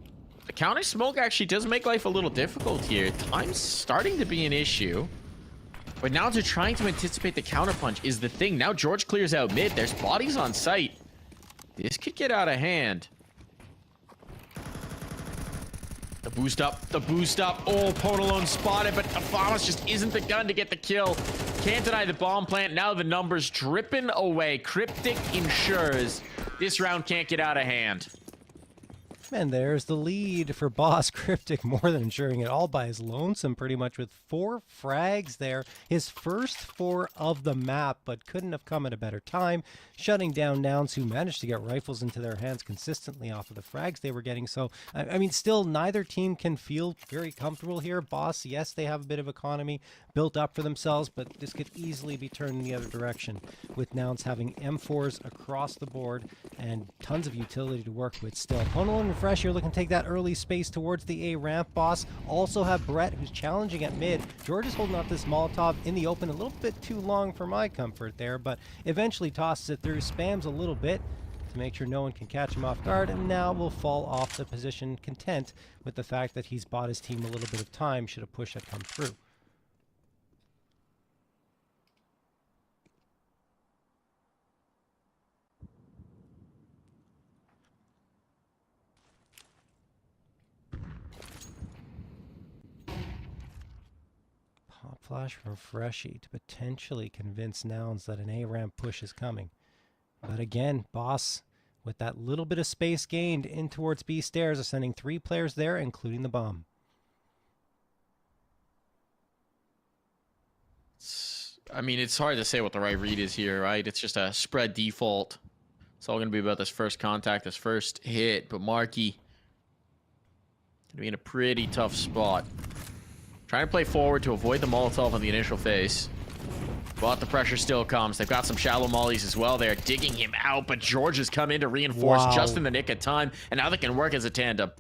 S5: The counter smoke actually does make life a little difficult here. Time's starting to be an issue. But now they're trying to anticipate the counter punch is the thing. Now George clears out mid. There's bodies on site. This could get out of hand. The boost up, the boost up. Oh, Ponalone spotted, but Afamas just isn't the gun to get the kill. Can't deny the bomb plant. Now the numbers dripping away. Cryptic ensures this round can't get out of hand.
S6: And there's the lead for Boss. Cryptic more than ensuring it all by his lonesome, pretty much, with 4 frags there. His first 4 of the map, but couldn't have come at a better time. Shutting down Nouns, who managed to get rifles into their hands consistently off of the frags they were getting. So, I mean, still, neither team can feel very comfortable here. Boss, yes, they have a bit of economy built up for themselves, but this could easily be turned in the other direction, with Nouns having M4s across the board and tons of utility to work with still. Ponalone and Fresh, you're looking to take that early space towards the A ramp. Boss also have Brett, who's challenging at mid. George is holding off this Molotov in the open a little bit too long for my comfort there, but eventually tosses it through, spams a little bit to make sure no one can catch him off guard, and now will fall off the position, content with the fact that he's bought his team a little bit of time should a push have come through. Flash from Freshie to potentially convince Nouns that an A-ramp push is coming. But again, Boss, with that little bit of space gained in towards B stairs, are sending 3 players there, including the bomb.
S5: I mean, it's hard to say what the right read is here, right? It's just a spread default. It's all going to be about this first contact, this first hit. But Markey going to be in a pretty tough spot. Trying to play forward to avoid the Molotov on the initial phase. But the pressure still comes. They've got some shallow mollies as well. They're digging him out, but George has come in to reinforce just in the nick of time, and now they can work as a tandem.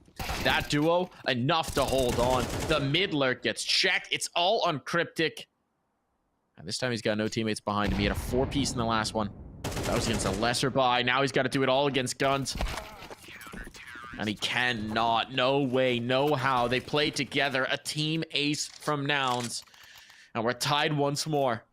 S5: That duo, enough to hold on. The mid lurk gets checked. It's all on Cryptic. And this time he's got no teammates behind him. He had a 4-piece in the last one. That was against a lesser buy. Now he's got to do it all against guns. And he cannot. No way, no how. They played together. A team ace from Nouns. And we're tied once more.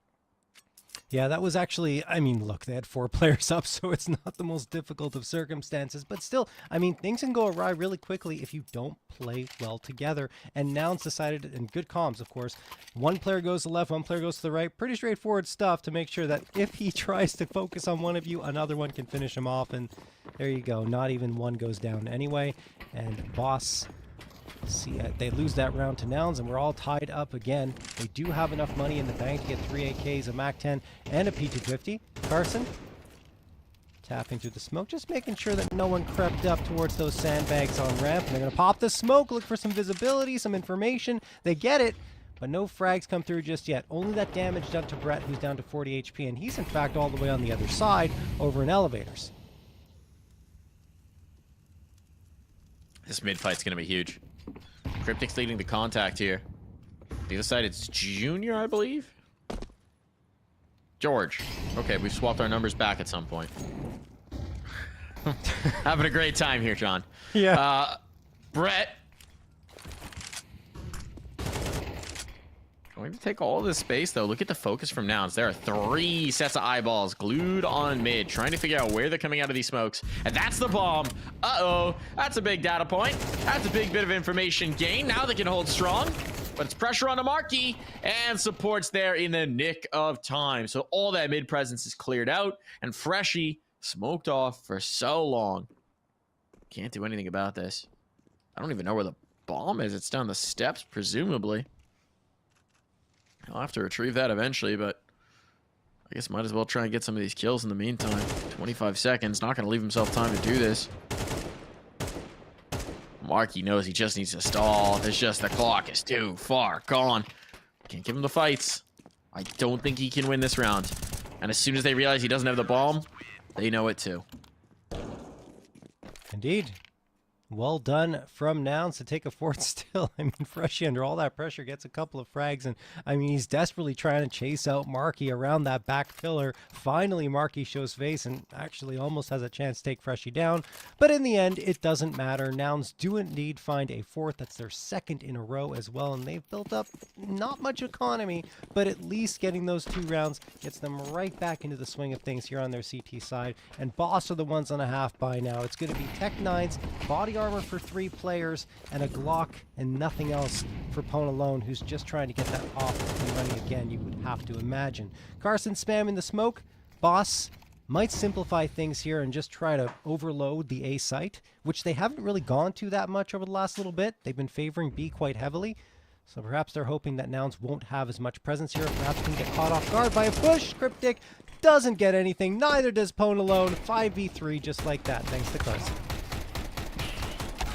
S6: Yeah, that was actually, I mean, look, they had 4 players up, so it's not the most difficult of circumstances. But still, I mean, things can go awry really quickly if you don't play well together. And Nouns decided, and good comms, of course, 1 player goes to the left, 1 player goes to the right. Pretty straightforward stuff to make sure that if he tries to focus on one of you, another one can finish him off. And there you go. Not even one goes down anyway. And Boss... see, they lose that round to Nouns, and we're all tied up again. They do have enough money in the bank to get 3 AKs, a MAC-10, and a P250. Carson, tapping through the smoke, just making sure that no one crept up towards those sandbags on ramp. And they're going to pop the smoke, look for some visibility, some information. They get it, but no frags come through just yet. Only that damage done to Brett, who's down to 40 HP, and he's in fact all the way on the other side over in elevators.
S5: This mid-fight's going to be huge. Cryptic's leading the contact here. The other side, it's Junior, I believe. George. Okay, we've swapped our numbers back at some point. Having a great time here, John.
S6: Yeah.
S5: Brett. Going to take all this space, though. Look at the focus from Nouns. There are 3 sets of eyeballs glued on mid, trying to figure out where they're coming out of these smokes. And that's the bomb. Uh-oh. That's a big data point. That's a big bit of information gain. Now they can hold strong. But it's pressure on the Markey, and support's there in the nick of time. So all that mid presence is cleared out, and Freshie smoked off for so long. Can't do anything about this. I don't even know where the bomb is. It's down the steps, presumably. I'll have to retrieve that eventually, but I guess might as well try and get some of these kills in the meantime. 25 seconds, not going to leave himself time to do this. Markey knows he just needs to stall. It's just the clock is too far gone. Can't give him the fights. I don't think he can win this round. And as soon as they realize he doesn't have the bomb, they know it too.
S6: Indeed. Well done from Nouns to take a 4th still. I mean, Freshie under all that pressure gets a couple of frags, and I mean, he's desperately trying to chase out Markey around that back pillar. Finally, Markey shows face and actually almost has a chance to take Freshie down, but in the end, it doesn't matter. Nouns do indeed find a 4th. That's their 2nd in a row as well, and they've built up not much economy, but at least getting those 2 rounds gets them right back into the swing of things here on their CT side, and Boss are the ones on a half buy now. It's going to be Tech 9's body armor for 3 players and a Glock and nothing else for Pone alone, who's just trying to get that off and running again, you would have to imagine. Carson spamming the smoke. Boss might simplify things here and just try to overload the A site, which they haven't really gone to that much over the last little bit. They've been favoring B quite heavily, so perhaps they're hoping that Nouns won't have as much presence here. Perhaps can get caught off guard by a push. Cryptic doesn't get anything, neither does Pone alone. 5v3 just like that, thanks to Carson.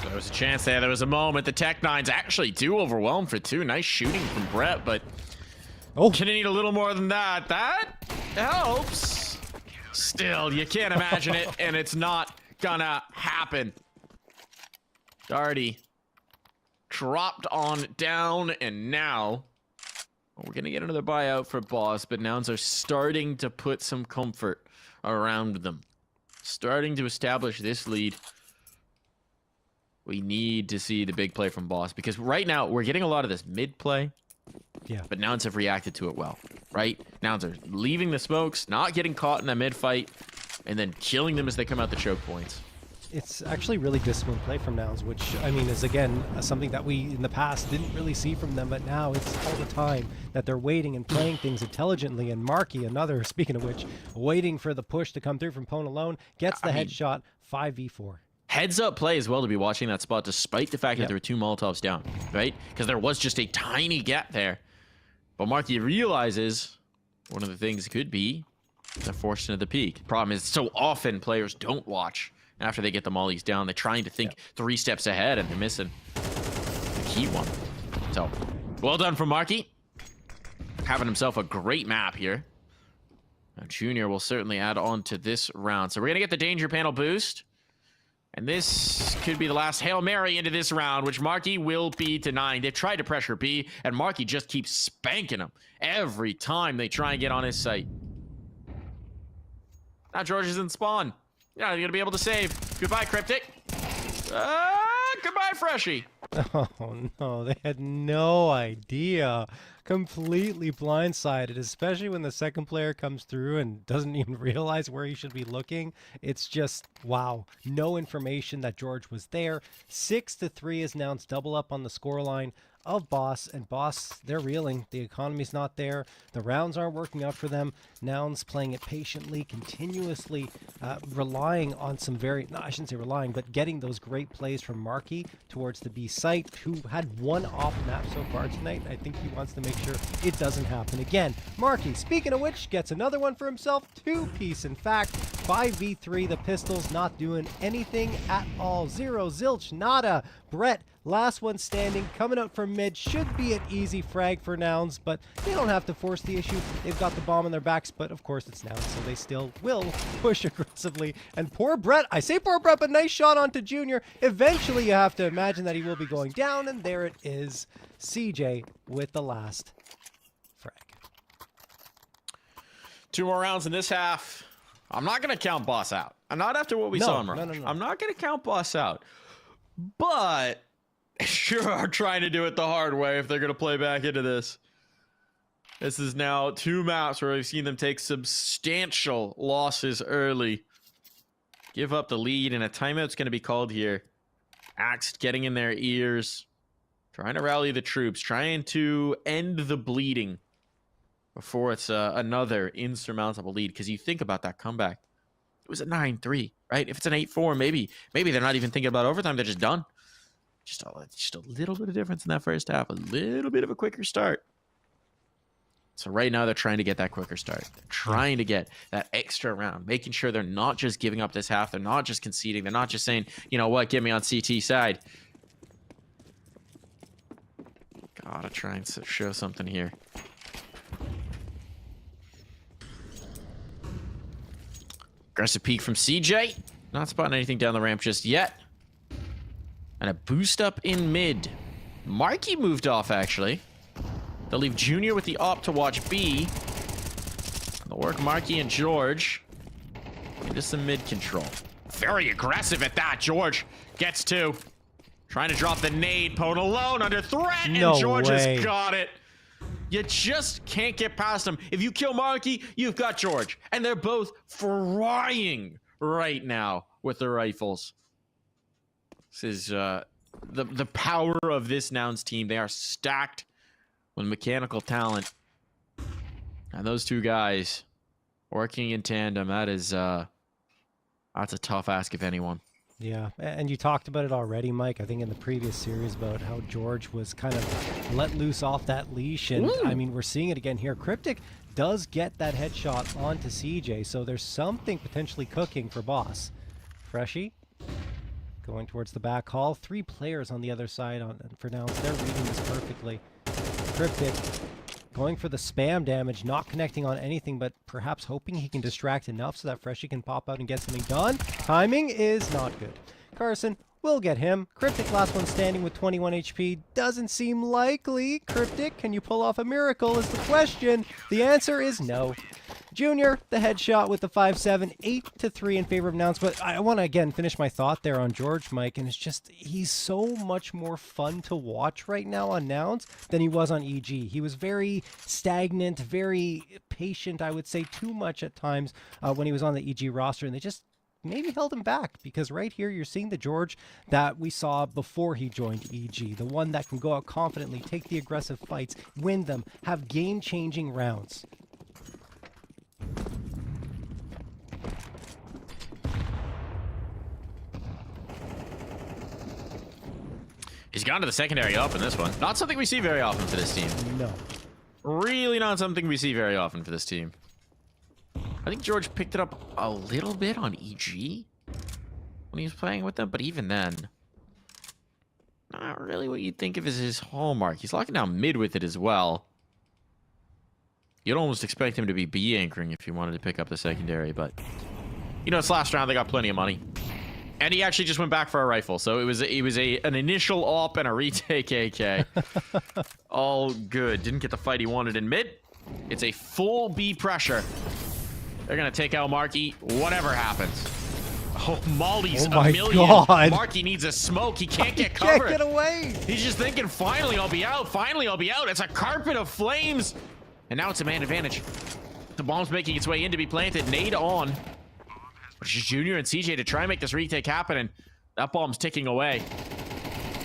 S5: There was a chance there. There was a moment. The Tech 9s actually do overwhelm for 2. Nice shooting from Brett, but gonna need a little more than that. That helps. Still, you can't imagine it, and it's not gonna happen. Darty dropped on down, and now we're gonna get another buyout for Boss, but Nouns are starting to put some comfort around them. Starting to establish this lead. We need to see the big play from Boss, because right now we're getting a lot of this mid play.
S6: Yeah.
S5: But Nouns have reacted to it well, right? Nouns are leaving the smokes, not getting caught in that mid fight, and then killing them as they come out the choke points.
S6: It's actually really disciplined play from Nouns, which, I mean, is again something that we in the past didn't really see from them, but now it's all the time that they're waiting and playing things intelligently. And Markey, another, speaking of which, waiting for the push to come through from Pone alone, gets the headshot, 5v4.
S5: Heads up play as well to be watching that spot, despite the fact that there were 2 Molotovs down, right? Because there was just a tiny gap there. But Markey realizes one of the things could be the fortune of the peak. Problem is, so often players don't watch after they get the mollies down. They're trying to think 3 steps ahead, and they're missing the key one. So, well done from Markey. Having himself a great map here. Now, Junior will certainly add on to this round. So we're going to get the danger panel boost. And this could be the last Hail Mary into this round, which Markey will be denying. They've tried to pressure B, and Markey just keeps spanking them every time they try and get on his site. Now George is in spawn. Yeah, you're going to be able to save. Goodbye, Cryptic. Goodbye, Freshie.
S6: Oh, no. They had no idea. Completely blindsided, especially when the second player comes through and doesn't even realize where he should be looking. It's just, wow. No information that George was there. 6-3 is Nouns double up on the scoreline of Boss, and Boss, they're reeling. The economy's not there. The rounds aren't working out for them. Nouns playing it patiently, continuously relying on some very, no, I shouldn't say relying, but getting those great plays from Markey towards the B site, who had one off map so far tonight. I think he wants to make sure it doesn't happen again. Markey, speaking of which, gets another one for himself. 2-piece, in fact. 5v3, the Pistols not doing anything at all. 0 zilch, nada. Brett, last one standing, coming out from mid. Should be an easy frag for Nouns, but they don't have to force the issue. They've got the bomb on their backs, but of course it's Nouns, so they still will push aggressively. And poor Brett, I say poor Brett, but nice shot onto Junior. Eventually you have to imagine that he will be going down, and there it is. CJ with the last frag.
S5: 2 more rounds in this half. I'm not going to count Boss out. I'm not after what we saw in round.
S6: No.
S5: I'm not going to count Boss out. But sure are trying to do it the hard way if they're going to play back into this. This is now 2 maps where we've seen them take substantial losses early. Give up the lead, and a timeout's going to be called here. Axed getting in their ears. Trying to rally the troops. Trying to end the bleeding before it's another insurmountable lead. Because you think about that comeback. It was a 9-3, right? If it's an 8-4, maybe they're not even thinking about overtime. They're just done. Just a little bit of difference in that first half. A little bit of a quicker start. So right now they're trying to get that quicker start. They're trying to get that extra round. Making sure they're not just giving up this half. They're not just conceding. They're not just saying, you know what, get me on CT side. Gotta try and show something here. Aggressive peek from CJ. Not spotting anything down the ramp just yet. And a boost up in mid. Markey moved off, actually. They'll leave Junior with the op to watch B. They'll work Markey and George into some mid control. Very aggressive at that. George gets 2. Trying to drop the nade. Pone alone under threat. And George has got it. You just can't get past him. If you kill Markey, you've got George. And they're both frying right now with their rifles. This is the power of this Nouns team. They are stacked with mechanical talent. And those 2 guys working in tandem, that's a tough ask of anyone.
S6: Yeah, and you talked about it already, Mike, I think in the previous series, about how George was kind of let loose off that leash. And I mean, we're seeing it again here. Cryptic does get that headshot onto CJ, so there's something potentially cooking for Boss. Freshie going towards the back hall. 3 players on the other side for now. They're reading this perfectly. Cryptic going for the spam damage, not connecting on anything, but perhaps hoping he can distract enough so that Freshie can pop out and get something done. Timing is not good. Carson will get him. Cryptic last one standing with 21 HP. Doesn't seem likely. Cryptic, can you pull off a miracle is the question. The answer is no. Junior, the headshot with the 5-7, 8-3 in favor of Nouns. But I want to, again, finish my thought there on George, Mike. And it's just, he's so much more fun to watch right now on Nouns than he was on EG. He was very stagnant, very patient, I would say too much at times when he was on the EG roster. And they just maybe held him back, because right here you're seeing the George that we saw before he joined EG, the one that can go out confidently, take the aggressive fights, win them, have game-changing rounds.
S5: He's gone to the secondary up in this one. Not something we see very often for this team.
S6: No.
S5: Really not something we see very often for this team. I think George picked it up a little bit on EG when he was playing with them, but even then, not really what you'd think of as his hallmark. He's locking down mid with it as well. You'd almost expect him to be B anchoring if he wanted to pick up the secondary, but you know, it's last round. They got plenty of money. And he actually just went back for a rifle, so it was an initial op and a retake AK. All good. Didn't get the fight he wanted in mid. It's a full B pressure. They're gonna take out Marky, whatever happens. Oh, Molly's a million.
S6: God.
S5: Marky needs a smoke. He can't get covered.
S6: Can't get away.
S5: He's just thinking, finally I'll be out. Finally I'll be out. It's a carpet of flames, and now it's a man advantage. The bomb's making its way in to be planted. Nade on. It's just Junior and CJ to try and make this retake happen, and that bomb's ticking away.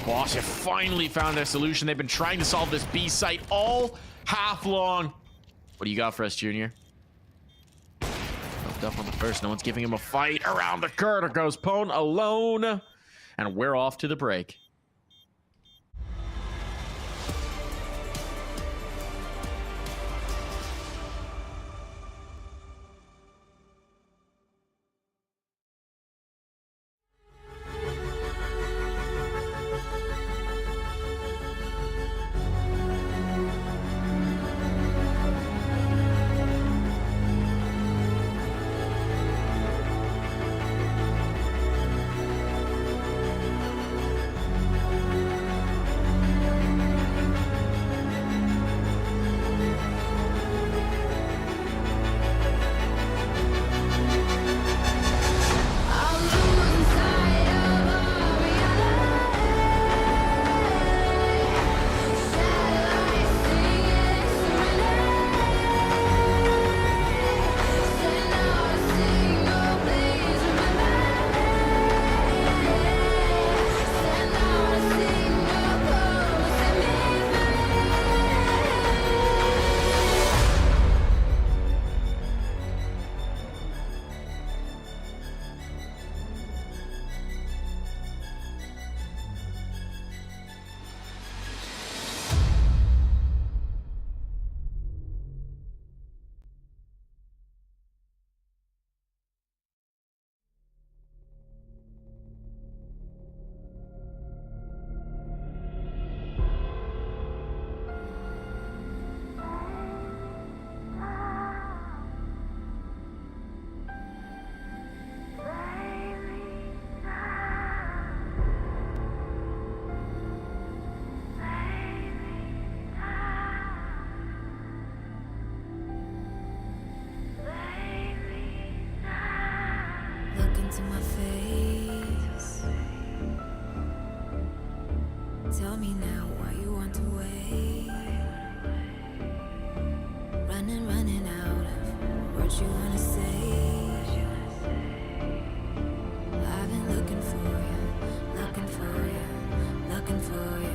S5: Boss have finally found their solution. They've been trying to solve this B site all half long. What do you got for us, Junior? Up on the first. No one's giving him a fight. Around the corner goes Pone alone, and we're off to the break.
S7: into my face. Tell me now why you want to wait. Running out of words you wanna say. I've been looking for you, looking for you, looking for you.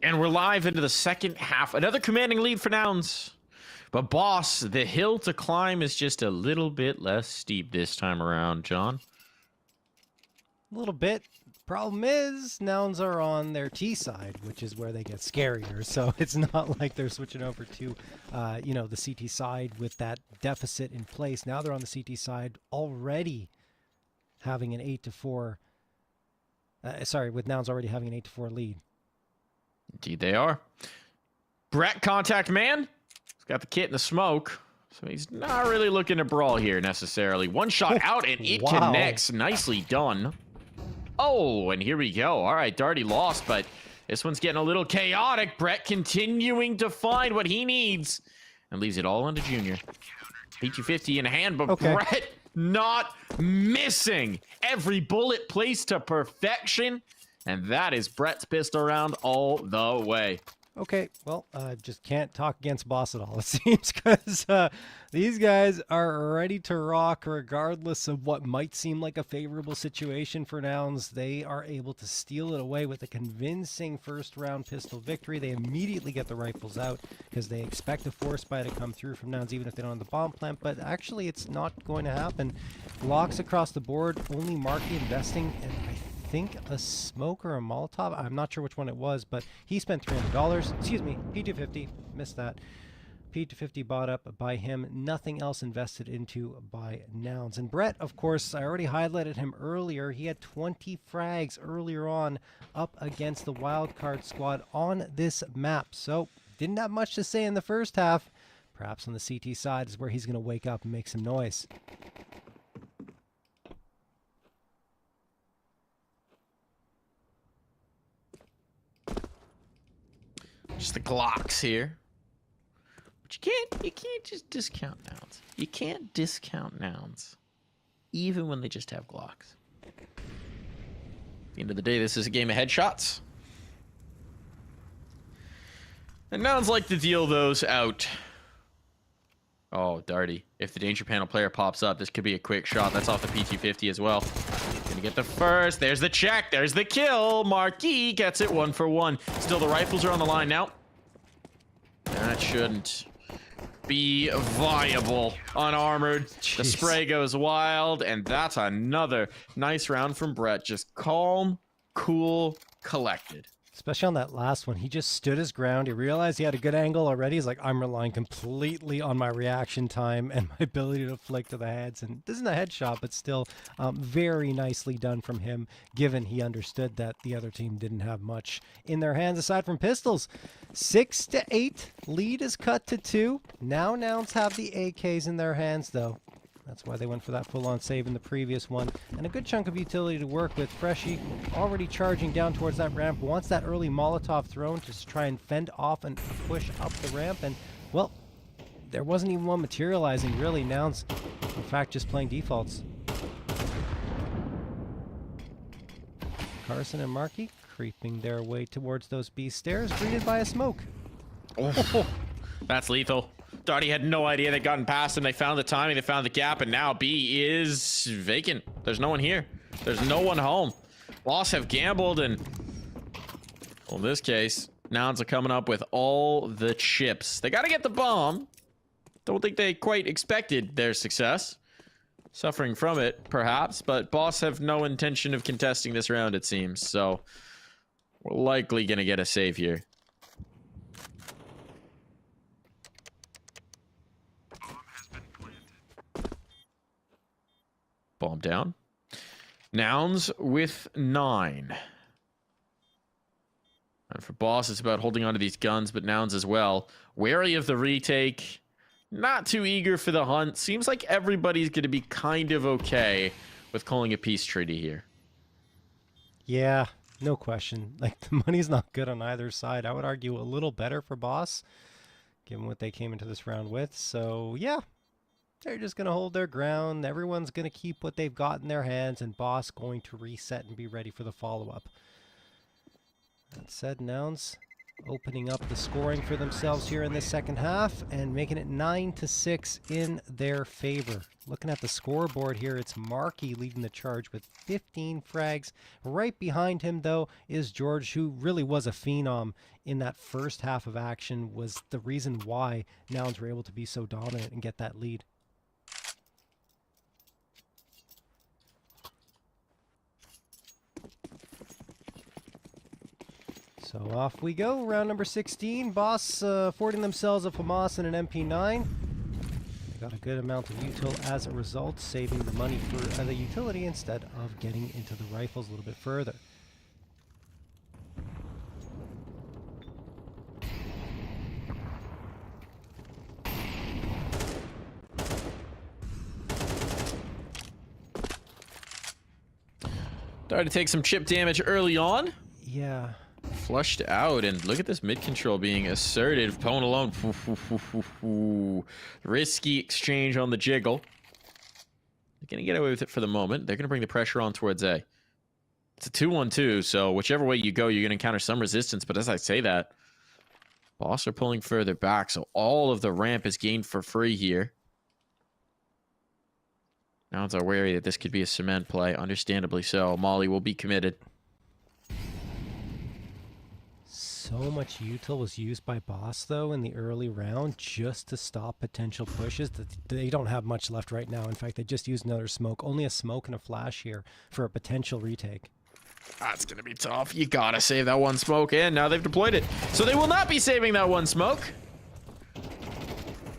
S5: And we're live into the second half. Another commanding lead for Nouns. But boss, the hill to climb is just a little bit less steep this time around, John.
S6: A little bit. Problem is, Nouns are on their T side, which is where they get scarier. So it's not like they're switching over to, you know, the CT side with that deficit in place. Now they're on the CT side already having an 8-4. Sorry, with Nouns already having an 8-4 lead.
S5: Indeed they are. Brett, contact man. He's got the kit and the smoke. So he's not really looking to brawl here necessarily. One shot out and it connects. Nicely done. Oh, and here we go. All right, Darty lost, but this one's getting a little chaotic. Brett continuing to find what he needs and leaves it all on to Junior. P250 in hand, but Brett not missing. Every bullet placed to perfection. And that is Brett's pistol round all the way.
S6: Okay, well, just can't talk against Boss at all, it seems, because these guys are ready to rock regardless of what might seem like a favorable situation for Nouns. They are able to steal it away with a convincing first-round pistol victory. They immediately get the rifles out because they expect a force buy to come through from Nouns, even if they don't have the bomb plant, but actually it's not going to happen. Blocks across the board, only Marky investing, and I think a smoke or a Molotov. I'm not sure which one it was, but he spent $300. Excuse me, P250. Missed that. P250 bought up by him. Nothing else invested into by Nouns. And Brett, of course, I already highlighted him earlier. He had 20 frags earlier on up against the wildcard squad on this map. So didn't have much to say in the first half. Perhaps on the CT side is where he's going to wake up and make some noise.
S5: Just the Glocks here. But you can't just discount Nouns. You can't discount Nouns. Even when they just have Glocks. At the end of the day, this is a game of headshots. And Nouns like to deal those out. Oh, Darty. If the danger panel player pops up, this could be a quick shot. That's off the P250 as well. Gonna get the first. There's the check. There's the kill. Marquis gets it 1 for 1. Still, the rifles are on the line now. That shouldn't be viable. Unarmored. The spray goes wild, and that's another nice round from Brett. Just calm, cool, collected.
S6: Especially on that last one, he just stood his ground. He realized he had a good angle already. He's like, I'm relying completely on my reaction time and my ability to flick to the heads. And this isn't a headshot, but still very nicely done from him, given he understood that the other team didn't have much in their hands aside from pistols. 6-8, lead is cut to 2. Now Nouns have the AKs in their hands, though. That's why they went for that full-on save in the previous one. And a good chunk of utility to work with. Freshie already charging down towards that ramp. Wants that early Molotov thrown to try and fend off and push up the ramp. And, well, there wasn't even one materializing, really. Nouns, in fact, just playing defaults. Carson and Markey creeping their way towards those B stairs, greeted by a smoke.
S5: Oh, that's lethal. Darty had no idea they'd gotten past him. They found the timing, they found the gap, and now B is vacant. There's no one here. There's no one home. Lost have gambled, and well, in this case, Nouns are coming up with all the chips. They got to get the bomb. Don't think they quite expected their success. Suffering from it, perhaps, but Boss have no intention of contesting this round, it seems. So we're likely going to get a save here. Bomb down. Nouns with 9. And for Boss, it's about holding on to these guns, but Nouns as well. Wary of the retake. Not too eager for the hunt. Seems like everybody's going to be kind of okay with calling a peace treaty here.
S6: Yeah, no question. Like, the money's not good on either side. I would argue a little better for Boss, given what they came into this round with. So, yeah. They're just going to hold their ground. Everyone's going to keep what they've got in their hands, and Boss going to reset and be ready for the follow-up. That said, Nouns opening up the scoring for themselves here in the second half and making it 9-6 in their favor. Looking at the scoreboard here, it's Markey leading the charge with 15 frags. Right behind him, though, is George, who really was a phenom in that first half of action, was the reason why Nouns were able to be so dominant and get that lead. So off we go. Round number 16. Boss affording themselves a FAMAS and an MP9. They got a good amount of util as a result, saving the money for the utility instead of getting into the rifles a little bit further.
S5: Started to take some chip damage early on.
S6: Yeah.
S5: Flushed out, and look at this mid control being assertive. Pwn alone. Risky exchange on the jiggle. They're going to get away with it for the moment. They're going to bring the pressure on towards A. It's a 2-1-2, so whichever way you go, you're going to encounter some resistance. But as I say that, Boss are pulling further back, so all of the ramp is gained for free here. Nouns are wary that this could be a cement play, understandably so. Molly will be committed.
S6: So much util was used by Boss, though, in the early round just to stop potential pushes. They don't have much left right now. In fact, they just used another smoke. Only a smoke and a flash here for a potential retake.
S5: That's going to be tough. You got to save that one smoke, and now they've deployed it. So they will not be saving that one smoke.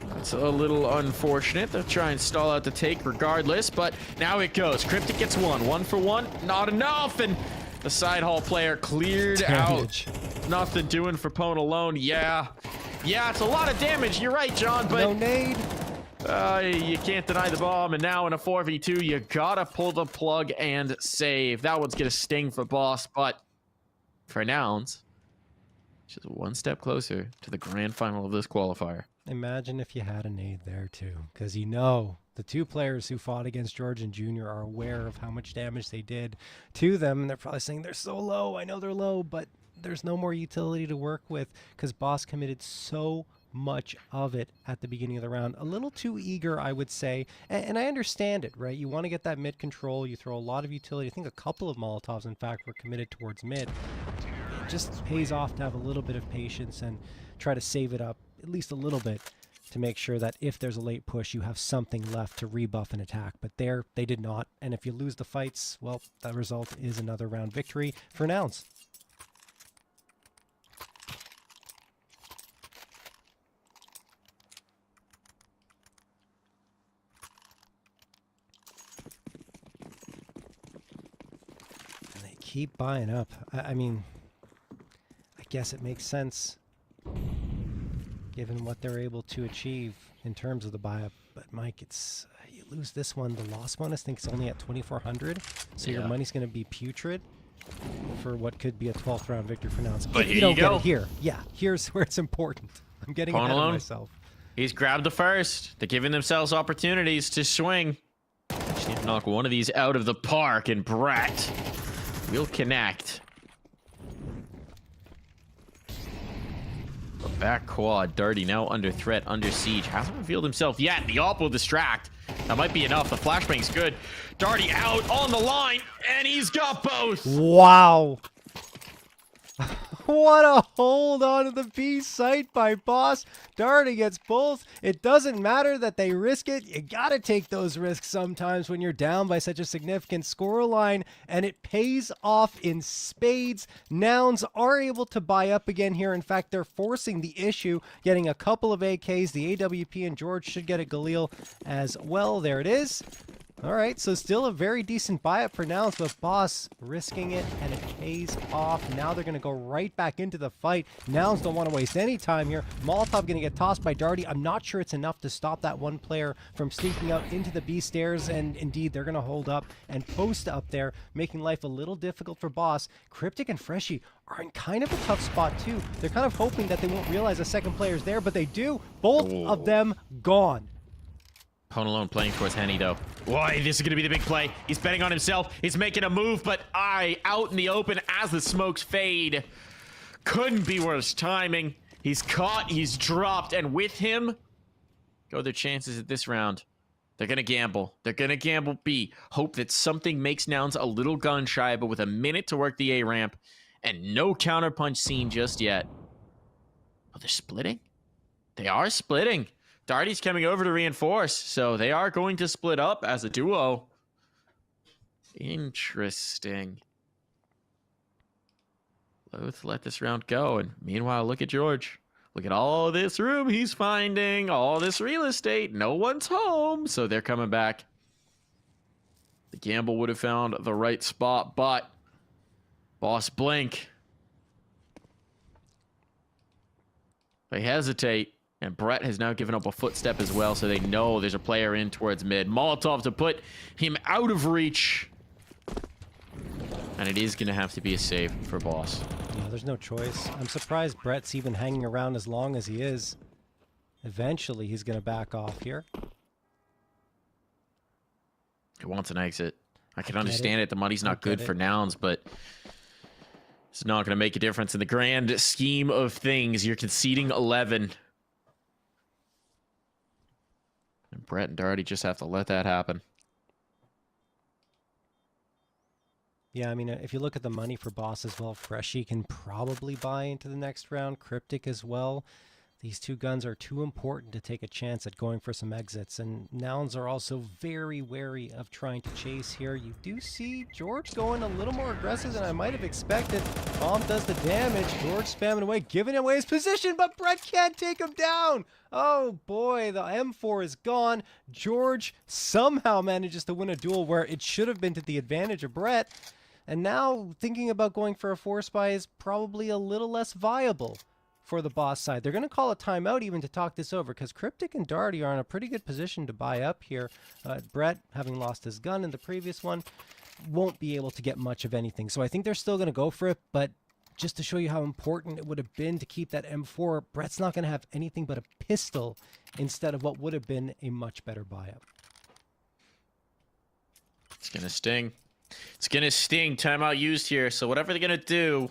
S5: That's a little unfortunate. They'll try and stall out the take regardless, but now it goes. Cryptic gets one for one. Not enough, and the side hall player cleared out. Nothing doing for Pwn alone. Yeah, it's a lot of damage. You're right, John, but
S6: no nade.
S5: You can't deny the bomb, and now in a 4v2, you gotta pull the plug and save. That one's gonna sting for Boss, but for Nouns, just one step closer to the grand final of this qualifier.
S6: Imagine if you had a nade there too, because you know the two players who fought against Georgian Jr. are aware of how much damage they did to them, and they're probably saying they're so low. I know they're low, but there's no more utility to work with because Boss committed so much of it at the beginning of the round. A little too eager, I would say, and I understand it, right? You want to get that mid control. You throw a lot of utility. I think a couple of Molotovs, in fact, were committed towards mid. It just pays off to have a little bit of patience and try to save it up at least a little bit to make sure that if there's a late push, you have something left to rebuff an attack. But there, they did not. And if you lose the fights, well, that result is another round victory for Nouns. And they keep buying up. I mean, I guess it makes sense given what they're able to achieve in terms of the buy-up. But Mike, it's you lose this one. The loss bonus, I think it's only at 2,400. So your money's going to be putrid for what could be a 12th round victory for Nouns.
S5: But
S6: if you don't get it here. Yeah, here's where it's important. I'm getting ahead of myself.
S5: He's grabbed the first. They're giving themselves opportunities to swing. Just need to knock one of these out of the park, and Brett will connect. Back quad, Darty now under threat, under siege. Hasn't revealed himself yet. The op will distract. That might be enough. The flashbang's good. Darty out on the line, and he's got both.
S6: Wow. What a hold on to the B site by Boss. Darty gets both. It doesn't matter that they risk it. You got to take those risks sometimes when you're down by such a significant scoreline, and it pays off in spades. Nouns are able to buy up again here. In fact, they're forcing the issue, getting a couple of AKs. The AWP and George should get a Galil as well. There it is. All right, so still a very decent buy-up for Nouns, but Boss risking it, and it pays off. Now they're going to go right back into the fight. Nouns don't want to waste any time here. Molotov going to get tossed by Darty. I'm not sure it's enough to stop that one player from sneaking out into the B stairs, and indeed, they're going to hold up and post up there, making life a little difficult for Boss. Cryptic and Freshy are in kind of a tough spot, too. They're kind of hoping that they won't realize a second player's there, but they do. Both of them gone.
S5: Pwn alone playing towards Henny, though. Why, this is going to be the big play. He's betting on himself. He's making a move, but out in the open as the smokes fade. Couldn't be worse timing. He's caught, he's dropped, and with him go their chances at this round. They're going to gamble. They're going to gamble B. Hope that something makes Nouns a little gun shy, but with a minute to work the A ramp and no counterpunch seen just yet. Oh, they're splitting? They are splitting. Darty's coming over to reinforce, so they are going to split up as a duo. Interesting. Let's let this round go. And meanwhile, look at George. Look at all this room he's finding, all this real estate. No one's home, so they're coming back. The gamble would have found the right spot, but Boss blink. They hesitate, and Brett has now given up a footstep as well, so they know there's a player in towards mid. Molotov to put him out of reach. And it is going to have to be a save for Boss.
S6: Yeah, there's no choice. I'm surprised Brett's even hanging around as long as he is. Eventually, he's going to back off here.
S5: He wants an exit. I can understand it. The money's not good for Nouns, but it's not going to make a difference in the grand scheme of things. You're conceding 11. And Brett and Darty just have to let that happen.
S6: Yeah, I mean, if you look at the money for Boss as well, Freshie can probably buy into the next round. Cryptic as well. These two guns are too important to take a chance at going for some exits. And Nouns are also very wary of trying to chase here. You do see George going a little more aggressive than I might have expected. Bomb does the damage. George spamming away, giving away his position, but Brett can't take him down. Oh boy, the M4 is gone. George somehow manages to win a duel where it should have been to the advantage of Brett. And now thinking about going for a 4-spy is probably a little less viable for the Boss side. They're going to call a timeout even to talk this over because Cryptic and Darty are in a pretty good position to buy up here. Brett, having lost his gun in the previous one, won't be able to get much of anything. So I think they're still going to go for it, but just to show you how important it would have been to keep that M4, Brett's not going to have anything but a pistol instead of what would have been a much better buy-up.
S5: It's going to sting. It's going to sting. Timeout used here. So whatever they're going to do,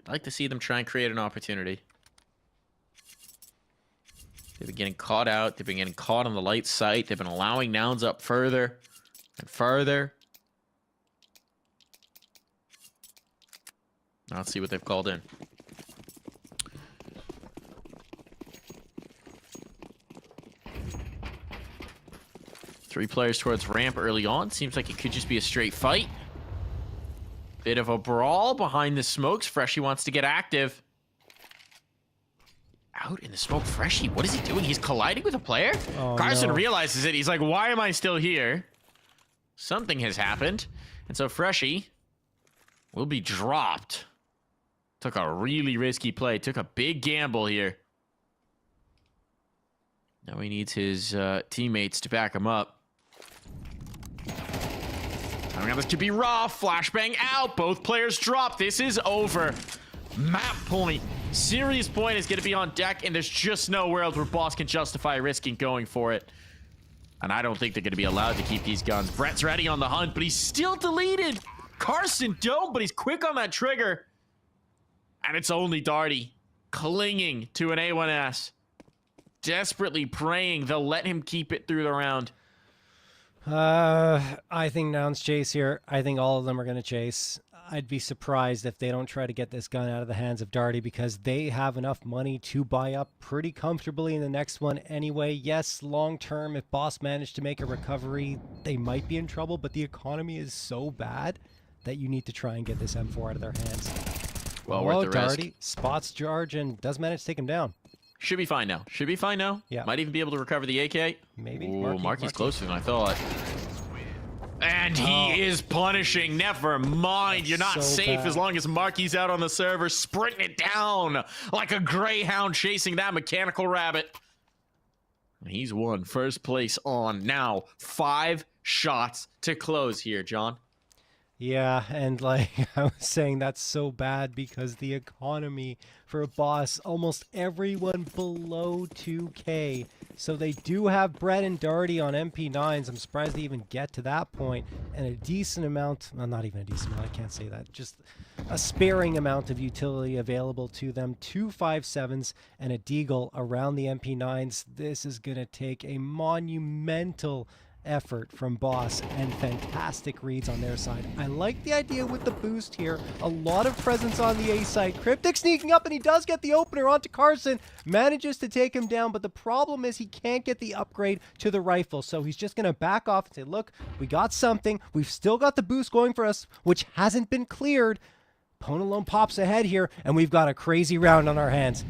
S5: I'd like to see them try and create an opportunity. They've been getting caught out. They've been getting caught on the light site. They've been allowing Nouns up further and further. Now let's see what they've called in. Three players towards ramp early on. Seems like it could just be a straight fight. Bit of a brawl behind the smokes. Freshie wants to get active. Out in the smoke, Freshie. What is he doing? He's colliding with a player?
S6: Oh,
S5: Carson
S6: no.
S5: realizes it. He's like, why am I still here? Something has happened. And so Freshie will be dropped. Took a really risky play. Took a big gamble here. Now he needs his teammates to back him up. I mean, this could be rough. Flashbang out. Both players drop. This is over. Map point. Serious point is going to be on deck, and there's just no world where Boss can justify risking going for it. And I don't think they're going to be allowed to keep these guns. Brett's ready on the hunt, but he's still deleted. Carson don't, but he's quick on that trigger. And it's only Darty clinging to an A1S. Desperately praying they'll let him keep it through the round.
S6: I think Nouns chase here. I think all of them are going to chase. I'd be surprised if they don't try to get this gun out of the hands of Darty because they have enough money to buy up pretty comfortably in the next one anyway. Yes, long term, if Boss managed to make a recovery, they might be in trouble, but the economy is so bad that you need to try and get this M4 out of their hands.
S5: Well, worth the risk.
S6: Darty spots George and does manage to take him down.
S5: Should be fine now. Should be fine now.
S6: Yeah.
S5: Might even be able to recover the AK.
S6: Maybe.
S5: Ooh, Marky's closer than I thought. And he is punishing. Never mind. You're not
S6: so
S5: safe
S6: bad.
S5: as long as Marky's out on the server, sprinting it down like a greyhound chasing that mechanical rabbit. And he's won first place on now. 5 shots to close here, John.
S6: Yeah, and like I was saying, that's so bad because the economy for a Boss, almost everyone below 2K. So they do have Brett and Darty on MP9s. I'm surprised they even get to that point. And a decent amount, well, not even a decent amount, I can't say that. Just a sparing amount of utility available to them. 2 5.7s and a Deagle around the MP9s. This is going to take a monumental effort from Boss and fantastic reads on their side. I like the idea with the boost here. A lot of presence on the A side. Cryptic sneaking up, and he does get the opener onto Carson. Manages to take him down, but the problem is he can't get the upgrade to the rifle. So he's just going to back off and say, look, we got something. We've still got the boost going for us, which hasn't been cleared. Ponalone pops ahead here, and we've got a crazy round on our hands.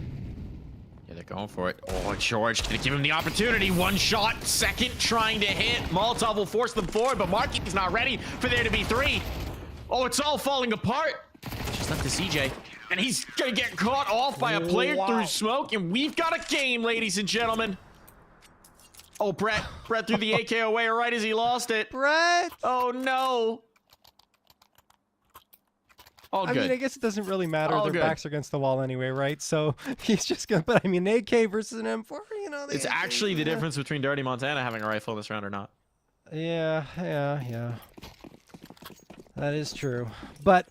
S5: Yeah, they're going for it. Oh, George gonna give him the opportunity. One shot, second trying to hit. Molotov will force them forward, but Marky's not ready for there to be 3. Oh, it's all falling apart. Just left to CJ, and he's gonna get caught off by a player through smoke, and we've got a game, ladies and gentlemen. Oh, Brett threw the AK away right as he lost it.
S6: Brett!
S5: Oh, no. All good.
S6: I mean, I guess it doesn't really matter.
S5: All
S6: Their
S5: good.
S6: backs are against the wall anyway, right? So he's just gonna. But I mean, AK versus an M4, you know.
S5: It's actually the difference between Dirty Montana having a rifle in this round or not.
S6: Yeah. That is true. But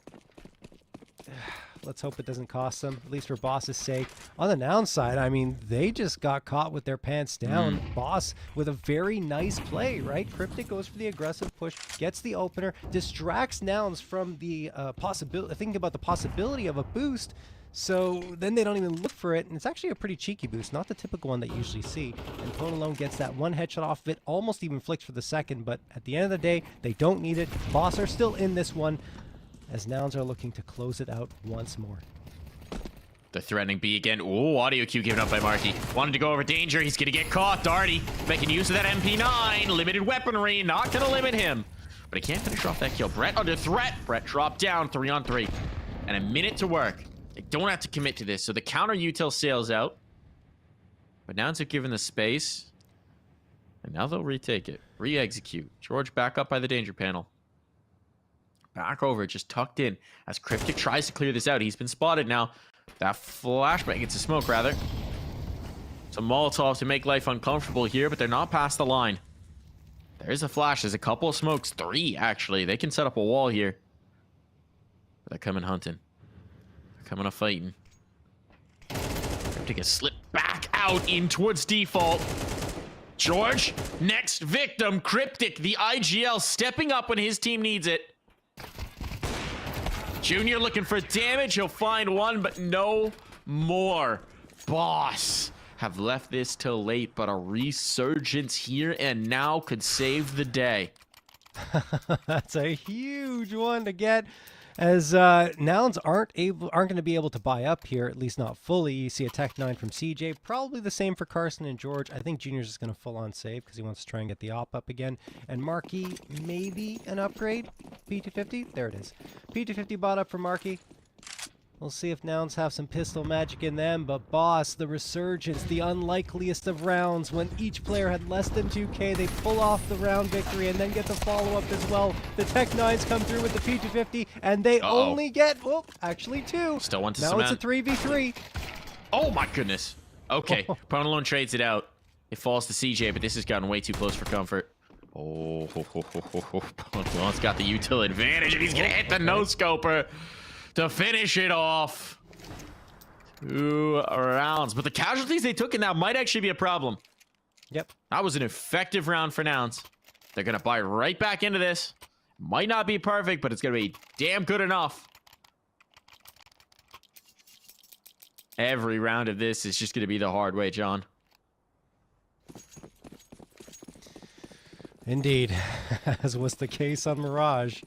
S6: let's hope it doesn't cost them, at least for Boss's sake. On the Nouns side, I mean, they just got caught with their pants down. Boss with a very nice play, right? Cryptic goes for the aggressive push, gets the opener, distracts Nouns from the possibility, thinking about the possibility of a boost. So then they don't even look for it, and it's actually a pretty cheeky boost, not the typical one that you usually see. And Ponalone gets that one headshot off of it, almost even flicks for the second, but at the end of the day, they don't need it. Boss are still in this one, as Nouns are looking to close it out once more.
S5: The threatening B again. Ooh, audio cue given up by Marky. Wanted to go over danger. He's going to get caught. Darty making use of that MP9. Limited weaponry. Not going to limit him. But he can't finish off that kill. Brett under threat. Brett dropped down 3-on-3. And a minute to work. They don't have to commit to this. So the counter util sails out. But Nouns have given the space. And now they'll retake it. Re-execute. George back up by the danger panel. Back over, just tucked in. As Cryptic tries to clear this out. He's been spotted now. That flashbang, it's a smoke rather. Some Molotovs to make life uncomfortable here, but they're not past the line. There's a flash. There's a couple of smokes. 3, actually. They can set up a wall here. But they're coming hunting. They're coming a fighting. Cryptic has slipped back out in towards default. George, next victim. Cryptic, the IGL, stepping up when his team needs it. Junior looking for damage. He'll find one, but no more. Boss have left this till late, but a resurgence here and now could save the day.
S6: That's a huge one to get, as Nouns aren't going to be able to buy up here, at least not fully. You see a Tech 9 from CJ, probably the same for Carson and George. I think Junior's just going to full on save because he wants to try and get the op up again. And Marky, maybe an upgrade. P250, there it is. P250 bought up for Marky. We'll see if Nouns have some pistol magic in them, but Boss, the resurgence, the unlikeliest of rounds, when each player had less than 2k, they pull off the round victory and then get the follow-up as well. The Tech 9s come through with the P250, and they only get, well, actually 2.
S5: Still one to
S6: now
S5: cement.
S6: It's a 3v3.
S5: Oh my goodness. Okay, Ponalone trades it out. It falls to CJ, but this has gotten way too close for comfort. Oh, Ponalone's got the util advantage, and he's gonna hit the no-scoper to finish it off. 2 rounds. But the casualties they took in that might actually be a problem.
S6: Yep.
S5: That was an effective round for Nouns. They're going to buy right back into this. Might not be perfect, but it's going to be damn good enough. Every round of this is just going to be the hard way, John.
S6: Indeed. As was the case on Mirage.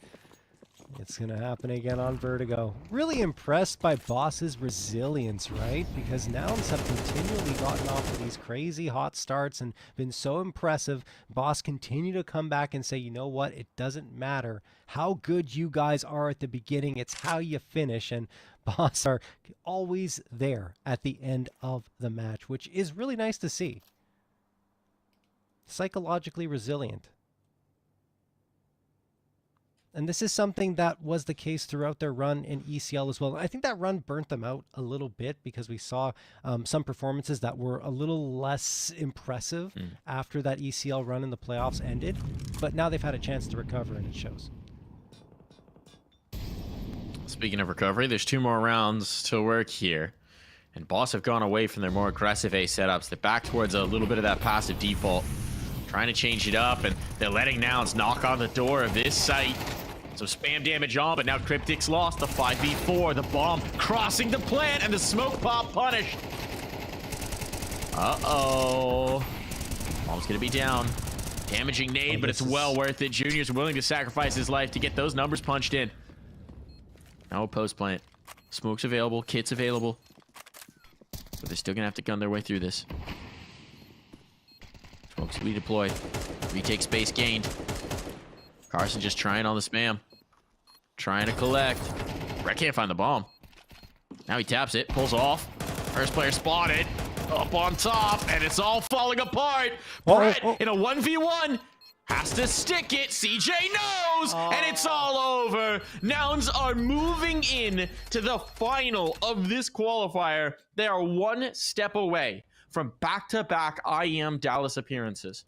S6: It's going to happen again on Vertigo. Really impressed by Boss's resilience, right? Because Nouns have continually gotten off of these crazy hot starts and been so impressive. Boss continue to come back and say, you know what? It doesn't matter how good you guys are at the beginning. It's how you finish. And Boss are always there at the end of the match, which is really nice to see. Psychologically resilient. And this is something that was the case throughout their run in ECL as well. I think that run burnt them out a little bit because we saw some performances that were a little less impressive after that ECL run in the playoffs ended. But now they've had a chance to recover, and it shows.
S5: Speaking of recovery, there's 2 more rounds to work here. And Boss have gone away from their more aggressive A setups. They're back towards a little bit of that passive default. Trying to change it up, and they're letting Nouns knock on the door of this site. So spam damage on, but now Cryptic's lost the 5v4. The bomb crossing the plant, and the smoke pop punished. Uh-oh. Bomb's gonna be down. Damaging nade, but it's well worth it. Junior's willing to sacrifice his life to get those numbers punched in. Now a post plant. Smoke's available. Kit's available. But they're still going to have to gun their way through this. Smoke's redeployed. Retake space gained. Carson just trying on the spam. Trying to collect. Brett can't find the bomb. Now he taps it. Pulls off. First player spotted. Up on top. And it's all falling apart. Brett in a 1v1. Has to stick it. CJ knows. And it's all over. Nouns are moving in to the final of this qualifier. They are one step away from back-to-back IEM Dallas appearances.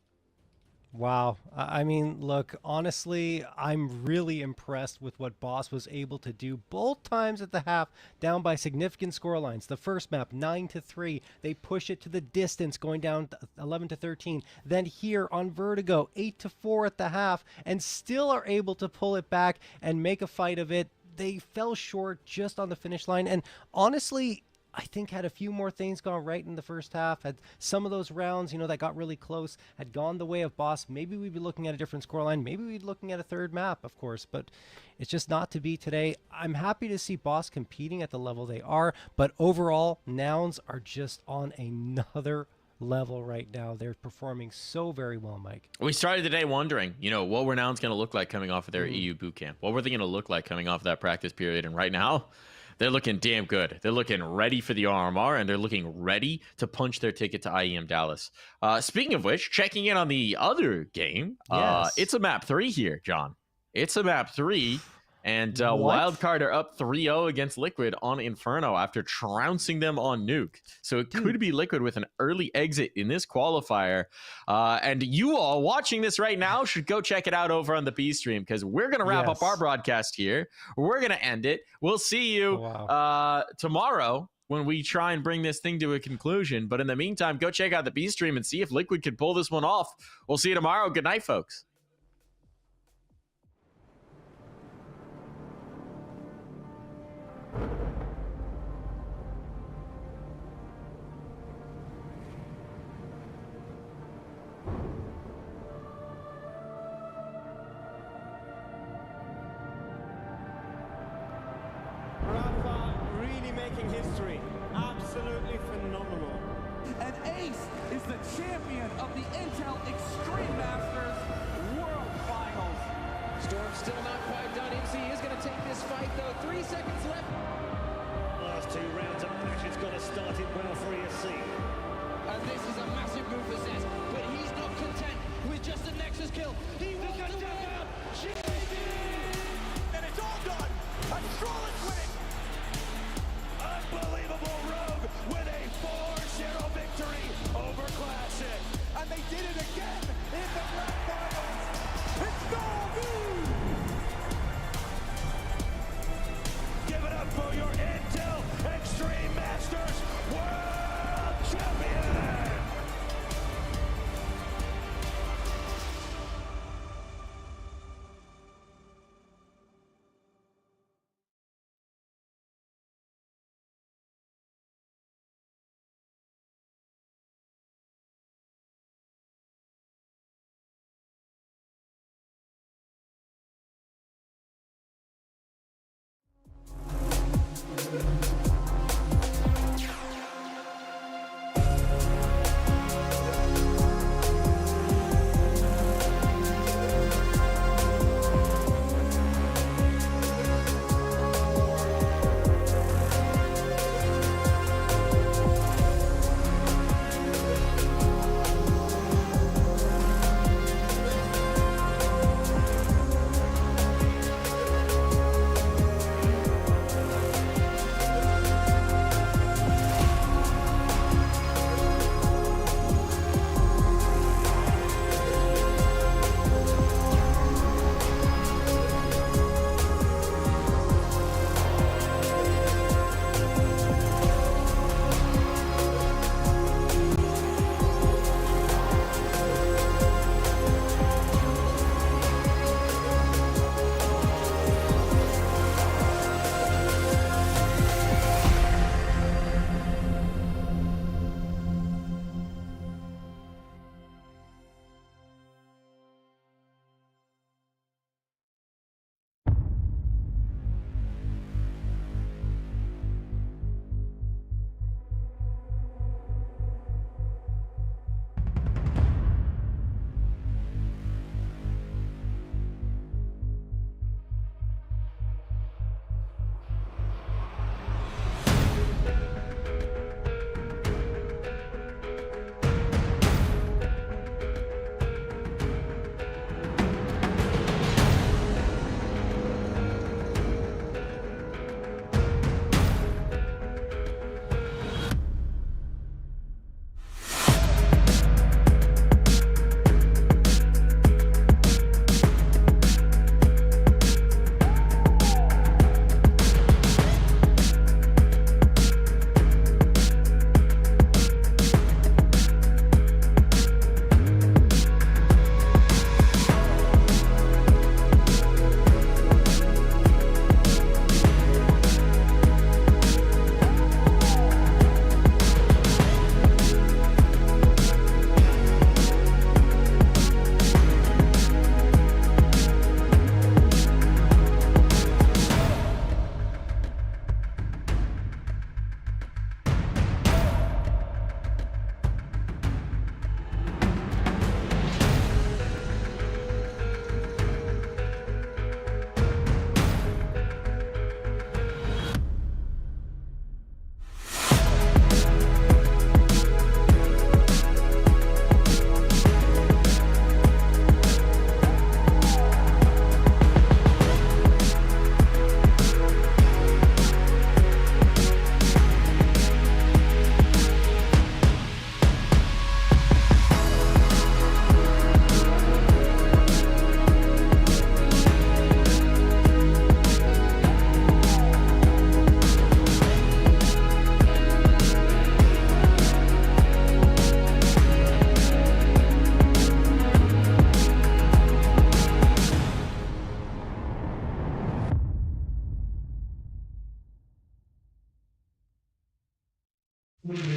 S6: Wow. I mean, look, honestly, I'm really impressed with what Boss was able to do both times at the half, down by significant score lines. The first map, 9-3. They push it to the distance, going down 11-13. Then here on Vertigo, 8-4 at the half, and still are able to pull it back and make a fight of it. They fell short just on the finish line. And honestly, I think had a few more things gone right in the first half, had some of those rounds, that got really close, had gone the way of Boss, maybe we'd be looking at a different scoreline. Maybe we'd be looking at a third map, of course, but it's just not to be today. I'm happy to see Boss competing at the level they are, but overall, Nouns are just on another level right now. They're performing so very well, Mike.
S5: We started the day wondering, what were Nouns going to look like coming off of their EU boot camp? What were they going to look like coming off that practice period? And right now, they're looking damn good. They're looking ready for the RMR, and they're looking ready to punch their ticket to IEM Dallas. Speaking of which, checking in on the other game, it's a map 3 here, John. It's a map 3, and Wildcard are up 3-0 against Liquid on Inferno after trouncing them on Nuke. So it could be Liquid with an early exit in this qualifier. And you all watching this right now should go check it out over on the B stream, because we're going to wrap up our broadcast here. We're going to end it. We'll see you tomorrow when we try and bring this thing to a conclusion. But in the meantime, go check out the B stream and see if Liquid can pull this one off. We'll see you tomorrow. Good night, folks.
S1: History. Absolutely phenomenal.
S2: And Ace is the champion of the Intel Extreme Masters World Finals.
S3: Storm's still not quite done. MC is going to take this fight, though. 3 seconds left.
S14: Last 2 rounds of matches got to start it well for ESC.
S3: And this is a massive move for Zez, but he's not content with just a Nexus kill. He wants to win.
S10: And it's all done. A flawless winning. Unbelievable Rogue with a 4-0 victory over Classic. And they did it again in the Grand Finals. It's Nouns! Give it up for your Intel Extreme Masters World Champion!
S15: Win.